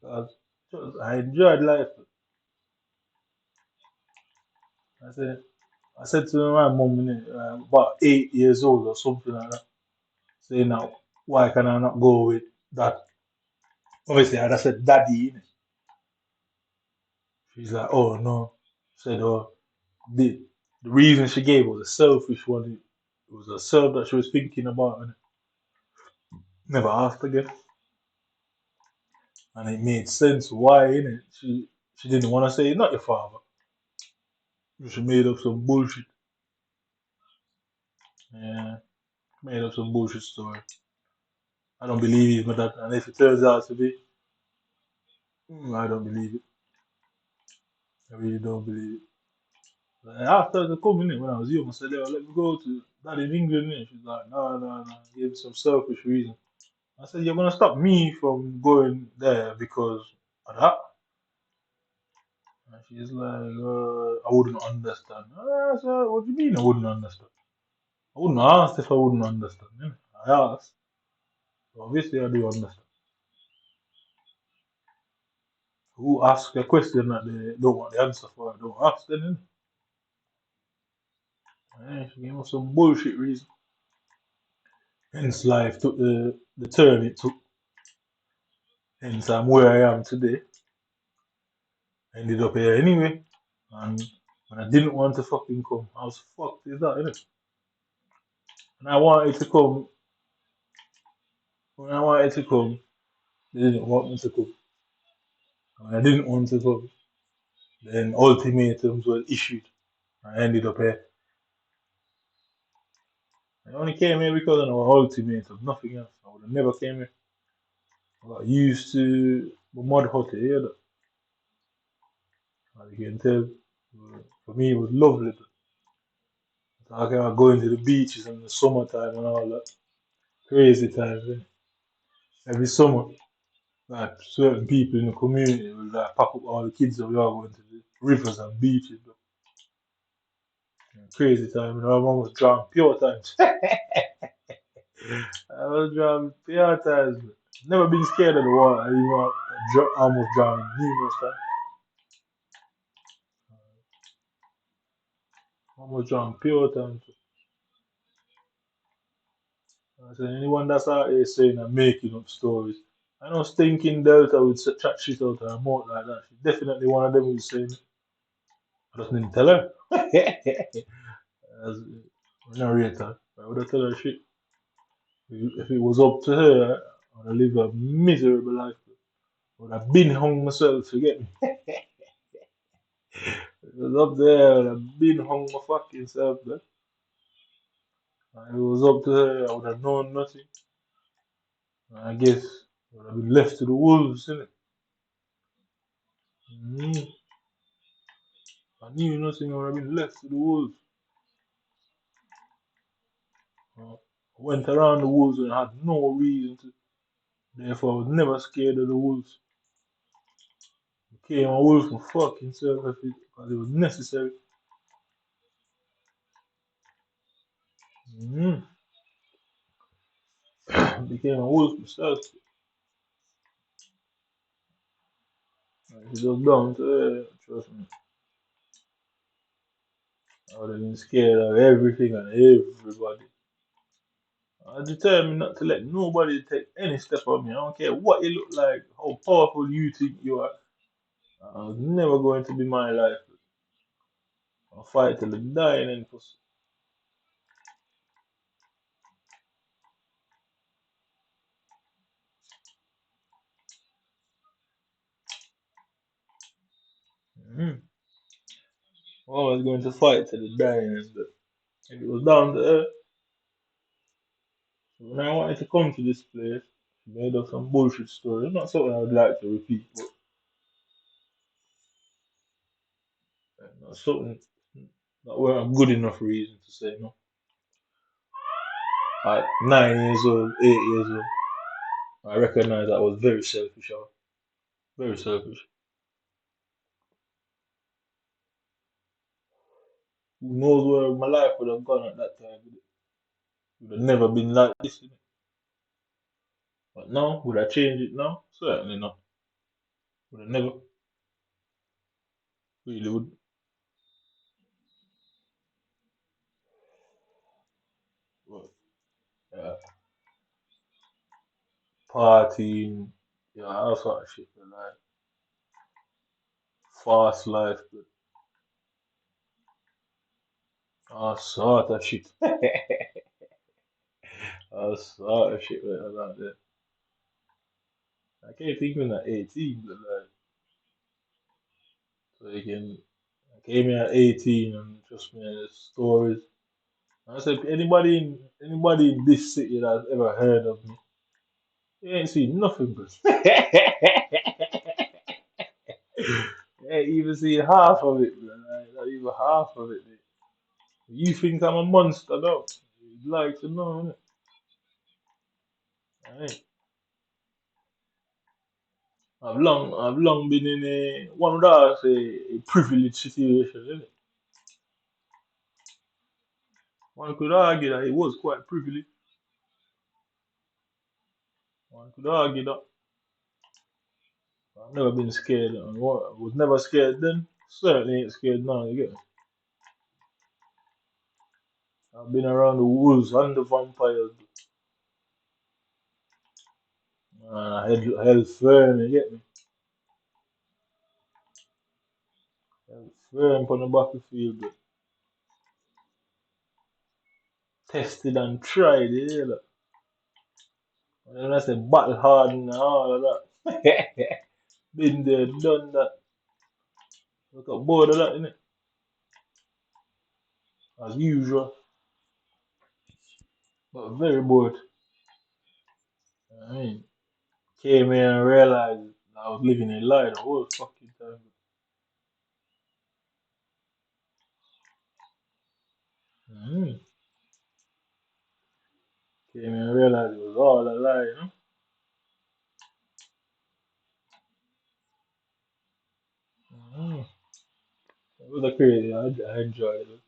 Because I enjoyed life. I said, I said to my mum, about 8 years old or something like that, saying now, why can I not go with that? Obviously, I said, daddy. Innit? She's like, oh no. Said, oh, the, the reason she gave was a selfish one. It was herself that she was thinking about and never asked again. And it made sense why, innit? She didn't want to say, not your father. She made up some bullshit. Yeah, made up some bullshit story. I don't believe he's my dad. And if it turns out to be, I don't believe it. I really don't believe it. But after the coming in, when I was young, I said, "Yo, let me go to dad in England." And she's like, no, no, no. Gave some selfish reason. I said, you're going to stop me from going there because of that? And she's like, I wouldn't understand. I said, what do you mean I wouldn't understand? I wouldn't ask if I wouldn't understand. Innit? I asked. So obviously, I do understand. Who asks a question that they don't want the answer for? Don't ask them. Yeah, she gave us some bullshit reason. Hence life took the turn it took. Hence I'm where I am today. I ended up here anyway. And when I didn't want to fucking come, I was fucked is that, innit? And I wanted to come. When I wanted to come, they didn't want me to come. And when I didn't want to come, then ultimatums were issued. I ended up here. I only came here because of an ultimatum, nothing else. I would have never came here. I got used to the mud hut here. As you can tell, for me it was lovely. Talking about going to the beaches in the summertime and all that. Crazy times, eh? Every summer, like certain people in the community will like pack up all the kids and we all going to the rivers and beaches. But, crazy time, you know, I was drunk pure times. I was drunk pure times. But never been scared of the water. You know, almost drowned numerous times. Almost drunk pure times. I said, anyone that's out here saying I'm making up stories, I know stinking Delta would chat shit out her mouth like that. She definitely one of them who's saying, I just didn't tell her. As a narrator, I would have told her shit. If it was up to her, I would have lived a miserable life. I would have been hung myself, you get me? It was up there, I would have been hung my fucking self, man. If it was up to her, I would have known nothing. I guess I would have been left to the wolves, innit? Mm. I knew nothing, I would have been left to the wolves. I went around the wolves and had no reason to. Therefore, I was never scared of the wolves. Became a wolf for fucking self because it was necessary. Mm. Became a wolf myself. If it was down to her, trust me, I would have been scared of everything and everybody. I'm determined not to let nobody take any step on me. I don't care what you look like, how powerful you think you are. I was never going to be my life. I'll fight till the dying end. Mm. Always going to fight till the dying end. If it was down to her, when I wanted to come to this place, she made up some bullshit story. Not something I would like to repeat, but not something that were a good enough reason to say no. At 9 years old, 8 years old, I recognized I was very selfish. I was very selfish. Who knows where my life would have gone at that time? It would have never been like this. But now, would I change it now? Certainly not. Would I never really would. But, yeah, partying, yeah, all sort of shit. Like fast life, but all sort of shit. All sort of shit like that. I can't think when I'm 18, but like, so you can. I came here at 18 and just made stories. I said, anybody in this city that's ever heard of me, you ain't seen nothing, but you ain't even seen half of it, man. Like, not even half of it. Man. You think I'm a monster, though? You'd like to know, innit? I've long been in one would I say, a privileged situation, innit? One could argue that it was quite privileged. One could argue that I've never been scared. And I was never scared then. Certainly ain't scared now. You get me? I've been around the wolves and the vampires. Held firm. You get me? Held firm on the battlefield. But tested and tried. You hear that? And then I say battle hard and all of that. Been there, done that. Look at bored of that, innit? As usual. But very bored. I mean, came here and realized I was living a lie the whole fucking time. Mm. Came here and realized it was all a lie, you know? Mm. It was a crazy. I enjoyed it.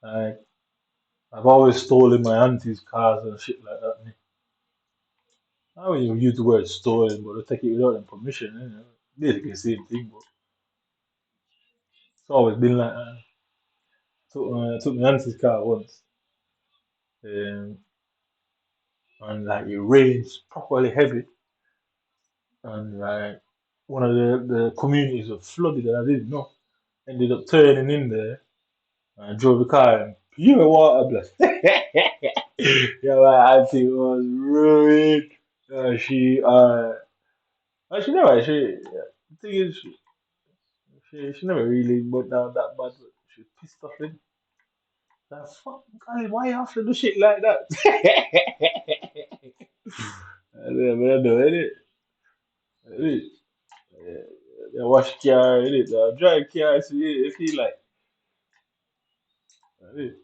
I, I've always stolen my auntie's cars and shit like that. Man. I wouldn't even use the word stolen, but I take it without them permission. You know? Basically the same thing, but it's always been like that. Took my auntie's car once, um, and like it rains properly heavy. and like one of the communities was flooded, and I didn't know. Ended up turning in there and drove the car and pure water blast. Yeah, my auntie was ruined. She never, the thing is, she never really went down that bad, but she was pissed off in. Like, fuck, guys, why you have to do shit like that? I know, innit? Innit? Yeah, they wash car, innit? They drive car, see, if he like, innit?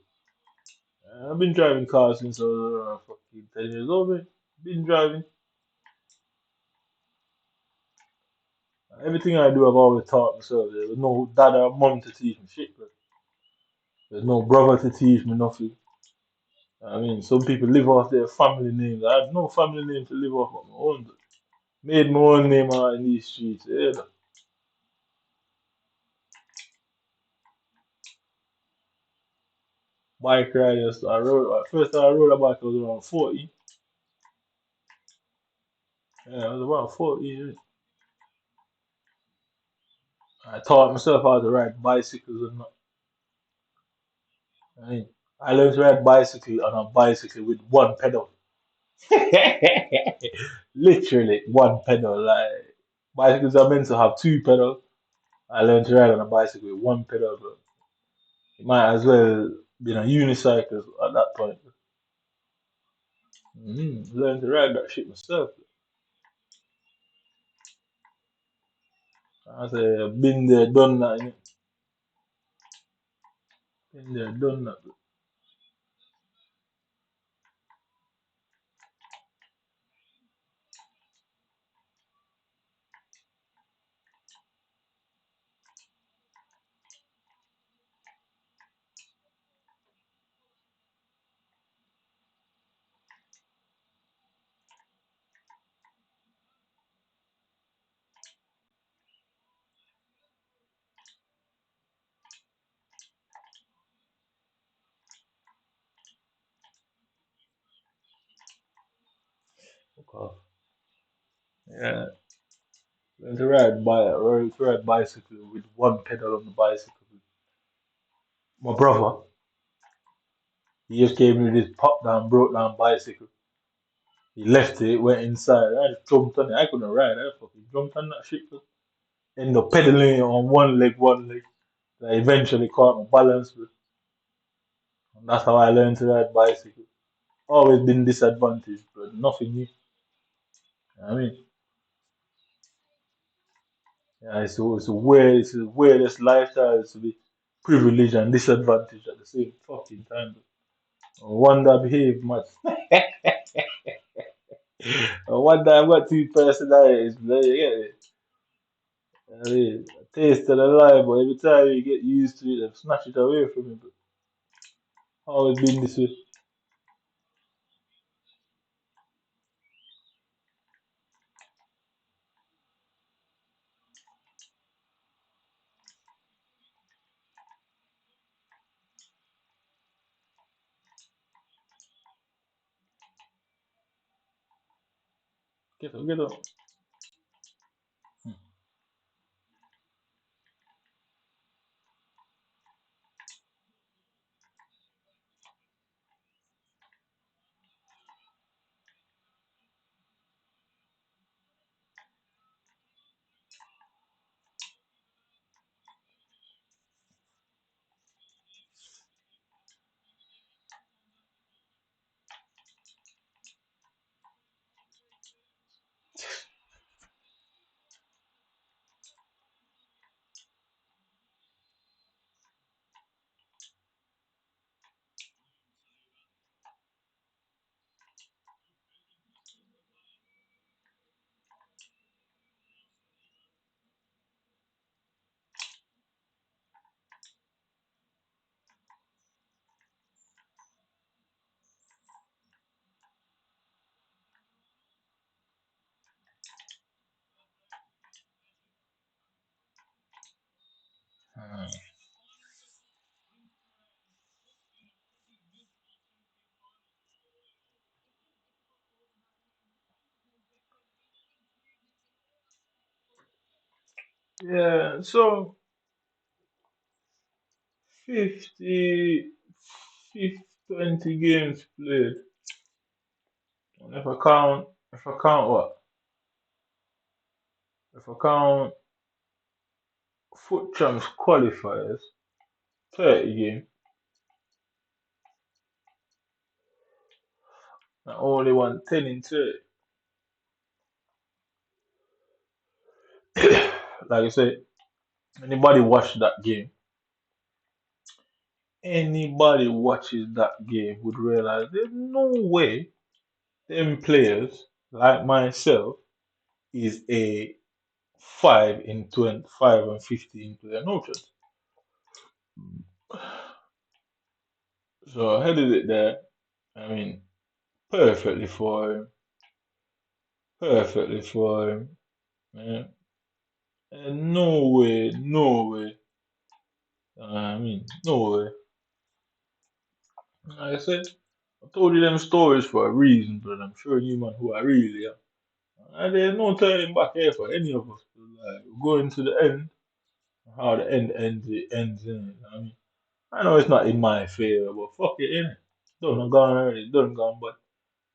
I've been driving cars since I was around fucking 10 years old, man. Been driving. Everything I do, I've always taught myself. There was no dad or mum to teach me shit, but there's no brother to teach me nothing. I mean, some people live off their family names. I had no family name to live off of my own. But made my own name out in these streets. Yeah, bike riders. First time I rode a bike, I was around 40. Yeah, I was about 40. Yeah. I taught myself how to ride bicycles and not. I mean, I learned to ride bicycle on a bicycle with one pedal. Literally one pedal. Like bicycles are meant to have two pedals. I learned to ride on a bicycle with one pedal, but it might as well be a unicycle at that point. Learned to ride that shit myself. I say, been there, done that. Innit? Been there, done that. Fuck off. Yeah, learned to ride bicycle with one pedal on the bicycle. My brother, he just came with his pop down, broke down bicycle. He left it, went inside. I just jumped on it. I couldn't ride. I fucking jumped on that shit. Ended up pedaling it on one leg. I eventually caught my balance. And that's how I learned to ride bicycle. Always been disadvantaged, but nothing new. I mean, yeah, it's the weirdest lifestyle to be privileged and disadvantaged at the same fucking time. No wonder I behave much. No wonder I've got two personalities. There you get it. I mean, a taste of the lie, but every time you get used to it, they snatch it away from you. But always been this way. Get up, get up. Yeah, so 50, 50, 20 games played. And if I count what? If I count futchamps qualifiers, 30 games, I only won 10 in 30. Like I said, anybody watch that game, anybody watches that game would realize there's no way them players like myself is a 5 in 25 and 15 player no chance. So I headed it there. I mean, perfectly for him. Perfectly for him. Yeah. And no way, no way. I mean, no way. Like I said, I told you them stories for a reason, but I'm sure you man who I really am. And there's no turning back here for any of us. Like, we're going to the end. How the end ends, it ends, innit? I mean, I know it's not in my favor, but fuck it, innit? Done and gone already, done and gone, but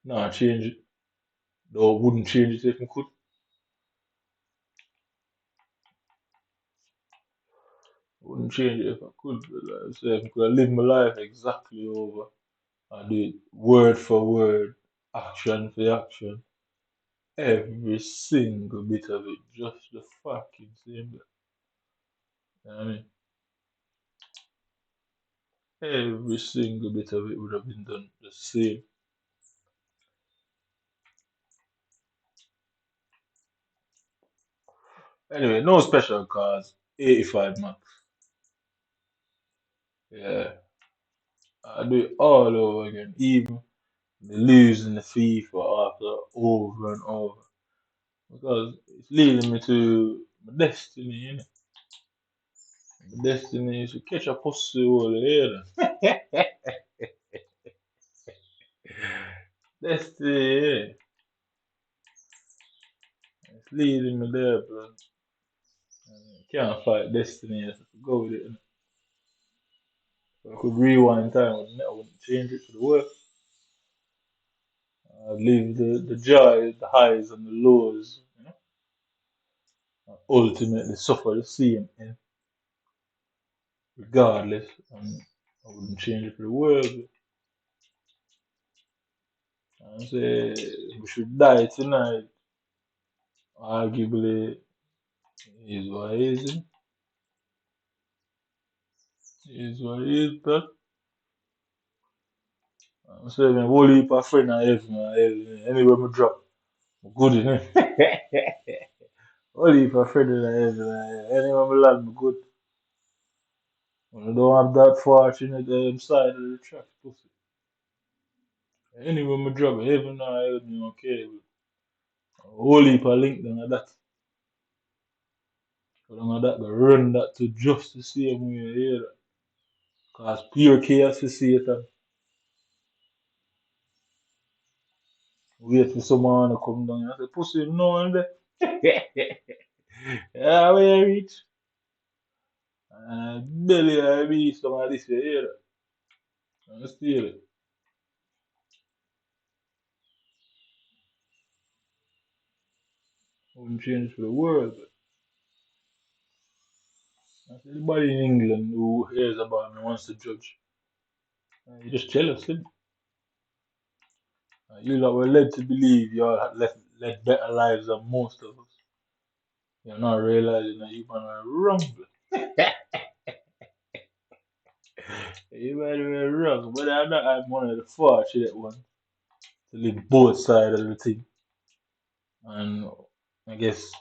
nah, change it. Though wouldn't change it if I could. Wouldn't change it if I could, but like I said, if I could live my life exactly over, I do it word for word, action for action, every single bit of it, just the fucking same. You know what I mean? Every single bit of it would have been done the same. Anyway, no special cars, 85 max. Yeah, I do it all over again, even the losing the FIFA after over and over. Because it's leading me to my destiny, you know. My destiny is to catch a pussy over here. Destiny, yeah. It's leading me there, bro. Can't fight destiny, I have to go with it. If I could rewind time, I wouldn't change it for the world. I'd leave the joy, the highs and the lows, you know. I ultimately suffer the same, and regardless, I wouldn't change it for the world. I say we should die tonight. Arguably, is what it is. Is what it is, but I'm saying a whole heap of friend and heaven, anywhere me drop, I'm good in it. Whole heap of friend in heaven, anywhere me land, I'm good. When I don't have that fortunate side of the track, pussy. Anywhere me drop, heaven or hell, me okay. But a whole heap of link down at that. But down at that, go run that to just the same way, you hear that. Cause pure chaos to see it. Wait for someone to come down. I say, pussy, no one there. Yeah, where I reach. Belly, I reach some of this, you hear that? And still, wouldn't change for the world. But anybody in England who hears about me wants to judge. You're just jealous, isn't it? You lot were led to believe you all had led better lives than most of us. You're not realizing that you man are wrong. You man are wrong. But I'm one of the fortunate ones to live both sides of the thing. And I guess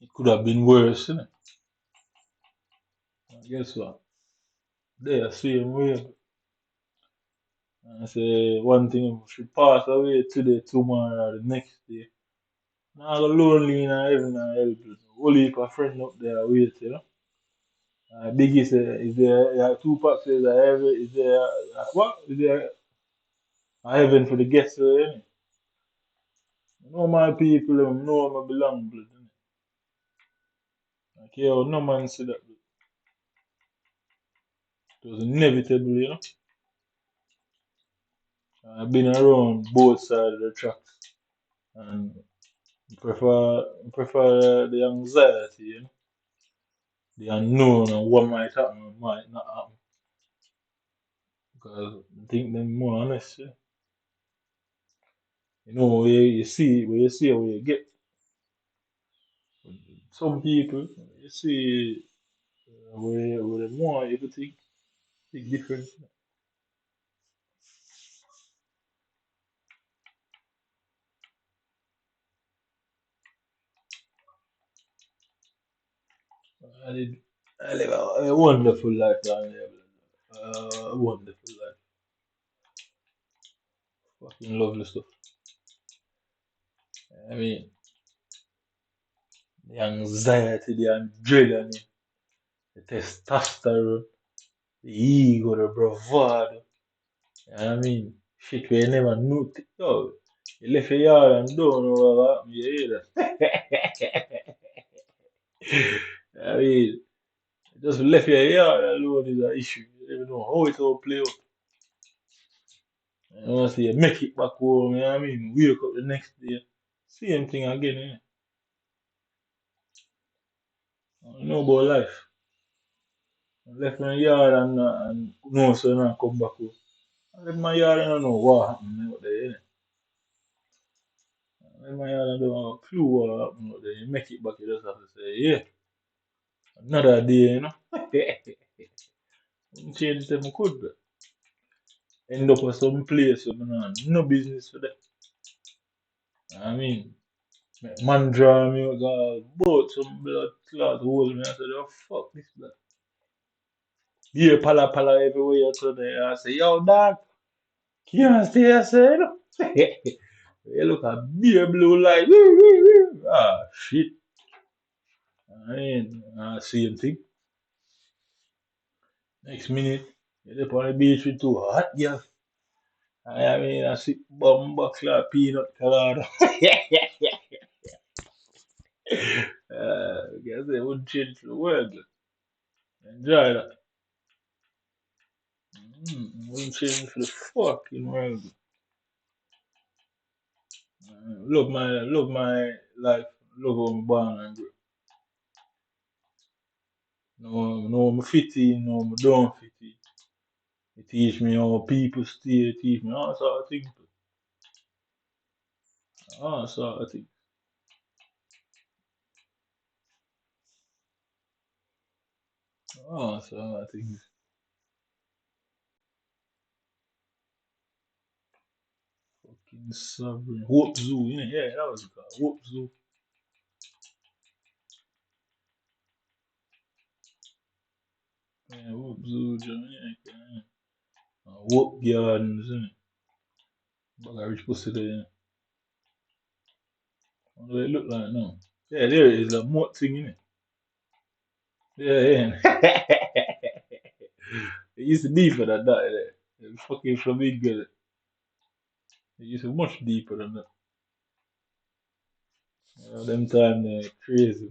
it could have been worse, innit? Guess what? They are same way. And I say one thing should pass away today, tomorrow, or the next day. Now I go lonely in heaven and hell. Whole heap of friend up there wait, you know. Biggie say, is there Tupac says heaven is there what? Is there a heaven for the guests, innit? You know my people, you know I belong, blood, innit? Okay, oh, no man said that. It was inevitable, you know. I've been around both sides of the tracks and prefer the anxiety, you know, the unknown and what might happen and might not happen. Because I think they're more honest, yeah. You know, where you see where you get. Some people, you see where they want everything, think different. I did, I live a wonderful life down there. A wonderful life. Fucking lovely stuff. I mean, the anxiety, the adrenaline, the testosterone, the ego, the bravado. You know what I mean? Shit we never knew. Yo, you left your yard and don't know what happened. You hear that? I mean, just left your yard alone is an issue. You don't know how it all play out. You know, so you make it back home, you know what I mean? Wake up the next day, same thing again, eh? I know about life. I left my yard and no, so now come back home. I left my yard and I don't know what happened out there, innit? I left my yard and I don't have a clue what happened out there. You make it back, you just have to say, yeah, another day, you know? Wouldn't change them, I could, but end up at some place where I have no business for that. I mean, man draw me out, got boat, some blood clot hold me. I said, oh, fuck this blood. Yeah, pala pala everywhere you turn there. I say, yo, dog, can't stay I say, you know. You look at beer blue light. Woo, woo, woo. Ah, shit. I mean, same thing. Next minute, you're up on the beach with two hot girls. I mean, I see bumbo clock, peanut color. Guess they wouldn't change the world. Enjoy that. Wouldn't change for the fucking world. Love my life. Love how I'm born and grow. No, I'm fit in, no, I don't fit in. It teach me how people stay, it teach me all sort of things. All sort of things. All sort of things. Fucking sovereign. Hope Zoo, you know? Yeah, that was called Hope Zoo. Yeah, Hope Zoo, Jamaica. Yeah. Hope Gardens, you know? But I rich pussy there, you know? What do it look like now? Yeah, there it is, a moat thing, you know? Yeah, yeah. It used to be for that, there. Fucking flamingo. It used to be much deeper than that. Them time they crazy.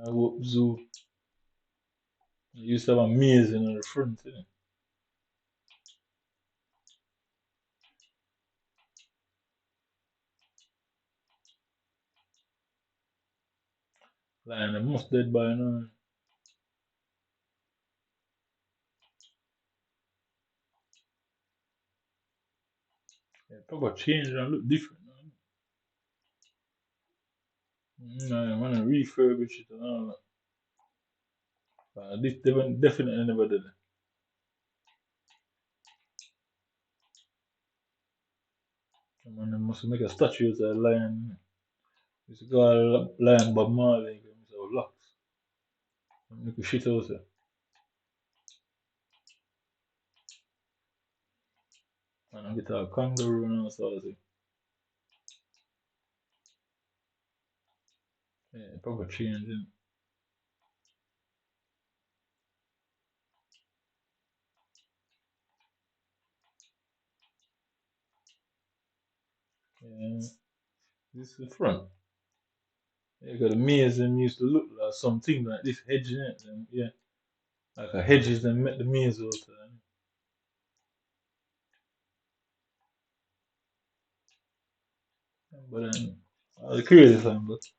Hope Zoo. It used to have amazing on the front, you know? Like, they must dead by now. Yeah, probably change and look different now. I want to refurbish it and all that. This definitely never did it. Man, they must make a statue of a lion. It's called Lion Bob Marley. It's a locks. Make a shit out of it. And I get a kangaroo and all sort of thing. Yeah, probably change it. Yeah, this is the front. Yeah, 'cause the maze them used to look like something like this hedging it. Them, yeah, like a hedges them met the maze out there. But then, the crazy thing, but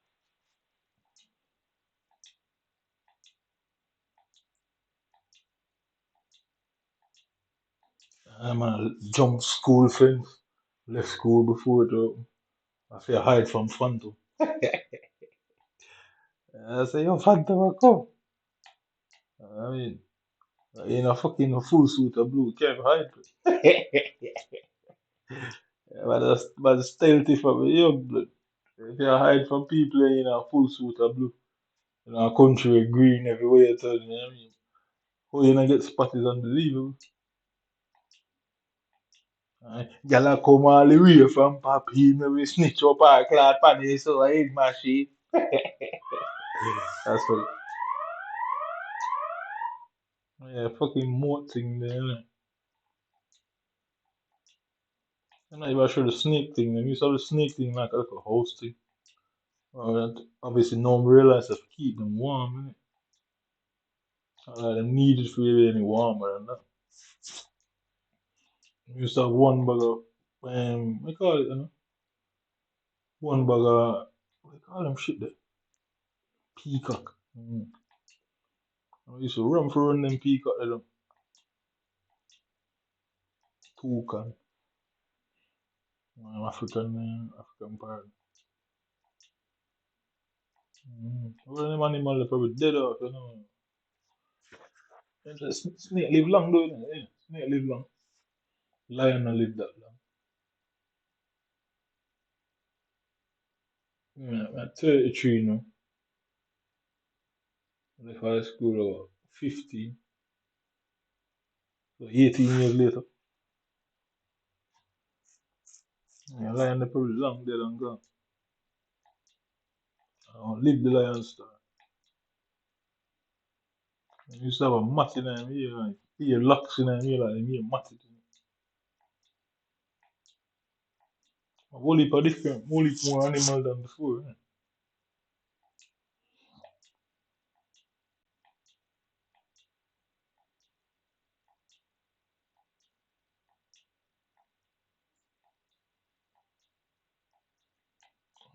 I'm gonna jump school fence, left school before it open. I feel hide from Phantom. I say, yo, Phantom, I come. I mean, in a fucking full suit of blue, can't hide. But stealthy from a young blood. If you hide from people in a full suit of blue, in a country with green everywhere, you know what I mean? How you gonna get spotted is unbelievable. Gyal a come all the way from Papi, maybe snitch up our clad panty, so I hate my shit. That's what, yeah, fucking moat thing there, innit? I'm not even sure the snake thing, man. You saw the snake thing like a little house thing. Obviously, no one realized to keep them warm, innit? Not like them needed for you any warmer than that. We used to have one bag of, we call it, you know? One bag of, what do you call them shit there? Peacock. We used to run for run them peacock, them toucan. African part. Well, them animal are probably dead off, you know. Snake live long though, innit? Yeah. Snake live long. Lion not live that long. Yeah, I'm 33 now. Left high school about 15. So 18 years later. Yeah, lion are probably long dead and gone. I don't live the lion star. I used to have a mat in him here, like, ear locks in him here, like, him ear matted. A whole heap of different, whole heap more animals than before, innit?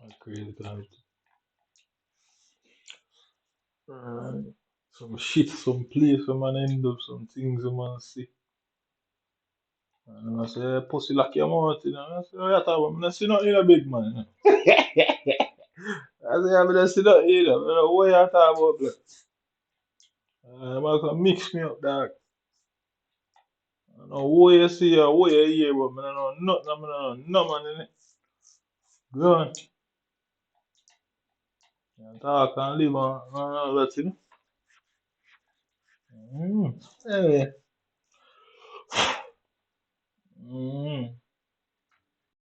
That's crazy, guys. Some shit, some place where man end up, some things a man see. And I say, "Eh, pussy lock your mouth, you know." I say, "Oh, you talk about? I see nothing in a big man, you know." I say, "I don't see nothing in it. I don't know what you talk about, blood." Man can mix me up, dog. I don't know what you see or what you hear, but I don't know nothing, I don't know no man in it. Go on. You talk and live on all that, you know. Anyway. Mm.